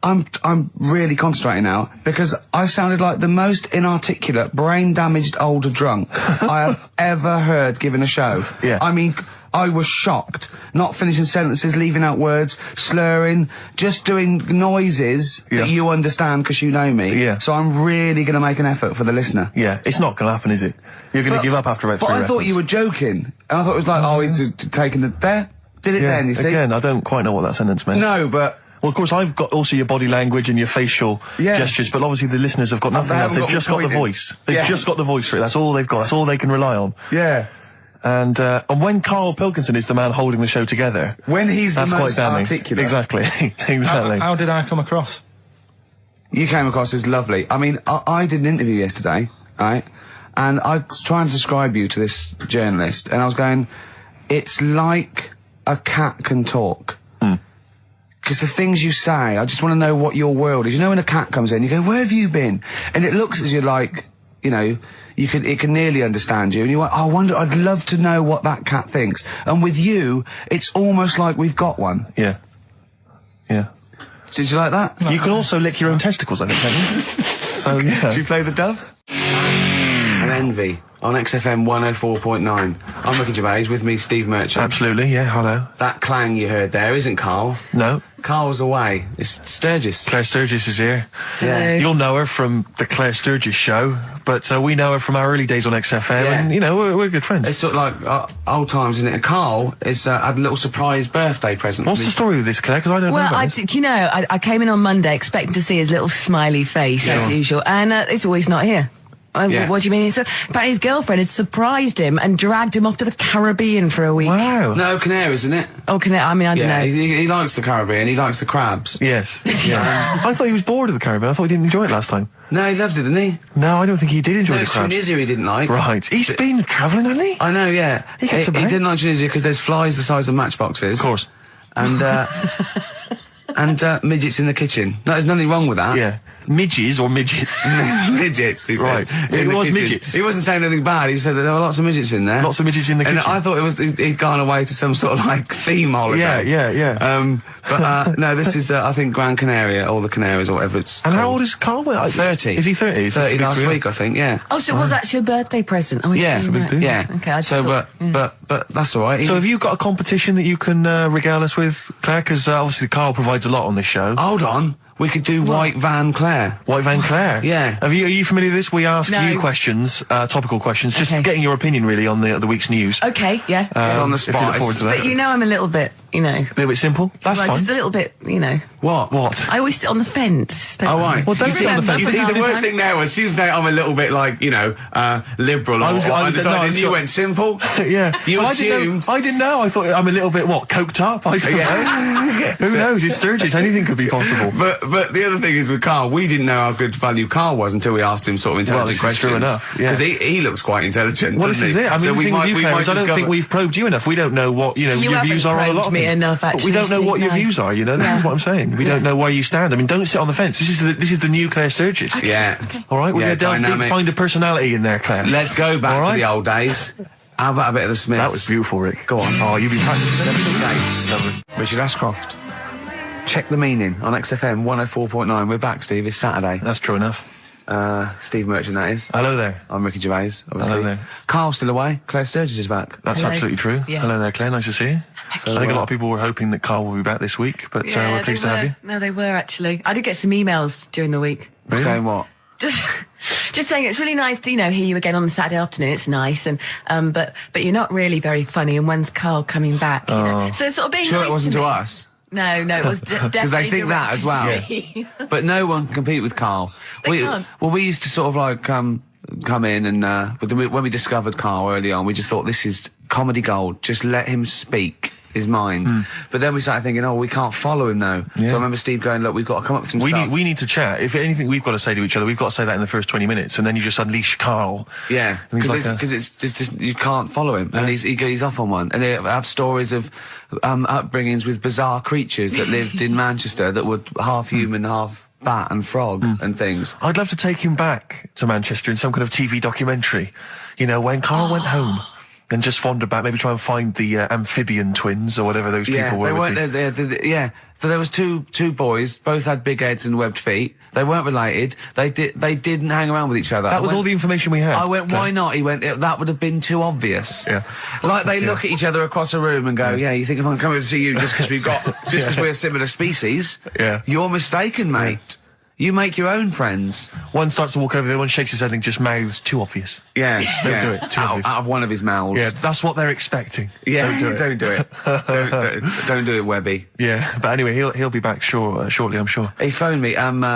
I'm really concentrating now, because I sounded like the most inarticulate, brain-damaged older drunk I have ever heard given a show. Yeah. I mean, I was shocked. Not finishing sentences, leaving out words, slurring, just doing noises that you understand because you know me. Yeah. So I'm really going to make an effort for the listener. Yeah, it's not going to happen, is it? You're going to give up after about 3 But I thought records. you were joking. And I thought it was like, oh, he's taking it there. Did it then, you see? Again, I don't quite know what that sentence meant. No, but... Well, of course, I've got also your body language and your facial gestures, but obviously the listeners have got nothing else. They've just got the voice. They've just got the voice for it. That's all they've got. That's all they can rely on. Yeah. And when Karl Pilkington is the man holding the show together, When he's the that's quite most damning. articulate. Exactly. Exactly. How did I come across? You came across as lovely. I mean, I did an interview yesterday, right? And I was trying to describe you to this journalist, and I was going, it's like a cat can talk. Because the things you say, I just want to know what your world is. You know when a cat comes in, you go, where have you been? And it looks as you're like, you know, it can nearly understand you, and you're like, I wonder, I'd love to know what that cat thinks. And with you, it's almost like we've got one. Yeah. Yeah. Did you like that? You can also lick your own testicles, I think, can't you? So, yeah. Should you play the Doves? And Envy on XFM 104.9. I'm Ricky Gervais, with me Steve Merchant. Absolutely, yeah, hello. That clang you heard there isn't Karl. No. Karl's away. It's Sturgis. Claire Sturgis is here. Yeah. You'll know her from the Claire Sturgis show, but we know her from our early days on XFM, Yeah. and, you know, we're good friends. It's sort of like old times, isn't it? And Karl is had a little surprise birthday present. What's the story with this, Claire? Because I don't know about this. Do you know, I came in on Monday expecting to see his little smiley face, as usual, and it's always not here. Yeah. What do you mean? So, apparently his girlfriend had surprised him and dragged him off to the Caribbean for a week. Wow. No, Canaries, isn't it? Oh, I mean, I don't know. He likes the Caribbean. He likes the crabs. Yes. Yeah. I thought he was bored of the Caribbean. I thought he didn't enjoy it last time. No, he loved it, didn't he? No, I don't think he did enjoy the It's crabs. Tunisia he didn't like. Right. He's been travelling, hasn't he? I know, yeah. He gets about. He didn't like Tunisia because there's flies the size of matchboxes. Of course. And, and midgets in the kitchen. No, there's nothing wrong with that. Yeah. Midges or midgets? Midgets, he said. Right. In It the was kitchen. midgets. He wasn't saying anything bad. He said that there were lots of midgets in there. Lots of midgets in the And kitchen. I thought he'd gone away to some sort of like theme holiday. Yeah. But no, this is I think Gran Canaria or the Canaries or whatever it's And called. how old is Karl? 30. Is he 30? Is 30 this last big for week, I think. Yeah. Oh, so it was actually a birthday present? Oh, Yeah, it's a big right. deal. Yeah. Okay, I just so, thought, but that's all right. So have you got a competition that you can regale us with, Claire? Because obviously Karl provides a lot on this show. Hold on. We could do White Van Claire. White Van Claire? Yeah. Are you familiar with this? We ask No. you questions, topical questions, just Okay. getting your opinion really on the week's news. Okay, yeah. It's on the If you spot. look forward to that. But you know I'm a little bit, you know. A little bit simple? That's well, fine. just a little bit, you know. What? I always sit on the fence. Oh, right. Well, don't You sit on the fence. You see, That's the worst fine. thing there was she was saying I'm a little bit like, you know, liberal or undecided, and you went simple. Yeah. You Well, assumed. I didn't know. I thought I'm a little bit, coked up? I don't know. Who knows? It's Sturgis. Anything could be possible. But the other thing is with Karl, we didn't know how good value Karl was until we asked him sort of intelligent this is questions. true enough, yeah. Because he looks quite intelligent. Well, this doesn't is he? it. I mean, So the thing with you, Claire, is I don't think we've probed you enough. We don't know what, You your haven't views are on a lot probed of me things. enough, But we actually, don't know what Steve, your no. views are, This is what I'm saying. We don't know where you stand. I mean, don't sit on the fence. This is the new Claire Sturgis. Yeah. All right, we're Yeah, going to delve deep, dynamic. find a personality in there, Claire. Let's go back All to right? the old days. How about a bit of the Smiths? That was beautiful, Rick. Go on. Oh, you've been practicing. Richard Ashcroft. Check the meaning on XFM 104.9. We're back, Steve. It's Saturday. That's true enough. Steve Merchant, that is. Hello there. I'm Ricky Gervais, obviously. Hello there. Karl's still away. Claire Sturgis is back. That's Hello. absolutely true. Yeah. Hello there, Claire. Nice to see you. So, I think a lot of people were hoping that Karl will be back this week, but we're pleased to have you. No, they were actually. I did get some emails during the week. Saying what? Just saying it's really nice to, hear you again on the Saturday afternoon. It's nice, and but you're not really very funny. And when's Karl coming back? You know? So it's sort of being Sure nice it wasn't to me. us. No, it was definitely Because they think that as well. directed to me. But no one can compete with Karl. They can't. Well, we used to sort of like come in and when we discovered Karl early on, we just thought this is comedy gold. Just let him speak his mind. But then we started thinking, we can't follow him now. Yeah. So I remember Steve going, look, we've got to come up with some stuff. We need to chat. If anything we've got to say to each other, we've got to say that in the first 20 minutes, and then you just unleash Karl. Yeah, And he's because like it's just you can't follow him, and he's off on one. And they have stories of upbringings with bizarre creatures that lived in Manchester that were half human, half bat and frog and things. I'd love to take him back to Manchester in some kind of TV documentary. When Karl went home and just wandered back, maybe try and find the amphibian twins or whatever those people were. They with weren't. Yeah. So there was two boys, both had big heads and webbed feet. They weren't related. They didn't hang around with each other. That was all the information we had. I went, why not? He went, that would have been too obvious. Yeah. Like they look at each other across a room and go, you think if I'm coming to see you just because we're a similar species? Yeah. You're mistaken, mate. You make your own friends. One starts to walk over, the other one shakes his head and just mouths too obvious. Yeah. Don't do it. Too obvious. Out of one of his mouths. Yeah, that's what they're expecting. Yeah. Don't do it. Don't do it, Webby. Yeah, but anyway, he'll be back shortly, I'm sure. He phoned me.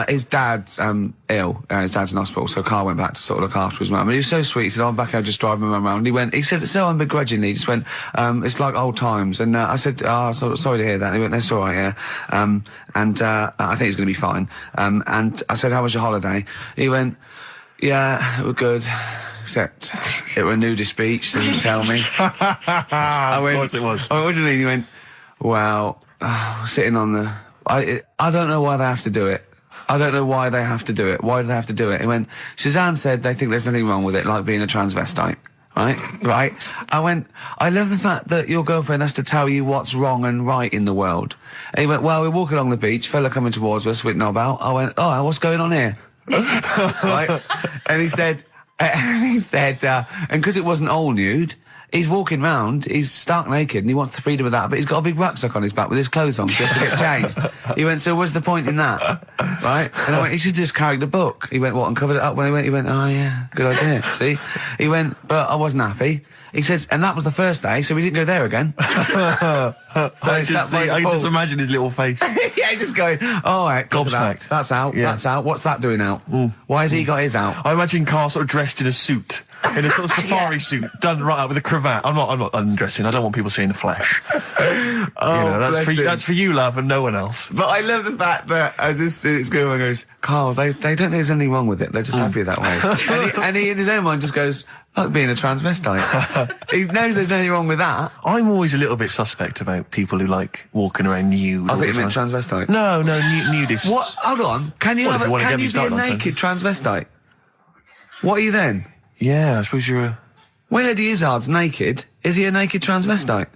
His dad's ill. His dad's in hospital, so Karl went back to sort of look after his mum. And he was so sweet. He said, "I'm back here just driving my mum around." He said so unbegrudgingly. He just went, "It's like old times." And I said, sorry to hear that." And he went, "That's all right, yeah." I think it's going to be fine. And I said, "How was your holiday?" He went, "Yeah, it was good. Except it were a nudist beach, so he didn't tell me." I went, of course it was. I went, "What do you mean?" He went, "Well, sitting on the... I don't know why they have to do it." I don't know why they have to do it. Why do they have to do it? He went, Suzanne said they think there's nothing wrong with it, like being a transvestite. Right? Right? I went, I love the fact that your girlfriend has to tell you what's wrong and right in the world. And he went, well, we're walking along the beach, fella coming towards us with knob out. I went, oh, what's going on here? Right? And he said, and because it wasn't all nude, he's walking round, he's stark naked, and he wants the freedom of that, but he's got a big rucksack on his back with his clothes on, so he has to get changed. He went, so what's the point in that? Right? And I went, he should just carry the book. He went, what, and covered it up? When he went, oh yeah, good idea. See? He went, but I wasn't happy. He says, and that was the first day, so we didn't go there again. I can just imagine his little face. Yeah, just going, all right, gobsmacked. That's out, that's out. What's that doing out? Why has he got his out? I imagine Carl sort of dressed in a suit. In a sort of safari suit, done right up with a cravat. I'm not undressing. I don't want people seeing the flesh. That's for you, love, and no one else. But I love the fact that as this girl goes, Carl, they don't think there's anything wrong with it. They're just happy that way. and he in his own mind just goes, like being a transvestite. He knows there's nothing wrong with that. I'm always a little bit suspect about people who like walking around nude. I think you meant transvestite. No, nudists. What? Hold on. Can you be a naked transvestite? What are you then? Yeah, I suppose you're a... When Eddie Izzard's naked, is he a naked transvestite?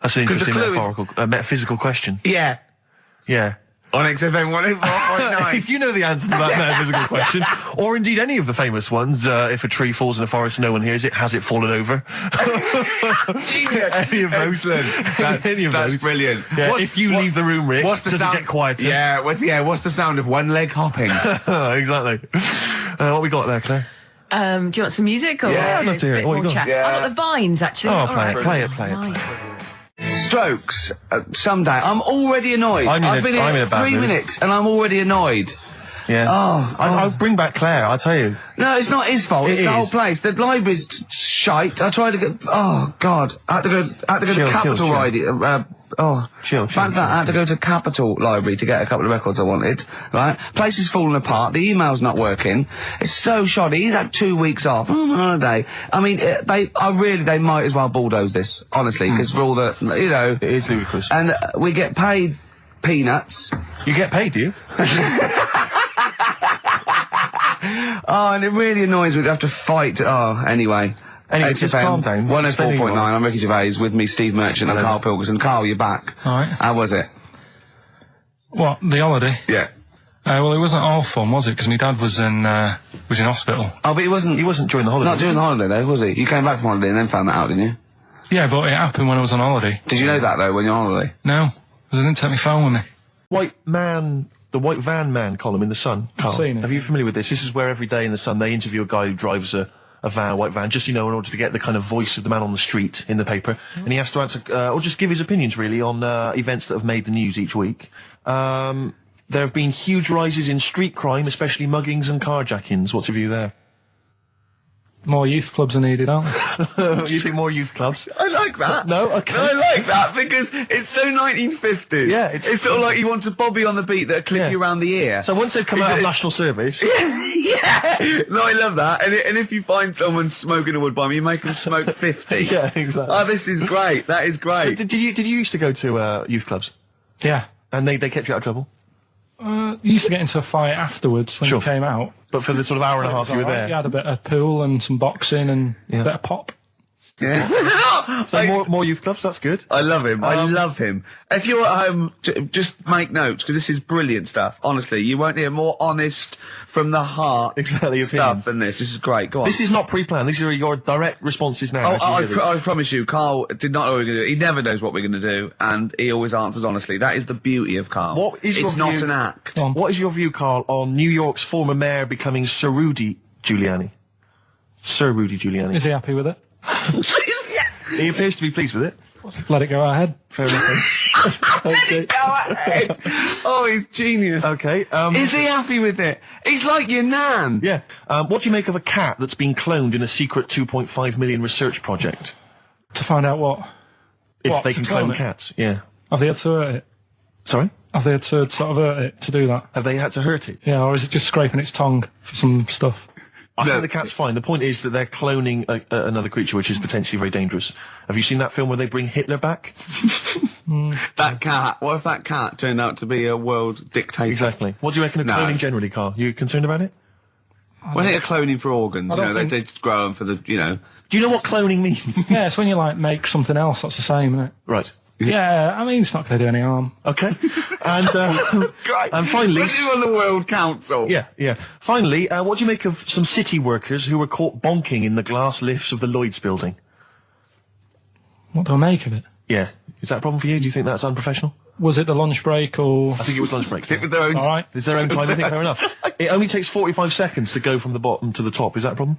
That's an interesting metaphysical question. Yeah. Yeah. On XFM 104.9. If you know the answer to that metaphysical question, or indeed any of the famous ones, if a tree falls in a forest and no one hears it, has it fallen over? Any of those. That's brilliant. Yeah, if you leave the room, Rick, does it get quieter? Yeah, what's the sound of one leg hopping? Exactly. What we got there, Claire? Do you want some music or I'd love to hear it. more chat? Yeah. I've got the Vines actually. Oh, play it. Nice. Strokes. Someday. I'm already annoyed. I've been here 3 minutes and I'm already annoyed. Yeah. I'll bring back Claire, I'll tell you. No, it's not his fault. It's the whole place. The library's shite. I tried to get... Oh, God. I had to go to Capitol Library. Fancy that. I had to go to Capitol Library to get a couple of records I wanted. Right? Place is falling apart. The email's not working. It's so shoddy. He's had 2 weeks off. I'm on holiday. I mean, they might as well bulldoze this, honestly, because for all the, you know... It is ludicrous. And we get paid peanuts. You get paid, do you? Oh, and it really annoys me to have to fight. Oh, anyway. Just calm down. 104.9, I'm Ricky Gervais, with me Steve Merchant and Karl Pilkington. Carl, you're back. Alright. How was it? What, the holiday? Yeah. Well, it wasn't all fun, was it? Because my dad was in hospital. Oh, but he wasn't during the holiday. Not during the holiday, though, was he? You came back from holiday and then found that out, didn't you? Yeah, but it happened when I was on holiday. Did you know that, though, when you're on holiday? No, because I didn't take my phone with me. The White Van Man column in The Sun. Carl, seen it. Are you familiar with this? This is where every day in The Sun they interview a guy who drives a white van, just, in order to get the kind of voice of the man on the street in the paper. And he has to answer, or just give his opinions, really, on events that have made the news each week. There have been huge rises in street crime, especially muggings and carjackings. What's your view there? More youth clubs are needed, aren't there? You think more youth clubs? I like that. No? Okay. I like that because it's so 1950s. Yeah. It's sort of like you want a bobby on the beat that'll clip you around the ear. So once they've come out of national service... Yeah. No, I love that. And if you find someone smoking a wood bomb, you make them smoke 50. Yeah, exactly. Oh, this is great. That is great. Did you used to go to youth clubs? Yeah. And they kept you out of trouble? You used to get into a fight afterwards when you came out. But for the sort of hour and a half you were there? You had a bit of pool and some boxing and a bit of pop. Yeah. So more youth clubs, that's good. I love him. I love him. If you're at home, just make notes, because this is brilliant stuff. Honestly, you won't hear more honest, from the heart stuff than this. This is great. Go on. This is not pre-planned. These are your direct responses now. I promise you, Carl did not know what we're going to do. He never knows what we're going to do, and he always answers honestly. That is the beauty of Carl. It's not an act. What is your view, Carl, on New York's former mayor becoming Sir Rudy Giuliani? Sir Rudy Giuliani. Is he happy with it? He appears to be pleased with it. Let it go ahead. Fair enough. Okay. Go ahead. Oh, he's genius. Okay. Is he happy with it? He's like your nan. Yeah. What do you make of a cat that's been cloned in a secret 2.5 million research project? To find out what? If they can clone cats, yeah. Have they had to hurt it? Sorry? Have they had to sort of hurt it to do that? Have they had to hurt it? Yeah, or is it just scraping its tongue for some stuff? I think the cat's fine. The point is that they're cloning another creature, which is potentially very dangerous. Have you seen that film where they bring Hitler back? That cat. What if that cat turned out to be a world dictator? Exactly. What do you reckon of cloning generally, Carl? You concerned about it? When they're cloning for organs, they just grow them for the, Do you know what cloning means? Yeah, it's when you, like, make something else that's the same, isn't it? Right. Yeah, I mean, it's not going to do any harm. Okay. And finally... When you're on the World Council. Yeah. Finally, what do you make of some city workers who were caught bonking in the glass lifts of the Lloyd's building? What do I make of it? Yeah. Is that a problem for you? Do you think that's unprofessional? Was it the lunch break or...? I think it was lunch break. It was their own... All right. It's their own time, I think, fair enough. It only takes 45 seconds to go from the bottom to the top. Is that a problem?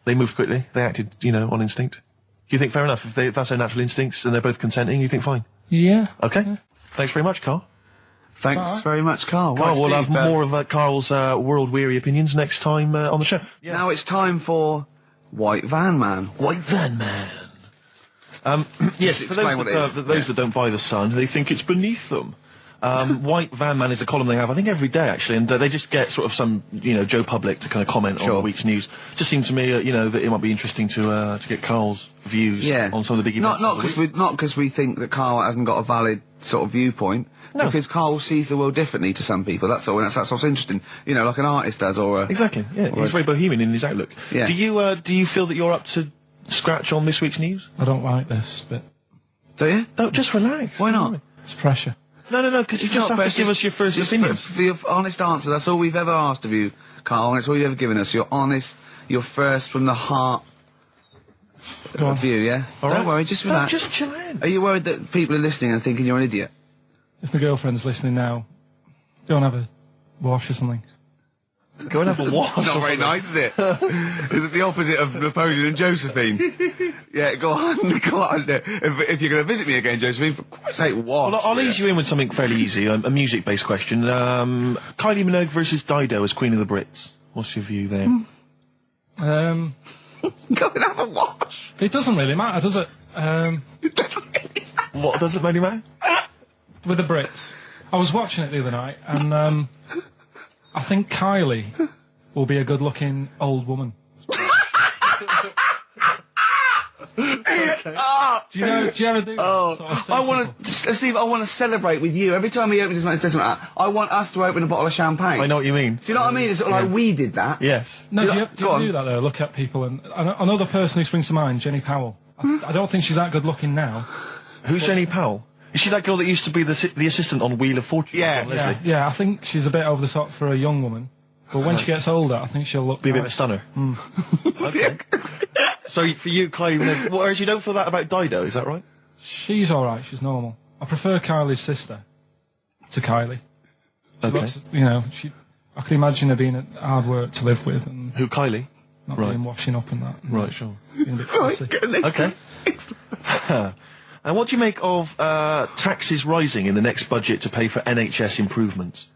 They moved quickly. They acted, on instinct. Do you think fair enough? If that's their natural instincts and they're both consenting, you think fine? Yeah. Okay. Yeah. Thanks very much, Carl. Thanks very much, Carl. Carl, we'll Steve, have more of Carl's world-weary opinions next time on the show. Yeah. Now it's time for White Van Man. White Van Man. Yes, for those that don't buy The Sun, they think it's beneath them. White Van Man is a column they have, I think, every day, actually, and they just get sort of some, Joe Public to kind of comment on the week's news. Just seems to me, that it might be interesting to get Carl's views on some of the big events. Not because we think that Carl hasn't got a valid sort of viewpoint. No. Because Carl sees the world differently to some people, that's all, and that's what's interesting. Like an artist does, or a... Exactly, yeah. He's very bohemian in his outlook. Yeah. Do you feel that you're up to scratch on this week's news? I don't like this bit. Do you? No, just relax. Why not? It's pressure. No, because you just have to give us your first opinions. For your honest answer, that's all we've ever asked of you, Carl, and it's all you've ever given us. Your honest, your first from the heart view, yeah? All Don't right. worry, just relax. Just chill out. Are you worried that people are listening and thinking you're an idiot? If my girlfriend's listening now, go and have a wash or something. Go and have a wash. Not very nice, is it? Is it the opposite of Napoleon and Josephine? Yeah, go on. If you're going to visit me again, Josephine, for Christ's sake, wash. Well, I'll ease you in with something fairly easy, a music-based question. Kylie Minogue versus Dido as Queen of the Brits. What's your view there? Go and have a wash. It doesn't really matter, does it? It doesn't really matter. What doesn't really matter? With the Brits. I was watching it the other night, and I think Kylie will be a good-looking old woman. Do you ever do that sort of stuff? Steve, I want to celebrate with you. Every time he opens his mouth and says something like that, I want us to open a bottle of champagne. I know what you mean. Do you know what I mean? It's sort of like we did that. Yes. No, do you ever do that, though? Look at people, and another person who springs to mind, Jenny Powell. I don't think she's that good-looking now. Who's Jenny Powell? Is she that girl that used to be the assistant on Wheel of Fortune? Yeah, I think she's a bit over the top for a young woman. But when she gets older, I think she'll look... Be a bit of a stunner. Okay. So for you, Kylie, whereas you don't feel that about Dido, is that right? She's alright, she's normal. I prefer Kylie's sister to Kylie. She looks, I can imagine her being hard work to live with. And who, Kylie? Not being washing up and that. Right, sure. Being a bit fussy. Okay. And what do you make of taxes rising in the next budget to pay for NHS improvements?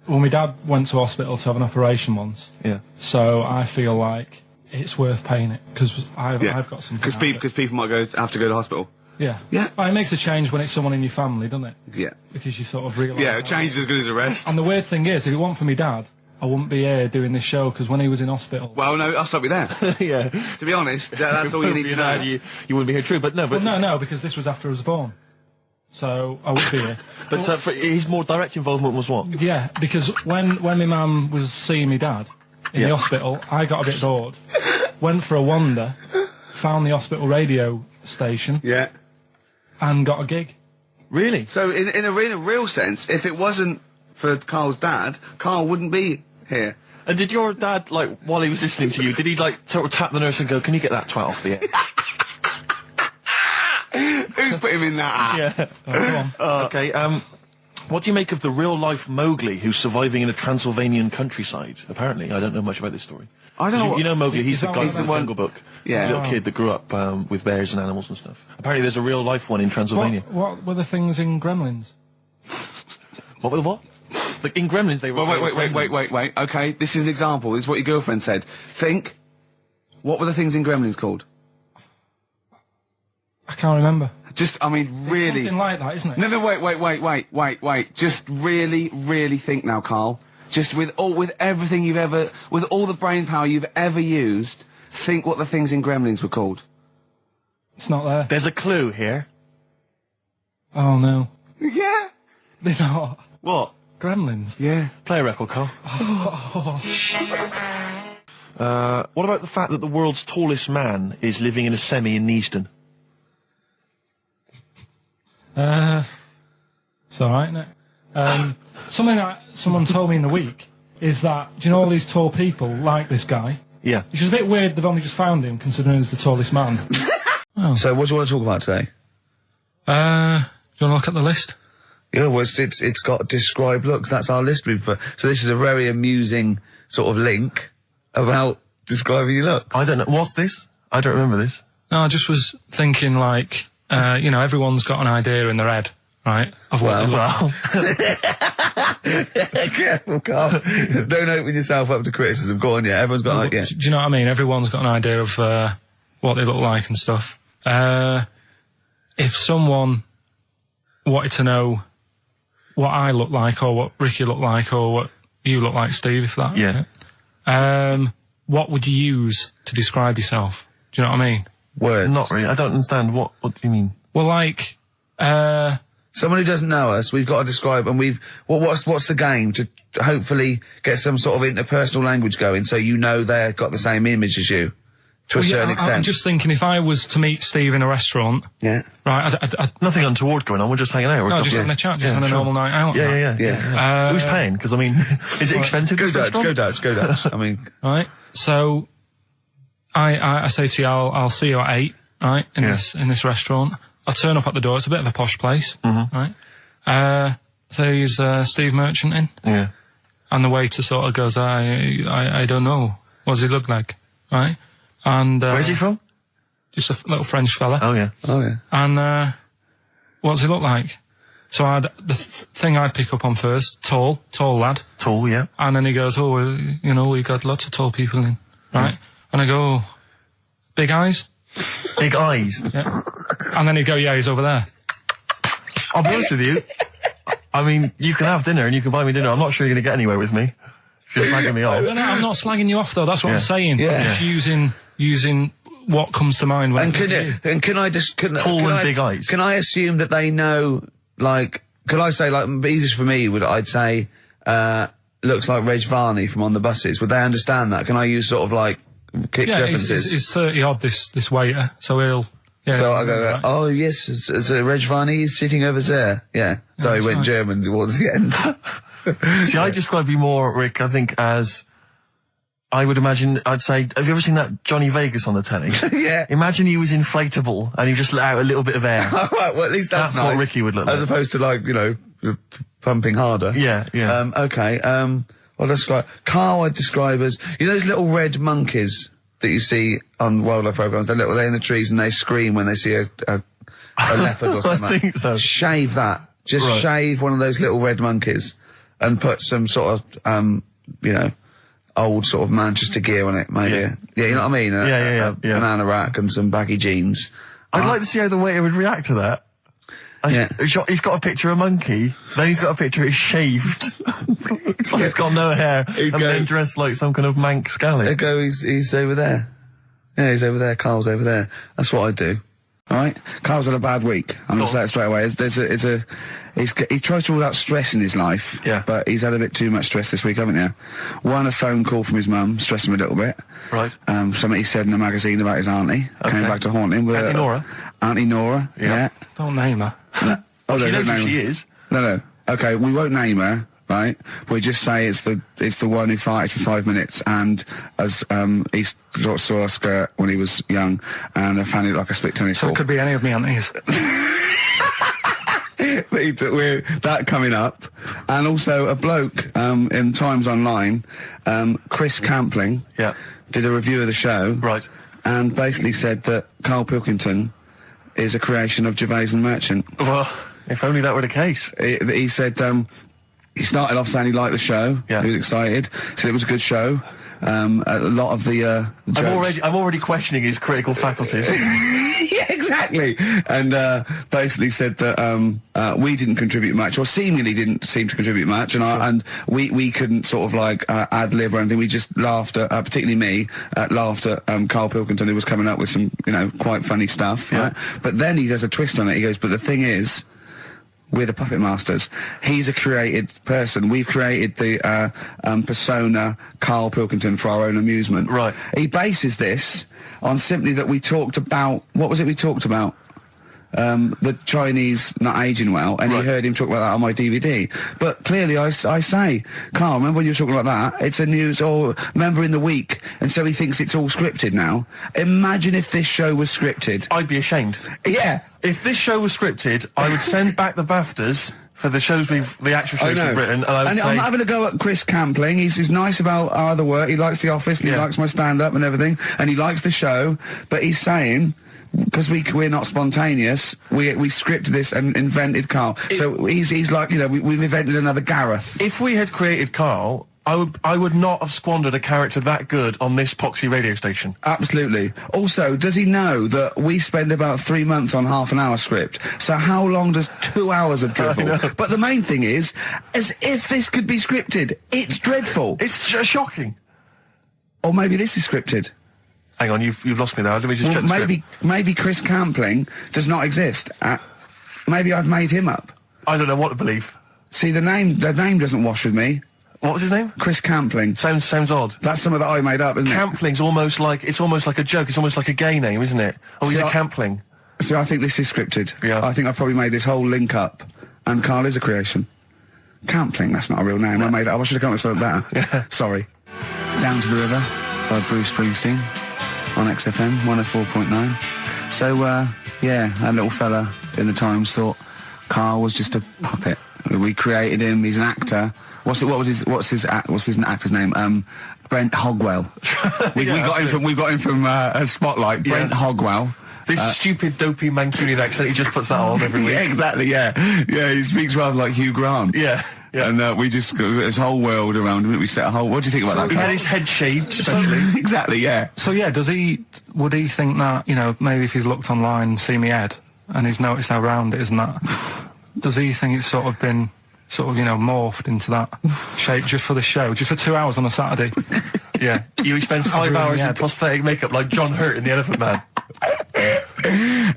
Well, my dad went to hospital to have an operation once. Yeah. So I feel like it's worth paying it, because I've got something. Because people might have to go to hospital. Yeah. Yeah. Well, it makes a change when it's someone in your family, doesn't it? Yeah. Because you sort of realise... Yeah, a change is as good as a rest. And the weird thing is, if it weren't for my dad, I wouldn't be here doing this show, because when he was in hospital... Well, no, I'll stop you there. Yeah. To be honest, that's all you need to know. You wouldn't be here, true, but no, but... Well, no, because this was after I was born. So, I would be here. But for his more direct involvement was what? Yeah, because when my mum was seeing my dad in the hospital, I got a bit bored, went for a wander, found the hospital radio station... Yeah. And got a gig. Really? So, in a real sense, if it wasn't for Carl's dad, Carl wouldn't be here. And did your dad, while he was listening to you, did he, sort of tap the nurse and go, can you get that 12 for you? Who's put him in that? Yeah. Go on. Okay, what do you make of the real-life Mowgli who's surviving in a Transylvanian countryside? Apparently, I don't know much about this story. I don't know. You know Mowgli, he's the guy from the Jungle Book. Yeah. The little kid that grew up with bears and animals and stuff. Apparently there's a real-life one in Transylvania. What were the things in Gremlins? What were the what? In Gremlins they were... Well, wait. Okay, this is an example. This is what your girlfriend said. Think. What were the things in Gremlins called? I can't remember. Really... Something like that, isn't it? No, wait. Just really, really think now, Carl. Just with everything with all the brain power you've ever used, think what the things in Gremlins were called. It's not there. There's a clue here. Oh no. Yeah. They're not. What? Gremlins. Yeah. Play a record, Carl. What about the fact that the world's tallest man is living in a semi in Neasden? It's alright, isn't it? Something that someone told me in the week is that, do you know all these tall people like this guy? Yeah. Which is a bit weird they've only just found him, considering he's the tallest man. So what do you want to talk about today? Do you want to look at the list? Yeah, well, it's got describe looks. That's our list we've put. So this is a very amusing sort of link about describing your look. I don't know. What's this? I don't remember this. No, I just was thinking, like, you know, everyone's got an idea in their head, right? Of what Careful, Carl. Don't open yourself up to criticism. Go on, yeah. Everyone's got an idea. Do you know what I mean? Everyone's got an idea of what they look like and stuff. If someone wanted to know what I look like, or what Ricky looked like, or what you look like, Steve, if that... Yeah. What would you use to describe yourself? Do you know what I mean? Words. Not really. I don't understand. What do you mean? Well, like, someone who doesn't know us, we've got to describe, and what's the game to hopefully get some sort of interpersonal language going, so you know they've got the same image as you, to a certain extent. I'm just thinking, if I was to meet Steve in a restaurant, yeah, right, I'd nothing untoward going on. We're just hanging out. no, just having a chat, just having a normal night out. Yeah. Who's paying? Because I mean, is it expensive? Go Dutch. I mean, right. So, I say to you, I'll see you at 8, right, in this restaurant. I'll turn up at the door. It's a bit of a posh place, right? There's Steve Merchant in, and the waiter sort of goes, I don't know. What does he look like, right? And where's he from? Just a little French fella. Oh yeah. And what does he look like? So the thing I'd pick up on first, tall lad. Tall, yeah. And then he goes, you know, we got lots of tall people in, right? And I go, big eyes? Big eyes? Yeah. And then he'd go, yeah, he's over there. I'll be honest with you. I mean, you can have dinner and you can buy me dinner. I'm not sure you're going to get anywhere with me. If you're slagging me off. No, I'm not slagging you off, though. That's what I'm saying. Yeah. I'm just using what comes to mind when can I just... Tall and big eyes. Can I assume that they know, like... Could I say, like, easiest for me I'd say, looks like Reg Varney from On the Buses. Would they understand that? Can I use sort of, like, kick references? He's 30-odd, this waiter, so he'll... Yeah, so I go, right. Oh, yes, it's Reg Varney, he's sitting over there. Yeah. So he went German towards the end. See, I describe you more, Rick, I think, as... I would imagine, I'd say, have you ever seen that Johnny Vegas on the telly? Yeah. Imagine he was inflatable and he just let out a little bit of air. Right, well, at least that's nice. What Ricky would look like. As opposed to, like, you know, pumping harder. Yeah. Okay, well, Carl I'd describe as, you know those little red monkeys that you see on wildlife programs? They're in the trees and they scream when they see a leopard or something. I think so. Shave that. Just shave one of those little red monkeys and put some sort of, you know, old sort of Manchester gear on it, maybe. Yeah, you know what I mean? A banana rack and some baggy jeans. I'd like to see how the waiter would react to that. He's got a picture of a monkey, then he's got a picture of shaved. It's like he's got no hair, then dressed like some kind of Manx scally. He's over there. Yeah, he's over there. Carl's over there. That's what I'd do. All right, Carl's had a bad week. I'm gonna say that straight away. He tries to rule out stress in his life. Yeah. But he's had a bit too much stress this week, haven't you? One, a phone call from his mum, stressed him a little bit. Right. Something he said in a magazine about his auntie. Came back to haunt him. Auntie Nora. Auntie Nora. Yeah. Don't name her. No. She knows who she is. No. Okay, we won't name her. Right, we just say it's the one who farted for 5 minutes, and as he saw a skirt when he was young, and I found it like a split tennis ball. So it could be any of me aunties. That coming up, and also a bloke in Times Online, Chris Campling, did a review of the show, right, and basically said that Karl Pilkington is a creation of Gervais and Merchant. Well, if only that were the case. He said. He started off saying he liked the show. Yeah. He was excited. Said it was a good show. A lot of the jokes. I'm already questioning his critical faculties. Yeah, exactly. And basically said that we didn't contribute much, or seemingly didn't seem to contribute much, and we couldn't sort of like ad lib or anything. We just laughed at, particularly me, laughed at Karl Pilkington, who was coming up with some, quite funny stuff. Right? But then he does a twist on it. He goes, but the thing is, we're the puppet masters. He's a created person. We've created the persona Karl Pilkington for our own amusement. Right. He bases this on simply that we talked about, what was it we talked about? The Chinese not aging well, and he heard him talk about that on my DVD. But clearly I say, Karl, remember when you were talking about that? It's a news, or remember in the week, and so he thinks it's all scripted now. Imagine if this show was scripted. I'd be ashamed. Yeah. If this show was scripted, I would send back the BAFTAs for the shows the actual shows we've written, and I would say... I'm having a go at Chris Campling. He's nice about our other work. He likes The Office, and he likes my stand-up and everything, and he likes the show, but he's saying... Because we're not spontaneous, we scripted this and invented Karl. So he's like, we've invented another Gareth. If we had created Karl, I would not have squandered a character that good on this poxy radio station. Absolutely. Also, does he know that we spend about 3 months on half an hour script? So how long does 2 hours of drivel? But the main thing is, as if this could be scripted, it's dreadful. It's shocking. Or maybe this is scripted. Hang on, you've lost me there. Let me just check the script. Maybe Chris Campling does not exist. Maybe I've made him up. I don't know what to believe. See, the name doesn't wash with me. What was his name? Chris Campling. Sounds odd. That's something that I made up, isn't it? Campling's almost like a joke. It's almost like a gay name, isn't it? Oh, he's a Campling. So I think this is scripted. Yeah. I think I've probably made this whole link up, and Karl is a creation. Campling, that's not a real name. I made that up. I should have come up with something better. Yeah. Sorry. Down to the River by Bruce Springsteen on XFM 104.9. So, that little fella in the Times thought Karl was just a puppet. We created him. He's an actor. What's his actor's name? Brent Hogwell. We got him from Spotlight. Brent Hogwell. This stupid, dopey Mancunian accent, he just puts that on every week. Yeah, exactly, yeah. Yeah, he speaks rather like Hugh Grant. Yeah. And we just got this whole world around him. We set a whole... What do you think about that? He had his head shaved, especially. Exactly, yeah. So, would he think that, maybe if he's looked online and seen me head, and he's noticed how round it is and that, does he think it's sort of been... morphed into that shape just for the show, just for 2 hours on a Saturday? Yeah. You spend 5 hours in prosthetic makeup like John Hurt in The Elephant Man.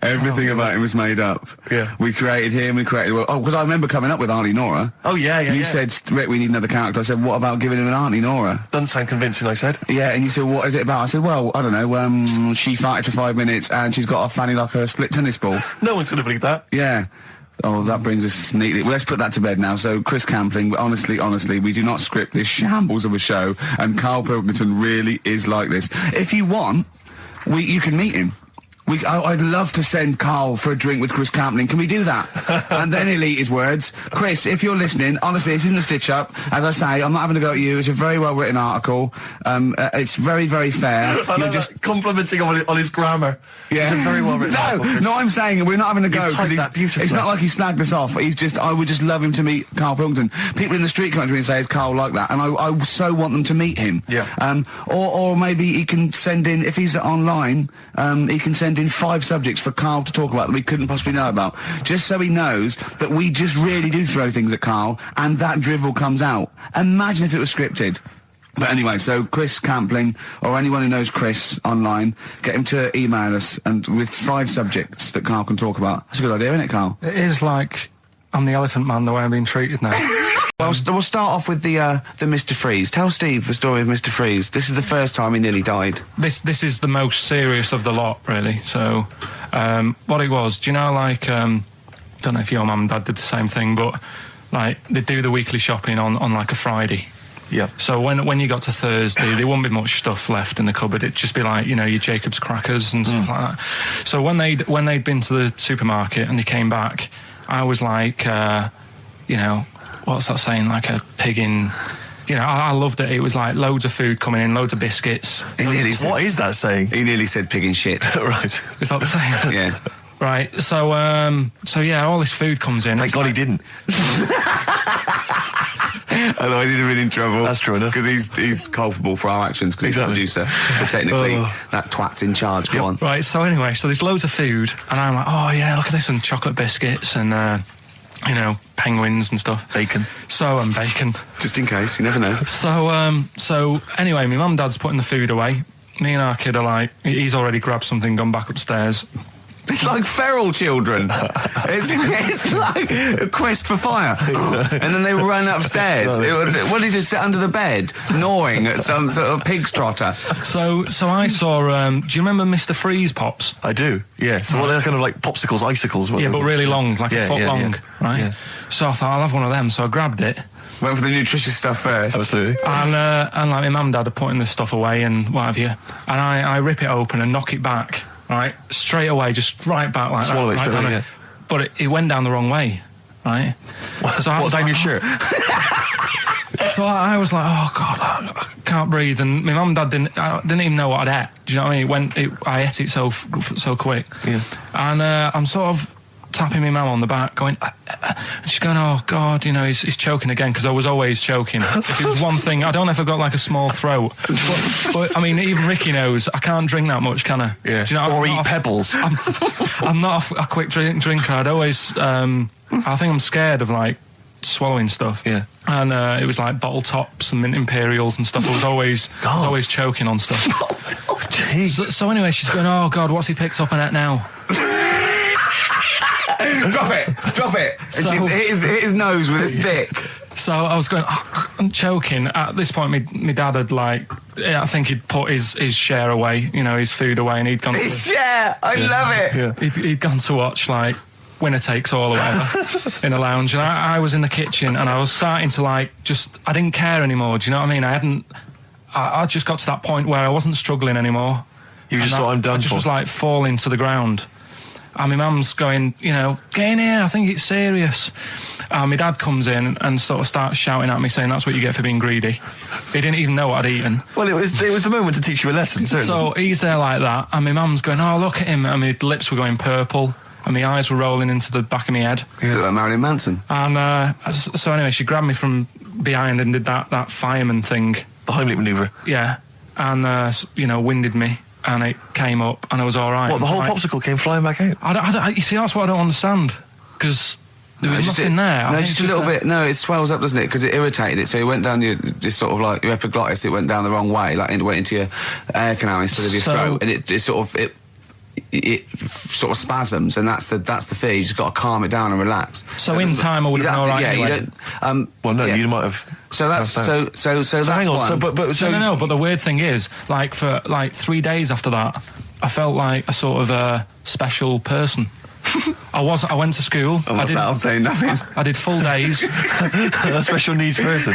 Everything about him was made up. Yeah. We created him, because I remember coming up with Auntie Nora. Oh, yeah. You said, Rick, we need another character. I said, what about giving him an Auntie Nora? Doesn't sound convincing, I said. Yeah, and you said, what is it about? I said, well, I don't know, she farted for 5 minutes and she's got a fanny like a split tennis ball. No one's going to believe that. Yeah. Oh, that brings us neatly... Well, let's put that to bed now. So, Chris Campling, honestly, we do not script this shambles of a show, and Karl Pilkington really is like this. If you want, you can meet him. I'd love to send Karl for a drink with Chris Campling. Can we do that? And then he'll eat his words. Chris, if you're listening, honestly, this isn't a stitch-up. As I say, I'm not having to go at you. It's a very well-written article. It's very, very fair. You're just complimenting on his grammar. Yeah. It's a very well-written article. No, I'm saying we're not having to go. It's not like he snagged us off. I would just love him to meet Karl Pilkington. People in the street come to me and say, is Karl like that? And I so want them to meet him. Yeah. Or maybe he can send in, if he's online, he can send in 5 subjects for Karl to talk about that we couldn't possibly know about, just so he knows that we just really do throw things at Karl and that drivel comes out. Imagine if it was scripted. But anyway, so Chris Campling, or anyone who knows Chris online, get him to email us and with 5 subjects that Karl can talk about. That's a good idea, isn't it, Karl? It is like I'm the Elephant Man the way I'm being treated now. Well, we'll start off with the Mr. Freeze. Tell Steve the story of Mr. Freeze. This is the first time he nearly died. This is the most serious of the lot, really. So, what it was, do you know, like, don't know if your mum and dad did the same thing, but, like, they do the weekly shopping on like, a Friday. Yeah. So when you got to Thursday, there wouldn't be much stuff left in the cupboard. It'd just be like, your Jacob's crackers and stuff like that. So when they'd been to the supermarket and they came back, I was like, what's that saying? Like a pig in... I loved it. It was like loads of food coming in, loads of biscuits. What is that saying? He nearly said pig in shit. Right. Is that the saying? Yeah. Right. So yeah, all this food comes in. Thank God he didn't. Otherwise, he'd have been in trouble. That's true enough. Because he's culpable for our actions because he's the producer. So technically, that twat's in charge. Go on. Right, so anyway, there's loads of food, and I'm like, oh yeah, look at this, and chocolate biscuits, and penguins and stuff. Bacon. And bacon. Just in case, you never know. So anyway, my mum and dad's putting the food away. Me and our kid are like, he's already grabbed something, gone back upstairs. It's like feral children. it's like a quest for fire. And then they run upstairs. What did he do? Sit under the bed, gnawing at some sort of pig's trotter. So I saw. Do you remember Mr. Freeze Pops? I do. Yeah. So they're kind of like popsicles, icicles. Yeah, but really long, like a foot long, right? Yeah. So I thought I'll have one of them. So I grabbed it. Went for the nutritious stuff first. Absolutely. And like my mum and dad are putting this stuff away and what have you. And I rip it open and knock it back. Right, straight away, just right back like Swallow that. Swallow it, yeah. But it went down the wrong way, right? So what, down your shirt? So I was like, oh God, I can't breathe. And my mum and dad didn't even know what I'd ate. Do you know what I mean? I ate it so quick. Yeah. And I'm sort of tapping my mum on the back, going, and she's going, oh God, he's choking again, because I was always choking. If it was one thing, I don't know if I've got like a small throat, but I mean, even Ricky knows I can't drink that much, can I? Yeah. Do you know, or eat pebbles. I'm not a quick drinker. I'd always, I think I'm scared of like swallowing stuff. Yeah. And it was like bottle tops and mint imperials and stuff. I was always choking on stuff. Oh, jeez. So anyway, she's going, oh God, what's he picked up on it now? Drop it. So, and hit his nose with a stick. So I was going, I'm choking. At this point, my dad had I think he'd put his share away, his food away, and he'd gone. His share, I love it. Yeah. He'd gone to watch Winner Takes All or whatever in a lounge, and I was in the kitchen, and I was starting to I didn't care anymore. Do you know what I mean? I just got to that point where I wasn't struggling anymore. You just thought, I'm done. I just was falling to the ground. And my mum's going, get in here, I think it's serious. And my dad comes in and sort of starts shouting at me, saying that's what you get for being greedy. He didn't even know what I'd eaten. Well, it was the moment to teach you a lesson, certainly. So he's there like that, and my mum's going, oh, look at him. And my lips were going purple, and my eyes were rolling into the back of my head. You look like Marilyn Manson. And so anyway, she grabbed me from behind and did that fireman thing. The Heimlich manoeuvre. Yeah. And, winded me. And it came up, and I was all right. What, the whole popsicle came flying back out? You see, that's what I don't understand, because there was nothing there. No, just a little bit. No, it swells up, doesn't it? Because it irritated it, so it went down your sort of like your epiglottis. It went down the wrong way, it went into your air canal instead of your throat, and it sort of spasms, and that's the fear. You just got to calm it down and relax. So in time, I would have been all right. Yeah, anyway. you don't. Well, no, you might have. So that's so that's hang on. one. But the weird thing is, for 3 days after that, I felt like a sort of a special person. I went to school. I'm saying nothing. I did full days. A special needs person.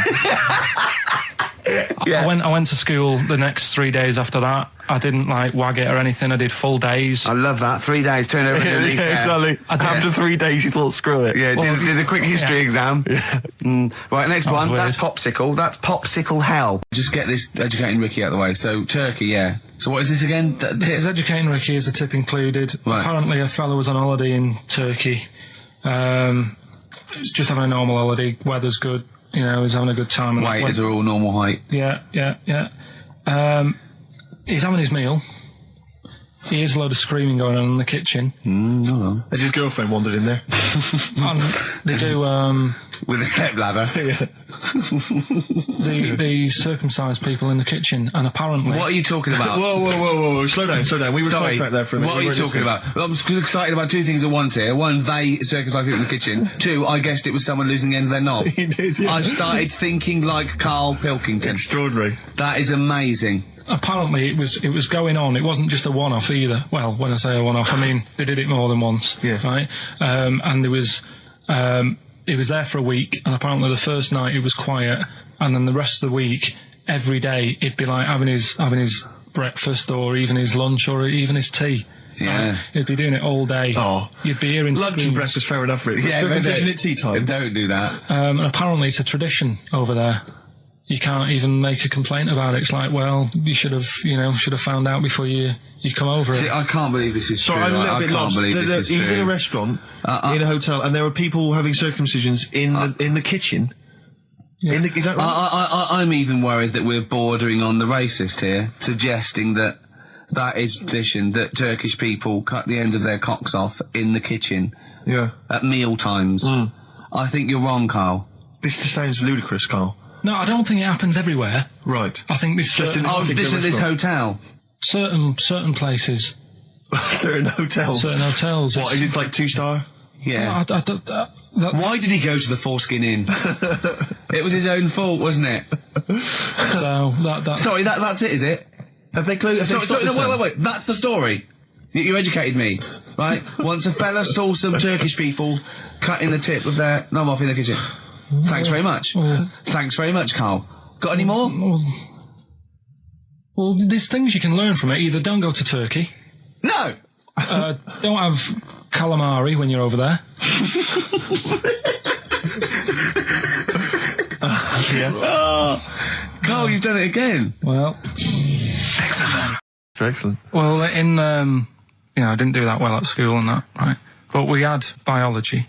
Yeah. I went to school the next 3 days after that. I didn't wag it or anything. I did full days. I love that. 3 days, turn over to leaf. Exactly. After 3 days, you thought, screw it. Yeah, did a quick history exam. Yeah. Right, next one. Weird. That's popsicle. That's popsicle hell. Just get this educating Ricky out of the way. So, Turkey, yeah. So what is this again? It's educating Ricky is the tip included. Right. Apparently a fellow was on holiday in Turkey. Just having a normal holiday. Weather's good. He's having a good time. Waiters are all normal height. Yeah. He's having his meal. He hears a load of screaming going on in the kitchen. Hold on. Has his girlfriend wandered in there? And they do, with a stepladder. Yeah. the circumcised people in the kitchen, and apparently... What are you talking about? Whoa. Slow down. We were Sorry, back there for a minute. What are you talking about? I'm excited about two things at once here. One, they circumcised people in the kitchen. Two, I guessed it was someone losing the end of their knob. He did, yeah. I started thinking like Karl Pilkington. Extraordinary. That is amazing. Apparently it was going on. It wasn't just a one-off either. Well, when I say a one-off, I mean they did it more than once. Yeah. Right. And there was it was there for a week, and apparently the first night it was quiet, and then the rest of the week, every day it'd be like having his breakfast, or even his lunch, or even his tea. Yeah. Right? He'd be doing it all day. Oh. You'd be hearing lunch screams. and breakfast, fair enough, really. Yeah, circumcision at tea time. Don't do that. And apparently it's a tradition over there. You can't even make a complaint about it. It's like, well, you should have found out before you come over. See, I can't believe this is true. I'm a little bit lost. He was in a restaurant, in a hotel, and there were people having circumcisions in the kitchen. Yeah. Is that right? I'm even worried that we're bordering on the racist here, suggesting that is tradition, that Turkish people cut the end of their cocks off in the kitchen. Yeah. At meal times. I think you're wrong, Carl. This just sounds ludicrous, Carl. No, I don't think it happens everywhere. Right. I think this Just in this this at this hotel. certain places. Certain hotels. Certain hotels. What, is it like 2-star? Yeah. Why did he go to the Foreskin Inn? It was his own fault, wasn't it? So that's Sorry, that's it, is it? Have they closed? Wait. That's the story. You educated me, right? Once a fella saw some Turkish people cutting the tip of their knob off in the kitchen. Thanks very much. Thanks very much, Carl. Got any more? Well, there's things you can learn from it. Either don't go to Turkey. No! Don't have calamari when you're over there. Carl, you've done it again. Well... Excellent. Well, I didn't do that well at school and that, right? But we had biology.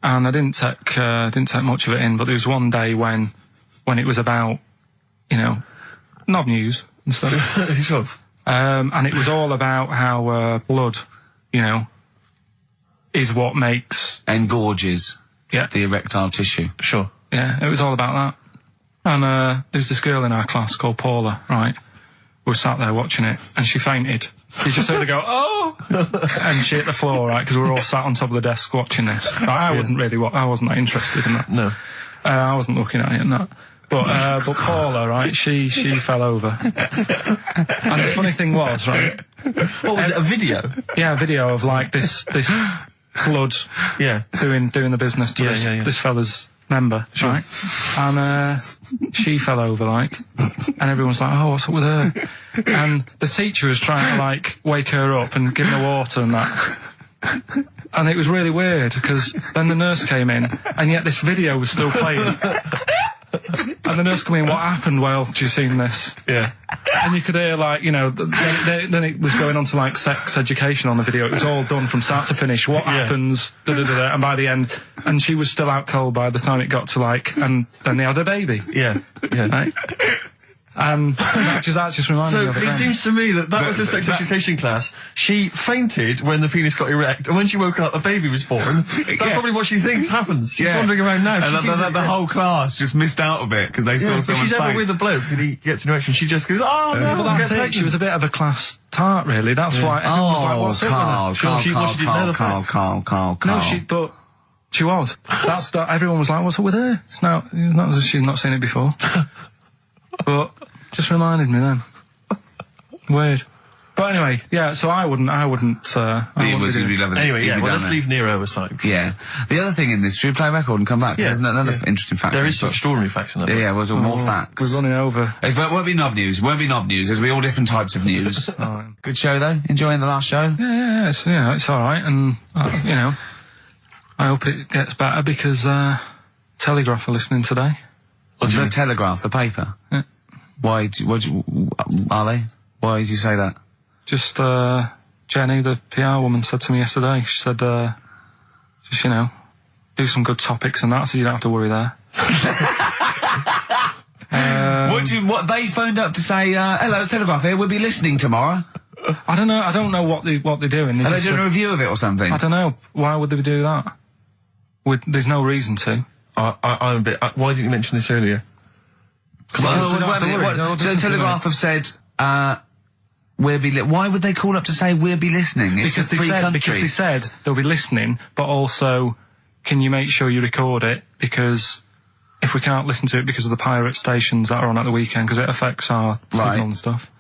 And I didn't take much of it in, but there was one day when it was about, knob news and stuff. And it was all about how blood, is what makes... Engorges the erectile tissue. Sure. Yeah, it was all about that. And there's this girl in our class called Paula, right? We were sat there watching it, and she fainted. She just heard her go, oh! And she hit the floor, right? Because we were all sat on top of the desk watching this. Right, I wasn't that interested in that. No. I wasn't looking at it and that. But Paula, right, she fell over. And the funny thing was, right... What was it, a video? Yeah, a video of, like, this blood doing the business to this fella's member, right? And she fell over, like, and everyone's like, oh, what's up with her? And the teacher was trying to, like, wake her up and give her water and that. And it was really weird, because then the nurse came in, and yet this video was still playing. And the nurse came in, what happened? Well, do you seen this? Yeah. And you could hear, like, then it was going on to, like, sex education on the video. It was all done from start to finish. What happens? Da-da-da-da. And by the end, and she was still out cold by the time it got to, like, and then they had a baby. Yeah. Right? That just reminded me of it. So it seems to me that was a sex education class. She fainted when the penis got erect, and when she woke up, a baby was born. That's probably what she thinks happens. She's wandering around now. And the whole class just missed out a bit because they saw someone. If she's ever with a bloke and he gets an erection, she just goes, "Oh no!" Well, that's it. She was a bit of a class tart, really. That's why everyone was like, "What's Carl. No, but she was. Everyone was like, "What's up with her?" She's not seen it before. But just reminded me then. Weird. But anyway, yeah, so I wouldn't Anyway, let's leave Nero aside. Yeah. The other thing in this, should we play a record and come back? Yeah. There's another interesting fact. There is some extraordinary facts in that. Yeah, well, more facts. We're running over. It won't be knob news. There'll be all different types of news. Good show, though? Enjoying the last show? Yeah, it's alright, and, I hope it gets better because, Telegraph are listening today. The Telegraph, the paper? Yeah. Why are they? Why did you say that? Just, Jenny, the PR woman, said to me yesterday, she said, just, do some good topics and that, so you don't have to worry there. What they phoned up to say, hello, it's Telegraph here, we'll be listening tomorrow. I don't know what they're doing. Are they doing a review of it or something? I don't know. Why would they do that? There's no reason to. I'm a bit... why didn't you mention this earlier? So Telegraph have said, why would they call up to say we'll be listening? It's a free country. Because they said they'll be listening, but also, can you make sure you record it? Because if we can't listen to it because of the pirate stations that are on at the weekend, because it affects our signal and stuff.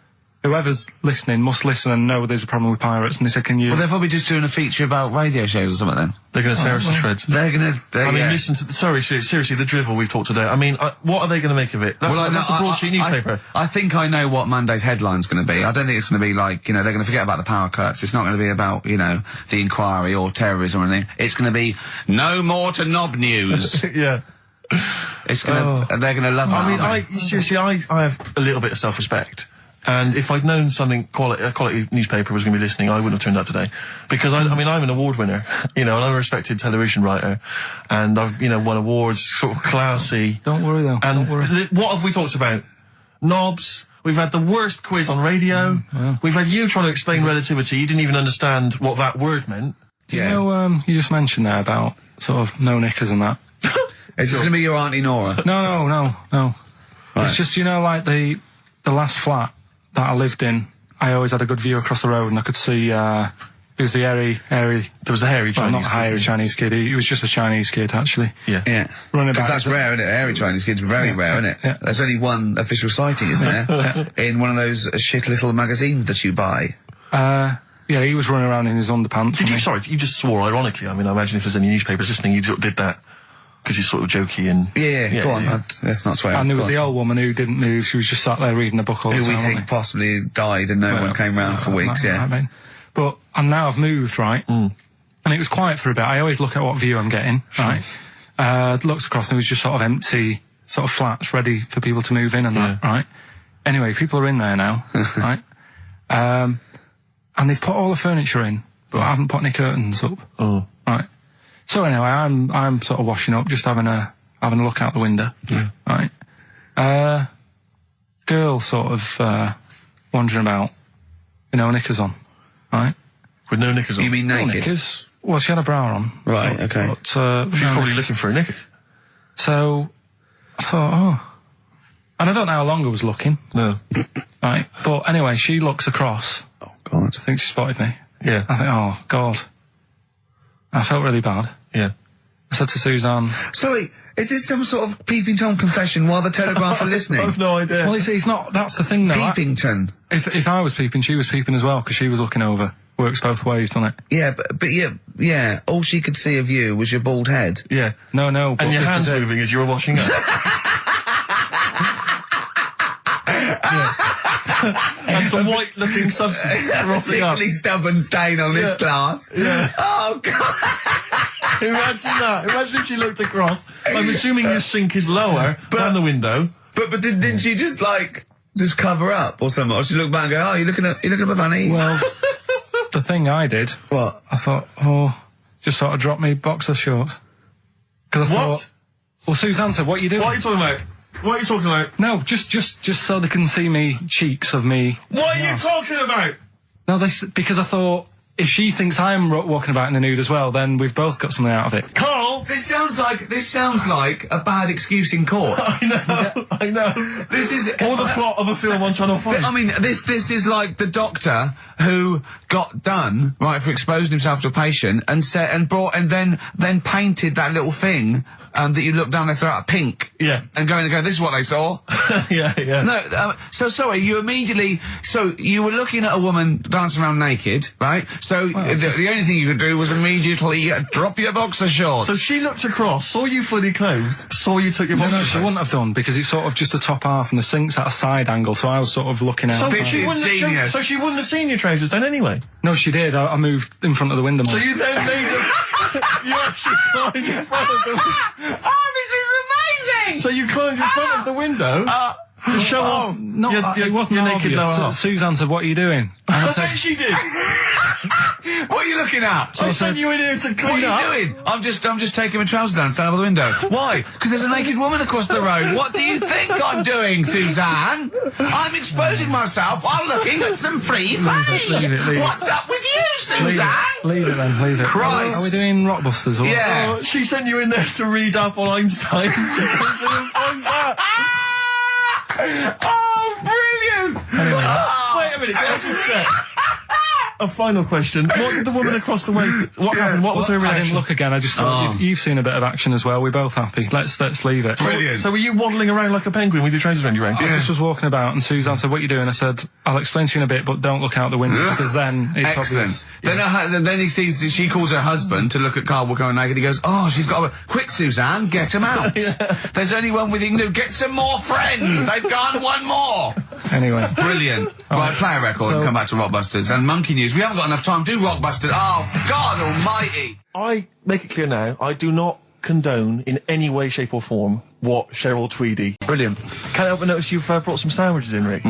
Whoever's listening must listen and know there's a problem with pirates, and they said, can you... Well, they're probably just doing a feature about radio shows or something then. They're going to tear us to shreds. Listen to... seriously, the drivel we've talked today. I mean, what are they going to make of it? That's a broadsheet newspaper. I think I know what Monday's headline's going to be. I don't think it's going to be like, they're going to forget about the power cuts. It's not going to be about, the inquiry or terrorism or anything. It's going to be, no more to knob news. Yeah. It's going to... They're going to love that. I mean, I have a little bit of self-respect. And if I'd known something a quality newspaper was going to be listening, I wouldn't have turned up today. Because I mean, I'm an award winner, and I'm a respected television writer, and I've, won awards, sort of classy. Don't worry though. And don't worry. What have we talked about? Knobs. We've had the worst quiz on radio. We've had you trying to explain relativity. You didn't even understand what that word meant. You just mentioned there about sort of no knickers and that. Is this going to be your Auntie Nora? No. Right. It's just, like the last flat that I lived in, I always had a good view across the road and I could see, it was the hairy... There was the hairy Chinese not hairy Chinese kid, he was just a Chinese kid, actually. Yeah. Running Because back. that's rare, isn't it? Hairy Chinese kids are very rare, isn't it? Yeah. There's only one official sighting, isn't there? In one of those shit little magazines that you buy. He was running around in his underpants. You just swore ironically. I mean, I imagine if there's any newspapers listening, you did that. Because he's sort of jokey and... Yeah, go on, let's not swear. And there was the old woman who didn't move, she was just sat there reading a book all the time. Who we think possibly died and no one came round for weeks, I mean. But, and now I've moved, right? And it was quiet for a bit. I always look at what view I'm getting, right? Looked across and it was just sort of empty, sort of flats ready for people to move in and that, right? Anyway, people are in there now, right? And they've put all the furniture in, but I haven't put any curtains up. Oh. Right. So anyway, I'm sort of washing up, just having a look out the window. Yeah. Right. Girl sort of wandering about, knickers on. Right. With no knickers on. You mean naked? No knickers. Well, she had a bra on. Right. Okay. But, she's probably looking for a knickers. So I thought, and I don't know how long I was looking. No. Right. But anyway, she looks across. Oh God. I think she spotted me. Yeah. I think, oh God. I felt really bad. Yeah. I said to Suzanne... Sorry, is this some sort of Peeping Tom confession while the Telegraph are listening? I've no idea. Well, he's not... That's the thing, though. Peepington. If I was peeping, she was peeping as well, because she was looking over. Works both ways, doesn't it? Yeah, but yeah, all she could see of you was your bald head. Yeah. No, but and your hands moving as you were washing up. And some white-looking substance rotting up. Particularly stubborn stain on this glass. Yeah. Oh, God. Imagine that. Imagine if she looked across. I'm assuming your sink is lower than the window. But didn't she just cover up or something? Or she looked back and go, oh, you looking at my fanny? Well, the thing I did... What? I thought, just sort of drop me boxer shorts. Because I thought... Well, Suzanne said, what are you doing? What are you talking about? What are you talking about? No, just so they can see me cheeks of me. What are you talking about? No, because I thought, if she thinks I'm walking about in the nude as well, then we've both got something out of it. Carl! This sounds like a bad excuse in court. I know. This is... Or the plot of a film on Channel 5. I mean, this is like the doctor who got done, right, for exposing himself to a patient and then painted that little thing that you look down their throat pink. Yeah. And go, this is what they saw. Yeah. No, so sorry, you were looking at a woman dancing around naked, right? So the only thing you could do was immediately drop your boxer shorts. So she looked across, saw you fully clothed, saw you took your boxer No, she wouldn't have done, because it's sort of just the top half and the sink's at a side angle, so I was sort of looking out. So she wouldn't have seen your trousers then anyway? No, she did. I moved in front of the window more. So you then made you actually climbed in front of the window. Oh, this is amazing! So you climbed in front of the window to show off it wasn't your naked obvious. lower half. Susan said, what are you doing? And I I said, bet she did. What are you looking at? I sent you in here to clean up. What are you doing? I'm just taking my trousers down, stand over the window. Why? Because there's a naked woman across the road. What do you think I'm doing, Suzanne? I'm exposing myself while looking at some free fanny. Leave it. What's up with you, Suzanne? Leave it then, leave it. Christ. Are we doing Rockbusters or Yeah. Oh, she sent you in there to read up on Einstein. She comes in and finds that. Oh, brilliant! Wait a minute, can I just check? A final question. What did the woman across the way... What happened? What was her I reaction? didn't look again. I just thought you've seen a bit of action as well. We're both happy. Let's leave it. Brilliant. So were you waddling around like a penguin with your trousers around your ankles? I just was walking about, and Suzanne said, "What are you doing?" I said, "I'll explain to you in a bit, but don't look out the window because then it's Excellent. obvious." Then he sees, she calls her husband to look at Carl walking around naked. He goes, "Oh, she's got a quick, Suzanne, get him out. There's only one with him to get some more friends. They've gone one more." Anyway, Brilliant. Right, play a record and come back to Rockbusters and Monkey News. We haven't got enough time. Do Rockbusters. Oh, God Almighty. I make it clear now, I do not condone in any way, shape or form what Cheryl Tweedy. Brilliant. Can't help but notice you've brought some sandwiches in, Rick.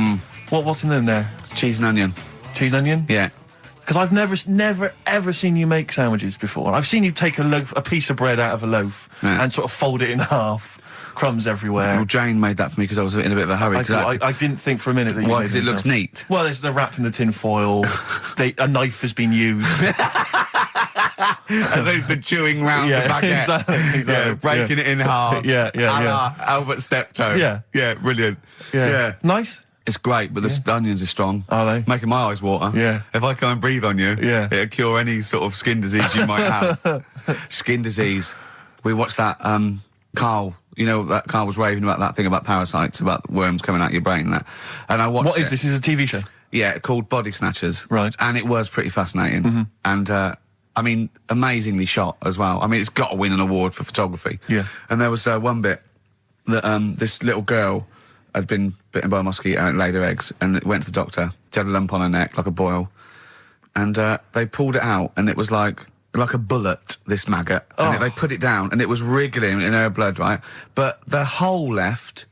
What's in there? Cheese and onion. Cheese and onion? Yeah. Because I've never, ever seen you make sandwiches before. I've seen you take a piece of bread out of a loaf and sort of fold it in half. Crumbs everywhere. Well, Jane made that for me because I was in a bit of a hurry. I didn't think for a minute that you Why? made it Because it looks neat. Well, they're wrapped in the tin foil. A knife has been used. As opposed to chewing round the baguette. Exactly. Yeah, breaking it in half. Yeah. Albert Steptoe. Yeah, brilliant. Yeah. Nice. It's great, but the onions are strong. Are they? Making my eyes water. Yeah. If I come and breathe on you, it'll cure any sort of skin disease you might have. Skin disease. We watched that, Karl, you know, that Karl was raving about that thing about parasites, about worms coming out your brain and that. And I watched What is this? Is it a TV show? Yeah, called Body Snatchers. Right. And it was pretty fascinating. And, I mean, amazingly shot as well. I mean, it's got to win an award for photography. Yeah. And there was one bit that this little girl had been bitten by a mosquito and laid her eggs, and it went to the doctor. She had a lump on her neck, like a boil. And they pulled it out, and it was like a bullet, this maggot. Oh. And they put it down, and it was wriggling in her blood, right? But the hole left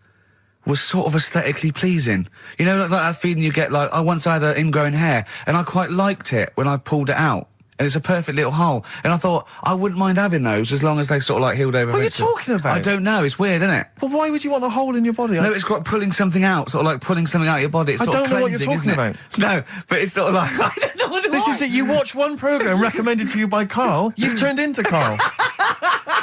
was sort of aesthetically pleasing. You know, like that feeling you get, like, I once had an ingrown hair, and I quite liked it when I pulled it out. And it's a perfect little hole. And I thought, I wouldn't mind having those as long as they sort of like healed over. What are you talking about? I don't know, it's weird, isn't it? But why would you want a hole in your body? No, it's got pulling something out, sort of like pulling something out of your body. It's I sort don't of know what you're cleansing, talking isn't it? No, but it's sort of like, I don't know what it This was. is it. You watch one programme recommended to you by Karl, you've turned into Karl.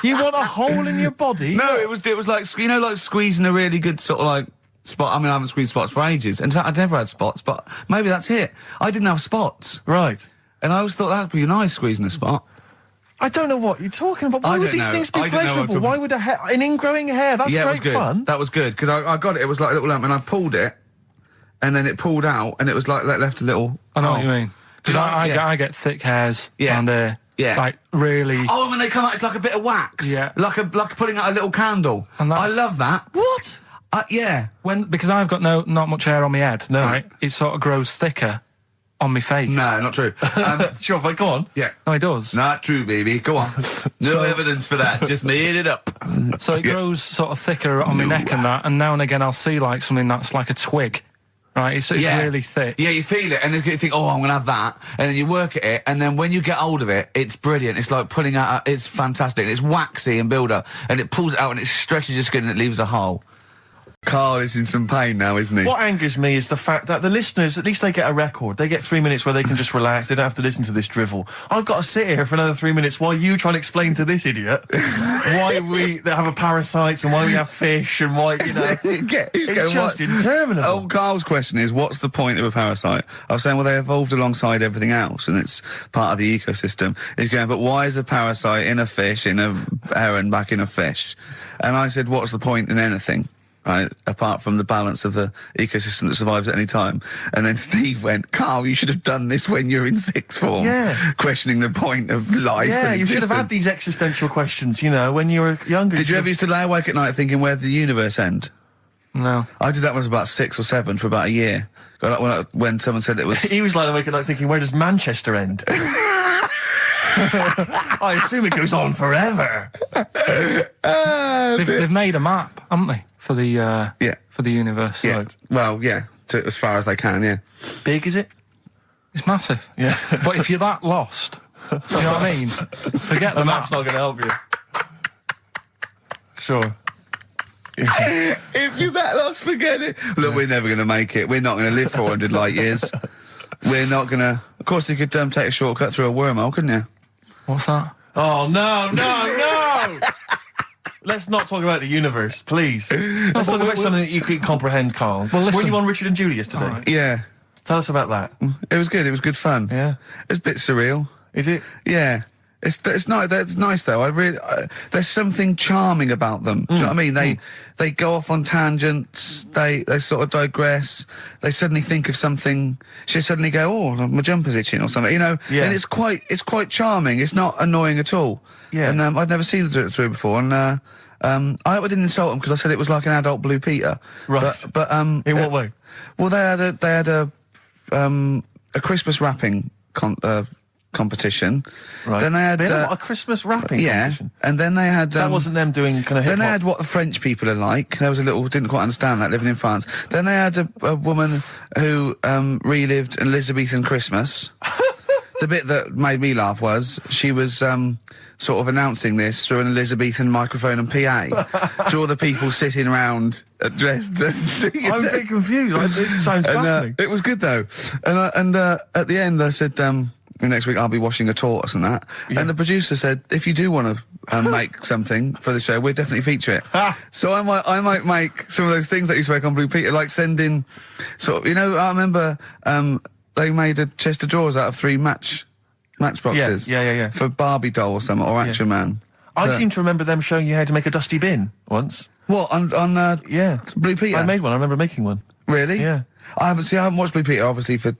You want a hole in your body? No, it was like, you know, like squeezing a really good sort of like spot. I mean, I haven't squeezed spots for ages. In fact, I'd never had spots, but maybe that's it. I didn't have spots. Right. And I always thought that'd be nice, squeezing a spot. I don't know what you're talking about. Why I would don't these know. things be I don't know what I'm pleasurable? talking- Why would an ingrowing hair? That's Yeah, it great was good. fun. That was good, because I got it. It was like a little lump, and I pulled it, and then it pulled out, and it was like left a little. I know what you mean. Do you Because like- I get thick hairs Yeah. and Yeah. like really. Oh, when they come out, it's like a bit of wax. Yeah. Like putting out a little candle. And I that's- love that. What? Yeah. Because I've got not much hair on my head. No. Right, it sort of grows thicker on my face. No, not true. Sure, but go on. Yeah. No, it does. Not true, baby. Go on. No evidence for that. Just made it up. So it grows sort of thicker on my neck and that, and now and again I'll see like something that's like a twig. Right, it's really thick. Yeah, you feel it, and then you think, oh, I'm going to have that. And then you work at it, and then when you get hold of it, it's brilliant. It's like pulling out, it's fantastic. It's waxy and build up, and it pulls it out, and it stretches your skin, and it leaves a hole. Karl is in some pain now, isn't he? What angers me is the fact that the listeners, at least they get a record. They get 3 minutes where they can just relax. They don't have to listen to this drivel. I've got to sit here for another 3 minutes while you try and explain to this idiot why they have a parasites and why we have fish and why, you know. It's just interminable. Oh, Karl's question is, what's the point of a parasite? I was saying, well, they evolved alongside everything else, and it's part of the ecosystem. He's going, but why is a parasite in a fish, in a heron, back in a fish? And I said, what's the point in anything? Right, apart from the balance of the ecosystem that survives at any time. And then Steve went, Karl, you should have done this when you're in sixth form. Yeah. Questioning the point of life. Yeah, and you should have had existence. these existential questions, you know, when you were younger. Did you ever used to lay awake at night thinking, where did the universe end? No. I did that when I was about 6 or 7 for about a year. When someone said it was... He was lying awake at night thinking, where does Manchester end? I assume it goes on forever. They've made a map, haven't they, for the for the universe? Yeah. Right. Well, yeah, as far as they can, yeah. Big, is it? It's massive. Yeah. But if you're that lost, you know what I mean? Forget the map's map. not going to help you. Sure. If you're that lost, forget it. Look, we're never going to make it. We're not going to live 400 light years. We're not going to... Of course, you could take a shortcut through a wormhole, couldn't you? What's that? Oh, no! Let's not talk about the universe, please. Let's talk about something that you can comprehend, Karl. Well, listen. Were you on Richard and Julius today? Right. Yeah. Tell us about that. It was good. It was good fun. Yeah. It's a bit surreal. Is it? Yeah. It's nice. It's nice though. There's something charming about them. Do you know what I mean? They go off on tangents. They sort of digress. They suddenly think of something. She suddenly go, oh, my jumper's itching or something. You know. Yeah. And it's quite charming. It's not annoying at all. Yeah. And I'd never seen it through before. And I hope I didn't insult them because I said it was like an adult Blue Peter. Right. But In what way? Well, they had a Christmas wrapping competition. Right. Then they had a Christmas rapping competition. And then they had that wasn't them doing kind of hip-hop. Then they had What the French People Are Like. There was a little, didn't quite understand that, living in France. Then they had a woman who relived Elizabethan Christmas. The bit that made me laugh was she was sort of announcing this through an Elizabethan microphone and PA to all the people sitting around dressed as... I'm a bit confused. This sounds baffling. It was good though. And at the end I said, next week I'll be washing a tortoise and that. Yeah. And the producer said, if you do want to make something for the show, we'll definitely feature it. So I might make some of those things that you spoke on Blue Peter, like send in sort of, I remember they made a chest of drawers out of 3 matchboxes. Yeah. For Barbie doll or something, or Action Man. I seem to remember them showing you how to make a dusty bin once. What, on Blue Peter? I made one, I remember making one. Really? Yeah. I haven't watched Blue Peter, obviously, for,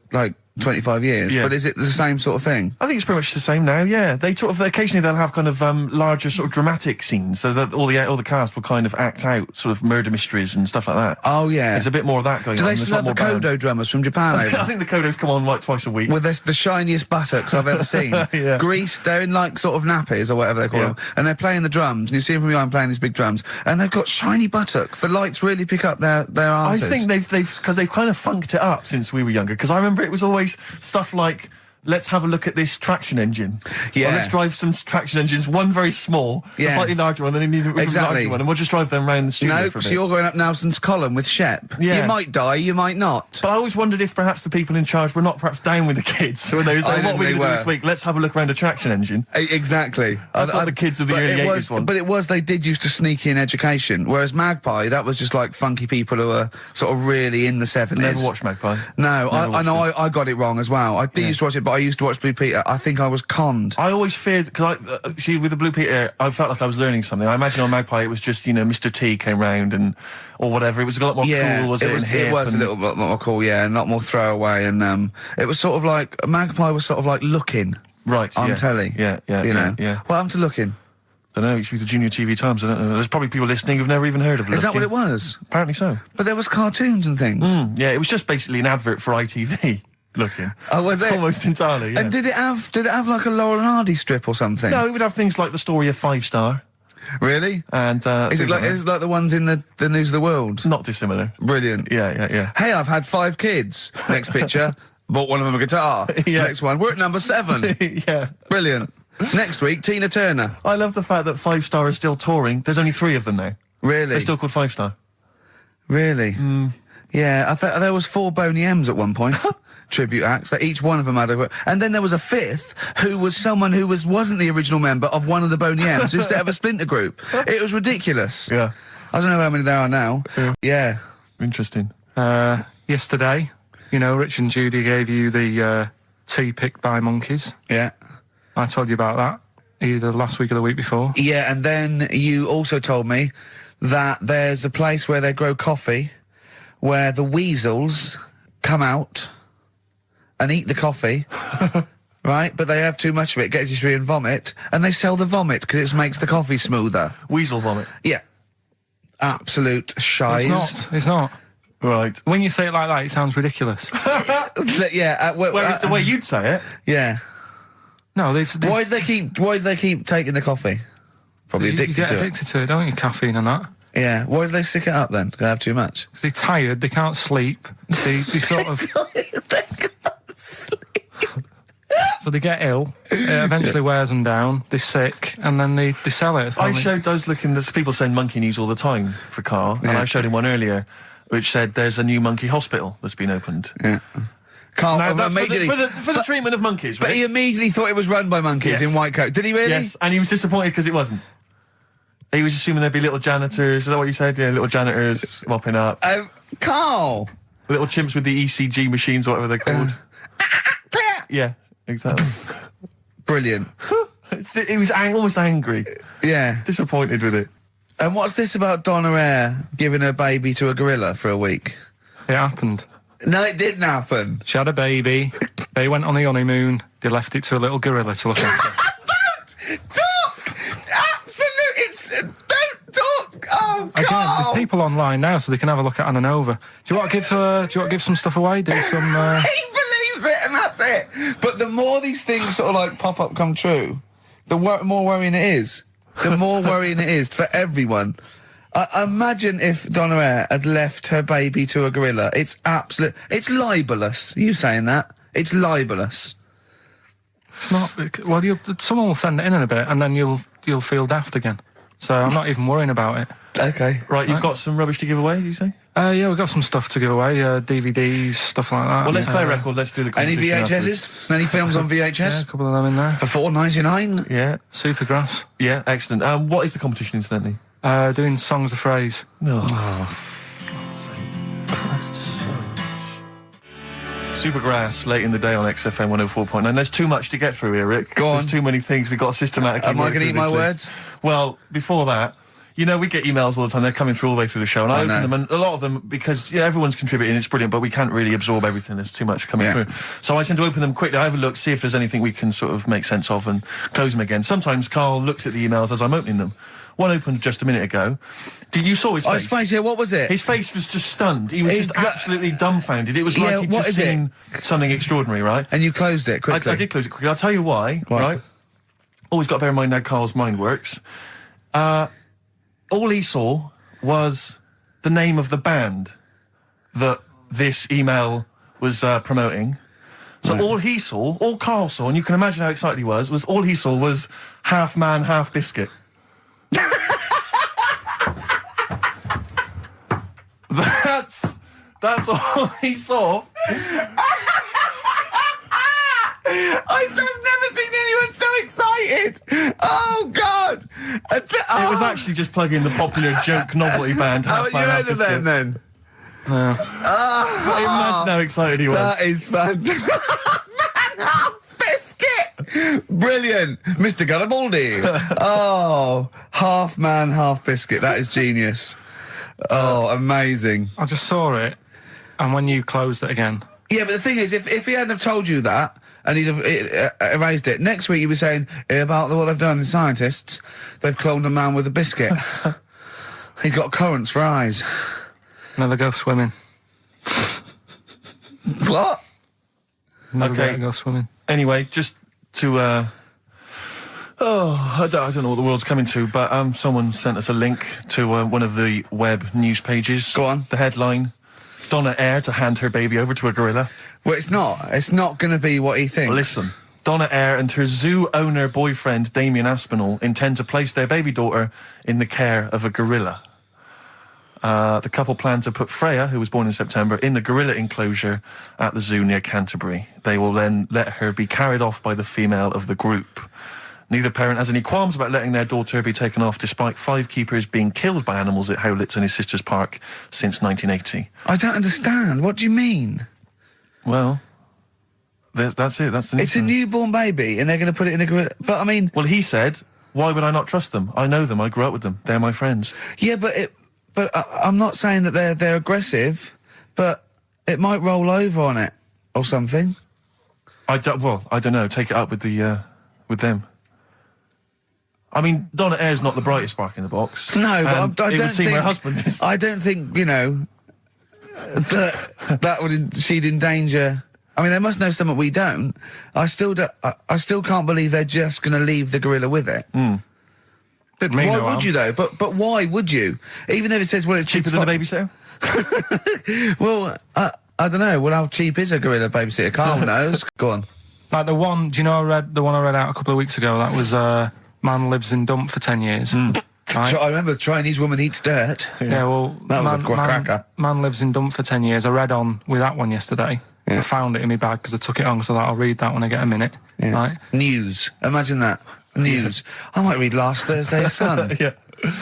25 years, but is it the same sort of thing? I think it's pretty much the same now, yeah. They occasionally they'll have kind of larger sort of dramatic scenes, so that all the cast will kind of act out sort of murder mysteries and stuff like that. Oh, yeah. There's a bit more of that going on. Do they still have the Kodo drummers from Japan over? I think the Kodos come on like twice a week. With the shiniest buttocks I've ever seen. Yeah. Greased, they're in sort of nappies or whatever they call them, and they're playing the drums, and you see them from behind playing these big drums, and they've got shiny buttocks. The lights really pick up their arses. I think they've kind of funked it up since we were younger, because I remember it was always stuff like, let's have a look at this traction engine. Yeah. Or let's drive some traction engines, one very small, a slightly larger one, then you need a larger one, and we'll just drive them around the studio for a bit. So you're going up Nelson's column with Shep. Yeah. You might die, you might not. But I always wondered if perhaps the people in charge were not perhaps down with the kids. When they were saying, what are we going to do this week? Let's have a look around a traction engine. Exactly. That's what the kids of the early 80s want. But they did used to sneak in education, whereas Magpie, that was just like funky people who were sort of really in the 70s. Never watched Magpie. No, I know I got it wrong as well. I did used to watch it, but I used to watch Blue Peter. I think I was conned. I always feared, because see, with the Blue Peter, I felt like I was learning something. I imagine on Magpie it was just, Mr. T came round or whatever. It was a lot more cool, was it? It was a little bit more cool, yeah, and a lot more throwaway, and it was sort of like, Magpie was sort of like Looking. Right, on telly. Yeah. What happened to Looking? I don't know, it used to be the Junior TV Times, I don't know. There's probably people listening who've never even heard of Looking. Is that what it was? Apparently so. But there was cartoons and things. Yeah, it was just basically an advert for ITV. Looking. Oh, was it? Almost entirely, yeah. And did it have like a Laurel and Hardy strip or something? No, it would have things like the story of 5 Star. Really? And is it like the ones in the News of the World? Not dissimilar. Brilliant. Yeah. Hey, I've had 5 kids. Next picture, bought one of them a guitar. Next one, we're at number 7. Yeah. Brilliant. Next week, Tina Turner. I love the fact that 5 Star is still touring. There's only 3 of them now. Really? They're still called 5 Star. Really? Yeah, I thought there was 4 Boney M's at one point. Tribute acts that each one of them had and then there was a 5th who was someone who wasn't the original member of one of the Boney M's who set up a splinter group. It was ridiculous. Yeah. I don't know how many there are now. Yeah. Interesting. Yesterday, Rich and Judy gave you the tea picked by monkeys. Yeah. I told you about that either last week or the week before. Yeah, and then you also told me that there's a place where they grow coffee where the weasels come out and eat the coffee, right? But they have too much of it, get dysentery and vomit, and they sell the vomit because it makes the coffee smoother. Weasel vomit? Yeah. Absolute shies. It's not. Right. When you say it like that, it sounds ridiculous. Yeah. Whereas the way you'd say it... Yeah. No, why do they keep taking the coffee? Probably addicted to it. You get addicted to it, don't you? Caffeine and that. Yeah. Why do they stick it up then? Do they have too much? Because they're tired, they can't sleep. They sort of... They can't sleep. So they get ill, it eventually wears them down, they're sick, and then they sell it. I showed those there's people send monkey news all the time for Carl, and I showed him one earlier which said there's a new monkey hospital that's been opened. Yeah. Carl, now, that's for the treatment of monkeys, right? But he immediately thought it was run by monkeys in white coat. Did he really? Yes, and he was disappointed because it wasn't. He was assuming there'd be little janitors. Is that what you said? Yeah, little janitors mopping up. Carl! Little chimps with the ECG machines or whatever they're called. Yeah, exactly. Brilliant. He was almost angry. Yeah. Disappointed with it. And what's this about Donna Eyre giving her baby to a gorilla for a week? It happened. No, it didn't happen. She had a baby. They went on the honeymoon. They left it to a little gorilla to look after. Don't! Absolutely, don't talk! Oh, God! Again, there's people online now, so they can have a look at Anna Nova. Do you want to give some stuff away? Do some... He believes and that's it. But the more these things sort of like pop up, come true, the more worrying it is. The more worrying it is for everyone. Imagine if Donna Air had left her baby to a gorilla. It's libelous. You saying that? It's libelous. It's not. Well, someone will send it in a bit, and then you'll feel daft again. So I'm not even worrying about it. Okay. Right, you've got some rubbish to give away, you say? Yeah, we've got some stuff to give away, DVDs, stuff like that. Well, let's play a record, let's do the Any competition VHSs? afterwards. Any films on VHS? Yeah, a couple of them in there. For $4.99? Yeah. Supergrass. Yeah, excellent. What is the competition, incidentally? Doing songs of phrase. Supergrass, late in the day on XFM 104.9. There's too much to get through here, Rick. Go on. There's too many things. We've got to systematically Am I going to eat my list. words? Well, before that, you know, we get emails all the time. They're coming through all the way through the show. And I open them, and a lot of them, because everyone's contributing, it's brilliant, but we can't really absorb everything. There's too much coming through. So I tend to open them quickly. I have a look, see if there's anything we can sort of make sense of and close them again. Sometimes Carl looks at the emails as I'm opening them. One opened just a minute ago. You saw his face? His face, yeah, what was it? His face was just stunned. He was just absolutely dumbfounded. It was like he'd just seen something extraordinary, right? And you closed it quickly. I did close it quickly. I'll tell you why, right? Always got to bear in mind how Carl's mind works. All he saw was the name of the band that this email was promoting. So all he saw, all Carl saw, and you can imagine how excited he was all he saw was half man, half biscuit. That's all he saw. I've never seen anyone so excited. Oh God! It was actually just plugging the popular joke novelty band. How you heard of them then? Imagine how excited he was. That is fantastic. Man, half biscuit. Brilliant, Mr. Garibaldi. Oh, half man, half biscuit. That is genius. Oh, amazing. I just saw it, and when you closed it again. Yeah, but the thing is, if he hadn't have told you that, and he'd have erased it, next week he'd be saying about what they've done in scientists, they've cloned a man with a biscuit. He's got currants for eyes. Never go swimming. What? Never go swimming. Anyway, just to, I don't know what the world's coming to, but someone sent us a link to one of the web news pages. Go on. The headline, Donna Air to hand her baby over to a gorilla. Well, it's not. It's not going to be what he thinks. Listen, Donna Air and her zoo owner boyfriend, Damien Aspinall, intend to place their baby daughter in the care of a gorilla. The couple plan to put Freya, who was born in September, in the gorilla enclosure at the zoo near Canterbury. They will then let her be carried off by the female of the group. Neither parent has any qualms about letting their daughter be taken off, despite 5 keepers being killed by animals at Howlett's and his sister's park since 1980. I don't understand. What do you mean? Well, that's it. That's the news. It's a newborn baby, and they're going to put it in a gorilla. But I mean, well, he said, "Why would I not trust them? I know them. I grew up with them. They're my friends." Yeah, but I'm not saying that they're aggressive, but it might roll over on it or something. I don't know. Take it up with with them. I mean, Donna Air's not the brightest spark in the box. No, but I don't think her husband is. I don't think she'd endanger. I mean, they must know something we don't. I still can't believe they're just going to leave the gorilla with it. Why would you though? But why would you? Even if it says, well, it's cheaper than a babysitter. Well, I don't know. Well, how cheap is a gorilla babysitter? Carl knows. Go on. Like the one. Do you know the one I read out a couple of weeks ago? That was man lives in dump for 10 years. Right? I remember the Chinese woman eats dirt. Yeah, well, that was a cracker. Man lives in dump for 10 years. I read on with that one yesterday. Yeah. I found it in my bag because I took it on, so I'll read that when I get a minute. Yeah. Right? News. Imagine that. News. I might read last Thursday's Sun. Yeah.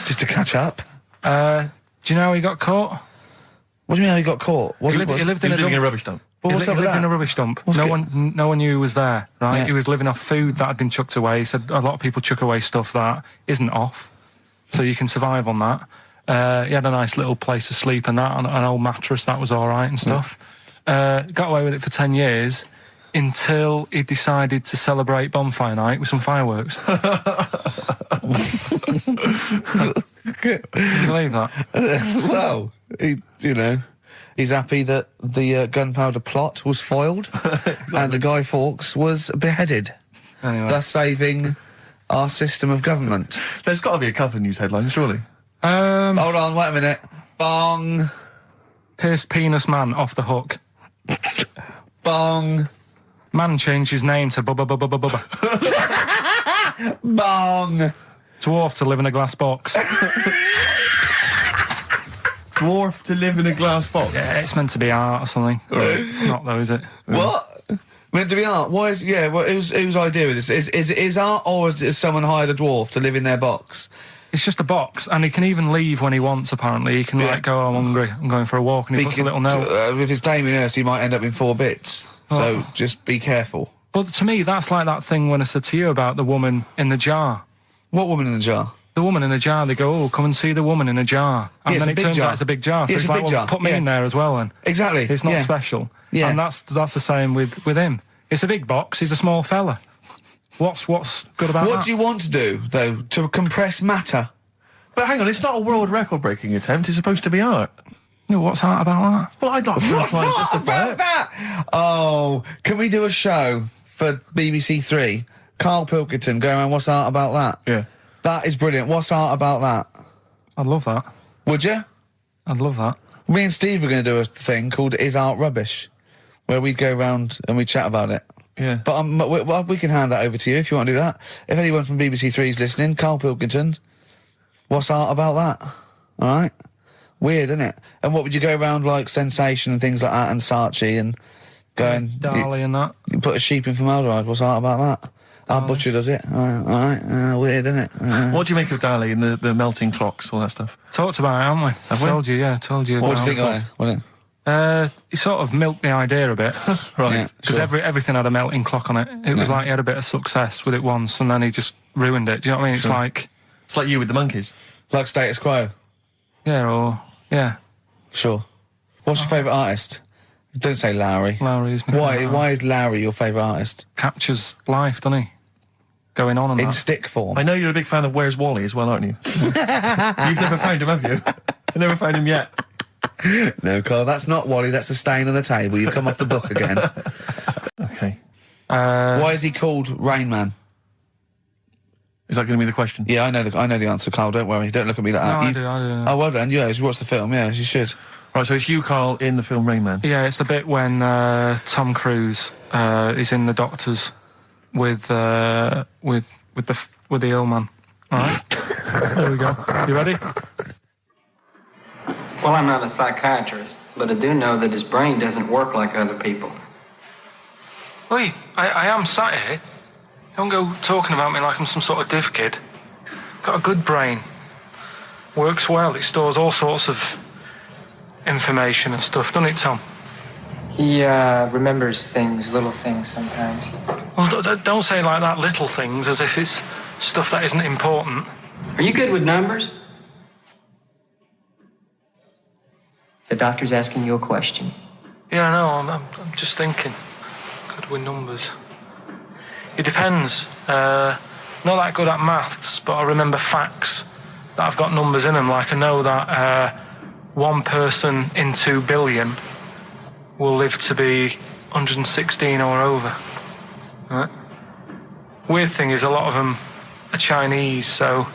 Just to catch up. Do you know how he got caught? What do you mean how he got caught? He lived in a rubbish dump. Well, what's up with that? He lived in a rubbish dump. No one knew he was there, right? Yeah. He was living off food that had been chucked away. He said a lot of people chuck away stuff that isn't off, so you can survive on that. He had a nice little place to sleep and that, and an old mattress that was all right and stuff. Got away with it for 10 years until he decided to celebrate bonfire night with some fireworks. Can you believe that? Well, He's happy that the gunpowder plot was foiled and the Guy Fawkes was beheaded, thus saving our system of government. There's got to be a couple of news headlines, surely. Hold on, wait a minute. Bong. Pierced penis man off the hook. Bong. Man changed his name to Bubba Bubba Bubba Bubba. Bong. Dwarf to live in a glass box. Dwarf to live in a glass box? Yeah, it's meant to be art or something. It's not though, is it? What? Meant to be art? Why is... Yeah, well, whose idea is this? Is art, or is someone hired a dwarf to live in their box? It's just a box, and he can even leave when he wants, apparently. He can, like, go, I'm hungry, I'm going for a walk, and he puts a little note. If it's Damien Hirst, he might end up in 4 bits. So just be careful. But to me, that's like that thing when I said to you about the woman in the jar. What woman in the jar? The woman in the jar. They go, oh, come and see the woman in a jar. And then it turns out it's a big jar. So it's like, well, put me in there as well then. Exactly. It's not special. Yeah. And that's the same with him. It's a big box. He's a small fella. What's good about that? What do you want to do, though? To compress matter? But hang on, it's not a world record-breaking attempt. It's supposed to be art. No, what's art about that? Well, I'd like to What's art about that? Oh, can we do a show for BBC Three? Karl Pilkington going around, what's art about that? Yeah. That is brilliant. What's art about that? I'd love that. Would you? I'd love that. Me and Steve were going to do a thing called Is Art Rubbish, where we'd go around and we'd chat about it. Yeah. But we can hand that over to you if you want to do that. If anyone from BBC Three is listening, Karl Pilkington, what's art about that? All right? Weird, isn't it? And what would you go around like Sensation and things like that and Saatchi and going... Dali and that. You put a sheep in formaldehyde, what's art about that? Our butcher does it. All right. Weird, isn't it? What do you make of Dali and the melting clocks, all that stuff? Talked about it, haven't we? Have we? Told you, yeah. Told you. What do you think of it? He sort of milked the idea a bit. Right. Because everything had a melting clock on it. It was like he had a bit of success with it once and then he just ruined it. Do you know what I mean? It's like... It's like you with the monkeys. Like Status Quo? Yeah, yeah. Sure. What's your favourite artist? Don't say Lowry. Lowry is my favourite artist. Why is Lowry your favourite artist? Captures life, doesn't he? Going on and in that. stick form. I know you're a big fan of Where's Wally as well, aren't you? You've never found him, have you? I've never found him yet. No, Carl, that's not Wally, that's a stain on the table. You've come off the book again. Okay. Why is he called Rain Man? Is that going to be the question? Yeah, I know the answer, Carl. Don't worry. Don't look at me like that. I do. Oh, well done. Yeah, you watched the film. Yeah, you should. Right, so it's you, Carl, in the film Rain Man. Yeah, it's the bit when Tom Cruise is in the doctors with the ill man. All right. There we go. You ready? Well, I'm not a psychiatrist, but I do know that his brain doesn't work like other people. Wait, I am sat here. Don't go talking about me like I'm some sort of div kid. Got a good brain. Works well. It stores all sorts of information and stuff, doesn't it, Tom? He remembers things, little things sometimes. Well, don't say like that, little things, as if it's stuff that isn't important. Are you good with numbers? The doctor's asking you a question. Yeah, I know. I'm just thinking. Good with numbers. It depends. Not that good at maths, but I remember facts that have got numbers in them. Like I know that 1 person in 2 billion will live to be 116 or over. Right? Weird thing is a lot of them are Chinese, so,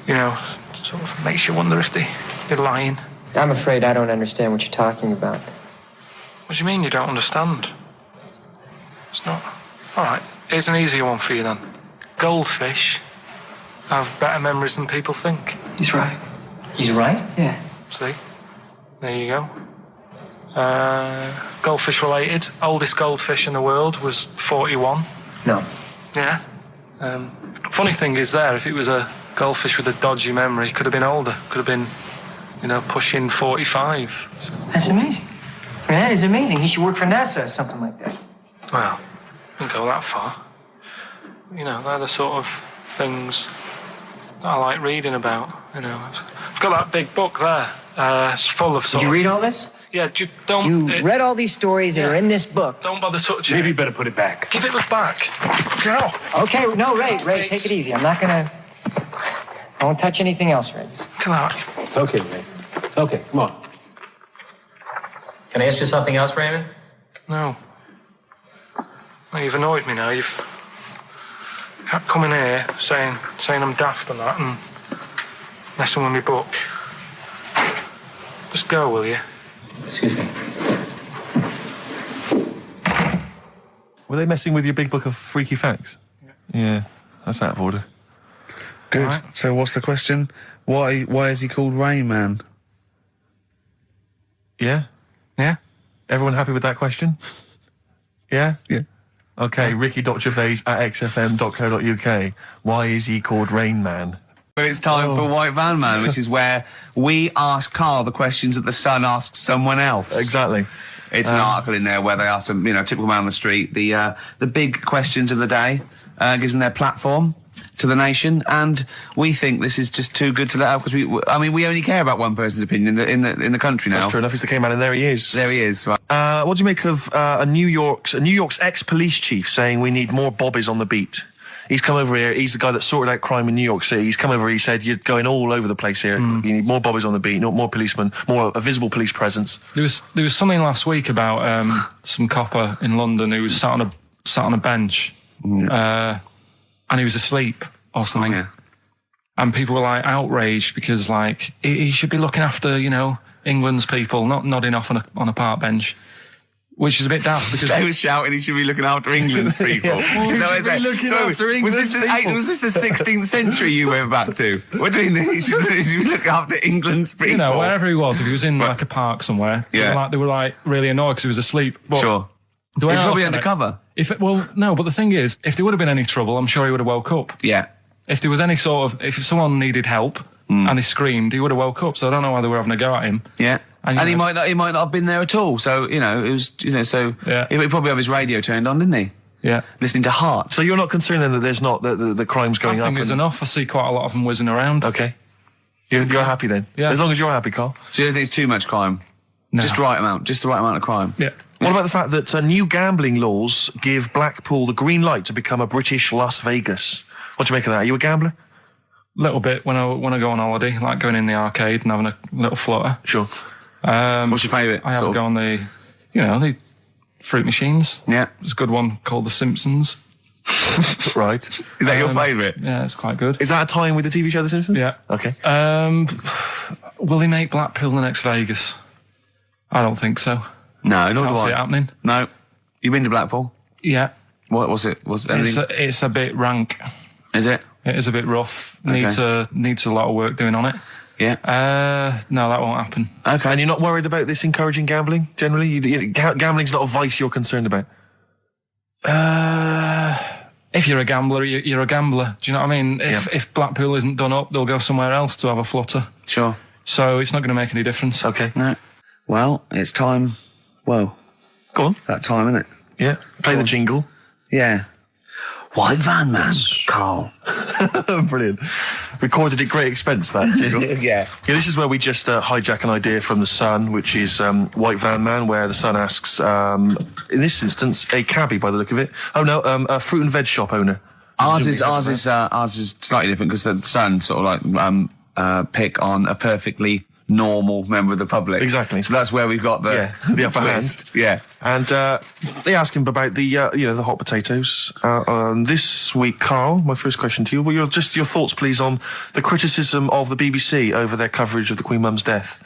you know, sort of makes you wonder if they're lying. I'm afraid I don't understand what you're talking about. What do you mean you don't understand? It's not... All right, here's an easier one for you then. Goldfish have better memories than people think. He's right. He's right? Yeah. See? There you go. Goldfish related. Oldest goldfish in the world was 41. No. Yeah. Funny thing is there, if it was a goldfish with a dodgy memory, could have been older. Could have been, you know, pushing 45. So. That's amazing. I mean, that is amazing. He should work for NASA or something like that. Well, don't go that far. You know, they're the sort of things that I like reading about. You know, I've got that big book there. It's full of sort Did you read all this? Yeah, don't... You read all these stories that are in this book. Don't bother touching it. Maybe you better put it back. Give it back. No. Okay, no, Ray, take it easy. I'm not gonna... I won't touch anything else, Ray. Come on. It's okay, Ray. It's okay. Come on. Can I ask you something else, Raymond? No. Well, you've annoyed me now. You've kept coming here saying I'm daft and that and messing with my book. Just go, will you? Excuse me. Were they messing with your big book of freaky facts? Yeah, that's out of order. Good. Right. So what's the question? Why is he called Rain Man? Yeah? Yeah? Everyone happy with that question? Yeah? Yeah. Okay, Ricky.Gervais at xfm.co.uk. Why is he called Rain Man? But it's time for White Van Man, which is where we ask Karl the questions that the Sun asks someone else. Exactly. It's an article in there where they ask them, typical man on the street, the big questions of the day, gives them their platform to the nation, and we think this is just too good to let out because we only care about one person's opinion in the country now. That's true enough. He's the K-Man, and there he is. There he is. Right. What do you make of New York's ex-police chief saying we need more bobbies on the beat? He's come over here. He's the guy that sorted out crime in New York City. He's come over. He said, "You're going all over the place here. You need more bobbies on the beat, more policemen, a visible police presence." There was something last week about some copper in London who was sat on a bench, and he was asleep or something. Oh, yeah. And people were like outraged because like he should be looking after England's people, not nodding off on a park bench. Which is a bit daft because they were shouting he should be looking after England's people. Was this the 16th century you went back to? What do you mean he should be looking after England's people? Wherever he was, if he was in like a park somewhere, they were like really annoyed because he was asleep. But sure. He was probably undercover. No, but the thing is, if there would have been any trouble, I'm sure he would have woke up. Yeah. If there was any if someone needed help and he screamed, he would have woke up. So I don't know why they were having a go at him. Yeah. And he might not have been there at all. So, it was, so he probably have his radio turned on, didn't he? Yeah. Listening to Heart. So you're not concerned then that there's not the crime's going up? I think there's enough. I see quite a lot of them whizzing around. Okay. You're happy then? Yeah. As long as you're happy, Karl. So you don't think it's too much crime? No. Just the right amount of crime? Yeah. What about the fact that new gambling laws give Blackpool the green light to become a British Las Vegas? What do you make of that? Are you a gambler? Little bit when I go on holiday, like going in the arcade and having a little flutter. Sure. What's your favourite? I have a go on the fruit machines. Yeah. There's a good one called The Simpsons. Right. Is that your favourite? Yeah, it's quite good. Is that a tie-in with the TV show The Simpsons? Yeah. Okay. Will they make Blackpool the next Vegas? I don't think so. No, nor do I. Can't see it happening. No. You been to Blackpool? Yeah. What was it? It's a bit rank. Is it? It is a bit rough. Okay. Needs a lot of work doing on it. Yeah. No, that won't happen. Okay. And you're not worried about this encouraging gambling, generally? Gambling's not a vice you're concerned about? If you're a gambler, you're a gambler. Do you know what I mean? If Blackpool isn't done up, they'll go somewhere else to have a flutter. Sure. So it's not going to make any difference. Okay. No. Well, it's time. Whoa. Go on. That time, isn't it? Yeah. Play the jingle. Yeah. White Van Man, Karl. Brilliant. Recorded at great expense, that jingle. Yeah. This is where we just hijack an idea from The Sun, which is White Van Man, where The Sun asks, in this instance, a cabbie by the look of it. Oh no, a fruit and veg shop owner. Ours is slightly different because The Sun sort of like pick on a perfectly normal member of the public. Exactly. So that's where we've got the upper hand. Yeah. And they ask him about the the hot potatoes. This week, Karl, my first question to you, well, your thoughts, please, on the criticism of the BBC over their coverage of the Queen Mum's death.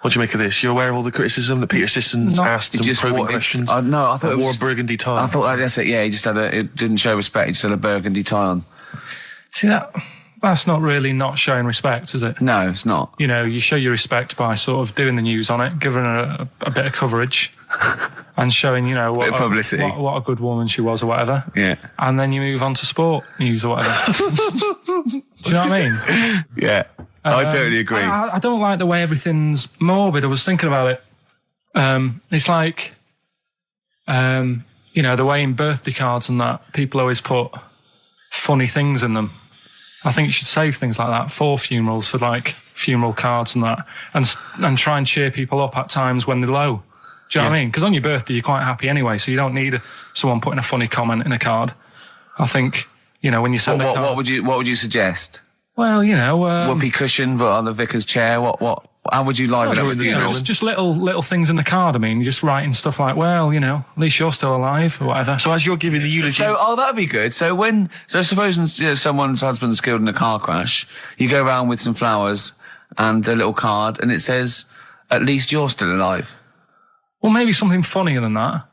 What do you make of this? You're aware of all the criticism that Peter Sissons asked some probing questions? No, I thought it wore was a burgundy tie. I thought that's it. Yeah, he just it didn't show respect. He just had a burgundy tie on. See that's not really not showing respect, is it? No, it's not. You show your respect by sort of doing the news on it, giving her a bit of coverage, and showing what publicity, what a good woman she was or whatever. Yeah. And then you move on to sport news or whatever. Do you know what I mean? Yeah. I totally agree. I don't like the way everything's morbid. I was thinking about it. It's like, the way in birthday cards and that people always put funny things in them. I think you should save things like that for funerals, for like funeral cards and that, and try and cheer people up at times when they're low. Do you know what I mean? Because on your birthday you're quite happy anyway, so you don't need someone putting a funny comment in a card. I think when you send a card. What would you suggest? Well, whoopee cushion, but on the vicar's chair. What How would you liven up the funeral? Just little things in the card. I mean, you're just writing stuff like, well, you know, at least you're still alive or whatever. So as you're giving the eulogy... So, that'd be good. So supposing someone's husband's killed in a car crash, you go around with some flowers and a little card and it says, at least you're still alive. Well, maybe something funnier than that.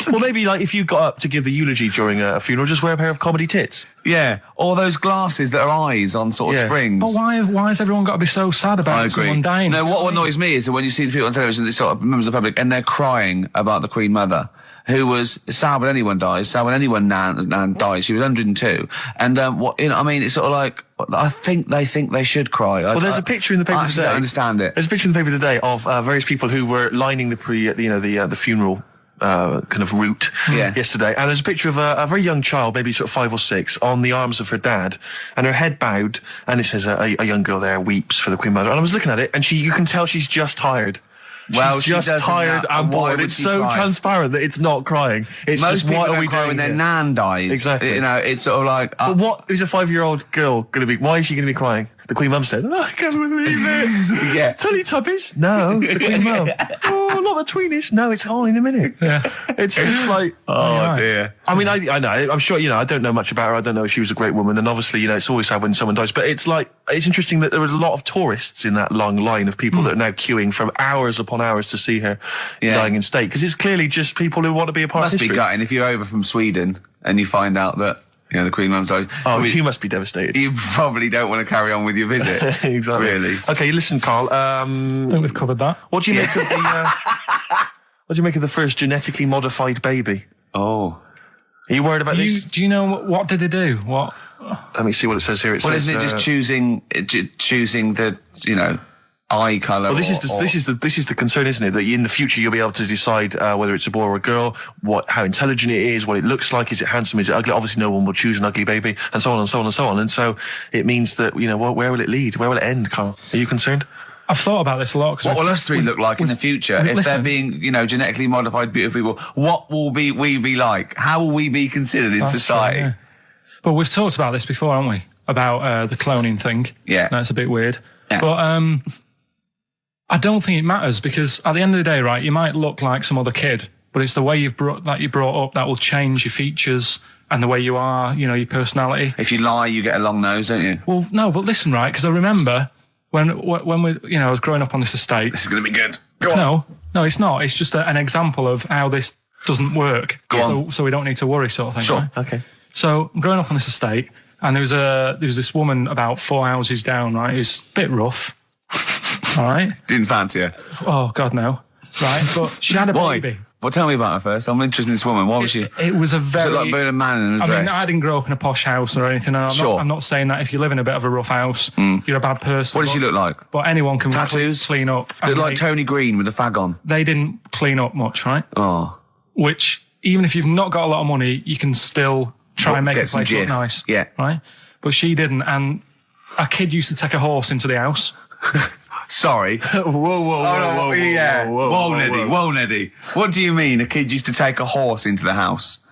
Well, maybe like if you got up to give the eulogy during a funeral, just wear a pair of comedy tits. Yeah, or those glasses that are eyes on sort of springs. But why has everyone got to be so sad about someone dying? No, what annoys me is that when you see the people on television, the sort of members of the public, and they're crying about the Queen Mother, who was sad when anyone dies, sad when anyone nan dies. She was 102, and it's sort of like I think they should cry. Well, there's a picture in the paper today. I don't understand it. There's a picture in the paper today of various people who were lining the funeral. Kind of route yesterday, and there's a picture of a very young child, maybe sort of 5 or 6, on the arms of her dad, and her head bowed, and it says a young girl there weeps for the Queen Mother. And I was looking at it, and you can tell she's just tired. Well, she's just tired and bored. It's so transparent that it's not crying. It's most just what are we cry doing when their nan dies. Exactly. You know, it's sort of like. But what is a 5-year-old girl going to be? Why is she going to be crying? The Queen Mum said, I can't believe it. Yeah. Teletubbies? No. The Queen Mum. Oh, not the tweenies. No, it's all in a minute. Yeah. It's just like, oh dear. I mean, I know. I'm sure, I don't know much about her. I don't know if she was a great woman. And obviously, it's always sad when someone dies. But it's interesting that there was a lot of tourists in that long line of people that are now queuing for hours upon hours to see her dying in state. Because it's clearly just people who want to be a part of history. Must be gutting if you're over from Sweden and you find out that the Queen Mum's died. Oh, you must be devastated. You probably don't want to carry on with your visit. Exactly. Really. Okay, listen, Carl. I think we've covered that. What do you make of the? What do you make of the first genetically modified baby? Oh, are you worried about this? Do you know what did they do? What? Let me see what it says here. Isn't it just choosing the eye colour? Well, this is the concern, isn't it? That in the future you'll be able to decide whether it's a boy or a girl, how intelligent it is, what it looks like, is it handsome, is it ugly? Obviously, no one will choose an ugly baby, and so on and so on and so on. And so it means that where will it lead? Where will it end, Carl? Are you concerned? I've thought about this a lot. What will us three look like in the future if they're being, genetically modified, beautiful people? What will we be like? How will we be considered in society? True, yeah. But we've talked about this before, haven't we? About the cloning thing. Yeah, that's a bit weird. Yeah. But I don't think it matters because at the end of the day, right, you might look like some other kid, but it's the way you're brought up that will change your features and the way you are, your personality. If you lie, you get a long nose, don't you? Well, no, but listen, right, because I remember when we, I was growing up on this estate. This is going to be good. Go on. No, it's not. It's just an example of how this doesn't work. Go on. So we don't need to worry, sort of thing. Sure. Right? Okay. So I'm growing up on this estate, and there was this woman about 4 houses down, right? Who's a bit rough. All right. Didn't fancy her. Oh God, no. Right, but she had a baby. Well, tell me about her first. I'm interested in this woman. What was she? It was a very... So like being a man in a dress. I mean, I didn't grow up in a posh house or anything. And I'm not saying that if you live in a bit of a rough house, you're a bad person. What did she look like? But anyone can tattoos? Clean up. Looked like Tony Green with a fag on. They didn't clean up much, right? Oh. Which, even if you've not got a lot of money, you can still try and make the place look nice. Yeah. Right? But she didn't. And a kid used to take a horse into the house. Sorry. Whoa, Neddy. What do you mean a kid used to take a horse into the house?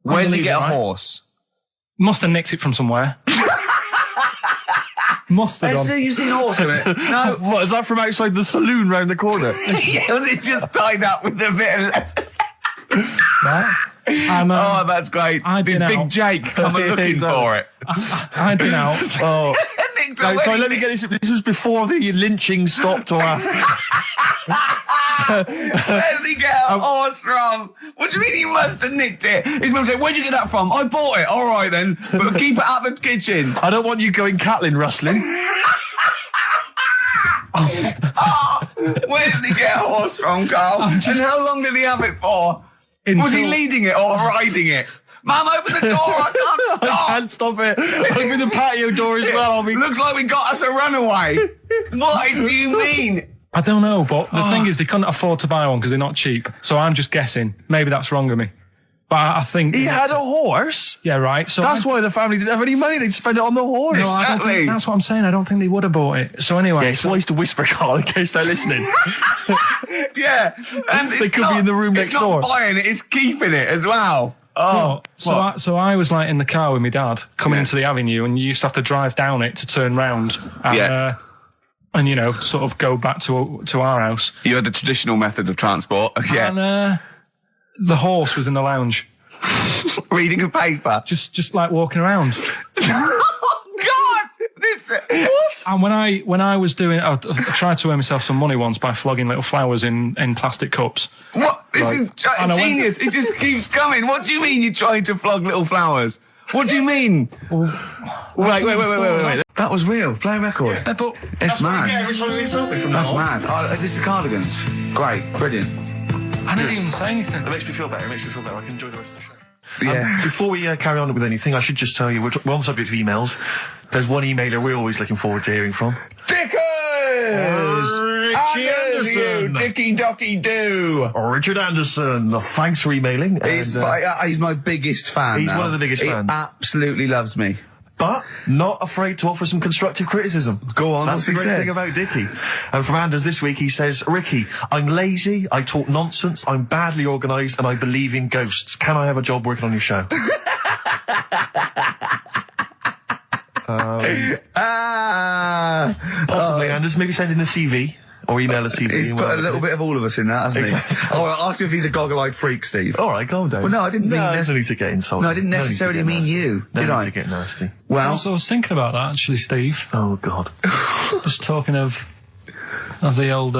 Where did he get a horse? Must have nicked it from somewhere. Must have done. You've seen a horse in it? No. What, is that from outside the saloon round the corner? Yeah, was it just tied up with a bit of lettuce? Right. Oh, that's great. Did Big Jake come looking for it? I'd been out. Oh. So let me get this. This was before the lynching stopped or after? Where did he get a horse from? What do you mean he must have nicked it? His mum said, where'd you get that from? I bought it. All right then. But keep it out the kitchen. I don't want you going Catlin rustling. Where did he get a horse from, Carl? And how long did he have it for? Was he leading it or riding it? Mum, open the door, I can't stop. I can't stop it. Open the patio door as well. Looks like we got us a runaway. What do you mean? I don't know, but the thing is they couldn't afford to buy one because they're not cheap. So I'm just guessing. Maybe that's wrong of me. But I think... He had a horse? Yeah, right. So that's why the family didn't have any money. They'd spend it on the horse. No, I don't think, that's what I'm saying. I don't think they would have bought it. So anyway... Yeah, it's wise to whisper, Carl, in case they're listening. Yeah. And they could be in the room next door. It's not buying it, it's keeping it as well. Oh, so I was like in the car with my dad coming into the avenue, and you used to have to drive down it to turn round. And, and, you know, sort of go back to our house. You had the traditional method of transport. Yeah. And the horse was in the lounge. Reading a paper. Just like walking around. Oh, God! What? And when I was doing, I tried to earn myself some money once by flogging little flowers in plastic cups. What? This is genius. It just keeps coming. What do you mean you're trying to flog little flowers? What do you mean? Wait. That was real. Play a record. Yeah, but it's mad. That's mad. Oh, is this the Cardigans? Great. Brilliant. I didn't even say anything. It makes me feel better. I can enjoy the rest of the show. Yeah. Before we carry on with anything, I should just tell you, we're on the subject of emails. There's one emailer we're always looking forward to hearing from. Dickers! Richie Anderson! Dicky Docky Doo! Richard Anderson, thanks for emailing. He's my biggest fan. He's now. one of the biggest fans. He absolutely loves me. But not afraid to offer some constructive criticism. Go on, that's the great thing about Dickie. And from Anders this week, he says, Ricky, I'm lazy, I talk nonsense, I'm badly organised, and I believe in ghosts. Can I have a job working on your show? Possibly, Anders. Maybe send in a CV. Or email a CV. He's put a little bit of all of us in that, hasn't he? Oh, I'll ask him if he's a goggle-eyed freak, Steve. All right, calm down. Well, no, I didn't mean no need to get insulted. No, I didn't necessarily mean you, did I? To get nasty. Well, I was thinking about that, actually, Steve. Oh, God. Just talking of the old...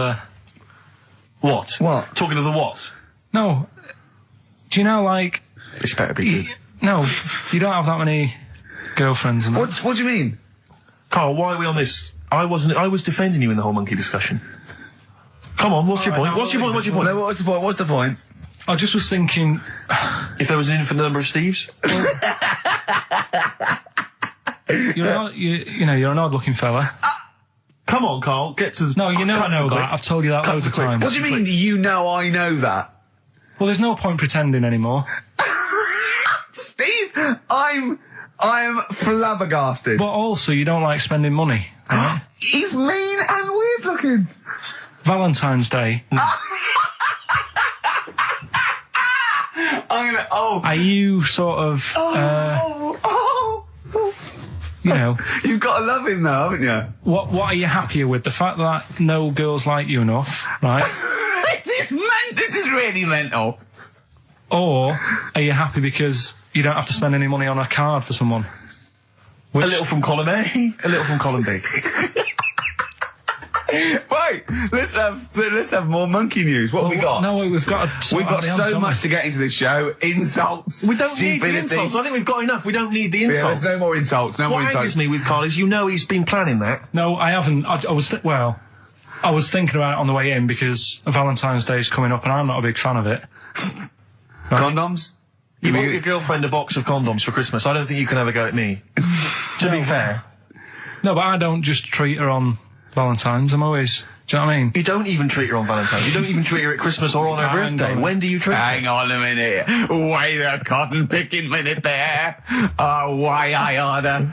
What? What? Talking of the what? No. Do you know, like... This better be good. No, you don't have that many girlfriends and that. What do you mean? Carl, why are we on this? I was defending you in the whole monkey discussion. Come on, what's your point? What's your point? No, what's the point? I just was thinking... If there was an infinite number of Steves? You're an odd-looking fella. Come on, Carl, get to... No, you know I know that. I've told you that loads of times. What do you mean, you know I know that? Well, there's no point pretending anymore. Steve, I'm flabbergasted. But also, you don't like spending money, right? He's mean and weird looking. Valentine's Day. Are you sort of... you know... You've got to love him though, haven't you? What are you happier with? The fact that no girls like you enough, right? This is really mental. Or are you happy because you don't have to spend any money on a card for someone? A little from column A, a little from column B. Right, let's have more monkey news. What have we got? No, we've got so much to get into this show. Insults. We don't need the insults. I think we've got enough. We don't need the insults. Yeah, there's no more insults. What angers me with Carl is he's been planning that. No, I haven't. I was thinking about it on the way in because Valentine's Day is coming up and I'm not a big fan of it. Right. Condoms? You bought your girlfriend a box of condoms for Christmas. I don't think you can have a go at me. To be fair. No, but I don't just treat her on Valentine's. I'm always... Do you know what I mean? You don't even treat her on Valentine's. You don't even treat her at Christmas or on her birthday. When do you treat her? Hang on a minute. Wait a cotton-picking minute there. Oh, why I order.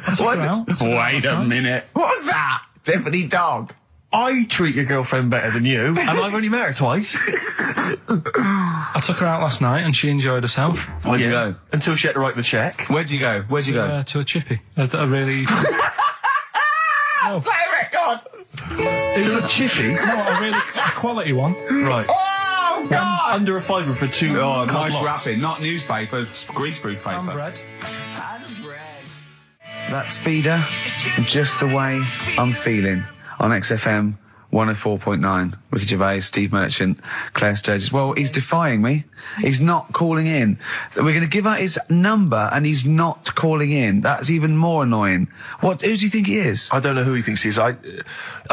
Wait a minute. What's that? Tiffany dog. I treat your girlfriend better than you, and I've only met her twice. I took her out last night and she enjoyed herself. Where'd you go? Until she had to write the check. Where'd you go? To a chippy. A really... No. Play a record! It was a chippy? No, a quality one. Right. Oh, God! Under a fiver for two. Oh, nice wrapping. Not newspaper, greaseproof paper. And bread. That's Feeder, Just the Way I'm Feeling, on XFM 104.9. Ricky Gervais, Steve Merchant, Claire Sturgis. Well, he's defying me. He's not calling in. We're going to give out his number and he's not calling in. That's even more annoying. Who does he think he is? I don't know who he thinks he is. I'll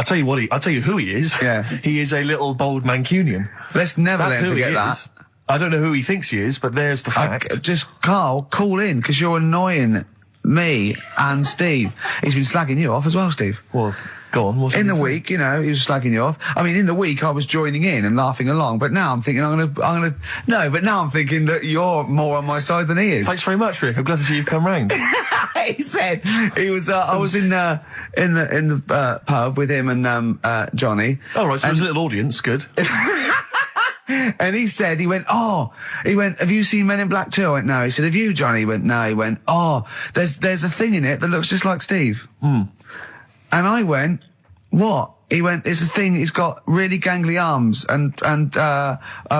tell you I'll tell you who he is. Yeah. He is a little bold Mancunian. Let's never let him forget that. I don't know who he thinks he is, but there's the fact. Just, Carl, call in, because you're annoying me and Steve. He's been slagging you off as well, Steve. Well, go on. In the week, he was slagging you off. I mean, in the week, I was joining in and laughing along, but now I'm thinking but now I'm thinking that you're more on my side than he is. Thanks very much, Rick. I'm glad to see you've come round. He said he was. I was in the pub with him and Johnny. Oh, right. So there's a little audience. Good. And he went, have you seen Men in Black 2? I went, no. He said, have you, Johnny? He went, no. He went, there's a thing in it that looks just like Steve. Mm. And I went, what? He went, it's a thing, he's got really gangly arms and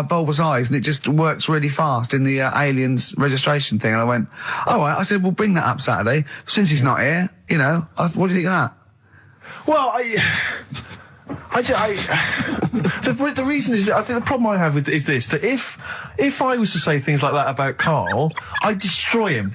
bulbous eyes, and it just works really fast in the aliens registration thing. And I went, all right. I said, we'll bring that up Saturday. Since he's not here, you know, what do you think of that? Well, the reason is, I think the problem I have with is this, that if I was to say things like that about Karl, I'd destroy him.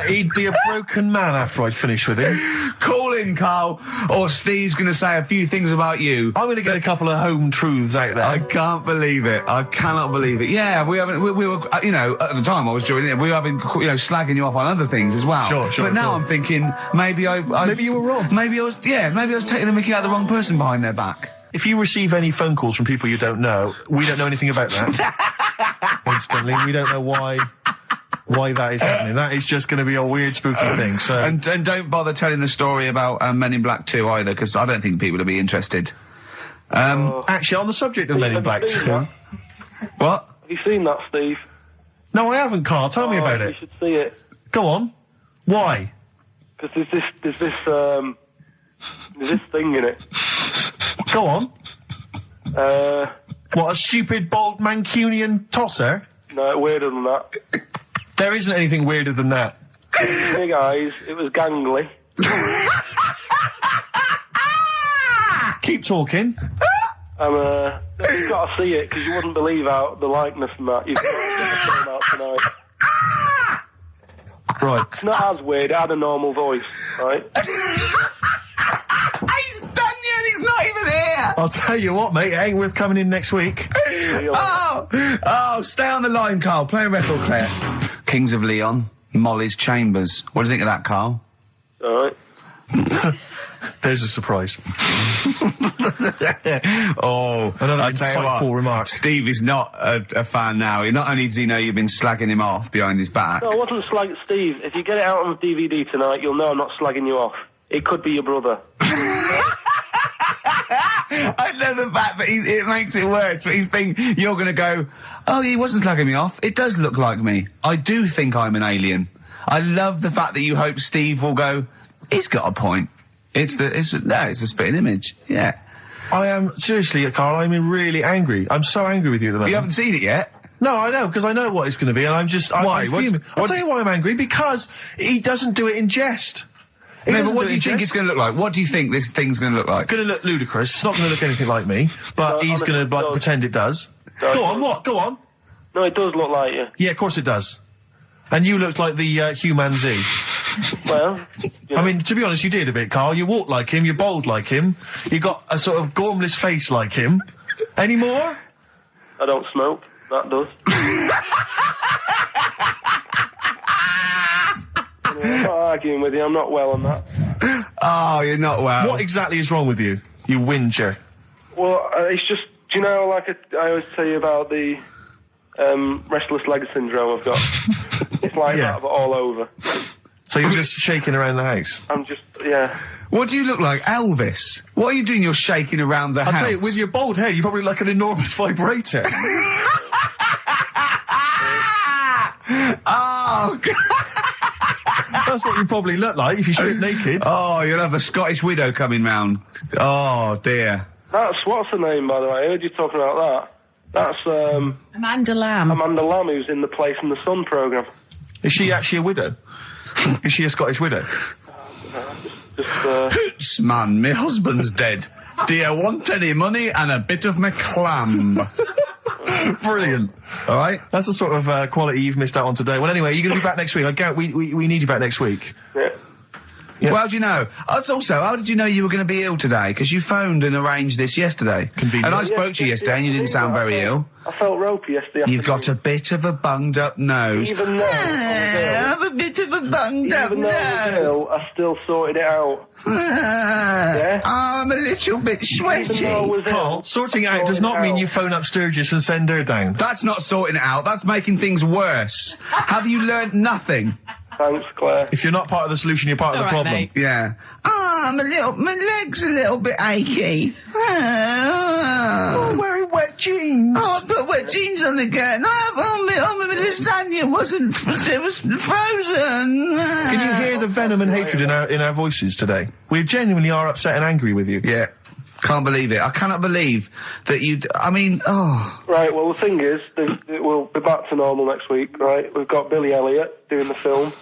He'd be a broken man after I'd finish with him. Call in, Karl, or Steve's going to say a few things about you. I'm going to get a couple of home truths out there. I can't believe it. I cannot believe it. Yeah, we were, you know, at the time I was joining it, we were having, you know, slagging you off on other things as well. Sure. But now I'm thinking, maybe maybe you were wrong. Maybe I was taking the mickey out of the wrong person behind their back. If you receive any phone calls from people you don't know, we don't know anything about that. Instantly, we don't know why that is happening. That is just going to be a weird, spooky thing. So and don't bother telling the story about Men in Black 2 either, because I don't think people will be interested. Actually, on the subject of Men in Black 2, what? Have you seen that, Steve? No, I haven't, Karl. Tell me about it. You should see it. Go on. Why? Because there's this thing in it. Go on. What, a stupid, bald Mancunian tosser? No, weirder than that. There isn't anything weirder than that. Big eyes, it was gangly. Keep talking. You've got to see it, because you wouldn't believe how the likeness and that. You've got to get the film out tonight. Right. It's not as weird, it had a normal voice, right? He's done you and he's not even here! I'll tell you what, mate, it ain't worth coming in next week. Oh, stay on the line, Karl. Play a record player. Kings of Leon, Molly's Chambers. What do you think of that, Karl? Alright. There's a surprise. Another insightful remark. Steve is not a fan now. Not only does he know you've been slagging him off behind his back. No, I wasn't slagging Steve. If you get it out on the DVD tonight, you'll know I'm not slagging you off. It could be your brother. I love the fact that it makes it worse, but he's thinking you're going to go, oh, he wasn't slagging me off. It does look like me. I do think I'm an alien. I love the fact that you hope Steve will go, he's got a point. It's a spitting image. Yeah. I am, seriously, Karl, I'm really angry. I'm so angry with you at the moment. You haven't seen it yet? No, I know, because I know what it's going to be, and I'm just... Why? I'll tell you why I'm angry, because he doesn't do it in jest. No, but what do you think it's going to look like? What do you think this thing's going to look like? It's going to look ludicrous. It's not going to look anything like me, but he's going to pretend it does. Go on, what? Go on. No, it does look like you. Yeah, of course it does. And you look like the Human Z. Well, I mean, to be honest, you did a bit, Karl. You walk like him, you're bold like him, you got a sort of gormless face like him. Any more? I don't smoke. That does. I'm not arguing with you, I'm not well on that. Oh, you're not well. What exactly is wrong with you, you whinger? Well, it's just, do you know, like I always tell you about the restless leg syndrome I've got? It's like that, but all over. So you're just shaking around the house? I'm just, yeah. What do you look like, Elvis? What are you doing? You're shaking around the house. I'll tell you, with your bald head, you probably look like an enormous vibrator. Oh, God. That's what you probably look like if you strip naked. Oh, you'll have the Scottish widow coming round. Oh, dear. That's, what's her name, by the way? I heard you talking about that. That's, Amanda Lamb. Amanda Lamb, who's in the Place in the Sun programme. Is she actually a widow? Is she a Scottish widow? Hoots, man, my husband's dead. Do you want any money and a bit of my clam? Brilliant. All right. That's the sort of quality you've missed out on today. Well, anyway, you're going to be back next week. We need you back next week. Yeah. Yeah. Well, how do you know? Also, how did you know you were going to be ill today? Because you phoned and arranged this yesterday. Convenient. And I spoke to you yesterday and you didn't sound very ill. I felt ropey yesterday. You've got a bit of a bunged up nose. Even though I have a bit of a bunged up nose. I still sorted it out. Yeah? I'm a little bit sweaty. Karl, sorting it out does not mean you phone up Sturgis and send her down. That's not sorting it out. That's making things worse. Have you learnt nothing? Thanks, Claire. If you're not part of the solution, you're part of the problem. Mate. Yeah. My leg's a little bit achy. Oh, wearing wet jeans. Oh, I put wet jeans on again. My lasagna it was frozen. Can you hear the venom and hatred in our voices today? We genuinely are upset and angry with you. Yeah. Can't believe it. I cannot believe that Right, well, the thing is, we'll be back to normal next week, right? We've got Billy Elliot doing the film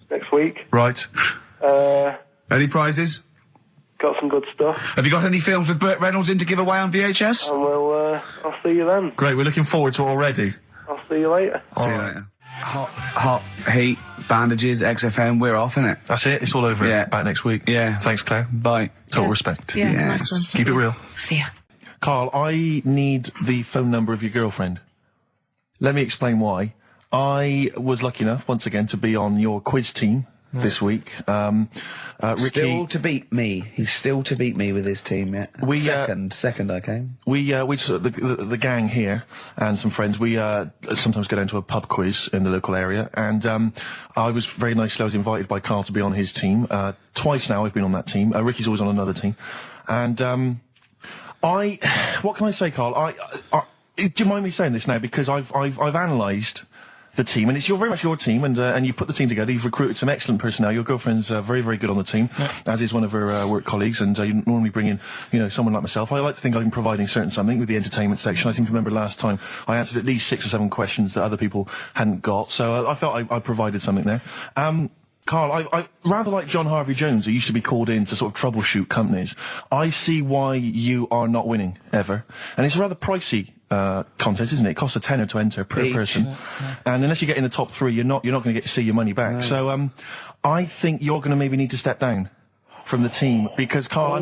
next week. Right. Any prizes? Got some good stuff. Have you got any films with Burt Reynolds in to give away on VHS? And I'll see you then. Great, we're looking forward to it already. I'll see you later. See you later. Hot heat, bandages, XFM, we're off, innit? That's it, it's all over. Yeah. Back next week. Yeah. Thanks, Claire. Bye. Total respect. Yeah, Yes. nice one. Keep it real. See ya. Carl, I need the phone number of your girlfriend. Let me explain why. I was lucky enough, once again, to be on your quiz team this week. Ricky... Still to beat me. He's still to beat me with his team, yeah. Second I came. The gang here and some friends, we sometimes go down to a pub quiz in the local area, and I was invited by Carl to be on his team. Twice now I've been on that team. Ricky's always on another team. And what can I say, Carl? Do you mind me saying this now? Because I've analysed the team, and it's very much your team, and you've put the team together. You've recruited some excellent personnel. Your girlfriend's very, very good on the team, as is one of her work colleagues. And you normally bring in, someone like myself. I like to think I'm providing something with the entertainment section. I seem to remember last time I answered at least 6 or 7 questions that other people hadn't got. So I felt I provided something there. Carl, I rather like John Harvey Jones, who used to be called in to sort of troubleshoot companies. I see why you are not winning ever, and it's a rather pricey contest, isn't it? It costs a tenner to enter per person, and unless you get in the top 3, you're not going to get to see your money back. No. So I think you're going to maybe need to step down from the team, because Carl, I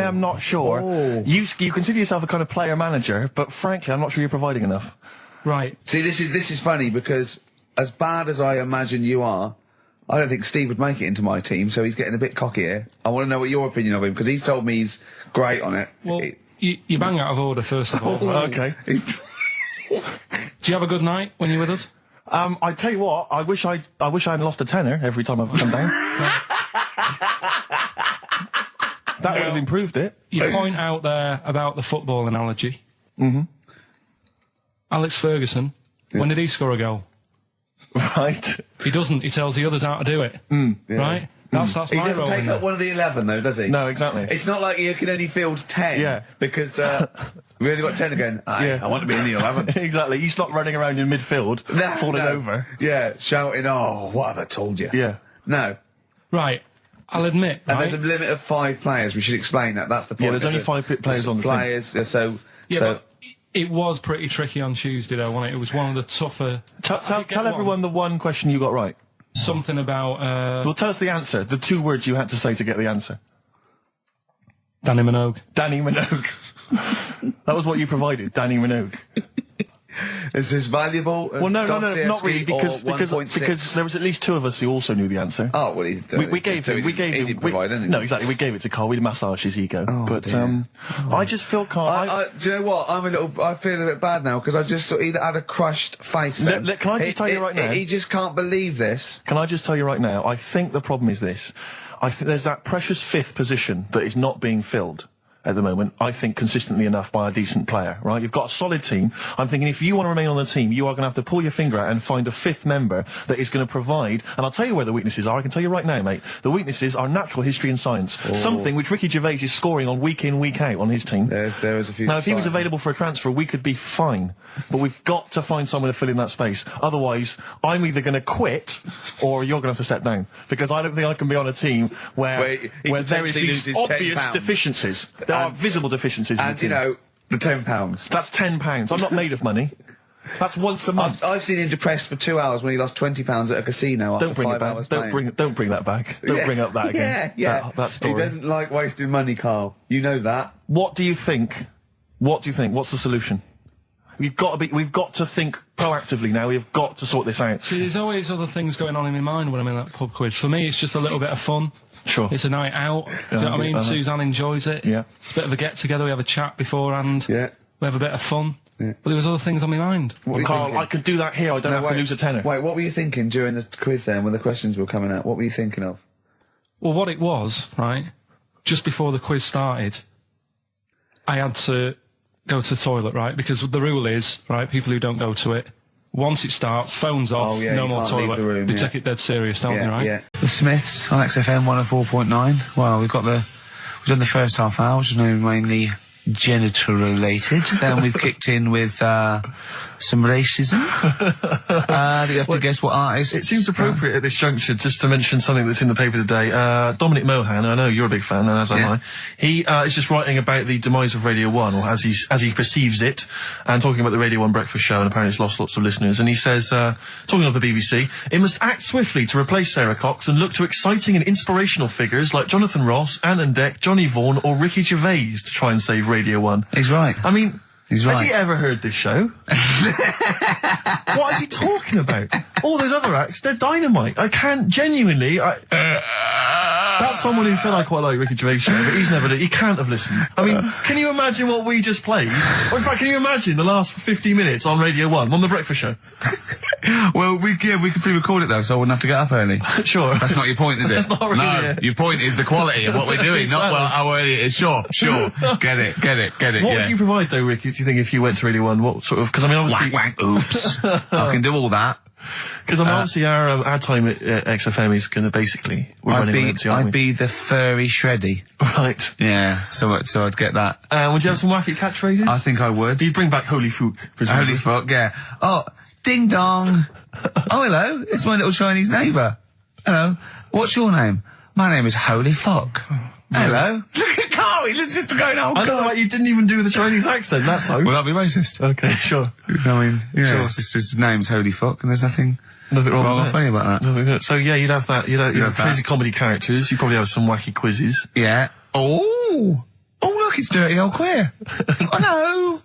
am not sure. You consider yourself a kind of player manager, but frankly, I'm not sure you're providing enough. Right. See, this is funny, because as bad as I imagine you are, I don't think Steve would make it into my team, so he's getting a bit cocky here. I want to know what your opinion of him, because he's told me he's great on it. Well, you bang out of order, first of all. Okay. Do you have a good night when you're with us? I tell you what, I wish I hadn't lost a tenner every time I've come down. That would have improved it. You point out there about the football analogy. Mm-hmm. Alex Ferguson, when did he score a goal? Right. He doesn't. He tells the others how to do it. Right? That's he my doesn't role take in up it. one of the 11, though, does he? No, exactly. It's not like you can only field 10. Yeah. Because we only got 10 again. I want to be in the 11. Exactly. He's not running around in midfield, falling over. Yeah, shouting, "Oh, what have I told you?" Yeah. No. Right. I'll admit. And there's a limit of 5 players. We should explain that. That's the point. Yeah, there's only 5 players on the team. But it was pretty tricky on Tuesday, though, wasn't it? It was one of the tougher... Tell everyone the one question you got right. Something about... Well, tell us the answer. The 2 words you had to say to get the answer. Danny Minogue. Danny Minogue. That was what you provided, Danny Minogue. Is this valuable? Well, no, not really, because there was at least 2 of us who also knew the answer. Oh, well, we gave him. No, exactly. We gave it to Carl. We massaged his ego. Oh, but dear. I just feel Carl. Do you know what? I feel a bit bad now, because I just sort of had a crushed face. Then. Can I just tell you right now? He just can't believe this. Can I just tell you right now? I think the problem is this. I think there's that precious 5th position that is not being filled at the moment, I think, consistently enough by a decent player, right? You've got a solid team. I'm thinking if you want to remain on the team, you are going to have to pull your finger out and find a 5th member that is going to provide, and I'll tell you where the weaknesses are. I can tell you right now, mate. The weaknesses are natural history and science. Something which Ricky Gervais is scoring on week in, week out on his team. There is a few... Now, if he was available for a transfer, we could be fine. But we've got to find someone to fill in that space. Otherwise, I'm either going to quit, or you're going to have to step down. Because I don't think I can be on a team where there is these obvious deficiencies. There are visible deficiencies. And, the £10. That's £10. I'm not made of money. That's once a month. I've seen him depressed for 2 hours when he lost £20 at a casino after 5 hours playing. Don't bring that back. Don't bring up that again. Yeah. That story. He doesn't like wasting money, Carl. You know that. What do you think? What's the solution? We've got to think proactively now. We've got to sort this out. See, there's always other things going on in my mind when I'm in that pub quiz. For me, it's just a little bit of fun. Sure. It's a night out. Do you know what I mean? Suzanne enjoys it. Yeah. Bit of a get-together. We have a chat beforehand. Yeah. We have a bit of fun. But there was other things on my mind. Carl, I could do that here. I don't have to lose a tenner. Wait, what were you thinking during the quiz then, when the questions were coming out? What were you thinking of? Well, what it was, right, just before the quiz started, I had to go to the toilet, right, because the rule is, right, people who don't go to it, once it starts, phones off, no more toilet. They take it dead serious, don't they, right? Yeah. The Smiths on XFM 104.9. Well, we've done the first half hour, which is mainly genital related. Then we've kicked in with some racism. You have to guess what artist. It seems appropriate at this juncture just to mention something that's in the paper today. Dominic Mohan, I know you're a big fan, and as am I. He is just writing about the demise of Radio 1, or as he perceives it, and talking about the Radio 1 breakfast show, and apparently it's lost lots of listeners. And he says, talking of the BBC, it must act swiftly to replace Sarah Cox and look to exciting and inspirational figures like Jonathan Ross, Anne and Dec, Johnny Vaughan, or Ricky Gervais to try and save Radio 1. He's right. I mean, he's right. Has he ever heard this show? What is he talking about? All those other acts, they're dynamite. I can't genuinely. That's someone who said I quite like Ricky Gervais show, but he can't have listened. I mean, can you imagine what we just played? Or in fact, can you imagine the last 50 minutes on Radio 1, on the breakfast show? Well, we could pre-record it though, so I wouldn't have to get up early. Sure. That's not your point, is it? That's not really No, your point is the quality of what we're doing, not how early it is. Sure. Get it. What would you provide though, Ricky, do you think, if you went to Radio 1? What sort of, because I mean, obviously... Wank, oops. I can do all that. Because I mean, obviously our time at XFM is going to basically... I'd be the furry shreddy. Right. Yeah, so I'd get that. Would you have some wacky catchphrases? I think I would. You'd bring back Holy Fook, presumably. Holy Fuck, yeah. Oh, ding dong. Oh, hello, it's my little Chinese neighbour. Hello, what's your name? My name is Holy Fuck. Hello. Look at Carl, he's just going, oh, I don't know, you didn't even do the Chinese accent, that's all. Well, that'd be racist. Okay, sure. I mean, yeah, sure. It's just his name's Holy Fuck, and there's nothing wrong with funny about that. So yeah, you'd have that. You'd have crazy comedy characters. You'd probably have some wacky quizzes. Yeah. Oh, look, it's Dirty Old Queer. Hello.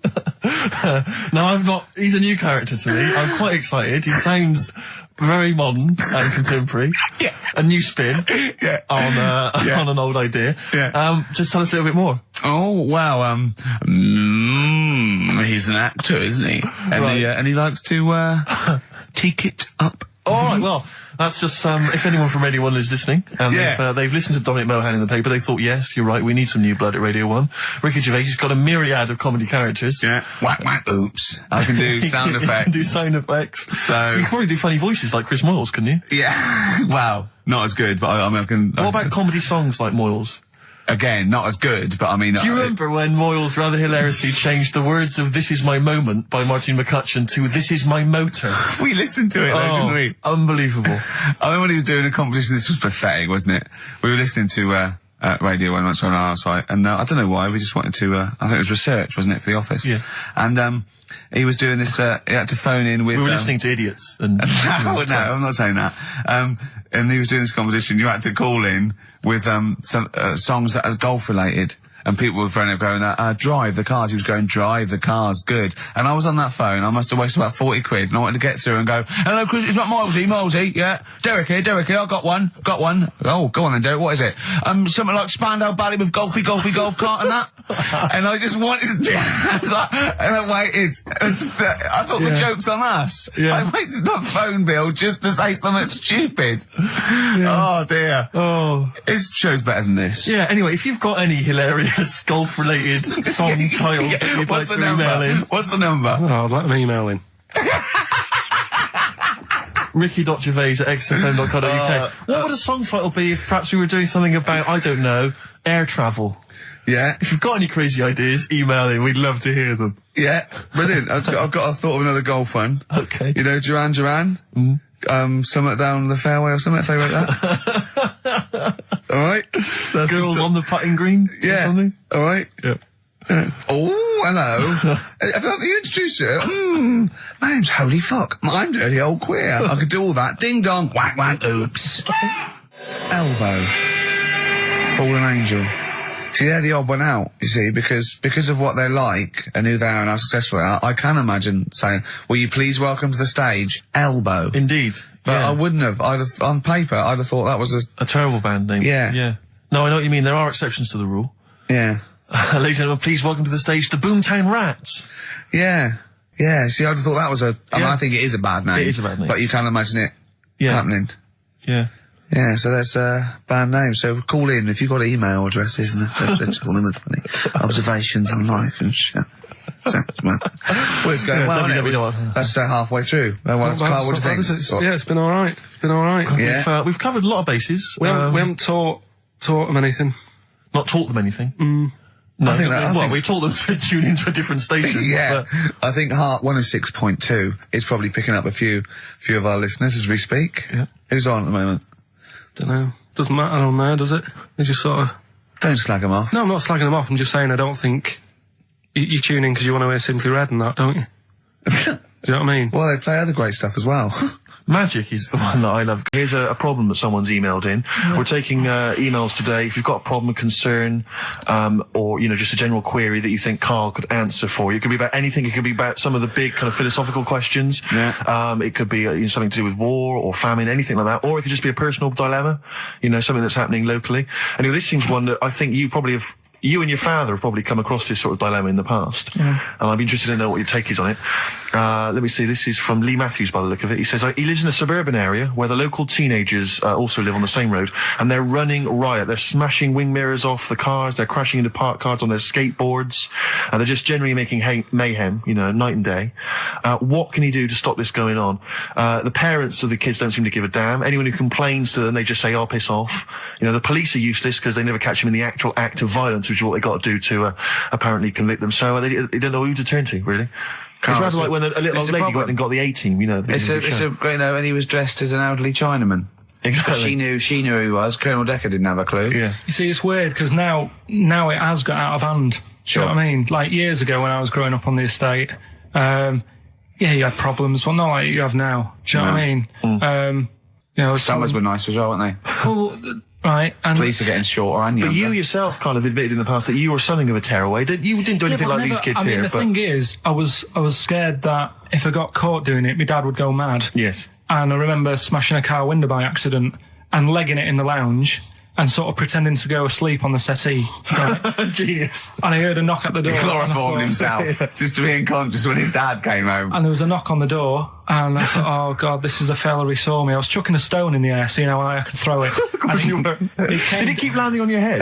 No, I'm not. He's a new character to me. I'm quite excited. He sounds very modern and contemporary. Yeah. A new spin. Yeah. On an old idea. Yeah. Just tell us a little bit more. Oh wow. He's an actor, isn't he? And right. and he likes to teak it up. All right. Well, that's just if anyone from Radio 1 is listening, and they've listened to Dominic Mohan in the paper, they thought, yes, you're right, we need some new blood at Radio 1. Ricky Gervais has got a myriad of comedy characters. Yeah. Whack, oops. I can do sound effects. You can do sound effects. So you can probably do funny voices like Chris Moyles, couldn't you? Yeah. Wow. Not as good, but I mean, I can. What about comedy songs like Moyles? Again, not as good, but I mean... Do you remember when Moyles rather hilariously changed the words of This Is My Moment by Martin McCutcheon to This Is My Motor? We listened to it though, didn't we? Unbelievable. I mean, when he was doing a competition, this was pathetic, wasn't it? We were listening to Radio 1 once on our site, and I don't know why, we just wanted to... I think it was research, wasn't it, for The Office? Yeah. And he was doing this... he had to phone in with... We were listening to idiots. And no, I'm not saying that. And he was doing this competition, you had to call in with some songs that are golf related, and people were phoning up going, drive the cars. He was going, drive the cars, good. And I was on that phone, I must have wasted about 40 quid, and I wanted to get through and go, hello Chris, it's not Milesy, yeah. Derek here, I got one. Oh, go on then Derek, what is it? Something like Spandau Ballet with golf cart and that. And I just wanted to and I waited. I thought the joke's on us. Yeah. I waited my phone bill just to say something stupid. Yeah. Oh dear. Oh. His show's better than this. Yeah, anyway, if you've got any hilarious golf-related song titles that you'd like to email in... What's the number? Oh, let me email in. Ricky.gervais@xfm.co.uk. What would a song title be if perhaps we were doing something about, I don't know, air travel? Yeah. If you've got any crazy ideas, email in. We'd love to hear them. Yeah, brilliant. I've got a thought of another golf one. Okay. You know, Duran Duran? Something down the fairway or something, if they wrote that. Alright? Girls on the putting green? Yeah. Or something? Alright? Yeah. Oh, hello. Have you introduced you? My name's Holy Fuck. I'm Dirty Old Queer. I could do all that. Ding dong, whack, oops. Elbow. Fallen Angel. See, they're the odd one out, you see, because of what they're like and who they are and how successful they are, I can imagine saying, will you please welcome to the stage, Elbow. Indeed. But I wouldn't have. On paper, I'd have thought that was a terrible band name. Yeah. Yeah. No, I know what you mean. There are exceptions to the rule. Yeah. Ladies and gentlemen, please welcome to the stage the Boomtown Rats. Yeah. Yeah, see, I'd have thought that was I mean, I think it is a bad name. It is a bad name. But you can't imagine it happening. Yeah. Yeah, so that's a bad name. So call in if you've got email addresses and let's call in with funny observations on life and shit. So, well, it's going well, isn't it? That's halfway through. Carl, what do you think? Yeah, it's been alright. It's been alright. Yeah. We've covered a lot of bases. We haven't taught them anything. Not taught them anything? No, I think we taught them to tune into a different station. Yeah. I think Heart 106.2 is probably picking up a few of our listeners as we speak. Yeah. Who's on at the moment? Don't know. Doesn't matter on there, does it? They just sort of... Don't slag them off. No, I'm not slagging them off. I'm just saying I don't think... You tune in because you want to hear Simply Red and that, don't you? Do you know what I mean? Well, they play other great stuff as well. Magic is the one that I love. Here's a problem that someone's emailed in. We're taking emails today. If you've got a problem, a concern, or, just a general query that you think Karl could answer for you. It could be about anything. It could be about some of the big kind of philosophical questions. Yeah. It could be something to do with war or famine, anything like that. Or it could just be a personal dilemma, something that's happening locally. Anyway, this seems one that I think you probably have... You and your father have probably come across this sort of dilemma in the past. Yeah. And I'd be interested to know what your take is on it. Let me see, this is from Lee Matthews by the look of it. He says, he lives in a suburban area where the local teenagers also live on the same road, and they're running riot. They're smashing wing mirrors off the cars, they're crashing into parked cars on their skateboards, and they're just generally making mayhem, night and day. What can he do to stop this going on? The parents of the kids don't seem to give a damn. Anyone who complains to them, they just say, "Oh, piss off." The police are useless because they never catch them in the actual act of violence, which is what they got to do to apparently convict them. So they don't know who to turn to, really. It's rather like when a little old lady went and got the A-team, It's and he was dressed as an elderly Chinaman. Exactly. She knew who he was. Colonel Decker didn't have a clue. Yeah. You see, it's weird because now it has got out of hand. Sure. Do you know what I mean? Like years ago when I was growing up on the estate, you had problems, but not like you have now. Do you know what I mean? Summers were nice as well, weren't they? Well, right. And police are getting shorter and younger. But you yourself kind of admitted in the past that you were something of a tearaway. You didn't do anything like these kids here. The thing is, I was scared that if I got caught doing it, my dad would go mad. Yes. And I remember smashing a car window by accident and legging it in the lounge and sort of pretending to go asleep on the settee. Right? Genius. And I heard a knock at the door. He chloroformed himself just to be unconscious when his dad came home. And there was a knock on the door, and I thought, oh God, this is a fella, he saw me. I was chucking a stone in the air, seeing how high I could throw it. Of course you were. Did it keep landing on your head?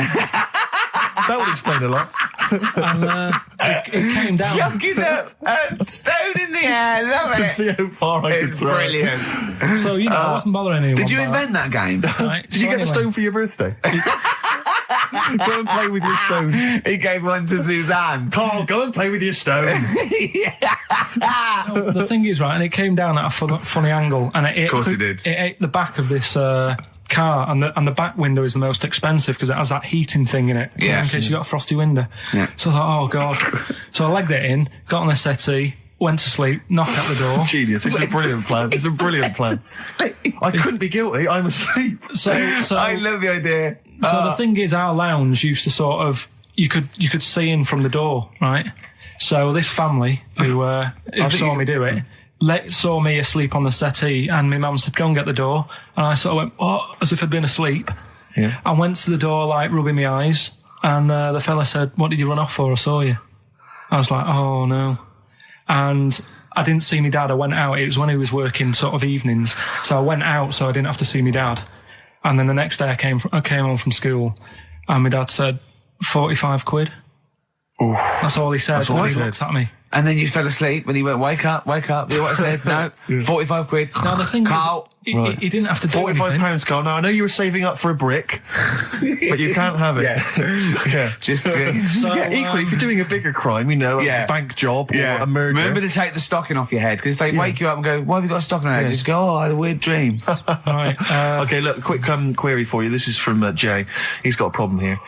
That would explain a lot. And it came down. Chucking a stone in the air, love it. To see how far I could throw brilliant. it. So, I wasn't bothering anyone. Did you invent that game? Right, Did you get a stone for your birthday? Go and play with your stone. He gave one to Suzanne. Karl, go and play with your stone. No, the thing is, right, and it came down at a funny angle, and of course it did. It ate the back of this car, and the back window is the most expensive because it has that heating thing in it. Yeah. In case you got a frosty window. Yeah. So I thought, oh God. So I legged it in, got on the settee, went to sleep, knocked at the door. Genius. It's a brilliant plan. It's a brilliant plan. I couldn't be guilty. I'm asleep. So I love the idea. So the thing is, our lounge used to sort of, you could see in from the door, right? So this family who saw me do it, saw me asleep on the settee, and my mum said, go and get the door. And I sort of went, what? As if I'd been asleep. Yeah. I went to the door, like, rubbing my eyes, and the fella said, what did you run off for? I saw you. I was like, oh no. And I didn't see my dad. I went out. It was when he was working sort of evenings. So I went out so I didn't have to see my dad. And then the next day I came home from school, and my dad said, 45 quid. Oof. That's all he said. That's all he looked at me. And then you fell asleep when he went, wake up. You know what I said? No, 45 quid. Now the thing Karl. He didn't have to do anything. £45, Karl. Now I know you were saving up for a brick, but you can't have it. Yeah. Just equally, if you're doing a bigger crime, a bank job or a murder. Remember to take the stocking off your head, because if they wake you up and go, why have you got a stocking on your head? Just go, oh, I had a weird dream. Right. Okay, look, quick query for you. This is from Jay. He's got a problem here.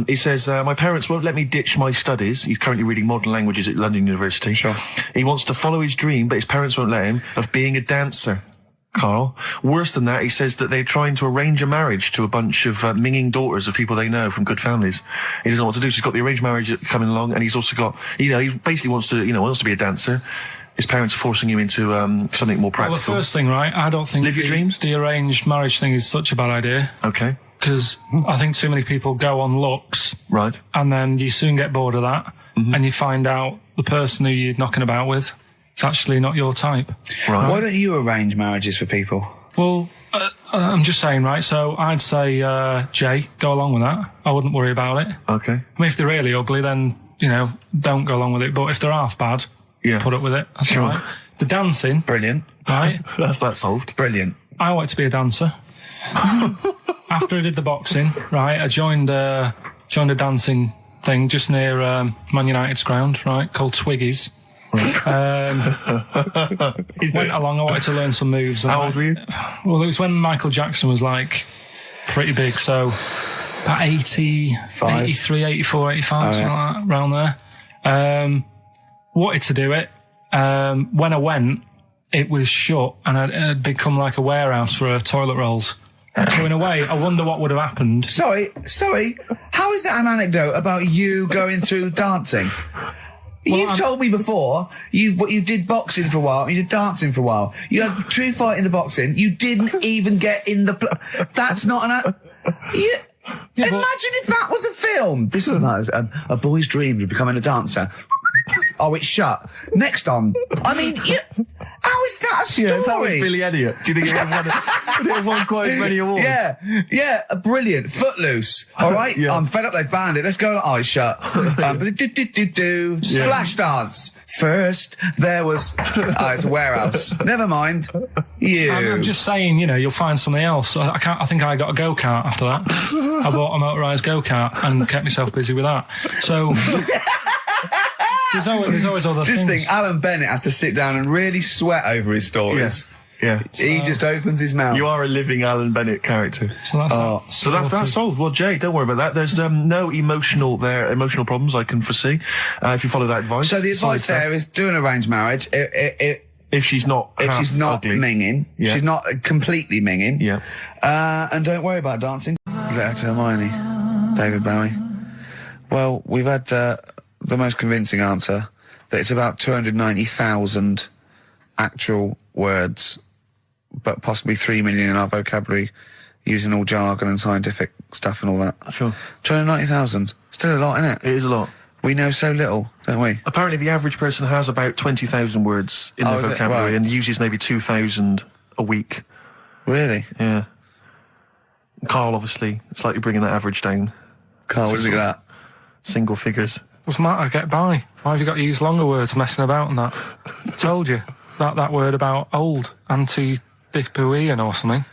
He says, my parents won't let me ditch my studies. He's currently reading modern languages at London University. Sure. He wants to follow his dream, but his parents won't let him, of being a dancer. Karl. Worse than that, he says that they're trying to arrange a marriage to a bunch of minging daughters of people they know from good families. He doesn't know what to do, so he's got the arranged marriage coming along, and he's also got, he basically wants to be a dancer. His parents are forcing him into something more practical. Well, the first thing, right, I don't think Live your dreams? The arranged marriage thing is such a bad idea. Okay. Because I think too many people go on looks. Right. And then you soon get bored of that, and you find out the person who you're knocking about with it's actually not your type. Right. Why don't you arrange marriages for people? Well, I'm just saying, right, so I'd say, Jay, go along with that. I wouldn't worry about it. Okay. I mean, if they're really ugly, then, don't go along with it. But if they're half bad, put up with it. That's all right. The dancing. Brilliant. Right? That's that solved. Brilliant. I wanted to be a dancer. After I did the boxing, right, I joined a dancing thing just near Man United's ground, right, called Twiggy's. Went along, I wanted to learn some moves. How old were you? Well, it was when Michael Jackson was, like, pretty big, so about 85. 83, 84, 85, something like that, around there. Wanted to do it. When I went, it was shut, and it had become like a warehouse for toilet rolls. So in a way, I wonder what would have happened. Sorry, how is that an anecdote about you going through dancing? You've told me before you did boxing for a while, you did dancing for a while. You had a true fight in the boxing. You didn't even get in the. That's not an. Imagine if that was a film. This is a boy's dream of becoming a dancer. Oh, it's shut. Next on. I mean, how is that a story? Yeah, that was Billy Elliot. Do you think it have won quite as many awards? Yeah, brilliant. Footloose. All right? Yeah. I'm fed up they banned it. Let's go. Oh, it's shut. Flash dance. First, there was... it's a warehouse. Never mind. I'm just saying, you'll find something else. I think I got a go-kart after that. I bought a motorised go-kart and kept myself busy with that. So... There's always other things. Just think, Alan Bennett has to sit down and really sweat over his stories. Yeah. He just opens his mouth. You are a living Alan Bennett character. So that's solved. Well, Jay, don't worry about that. There's no emotional problems I can foresee if you follow that advice. So the advice there is do an arranged marriage. If she's not ugly. minging, she's not completely minging. Yeah. And don't worry about dancing. Letter to Hermione, David Bowie. Well, we've had the most convincing answer that it's about 290,000 actual words, but possibly 3 million in our vocabulary, using all jargon and scientific stuff and all that. Sure. 290,000. Still a lot, isn't it? It is a lot. We know so little, don't we? Apparently the average person has about 20,000 words in their vocabulary and uses maybe 2,000 a week. Really? Yeah. Karl, obviously, slightly bringing that average down. Karl, what do you think of that? Single figures. Doesn't matter, get by. Why have you got to use longer words messing about and that? I told you. That word about old, anti-dipuian or something.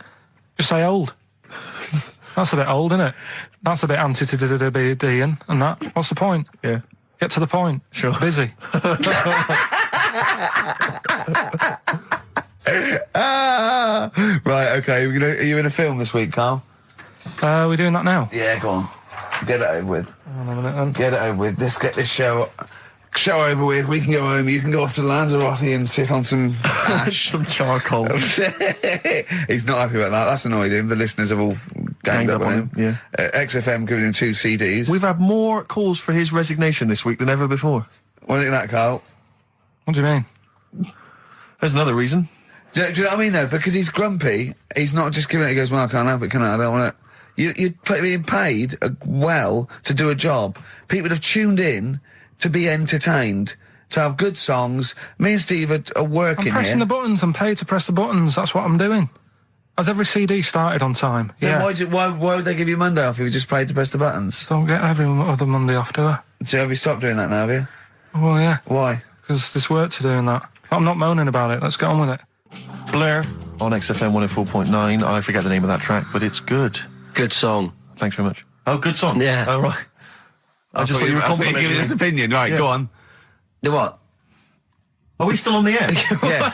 Just say old. That's a bit old, isn't it? That's a bit anti-dipuian and that. What's the point? Yeah. Get to the point. Sure. Busy. Right, okay. Are you in a film this week, Karl? We're doing that now? Yeah, go on. Get it over with. Hang on a minute, then. Get it over with. Let's get this show over with. We can go home. You can go off to Lanzarote and sit on some ash. Some charcoal. He's not happy about that. That's annoyed him. The listeners have all ganged up on him. Yeah. XFM giving him 2 CDs. We've had more calls for his resignation this week than ever before. What do you think of that, Karl? What do you mean? There's another reason. Do you know what I mean, though? Because he's grumpy. He's not just giving it. He goes, well, I can't help it, can I? I don't want it. You're being paid well to do a job. People have tuned in to be entertained, to have good songs. Me and Steve are working here. I'm pressing the buttons. I'm paid to press the buttons. That's what I'm doing. Has every CD started on time? Then why would they give you Monday off if you just paid to press the buttons? Don't get every other Monday off, do I? So have you stopped doing that now, have you? Well, yeah. Why? Because there's work to do in that. I'm not moaning about it. Let's get on with it. Blair on XFM 104.9. I forget the name of that track, but it's good. Good song. Thanks very much. Oh, good song. Yeah. Oh, right. I just thought you were complimenting giving his opinion. Right, go on. The what? Are we still on the air? Yeah.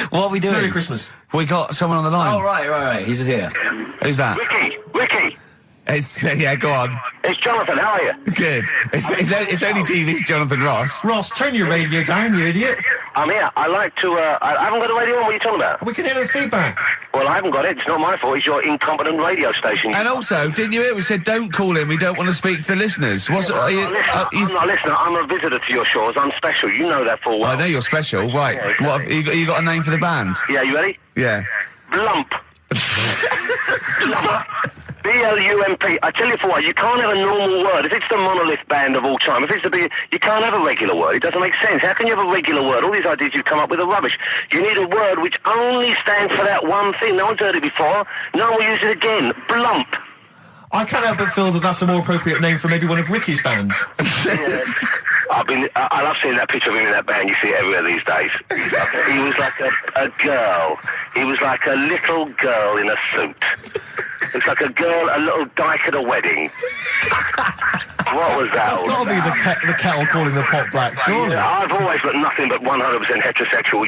What are we doing? Merry Christmas. We got someone on the line. Oh, right. He's here. Who's that? Ricky. Yeah, go on. It's Jonathan, how are you? Good. It's only TV's Jonathan Ross. Ross, turn your radio down, you idiot. I'm here. I like to, I haven't got the radio on. What are you talking about? We can hear the feedback. Well, I haven't got it. It's not my fault. It's your incompetent radio station. And also, didn't you hear we said don't call in, we don't want to speak to the listeners? I'm not a listener. I'm a visitor to your shores. I'm special. You know that full well. I know you're special. Right. Yeah, exactly. What have you got a name for the band? Yeah, you ready? Yeah. Lump. B-L-U-M-P. I tell you for what, you can't have a normal word. If it's the monolith band of all time, if it's the big, you can't have a regular word. It doesn't make sense. How can you have a regular word? All these ideas you've come up with are rubbish. You need a word which only stands for that one thing. No one's heard it before. No one will use it again. Blump. I can't help but feel that that's a more appropriate name for maybe one of Ricky's bands. I love seeing that picture of him in that band. You see it everywhere these days. He was like a girl. He was like a little girl in a suit. It's like a little dyke at a wedding. What was that? That's got to be the kettle calling the pot black, surely. I've always got nothing but 100% heterosexual.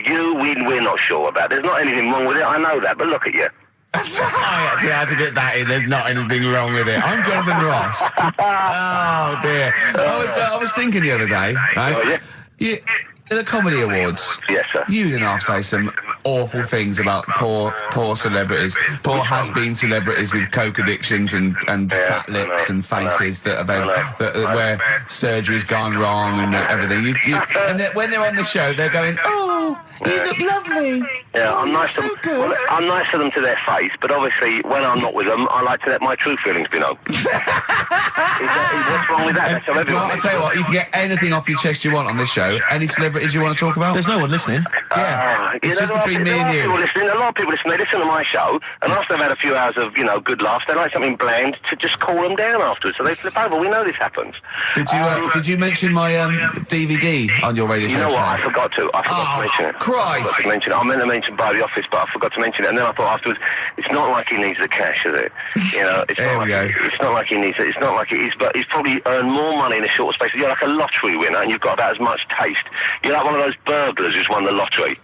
We're not sure about. There's not anything wrong with it. I know that, but look at you. I actually had to get that in. There's not anything wrong with it. I'm Jonathan Ross. Oh dear. I was thinking the other day, right? Oh, yeah? The Comedy Awards. Yes, sir. You didn't half say some awful things about poor celebrities, poor has-been celebrities with coke addictions and fat lips and faces that where surgery's gone wrong and everything. And when they're on the show, they're going, "Oh, you look lovely." Yeah, I'm nice to them. Well, I'm nice to them to their face, but obviously when I'm not with them, I like to let my true feelings be known. What's wrong with that? That's how everyone I'll tell you what, you can get anything off your chest you want on this show. Any celebrities you want to talk about? There's no one listening. It's just between me and you. A lot of people listen. They listen to my show, and after they've had a few hours of good laughs, they like something bland to just cool them down afterwards. So they flip over. We know this happens. Did you mention my DVD on your radio show? You know what? I forgot to mention it. Christ! I meant to mention by the office, but I forgot to mention it. And then I thought afterwards, it's not like he needs the cash, is it? It's not like he needs it. It's not like it is, but he's probably earned more money in a short space. You're like a lottery winner, and you've got about as much taste. You're like one of those burglars who's won the lottery.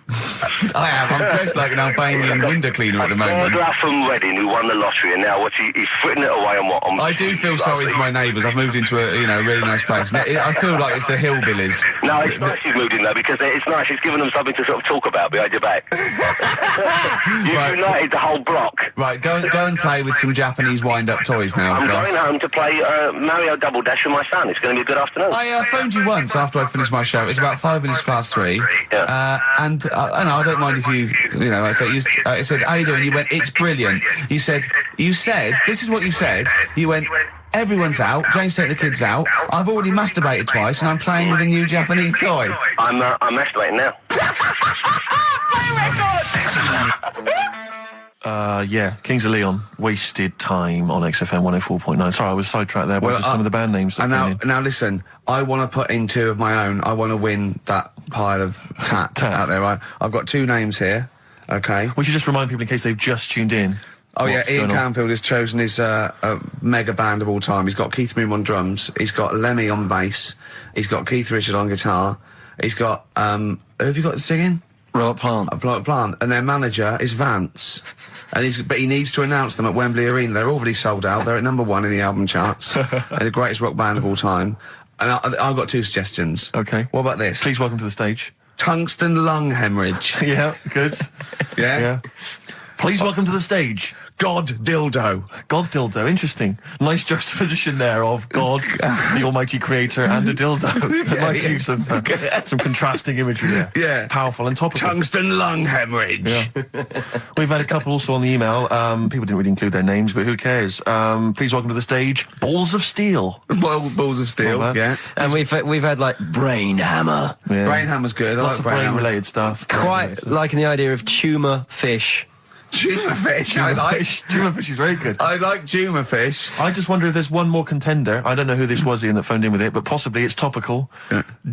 I am. I'm dressed like an Albanian window cleaner at the moment. A burglar from Reading who won the lottery, and now he's fritting it away and what? I do feel sorry for my neighbours. I've moved into a really nice place. I feel like it's the hillbillies. No, it's nice you've moved in there because it's nice. It's given them something to sort of talk about behind your back. You've united the whole block. Right, go and play with some Japanese wind-up toys now. I'm going home to play Mario Double Dash with my son. It's going to be a good afternoon. I phoned you once after I finished my show. It's about 5 minutes past 3. Yeah. And I don't mind if I said, how you doing? You went, it's brilliant. You said, this is what you said. You went, everyone's out. Jane's taking the kids out. I've already masturbated twice, and I'm playing with a new Japanese toy. I'm masturbating now. Kings of Leon, Wasted Time on XFM 104.9. Sorry, I was sidetracked there by just some of the band names. Now listen, I want to put in 2 of my own. I want to win that pile of tat out there. I've got 2 names here. Okay. We should just remind people in case they've just tuned in. Oh yeah, Ian Canfield has chosen his mega band of all time. He's got Keith Moon on drums. He's got Lemmy on bass. He's got Keith Richard on guitar. He's got who have you got singing? Robert Plant. Robert Plant. And their manager is Vance. But he needs to announce them at Wembley Arena. They're already sold out. They're at #1 in the album charts. They're the greatest rock band of all time. And I've got 2 suggestions. Okay. What about this? Please welcome to the stage. Tungsten lung hemorrhage. Yeah, good. Yeah? Please welcome to the stage. God dildo. God dildo, interesting. Nice juxtaposition there of God, the almighty creator, and a dildo. Nice use of some contrasting imagery there. Yeah. Powerful and topical. Tungsten lung hemorrhage. Yeah. We've had a couple also on the email. People didn't really include their names, but who cares? Please welcome to the stage, Balls of Steel. Balls of Steel, yeah. And we've had like Brain Hammer. Yeah. Brain Hammer's good. Lots of brain-related stuff. Quite liking the idea of tumour fish. Tuna fish. Tuna fish is very good. I like tuna fish. I just wonder if there's one more contender. I don't know who this was, Ian, that phoned in with it, but possibly it's topical.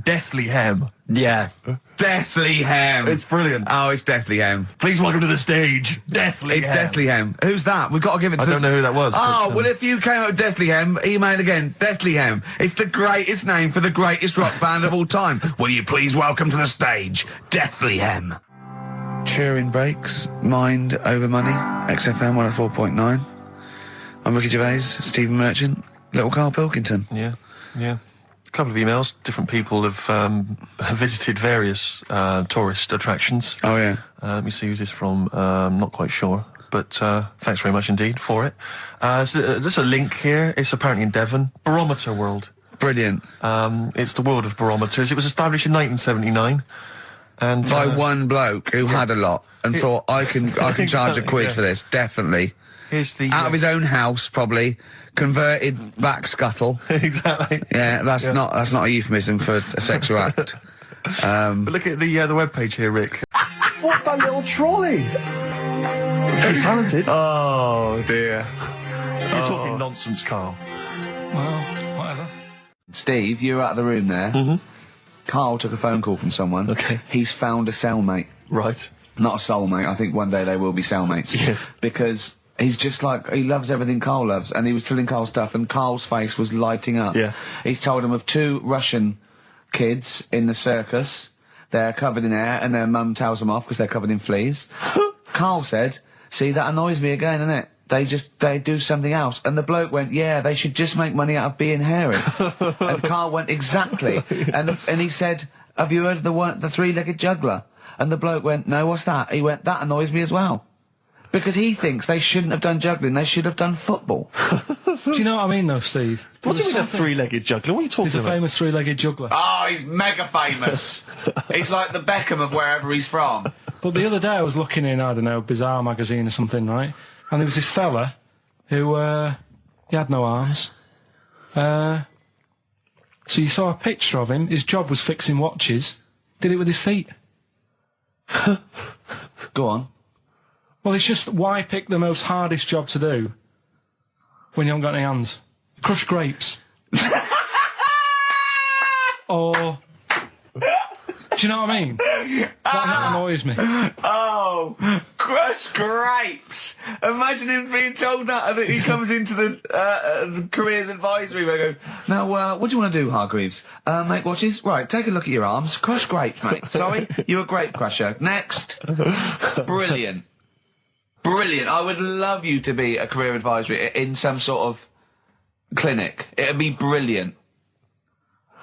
Deathly Hem. Yeah. Deathly Hem. It's brilliant. Oh, it's Deathly Hem. Please welcome to the stage, Deathly Hem. It's Deathly Hem. Who's that? We've got to give it to I don't know who that was. Oh, well, if you came up with Deathly Hem, email again. Deathly Hem. It's the greatest name for the greatest rock band of all time. Will you please welcome to the stage, Deathly Hem. Turing breaks, mind over money, XFM 104.9. I'm Ricky Gervais, Stephen Merchant, little Karl Pilkington. Yeah. A couple of emails. Different people have visited various tourist attractions. Oh, yeah. Let me see who's this from. Not quite sure. But thanks very much indeed for it. So, there's a link here. It's apparently in Devon. Barometer World. Brilliant. It's the world of barometers. It was established in 1979. And by one bloke who had a lot and thought, I can charge £1 for this, definitely. Here's the out of his own house, probably converted back scuttle. Exactly. Yeah, that's not a euphemism for a sexual act. But look at the webpage here, Rick. What's that little trolley? She's talented. Oh dear. You're talking nonsense, Carl. Well, whatever. Steve, you're out of the room there. Mm-hmm. Carl took a phone call from someone. Okay. He's found a cellmate. Right. Not a soulmate. I think one day they will be cellmates. Yes. Because he's just like, he loves everything Carl loves, and he was telling Carl stuff, and Carl's face was lighting up. Yeah. He's told him of 2 Russian kids in the circus. They're covered in hair, and their mum tells them off because they're covered in fleas. Carl said, see, that annoys me again, innit? They do something else. And the bloke went, yeah, they should just make money out of being hairy. And Carl went, exactly. And he said, have you heard of the three-legged juggler? And the bloke went, no, what's that? He went, that annoys me as well. Because he thinks they shouldn't have done juggling, they should have done football. Do you know what I mean, though, Steve? What do you mean a three-legged juggler? What are you talking He's a about? famous three-legged juggler. Oh, he's mega famous. He's like the Beckham of wherever he's from. But the other day I was looking in, I don't know, Bizarre magazine or something, right? And there was this fella who, he had no arms. So you saw a picture of him, his job was fixing watches, did it with his feet. Go on. Well, it's just, why pick the most hardest job to do when you haven't got any hands? Crush grapes. Or... Do you know what I mean? That annoys me. Oh, crush grapes. Imagine him being told that he comes into the careers advisory where I go, now, what do you want to do, Hargreaves? Make watches? Right, take a look at your arms. Crush grapes, mate. Sorry, you're a grape crusher. Next. Brilliant. Brilliant. I would love you to be a career advisory in some sort of clinic. It'd be brilliant.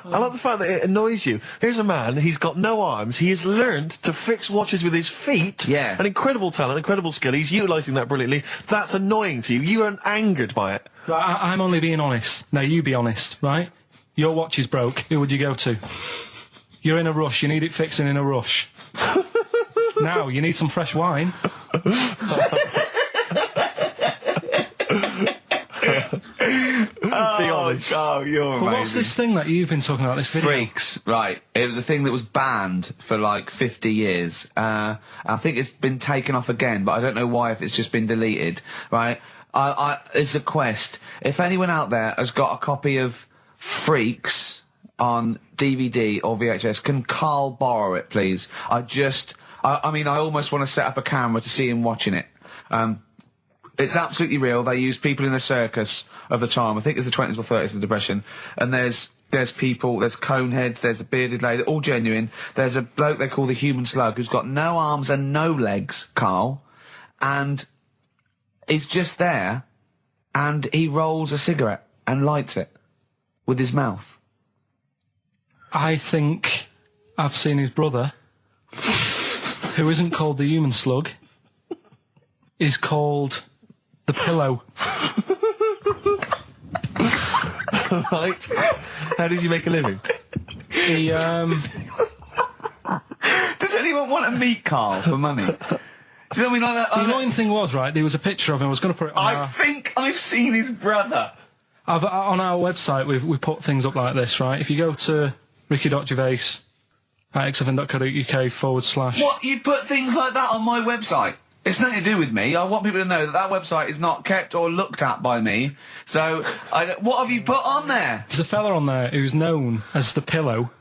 I like the fact that it annoys you. Here's a man, he's got no arms, he has learned to fix watches with his feet. Yeah. An incredible talent, incredible skill, he's utilising that brilliantly. That's annoying to you. You are angered by it. Right, I'm only being honest. Now, you be honest, right? Your watch is broke, who would you go to? You're in a rush, you need it fixing in a rush. Now, you need some fresh wine. Be honest. Oh, you're amazing. But what's this thing that you've been talking about, this video? Freaks, right. It was a thing that was banned for like 50 years. I think it's been taken off again, but I don't know why, if it's just been deleted, right? It's a quest. If anyone out there has got a copy of Freaks on DVD or VHS, can Carl borrow it, please? I mean, I almost want to set up a camera to see him watching it. It's absolutely real. They used people in the circus of the time. I think it's the 20s or 30s, the Depression. And there's people, there's coneheads, there's a bearded lady, all genuine. There's a bloke they call the human slug who's got no arms and no legs, Carl. And he's just there, and he rolls a cigarette and lights it with his mouth. I think I've seen his brother, who isn't called the human slug, is called the pillow. Right. How does he make a living? He, Does anyone want to meet Carl for money? Do you know what I mean? Like the annoying thing was, right, there was a picture of him, I was going to put it on I think I've seen his brother. on our website, we put things up like this, right? If you go to ricky.gervais at xfm.co.uk / What? You put things like that on my website? It's nothing to do with me. I want people to know that that website is not kept or looked at by me. So, what have you put on there? There's a fella on there who's known as the Pillow.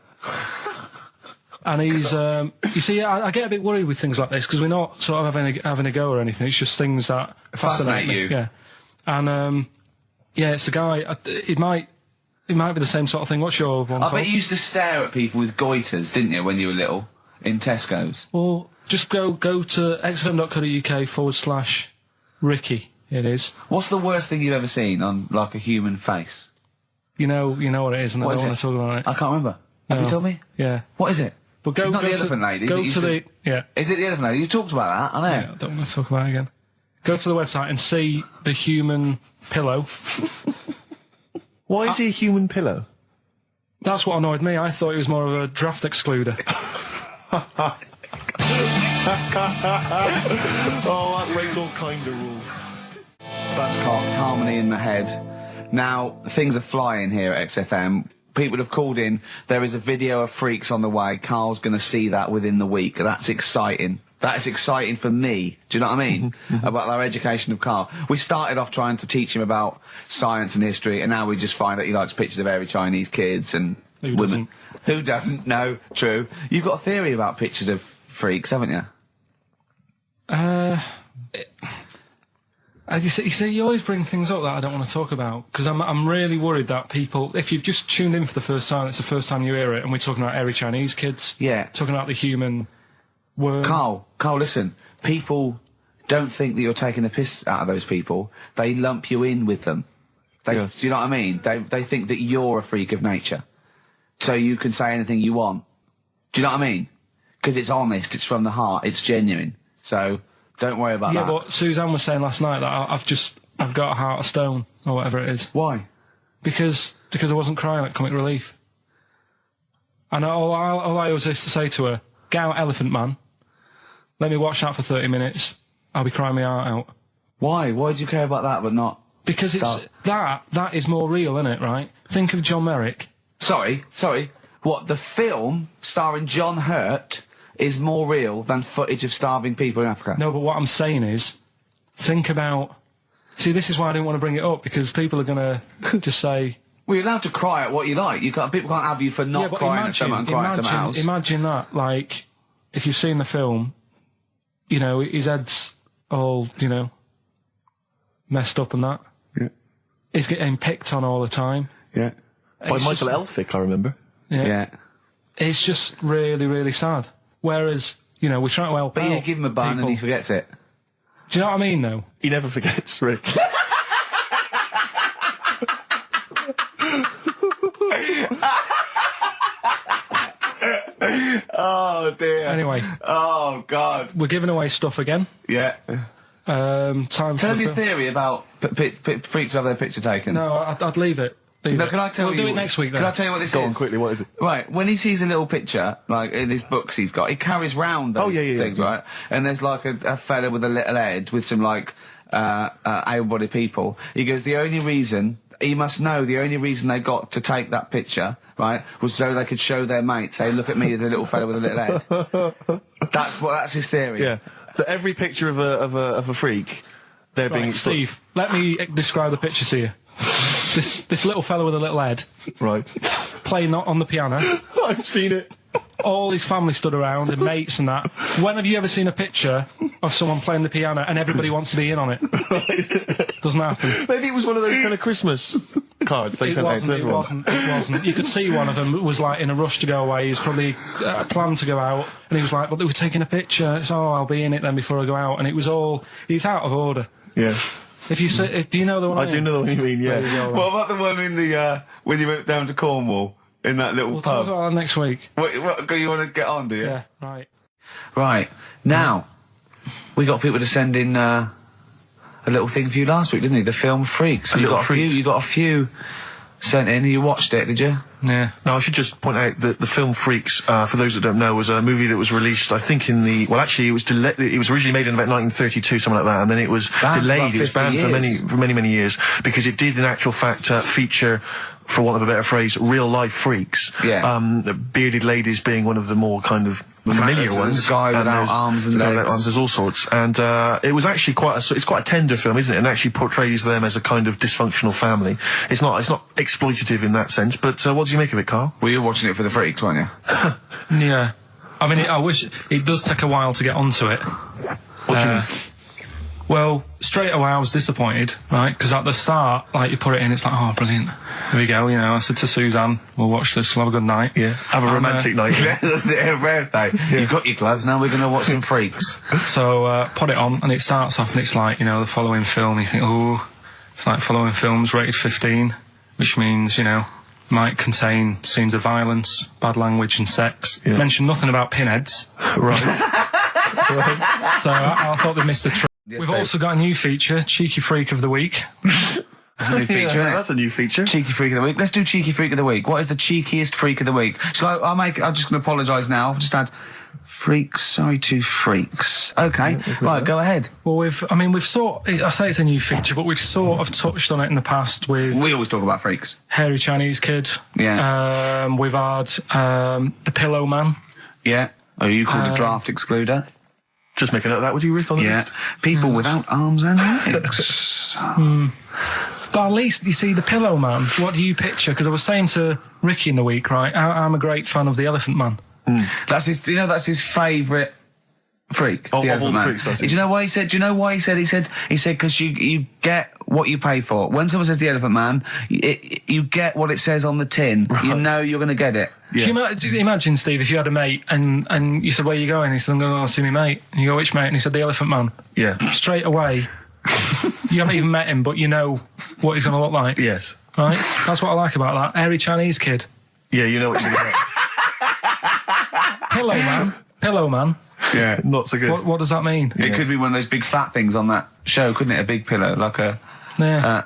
And he's, you see, I get a bit worried with things like this, because we're not sort of having a go or anything. It's just things that fascinate me. You. Yeah. And, yeah, it's a guy, it might be the same sort of thing. What's your one I called? bet you used to stare at people with goiters, didn't you, when you were little? In Tesco's. Well, just go to xfm.co.uk / Ricky, it is. What's the worst thing you've ever seen on, like, a human face? You know what it is, and I don't want to talk about it. I can't remember. Have you told me? Yeah. What is it? But go, it's not go the elephant lady. Go to the... Yeah. Is it the elephant lady? You talked about that, I know. Yeah, I don't want to talk about it again. Go to the website and see the human pillow. Why is he a human pillow? That's what annoyed me. I thought he was more of a draft excluder. Oh, that breaks all kinds of rules. Buzzcocks, Harmony in the Head. Now, things are flying here at XFM. People have called in. There is a video of Freaks on the way. Carl's going to see that within the week. That's exciting. That is exciting for me. Do you know what I mean? About our education of Carl. We started off trying to teach him about science and history, and now we just find that he likes pictures of hairy Chinese kids and women. Who doesn't? No, true. You've got a theory about pictures of freaks, haven't you? You see, you always bring things up that I don't want to talk about, because I'm really worried that people, if you've just tuned in for the first time, it's the first time you hear it, and we're talking about hairy Chinese kids. Yeah. Talking about the human worm. Carl, listen. People don't think that you're taking the piss out of those people. They lump you in with them. Do you know what I mean? They think that you're a freak of nature. So you can say anything you want. Do you know what I mean? Because it's honest, it's from the heart, it's genuine. So don't worry about that. Yeah, but Suzanne was saying last night that I've got a heart of stone, or whatever it is. Why? Because I wasn't crying at Comic Relief. And all I always used to say to her, get out Elephant Man, let me watch that for 30 minutes, I'll be crying my heart out. Why? Why do you care about that but not... Because it's that is more real, isn't it, right? Think of John Merrick. Sorry. What, the film starring John Hurt is more real than footage of starving people in Africa? No, but what I'm saying is, think about... See, this is why I didn't want to bring it up, because people are going to just say... Well, you're allowed to cry at what you like. People can't have you for not crying at someone and crying at someone else. Imagine that, like, if you've seen the film, you know, his head's all, you know, messed up and that. Yeah. He's getting picked on all the time. Yeah. By Michael Elphick, I remember. Yeah. It's just really, really sad. Whereas, you know, we're trying to help out. But you give him a bun and he forgets it. Do you know what I mean, though? He never forgets, Rick. Oh, dear. Anyway. Oh, God. We're giving away stuff again. Yeah. Tell me your theory about freaks who have their picture taken. No, I'd leave it. No, can I tell you? We'll do it next week, then. Can I tell you what this is? Go on, quickly, what is it? Right, when he sees a little picture, like in these books he's got, he carries round those things, right? And there's like a fella with a little head with some like able-bodied people. He goes, the only reason they got to take that picture, right, was so they could show their mates, say, look at me, the little fella with a little head. That's his theory. Yeah. So every picture of a freak, they're being... Steve, let me describe the picture to you. This little fella with a little head. Right. Playing on the piano. I've seen it. All his family stood around, and mates and that. When have you ever seen a picture of someone playing the piano and everybody wants to be in on it? Doesn't happen. Maybe it was one of those kind of Christmas cards they sent out to everyone. It wasn't. You could see one of them was like in a rush to go away. He was probably planned to go out, and he was like, but they were taking a picture. It's, I'll be in it then before I go out. And it was all... He's out of order. Yeah. If you say, do you know the one I do know the one you mean, yeah. What about the one in the, when you went down to Cornwall, in that little We'll pub? talk about that next week. What, you want to get on, do you? Yeah, right. Right. Now, we got people to send in, a little thing for you last week, didn't we? The film Freaks. You got a few sent in. You watched it, did you? Yeah. No, I should just point out that the film Freaks, for those that don't know, was a movie that was released, I think, it was originally made in about 1932, something like that, and then it was delayed. It was banned for many years, because it did in actual fact feature, for want of a better phrase, real life freaks. Yeah. Bearded ladies being one of the more kind of familiar ones. There's a guy without arms and legs. There's all sorts. And it was actually it's quite a tender film, isn't it? And actually portrays them as a kind of dysfunctional family. It's not exploitative in that sense, but what do you make of it, Carl? Well, you were watching it for the freaks, weren't you? Yeah. I mean, I wish... It does take a while to get onto it. What do you mean? Well, straight away I was disappointed, right? Because at the start, like, you put it in, it's like, oh, brilliant. Here we go, you know. I said to Suzanne, we'll watch this, we'll have a good night. Yeah. Have a romantic night. Yeah, that's it, her birthday. Yeah. You've got your gloves, now we're going to watch some freaks. So, put it on, and it starts off, and it's like, you know, the following film, you think, oh, it's like following films rated 15, which means, you know, might contain scenes of violence, bad language, and sex. Yeah. Mention nothing about pinheads. Right. So I thought they missed a trick. Yes, We've also got a new feature, Cheeky Freak of the Week. That's a new feature, yeah, that's a new feature. Cheeky Freak of the Week. Let's do Cheeky Freak of the Week. What is the cheekiest freak of the week? So I'm just going to apologise now. I've just had Freaks, sorry to freaks. Okay, right, go ahead. Well, I say it's a new feature, but we've sort of touched on it in the past with... We always talk about freaks. Hairy Chinese kid. Yeah. We've had the Pillow Man. Yeah. Oh, you called a draft excluder? Just make a note of that, would you, Rick, on the list? People without arms and legs. But at least, you see, the Pillow Man, what do you picture? Because I was saying to Ricky in the week, right, I'm a great fan of the Elephant Man. That's his. Do you know that's his favourite freak? Of all the freaks, do you know why he said? Do you know why he said? He said because you get what you pay for. When someone says the Elephant Man, you get what it says on the tin. Right. You know you're going to get it. Yeah. Do you imagine, Steve, if you had a mate and you said, "Where are you going?" He said, "I'm going to go see my mate." And you go, "Which mate?" And he said, "The Elephant Man." Yeah. Straight away, you haven't even met him, but you know what he's going to look like. Yes. Right. That's what I like about that hairy Chinese kid. Yeah, you know what you're going to get. Pillow Man. Yeah, not so good. What does that mean? It could be one of those big fat things on that show, couldn't it? A big pillow, like a... Yeah.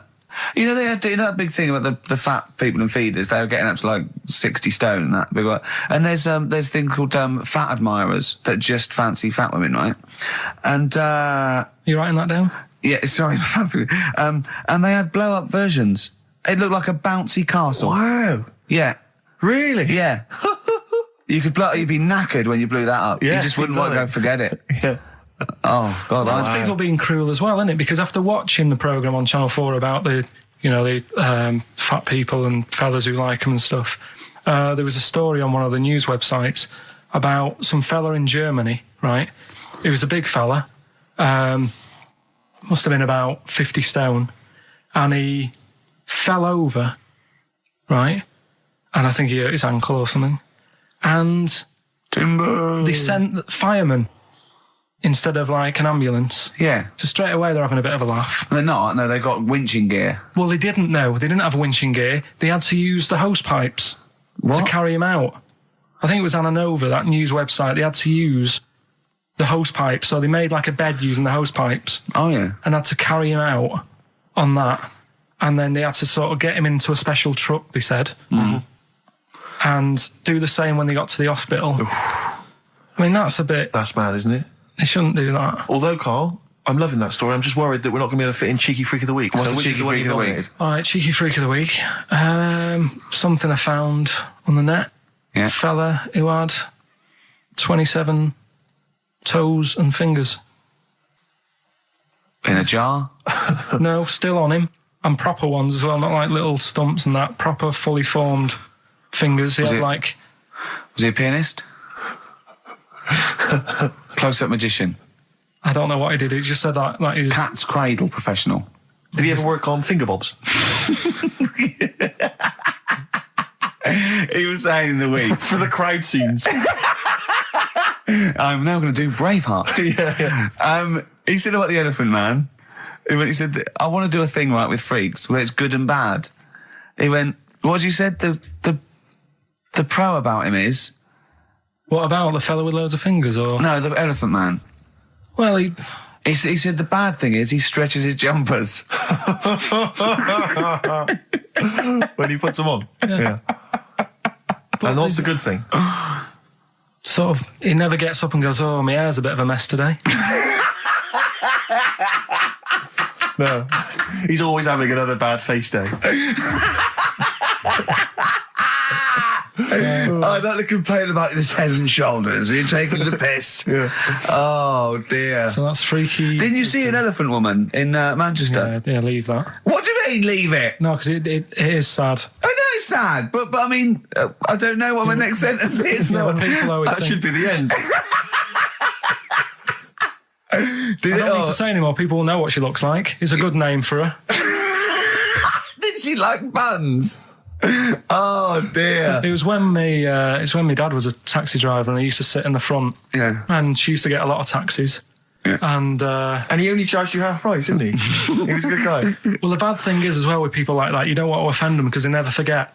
You know, they had that big thing about the fat people in feeders. They were getting up to like 60 stone and that big one. And there's a thing called fat admirers that just fancy fat women, right? And you writing that down? Yeah, sorry. And they had blow up versions. It looked like a bouncy castle. Wow. Yeah. Really? Yeah. You'd be knackered when you blew that up. Yeah, you just wouldn't want to go forget it. Yeah. Oh, God. Well, there's people being cruel as well, isn't it? Because after watching the programme on Channel 4 about the fat people and fellas who like them and stuff, there was a story on one of the news websites about some fella in Germany, right? He was a big fella, must have been about 50 stone, and he fell over, right? And I think he hurt his ankle or something. And Timber. They sent firemen instead of like an ambulance. Yeah. So straight away they're having a bit of a laugh. They're not. No, they've got winching gear. Well, they didn't know. They didn't have winching gear. They had to use the hose pipes to carry him out. I think it was Anna Nova, that news website. They had to use the hose pipes. So they made like a bed using the hose pipes. Oh, yeah. And had to carry him out on that. And then they had to sort of get him into a special truck, they said. Mm-hmm. And do the same when they got to the hospital. I mean, that's a bit... That's mad, isn't it? They shouldn't do that. Although, Carl, I'm loving that story. I'm just worried that we're not going to be able to fit in Cheeky Freak of the Week. What's the Cheeky Freak of the Week? All right, Cheeky Freak of the Week. Something I found on the net. Yeah. Fella who had 27 toes and fingers. In a jar? No, still on him. And proper ones as well, not like little stumps and that. Proper, fully formed fingers. He had like... Was he a pianist? Close-up magician? I don't know what he did. He just said that he was... Cat's cradle professional. Did he ever work on finger bobs? He was saying in the week. For the crowd scenes. I'm now going to do Braveheart. Yeah. He said about the Elephant Man. He said, I want to do a thing right with freaks where it's good and bad. He went, what did you said? The pro about him is... What about the fella with loads of fingers, or...? No, the Elephant Man. Well, he said the bad thing is he stretches his jumpers. When he puts them on. Yeah. And what's the good thing? Sort of, he never gets up and goes, oh, my hair's a bit of a mess today. No. He's always having another bad face day. I don't complain about his head and shoulders. You're taking the piss. Yeah. Oh, dear. So that's freaky. Didn't you see an elephant woman in Manchester? Yeah, leave that. What do you mean, leave it? No, because it is sad. I know it's sad, but I mean, I don't know what my next sentence is. No, people always that should be the end. I don't need to say anymore. People will know what she looks like. It's a good name for her. Did she like buns? Oh dear! It was when my dad was a taxi driver, and he used to sit in the front. Yeah. And she used to get a lot of taxis. Yeah. And he only charged you half price, didn't he? He was a good guy. Well, the bad thing is as well with people like that, you don't want to offend them because they never forget.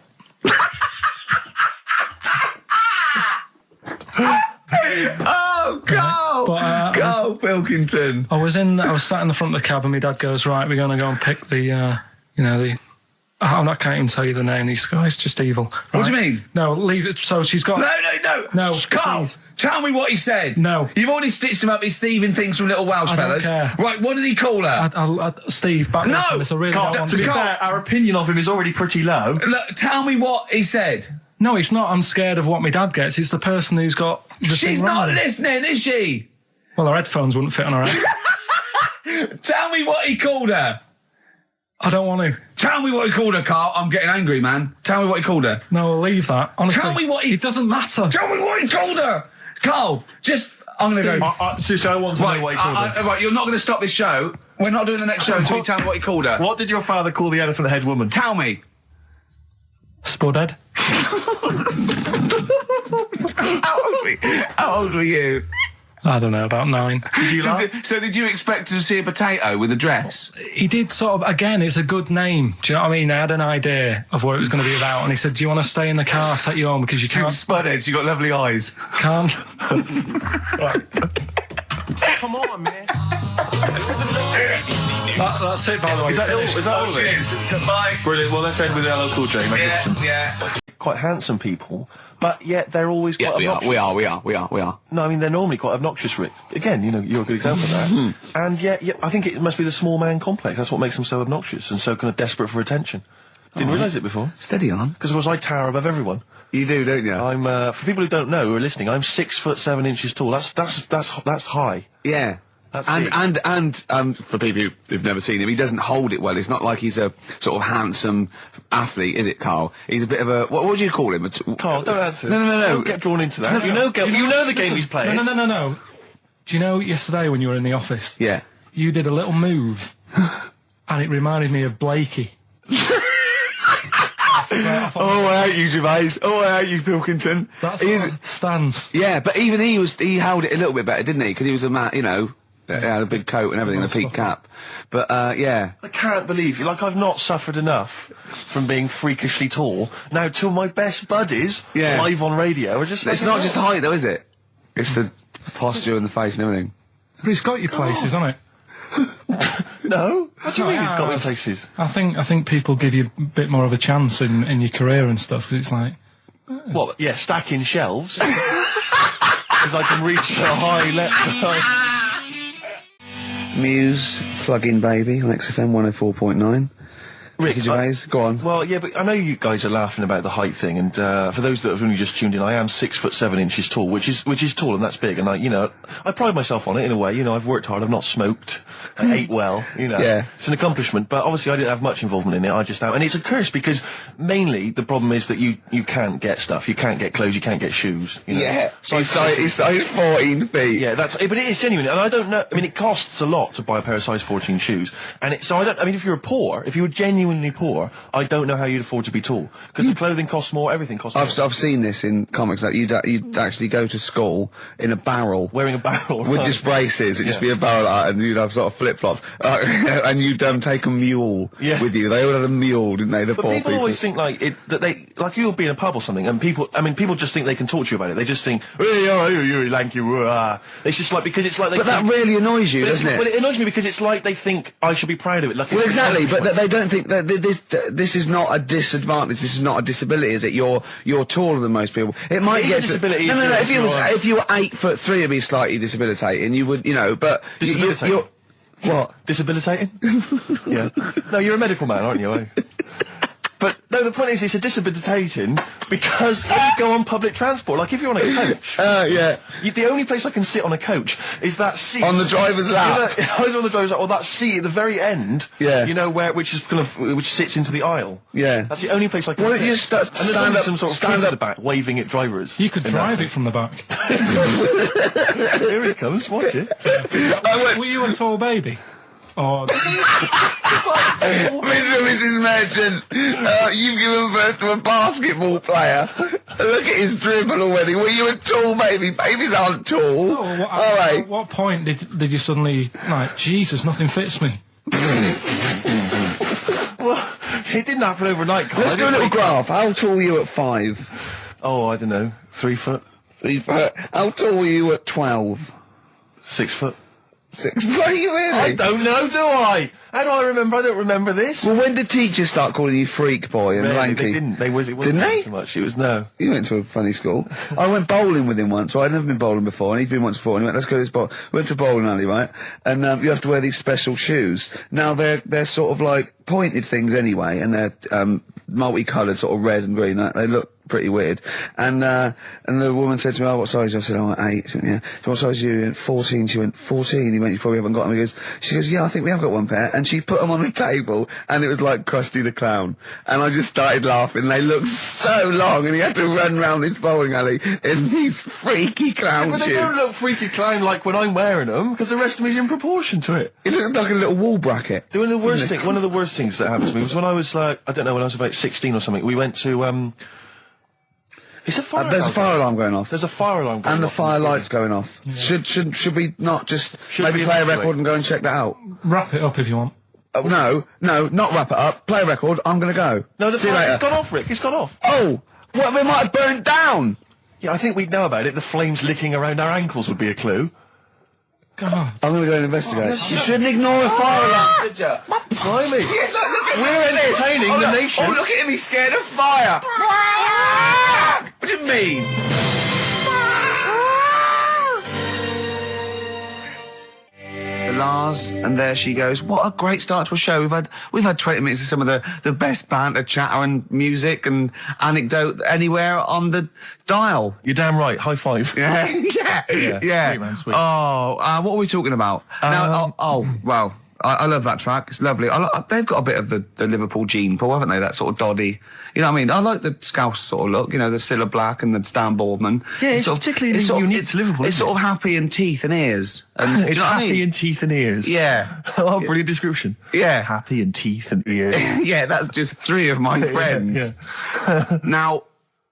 Oh, go! But, go, Pilkington! I was sat in the front of the cab, and my dad goes, right, we're going to go and pick the I can't even tell you the name. This guy's just evil. Right? What do you mean? No, leave it. So she's got... No, Carl, please. tell me what he said. No. You've already stitched him up. He's Stephen things from Little Welsh I don't Fellas. care. Right, what did he call her? Steve, back No! up. I really don't want To be to. fair, our opinion of him is already pretty low. Look, tell me what he said. No, it's not. I'm scared of what my dad gets. It's the person who's got the She's thing not wrong. listening, is she? Well, her headphones wouldn't fit on her head. Tell me what he called her. I don't want to. Tell me what he called her, Carl. I'm getting angry, man. Tell me what he called her. No, I'll leave that. Honestly, Tell me what he... It doesn't matter. Tell me what he called her. Carl, just... I'm going to go... Seriously, I want to know what he called her. Right, you're not going to stop this show. We're not doing the next show until you tell me what he called her. What did your father call the elephant head woman? Tell me. Spudhead. How old were you? I don't know, about 9. Did you laugh? So did you expect to see a potato with a dress? He did sort of, again, it's a good name. Do you know what I mean? I had an idea of what it was going to be about, and he said, do you want to stay in the car, I'll take you home, because you can't... Spudheads, you got lovely eyes. Can't. Right. Come on, man. That's it, by the way. Is that all of it? Cheers. Bye. Brilliant. Well, let's end with LL Cool J. Yeah. Quite handsome people, but yet they're always quite obnoxious. We are. No, I mean, they're normally quite obnoxious, Rick. Again, you know, you're a good example of that. And yet, I think it must be the small man complex. That's what makes them so obnoxious and so kind of desperate for attention. Didn't realise it before. Steady on. Because, of course, I tower above everyone. You do, don't you? I'm, for people who don't know, who are listening, I'm 6'7" tall. That's high. Yeah. And for people who've never seen him, he doesn't hold it well. It's not like he's a sort of handsome athlete, is it, Carl? He's a bit of a... What would you call him? Carl, don't answer. No. Don't get drawn into that. You know the game he's playing. No. Do you know yesterday when you were in the office? Yeah. You did a little move, and it reminded me of Blakey. Oh, I hate you, Gervais. Oh, I hate you, Pilkington. That's his stance. Yeah, but even he held it a little bit better, didn't he? Because he was a man, you know... He had a big coat and everything, and a peak cap. But, yeah. I can't believe you. Like, I've not suffered enough from being freakishly tall. Now, two of my best buddies, live on radio, are just... It's not just height, though, is it? It's the posture and the face and everything. But it's got you places, hasn't it? No? What do you mean it's got me places? I think people give you a bit more of a chance in your career and stuff, 'cause it's like... What, yeah, stacking shelves? Because I can reach a high level... Muse, Plug-in Baby on XFM 104.9. Rick, Gervais, go on. Well, yeah, but I know you guys are laughing about the height thing, and for those that have only just tuned in, I am 6'7" tall, which is tall and that's big, and I pride myself on it in a way. You know, I've worked hard, I've not smoked, I ate well. You know, it's an accomplishment. But obviously, I didn't have much involvement in it. I just and it's a curse because mainly the problem is that you can't get stuff, you can't get clothes, you can't get shoes. You know? Yeah, he's size 14 feet. Yeah, but it is genuine, and I don't know. I mean, it costs a lot to buy a pair of size 14 shoes, and if you were genuinely poor, I don't know how you'd afford to be tall, because the clothing costs more, everything costs more. I've seen this in comics, that you'd actually go to school in a barrel. Wearing a barrel. With just braces, it'd just be a barrel, and you'd have sort of flip-flops. And you'd take a mule with you. They all had a mule, didn't they, the poor people? People always think like you'll be in a pub or something, and people just think they can talk to you about it. They just think, hey, oh, you're lanky, it's just like, because it's like they But that really annoys you, doesn't it? Well, it annoys me because it's like they think I should be proud of it. Like, well, exactly, but they don't think that this is not a disadvantage. This is not a disability, is it? You're taller than most people. It might get a disability. No. If you were 8'3", it'd be slightly disabilitating. You would, but disabilitating. What? Disabilitating? Yeah. No, you're a medical man, aren't you? Eh? But no, the point is, it's a disabilitating because when you go on public transport, like if you're on a coach, the only place I can sit on a coach is that seat on the driver's lap, either on the driver's lap or that seat at the very end. Yeah, you know which sits into the aisle. Yeah, that's the only place I can. Well, sit. You stand up, some sort of stand at the back, waving at drivers. You could drive it from the back. Here he comes. Watch it. Were you a tall baby? Oh, Mr. and Mrs. Merchant, you've given birth to a basketball player. Look at his dribble already. Were you a tall baby? Babies aren't tall. At what point did you suddenly, Jesus, nothing fits me? Well, it didn't happen overnight, Carl. Let's do a little graph. How tall were you at 5? Oh, I don't know. 3 foot. 3 foot. How tall were you at 12? 6 foot. 6 foot? Are you really? I don't know, do I? How do I remember? I don't remember this. Well, when did teachers start calling you freak boy and Really, lanky? they didn't. It wasn't so much. It was no. You went to a funny school. I went bowling with him once, so I'd never been bowling before, and he'd been once before, and he went, let's go to this bowl. We went to a bowling alley, right? And you have to wear these special shoes. Now, they're sort of like pointed things anyway, and they're multicoloured, sort of red and green. They look pretty weird. And the woman said to me, oh, what size? I said, oh, 8. She went, yeah. So what size are you? 14. She went, 14. He went, you probably haven't got them. She goes, yeah, I think we have got one pair. And she put them on the table, and it was like Krusty the Clown. And I just started laughing. They looked so long, and he had to run round this bowling alley in these freaky clown shoes. But they don't look freaky clown like when I'm wearing them, because the rest of me's in proportion to it. It looked like a little wall bracket. One of the worst things that happened to me was when I was like, I don't know, when I was about 16 or something, we went to, It's a fire There's a fire alarm going off. There's a fire alarm going off. And the fire light's going off. Yeah. Should we not just maybe play a record and go and check that out? Wrap it up if you want. No, not wrap it up. Play a record. I'm gonna go. No, the fire's gone off, Rick. It's gone off. Oh, what? We might have burned down. Yeah, I think we'd know about it. The flames licking around our ankles would be a clue. God. I'm gonna go and investigate. You shouldn't ignore a fire alarm, should you? Blimey. We're entertaining the nation. Oh, look at him. He's scared of fire. What do you mean? Lars, and there she goes. What a great start to a show. We've had 20 minutes of some of the best banter, chatter and music and anecdote anywhere on the dial. You're damn right. High five. Yeah. Sweet, man, sweet. Oh, what are we talking about? Well, I love that track. It's lovely. They've got a bit of the Liverpool gene, Paul, haven't they? That sort of doddy. You know what I mean? I like the Scouse sort of look. You know, the Cilla Black and the Stan Boardman. Yeah, it's particularly unique to Liverpool. It's sort of happy in teeth and ears. And, it's happy in teeth and ears. Yeah. Oh, brilliant description. Yeah. Happy in teeth and ears. Yeah, that's just 3 of my friends. Yeah. Now,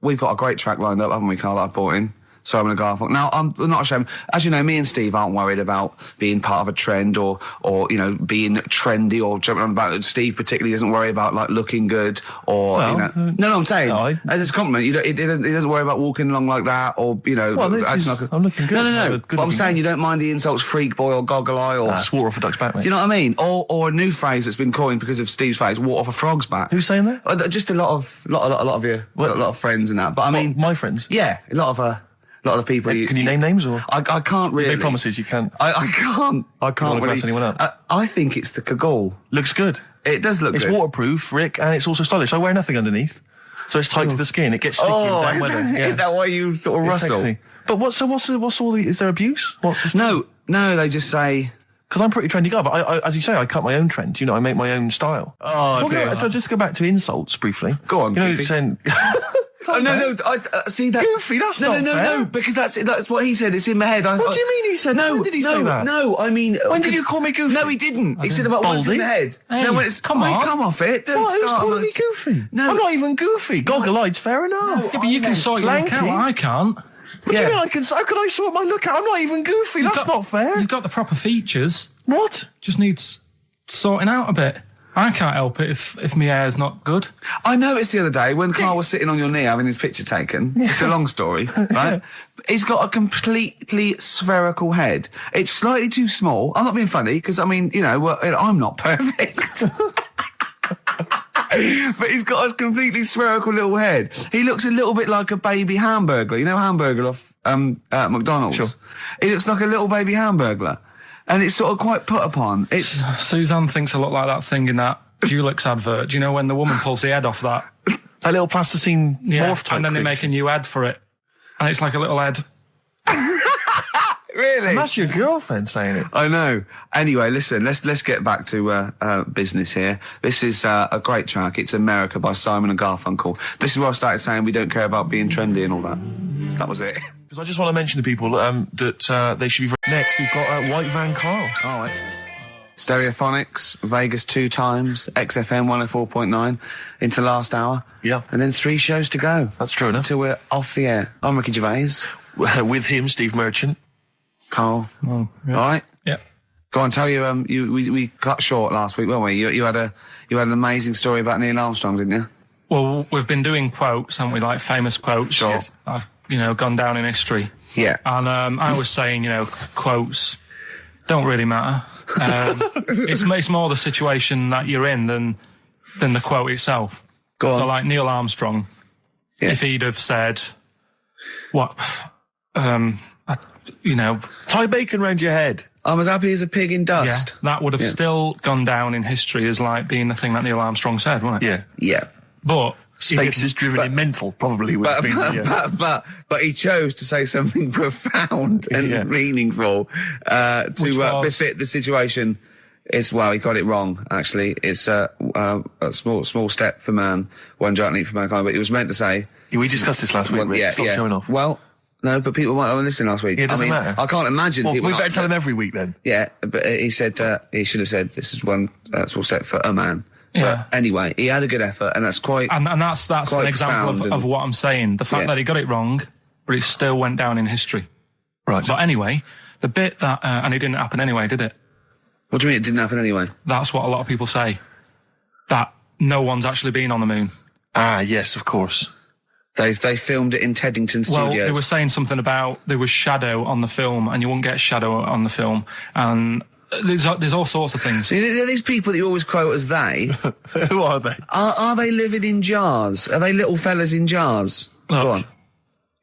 we've got a great track lined up, haven't we, Carl, that I brought in? Simon and Garfunkel. Now, I'm not ashamed. As you know, me and Steve aren't worried about being part of a trend or you know, being trendy or jumping on about it. Steve particularly doesn't worry about, like, looking good or, you know. No, I'm saying, as a compliment, he doesn't worry about walking along like that or, you know. Well, I'm looking good. No. But I'm saying you don't mind the insults freak boy or goggle eye or... swore off a duck's back, mate. Do you know what I mean? Or a new phrase that's been coined because of Steve's face, walk off a frog's back. Who's saying that? Just a lot of you, a lot of friends and that. But I mean... My friends? Yeah, a lot of the people. Can you name names or? I can't really. You made promises, you can't. I can't. I can't really. Anyone up? I think it's the Kagul. Looks good. It does look good. It's waterproof, Rick, and it's also stylish. I wear nothing underneath, so it's tight to the skin. It gets sticky in bad weather. Is that why you sort of rustle? Sexy. But what's all the? Is there abuse? What's this? No. They just say. Because I'm a pretty trendy guy, but I, as you say, I cut my own trend. You know, I make my own style. Oh, dear. So just go back to insults briefly. Go on. You know, saying. Oh, no, see, that's... Goofy, that's not fair. No, because that's what he said, it's in my head. What do you mean he said? No, when did he say that? No, I mean... When did you call me goofy? No, he didn't. He said about what's in the head. Hey, no, when it's... Come off it. Don't start. Who's calling me goofy? No. I'm not even goofy. Goggle-eyed's fair enough. Yeah, but you can sort your look out, I can't. What do you mean how can I sort my look out? I'm not even goofy. That's not fair. You've got the proper features. What? Just needs sorting out a bit. I can't help it if my hair's not good. I noticed the other day when Carl was sitting on your knee having his picture taken. It's a long story, right? He's got a completely spherical head. It's slightly too small. I'm not being funny because, I mean, you know, I'm not perfect. But he's got a completely spherical little head. He looks a little bit like a baby hamburger. You know Hamburger off McDonald's? Sure. He looks like a little baby hamburger. And it's sort of quite put upon. Suzanne thinks I look like that thing in that Dulux advert. Do you know when the woman pulls the head off that? A little plasticine morph type. And then they make a new head for it. And it's like a little head. Really? And that's your girlfriend saying it. I know. Anyway, listen, let's get back to business here. This is a great track. It's America by Simon and Garfunkel. This is where I started saying we don't care about being trendy and all that. That was it. Because I just want to mention to people that they should be... Next, we've got White Van Carl. Oh, excellent. Stereophonics, Vegas 2 times, XFM 104.9 into the last hour. Yeah. And then 3 shows to go. That's true enough. Until we're off the air. I'm Ricky Gervais. With him, Steve Merchant. Carl. Oh, yeah. All right? Yeah. Go on, tell you, we cut short last week, weren't we? You had an amazing story about Neil Armstrong, didn't you? Well, we've been doing quotes, haven't we? Like famous quotes. Sure. I've, gone down in history. Yeah. And I was saying, quotes don't really matter. It's more the situation that you're in than the quote itself. Go on. So, like Neil Armstrong, if he'd have said, tie bacon round your head. I'm as happy as a pig in dust. Yeah, that would have still gone down in history as like being the thing that Neil Armstrong said, wouldn't it? Yeah. Yeah. But Space is driven in mental, probably would have been. But he chose to say something profound and meaningful to befit the situation. He got it wrong. Actually, it's a small step for man, one giant leap for mankind. But he was meant to say. We discussed this last week. Stop showing off. Well. No, but people might have listened last week. Yeah, it doesn't matter. I can't imagine. Well, we better tell them every week then. Yeah, but he said he should have said this is one small step for a man. Yeah. But anyway, he had a good effort, and that's quite. And that's an example of what I'm saying. The fact that he got it wrong, but it still went down in history. Right. But anyway, the bit that and it didn't happen anyway, did it? What do you mean it didn't happen anyway? That's what a lot of people say. That no one's actually been on the moon. Ah, yes, of course. They filmed it in Teddington Studios. Well, they were saying something about there was shadow on the film, and you wouldn't get shadow on the film, and there's all sorts of things. See, these people that you always quote as they. Who are they? Are they living in jars? Are they little fellas in jars? Look, go on.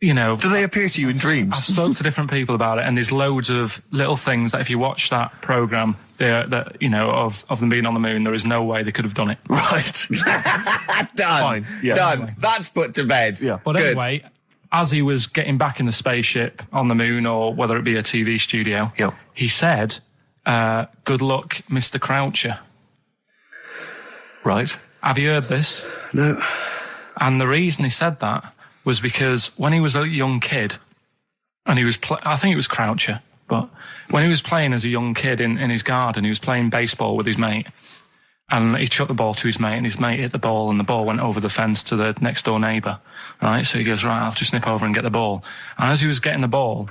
You know, do they appear to you in dreams? I've spoken to different people about it, and there's loads of little things that if you watch that programme, of them being on the moon, there is no way they could have done it. Right. Done. Fine. Yeah. Done. Anyway. That's put to bed. Yeah. But anyway, as he was getting back in the spaceship on the moon, or whether it be a TV studio, he said, "Good luck, Mr. Croucher." Right. Have you heard this? No. And the reason he said that was because when he was a young kid, and he was, I think it was Croucher, but when he was playing as a young kid in his garden, he was playing baseball with his mate, and he chucked the ball to his mate, and his mate hit the ball, and the ball went over the fence to the next door neighbour. Right, so he goes, right, I'll just nip over and get the ball. And as he was getting the ball,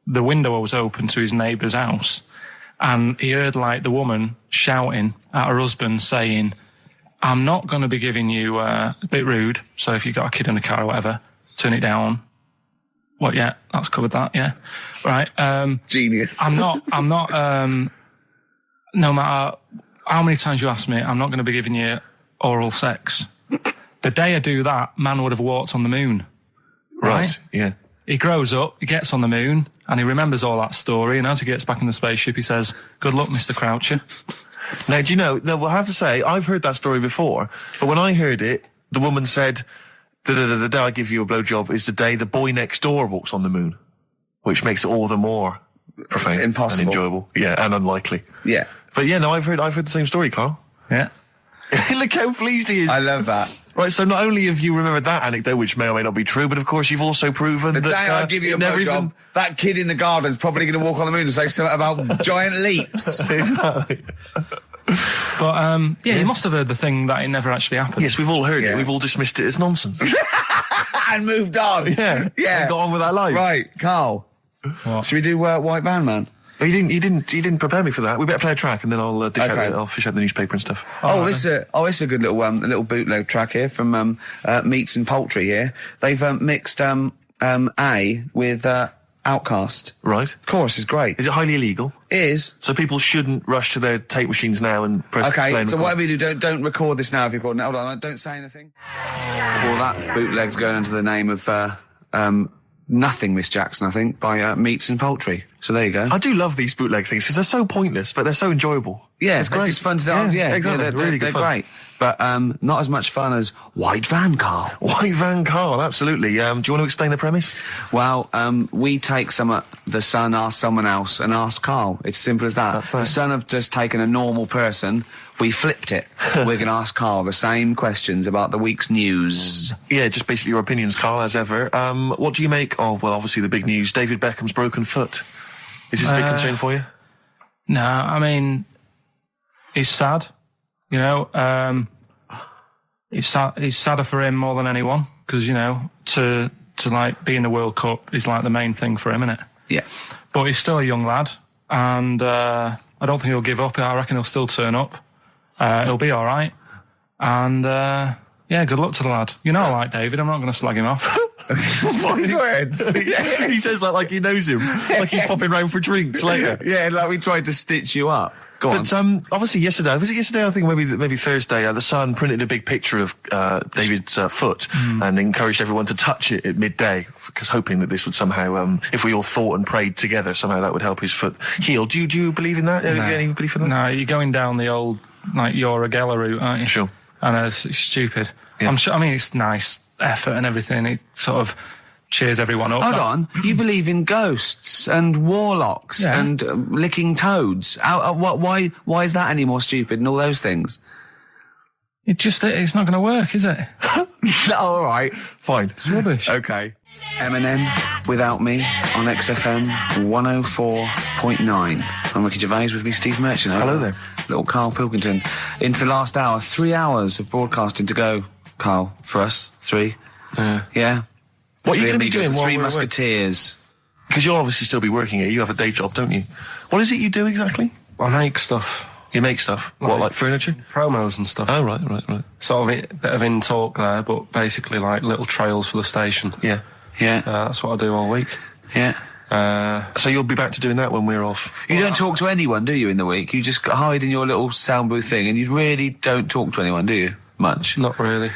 the window was open to his neighbour's house, and he heard like the woman shouting at her husband saying, "I'm not going to be giving you a bit rude, so if you've got a kid in the car or whatever, turn it down." What, yeah, that's covered that, yeah. Right. Genius. I'm not, no matter how many times you ask me, I'm not going to be giving you oral sex. The day I do that, man would have walked on the moon. Right? Yeah. He grows up, he gets on the moon, and he remembers all that story, and as he gets back in the spaceship, he says, "Good luck, Mr. Croucher." Now, do you know, I have to say, I've heard that story before, but when I heard it, the woman said, the day I give you a blowjob is the day the boy next door walks on the moon, which makes it all the more profane impossible and enjoyable. Yeah, and unlikely. Yeah. But yeah, no, I've heard the same story, Carl. Yeah. Look how pleased he is. I love that. Right, so not only have you remembered that anecdote, which may or may not be true, but of course you've also proven that... The day I give you a blowjob, that kid in the garden's probably going to walk on the moon and say something about giant leaps. Exactly. But, you must have heard the thing that it never actually happened. Yes, we've all heard it. We've all dismissed it as nonsense. And moved on. Yeah. Yeah. And got on with our life. Right, Carl. What? Should we do White Van Man? Oh, he didn't prepare me for that. We better play a track and then I'll I'll fish out the newspaper and stuff. This is a good little bootleg track here from Meats and Poultry here. They've mixed A with Outcast. Right. Chorus is great. Is it highly illegal? It is. So people shouldn't rush to their tape machines now and press play and so record. whatever you do, don't record this now if you're recording it. Hold on, don't say anything. Well, that bootleg's going under the name of Nothing, Miss Jackson, I think, by Meats and Poultry. So there you go. I do love these bootleg things because they're so pointless, but they're so enjoyable. Yeah, it's great. It's fun to do. Yeah, exactly. They're really good they're fun. great. But not as much fun as White Van Carl. White Van Carl, absolutely. Do you want to explain the premise? Well, we take the Sun asks someone else and asks Carl. It's as simple as that. The Sun have just taken a normal person. We flipped it. We're going to ask Carl the same questions about the week's news. Yeah, just basically your opinions, Carl, as ever. What do you make of, well, obviously the big news, David Beckham's broken foot? Is this a big concern for you? No, I mean, he's sad. You know, he's sadder for him more than anyone because, you know, to like be in the World Cup is like the main thing for him, isn't it? Yeah. But he's still a young lad, and I don't think he'll give up. I reckon he'll still turn up. He'll be all right, and Yeah, good luck to the lad. You know I like David, I'm not going to slag him off. Wise words. He says like he knows him, like he's popping round for drinks later. Yeah, like we tried to stitch you up. Go on. But obviously yesterday, was it yesterday? I think maybe Thursday. The Sun printed a big picture of David's foot and encouraged everyone to touch it at midday, because hoping that this would somehow, if we all thought and prayed together, somehow that would help his foot heal. Do you believe in that? No. Any belief in that? No, you're going down the old like Geller route, aren't you? Sure. I know it's stupid. Yeah. I'm sure. I mean, it's nice effort and everything. It sort of cheers everyone up. Hold on, you believe in ghosts and warlocks and licking toads? Why is that any more stupid and all those things? It's not going to work, is it? All right, fine. It's rubbish. Okay. Eminem, Without Me, on XFM 104.9. I'm Ricky Gervais, with me Steve Merchant. Hello there. Little Karl Pilkington. Into the last hour, 3 hours of broadcasting to go, Karl, for us. 3. Yeah. What are you going to be doing? Three Musketeers. Because you'll obviously still be working here. You have a day job, don't you? What is it you do exactly? I make stuff. You make stuff? Like furniture? Promos and stuff. Oh, right. Sort of a bit of in-talk there, but basically like little trails for the station. Yeah. That's what I do all week. Yeah. So you'll be back to doing that when we're off? You don't talk to anyone, do you, in the week? You just hide in your little sound booth thing, and you really don't talk to anyone, do you? Much? Not really.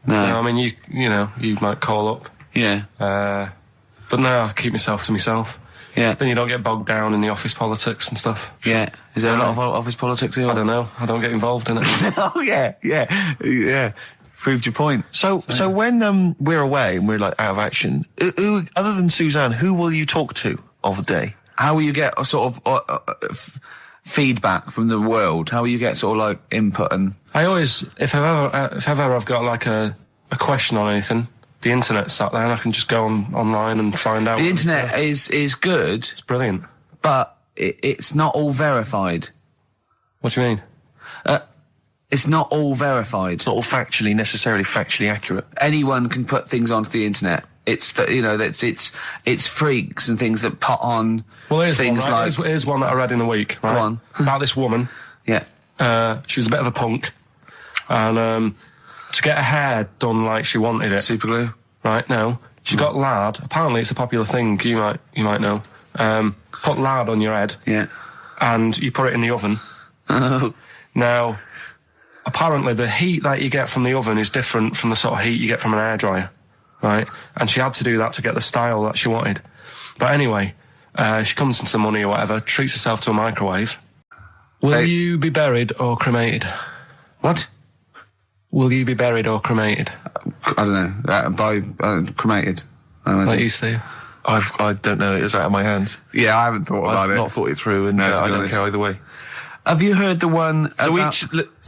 No. I mean, you might call up. Yeah. But no, I keep myself to myself. Yeah. Then you don't get bogged down in the office politics and stuff. Yeah. Is there a lot of office politics here? I don't know. I don't get involved in it. Oh, yeah. Proved your point. So when we're away and we're like out of action, who other than Suzanne, who will you talk to of the day? How will you get a sort of feedback from the world? How will you get sort of like input and? I always, if ever I've got like a question on anything, the internet's sat there and I can just go online and find out. The internet is good. It's brilliant, but it's not all verified. What do you mean? It's not all verified. It's not all necessarily factually accurate. Anyone can put things onto the internet. It's it's freaks and things that put on things like. Here's one that I read in the week. Right? Go on. About this woman. Yeah. She was a bit of a punk, and to get her hair done like she wanted it. Super glue. Right. No. She got lard. Apparently, it's a popular thing. You might know. Put lard on your head. Yeah. And you put it in the oven. Oh. Now, apparently the heat that you get from the oven is different from the sort of heat you get from an hairdryer, right? And she had to do that to get the style that she wanted. But anyway, she comes into money or whatever, treats herself to a microwave. Will you be buried or cremated? What? Will you be buried or cremated? I don't know. Cremated. Like you, Steve? I don't know. It's out of my hands. Yeah, I haven't thought about it. I've not thought it through, and I don't care either way. Have you heard the one about...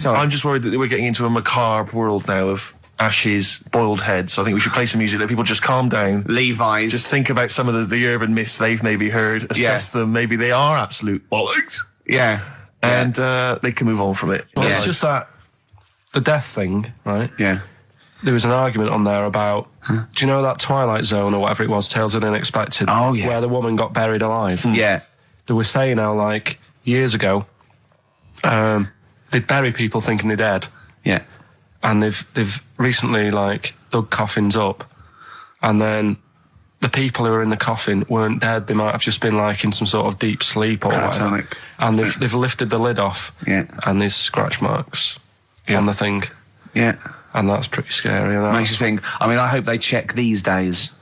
I'm just worried that we're getting into a macabre world now of ashes, boiled heads. I think we should play some music, let people just calm down. Levi's. Just think about some of the urban myths they've maybe heard, assess them. Maybe they are absolute bollocks. Yeah. And they can move on from it. Well, it's just that the death thing, right? Yeah. There was an argument on there about, do you know that Twilight Zone or whatever it was, Tales of the Unexpected? Oh, yeah. Where the woman got buried alive. Yeah. They were saying how, like, years ago, they'd bury people thinking they're dead. Yeah. And they've recently, like, dug coffins up, and then the people who were in the coffin weren't dead. They might have just been, like, in some sort of deep sleep or whatever. And they've lifted the lid off. Yeah. And there's scratch marks on the thing. Yeah. And that's pretty scary. And makes you think, I mean, I hope they check these days.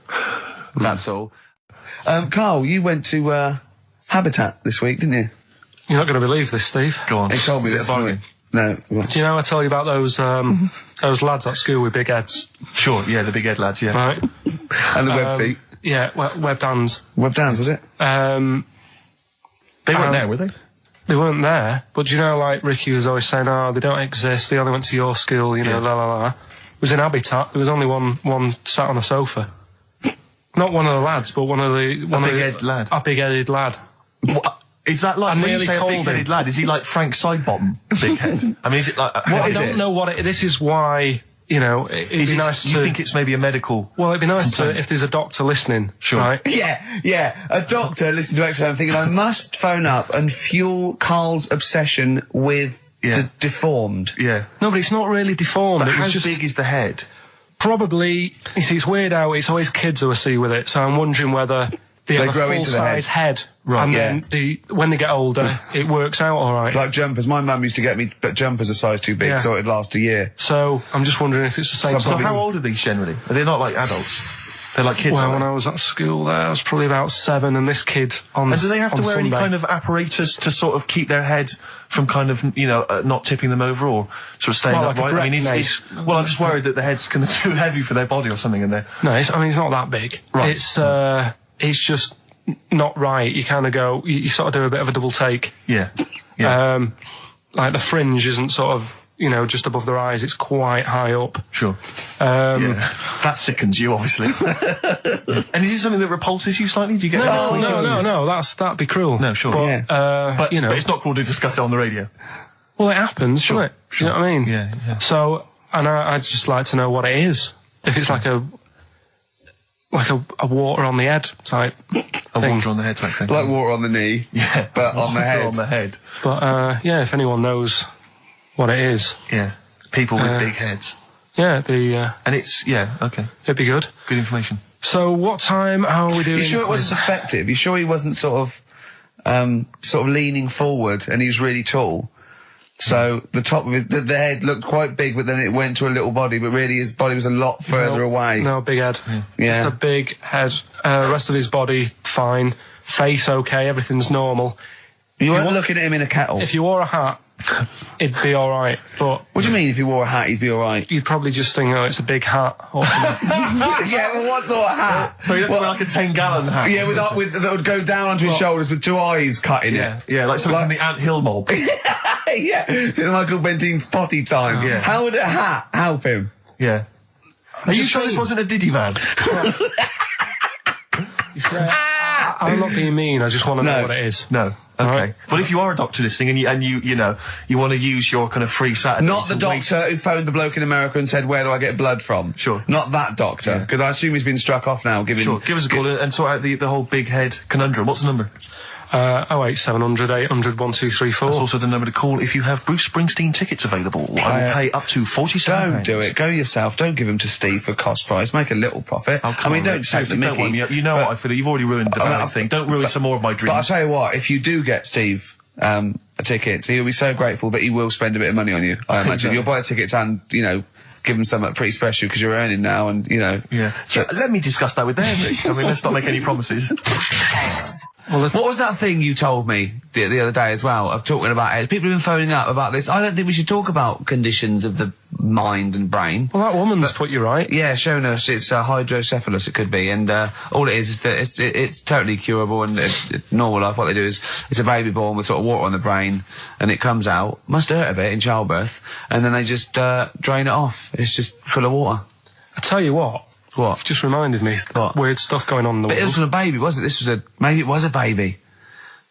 That's all. Karl, you went to Habitat this week, didn't you? You're not going to believe this, Steve. Go on. They told me Is this it a bargain? No. Do you know I told you about those lads at school with big heads? Sure, yeah, the big head lads, yeah. Right. And the web feet. Yeah, webbed hands. Webbed hands, was it? They weren't there, were they? They weren't there, but do you know, like, Ricky was always saying, they don't exist, they only went to your school, you know, la la la. It was in Habitat, there was only one sat on a sofa. Not one of the lads, but one of the... A big-headed lad. What? Is that like, when you say a big-headed lad, is he like Frank Sidebottom, big head? I mean, is it like... I don't know what it... This is why, you know, it'd be nice to... You think it's maybe a medical... Well, it'd be nice to, if there's a doctor listening, right? Yeah, a doctor listening to XFM thinking, I must phone up and fuel Karl's obsession with deformed. Yeah. No, but it's not really deformed. But it how was just big is the head? probably. You see, it's weird how it's always kids who I see with it. So I'm wondering whether they have a grow into the full-size head, Right. and Yeah. then when they get older, it works out all right. Like jumpers. My mum used to get me jumpers a size too big, Yeah. so it'd last a year. So I'm just wondering if it's the same. So sort of- how old are these generally? Are they not like adults? They're like kids. Well, aren't when they? I was at school there, I was probably about 7, and this kid on And do they have to on wear any Sunday- kind of apparatus to sort of keep their head from kind of, not tipping them over or sort of staying Well, like a upright? I mean, breast well, I'm just worried that the head's kind of too heavy for their body or something in there. No, it's not that big. Right. It's just not right. You kind of go, you sort of do a bit of a double take. Yeah. Yeah. Like the fringe isn't sort of, just above their eyes. It's quite high up. Sure. That sickens you, obviously. And is it something that repulses you slightly? Do you get No. That'd be cruel. No, sure. But, But it's not cool to discuss it on the radio. Well, it happens, doesn't it? Sure. You know what I mean? Yeah. So, and I'd just like to know what it is. If it's like a water on the head type A thing. water on the head type thing. Like water on the knee. Yeah. But on the Water head. on the head. But, if anyone knows what it is, Yeah. People with big heads. yeah, it'd be Okay. it'd be good. Good information. So, what time are we doing? You sure it wasn't perspective? You sure he wasn't sort of leaning forward and he was really tall? So the top of the head looked quite big, but then it went to a little body, but really his body was a lot further away. No, big head. Yeah. Just a big head. Rest of his body, fine. Face, okay. Everything's normal. You weren't looking at him in a kettle. If you wore a hat, it'd be all right. But What do you mean if he wore a hat, he'd be all right? you'd probably just think, oh, it's a big hat or something. Yeah, but what sort of hat? So you don't wear like a 10-gallon hat? Yeah, that would go down onto his shoulders with 2 eyes cut in it. Yeah, like something from the Ant Hill mob. Yeah, Michael Bentine's potty time. Yeah. How would a hat help him? Yeah. Are you sure this wasn't a Diddy man? I'm not being mean. I just want to know what it is. No. Okay. Right. But if you are a doctor listening and you want to use your kind of free Saturday. Not the doctor who phoned the bloke in America and said, "Where do I get blood from?" Sure. Not that doctor, because I assume he's been struck off now. Sure. Give us a call and sort out the whole big head conundrum. What's the number? 08700 800 1234. That's also the number to call if you have Bruce Springsteen tickets available. I will pay up to £47. Don't do it. Go yourself. Don't give them to Steve for cost price. Make a little profit. Oh, come on, don't Rick. take the Seriously, don't mickey. worry me. You know what I feel. You've already ruined the bad thing. Don't ruin some more of my dreams. But I'll tell you what, if you do get Steve a ticket, he'll be so grateful that he will spend a bit of money on you, I imagine. so. You'll buy the tickets and, give them something pretty special because you're earning now and, Yeah. So let me discuss that with them, Rick. I mean, let's not make any promises. Well, what was that thing you told me the other day as well? I'm talking about it. People have been phoning up about this. I don't think we should talk about conditions of the mind and brain. Well, that woman's put you right. Yeah, shown us it's hydrocephalus. It could be, and all it is that it's totally curable and it's normal life. What they do is it's a baby born with sort of water on the brain, and it comes out. Must hurt a bit in childbirth, and then they just drain it off. It's just full of water. I tell you what. What? It's just reminded me of weird stuff going on in the But world. it wasn't a baby, was it? Maybe it was a baby.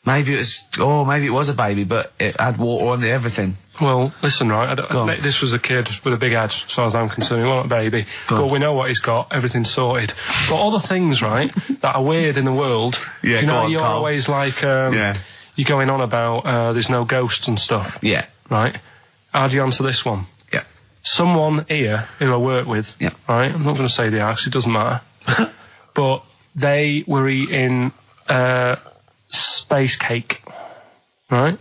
Maybe it was a baby, but it had water on it, everything. Well, listen, right, this was a kid with a big head, as far as I'm concerned. He wasn't a baby. But we know what he's got, everything's sorted. But all the things, right, that are weird in the world, Yeah, do you know, go on, you're Carl. always like, you're going on about, there's no ghosts and stuff. Yeah. Right? How do you answer this one? Yeah. Someone here who I work with, right, I'm not going to say the house, it doesn't matter, but they were eating space cake, right?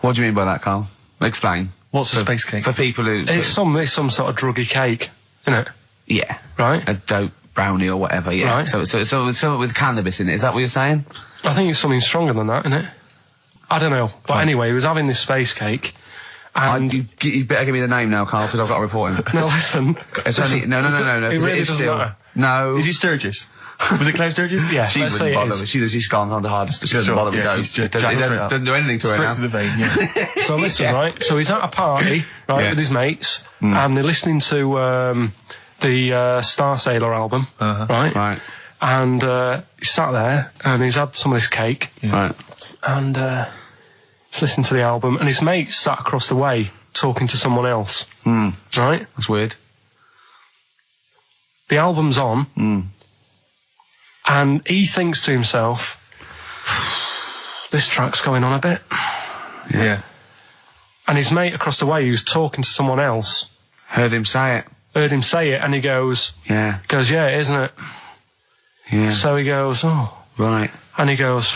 What do you mean by that, Carl? Explain. What's a space cake? For people who... It's some sort of druggy cake, isn't it? Yeah. Right? A dope brownie or whatever, yeah. Right. So something with cannabis in it, is that what you're saying? I think it's something stronger than that, isn't it? I don't know. But anyway, he was having this space cake. And you better give me the name now, Carl, because I've got to report him. No, listen. It's only... No. It really doesn't matter. No. Is he Sturgis? Was it Claire Sturgis? Yeah, She let's say wouldn't it bother. is. She's gone on the hardest. She doesn't bother with yeah, those. she's just It jacked straight up. doesn't do anything to her Straight now. to the vein, yeah. So listen, right? So he's at a party, right, Yeah. with his mates, and they're listening to the Star Sailor album, right? Right. And he's sat there, and he's had some of this cake, Right. and he's listening to the album, and his mate sat across the way talking to someone else, right? That's weird. The album's on, and he thinks to himself, this track's going on a bit. Yeah. and his mate across the way, who was talking to someone else, heard him say it, and he goes, yeah, isn't it? Yeah. So he goes, oh, right, and he goes.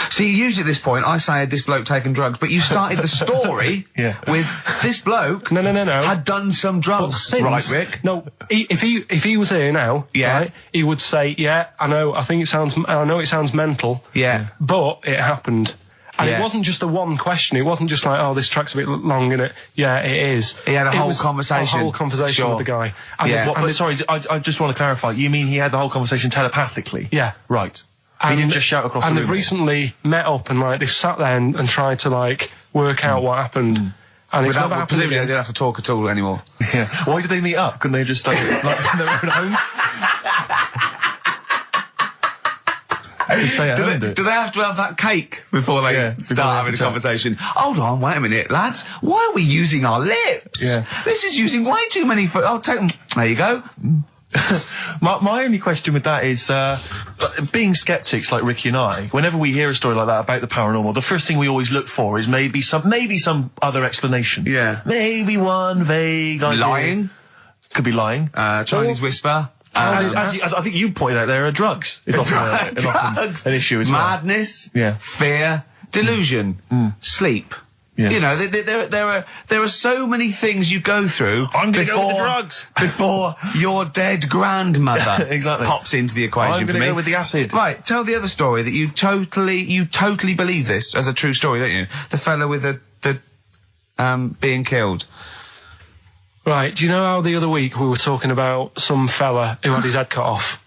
See, usually at this point, I say, had this bloke taken drugs, but you started the story with this bloke no. had done some drugs. Right, Rick? No, if he was here now, right, he would say, yeah, I know it sounds mental, yeah, but it happened. And it wasn't just a one question. It wasn't just like, oh, this track's a bit long, innit? Yeah, it is. He had a whole conversation. With the guy. And sorry, I just want to clarify. You mean he had the whole conversation telepathically? Yeah. Right. He didn't just shout across the room. And they've recently met up and, like, they've sat there and tried to, like, work out what happened. And it's never happened. Presumably they didn't have to talk at all anymore. Yeah. Why did they meet up? Couldn't they just stay, like, in their own homes? Just stay at home, do they have to have that cake before they start having a conversation? Hold on, wait a minute, lads. Why are we using our lips? Yeah. This is using way too many take them. There you go. My only question with that is, being skeptics like Ricky and I, whenever we hear a story like that about the paranormal, the first thing we always look for is maybe some other explanation. Yeah. Maybe one vague idea. Lying. Could be lying. Chinese whisper. As I think you pointed out, there are drugs. It's often an issue as well. Madness. Fear. Delusion. Sleep. Yeah. You know, there are so many things you go through. I'm going to go with the drugs before your dead grandmother exactly pops into the equation. I'm going to go with the acid. Right, tell the other story that you totally believe this as a true story, don't you? The fella with the being killed. Right, do you know how the other week we were talking about some fella who had his head cut off?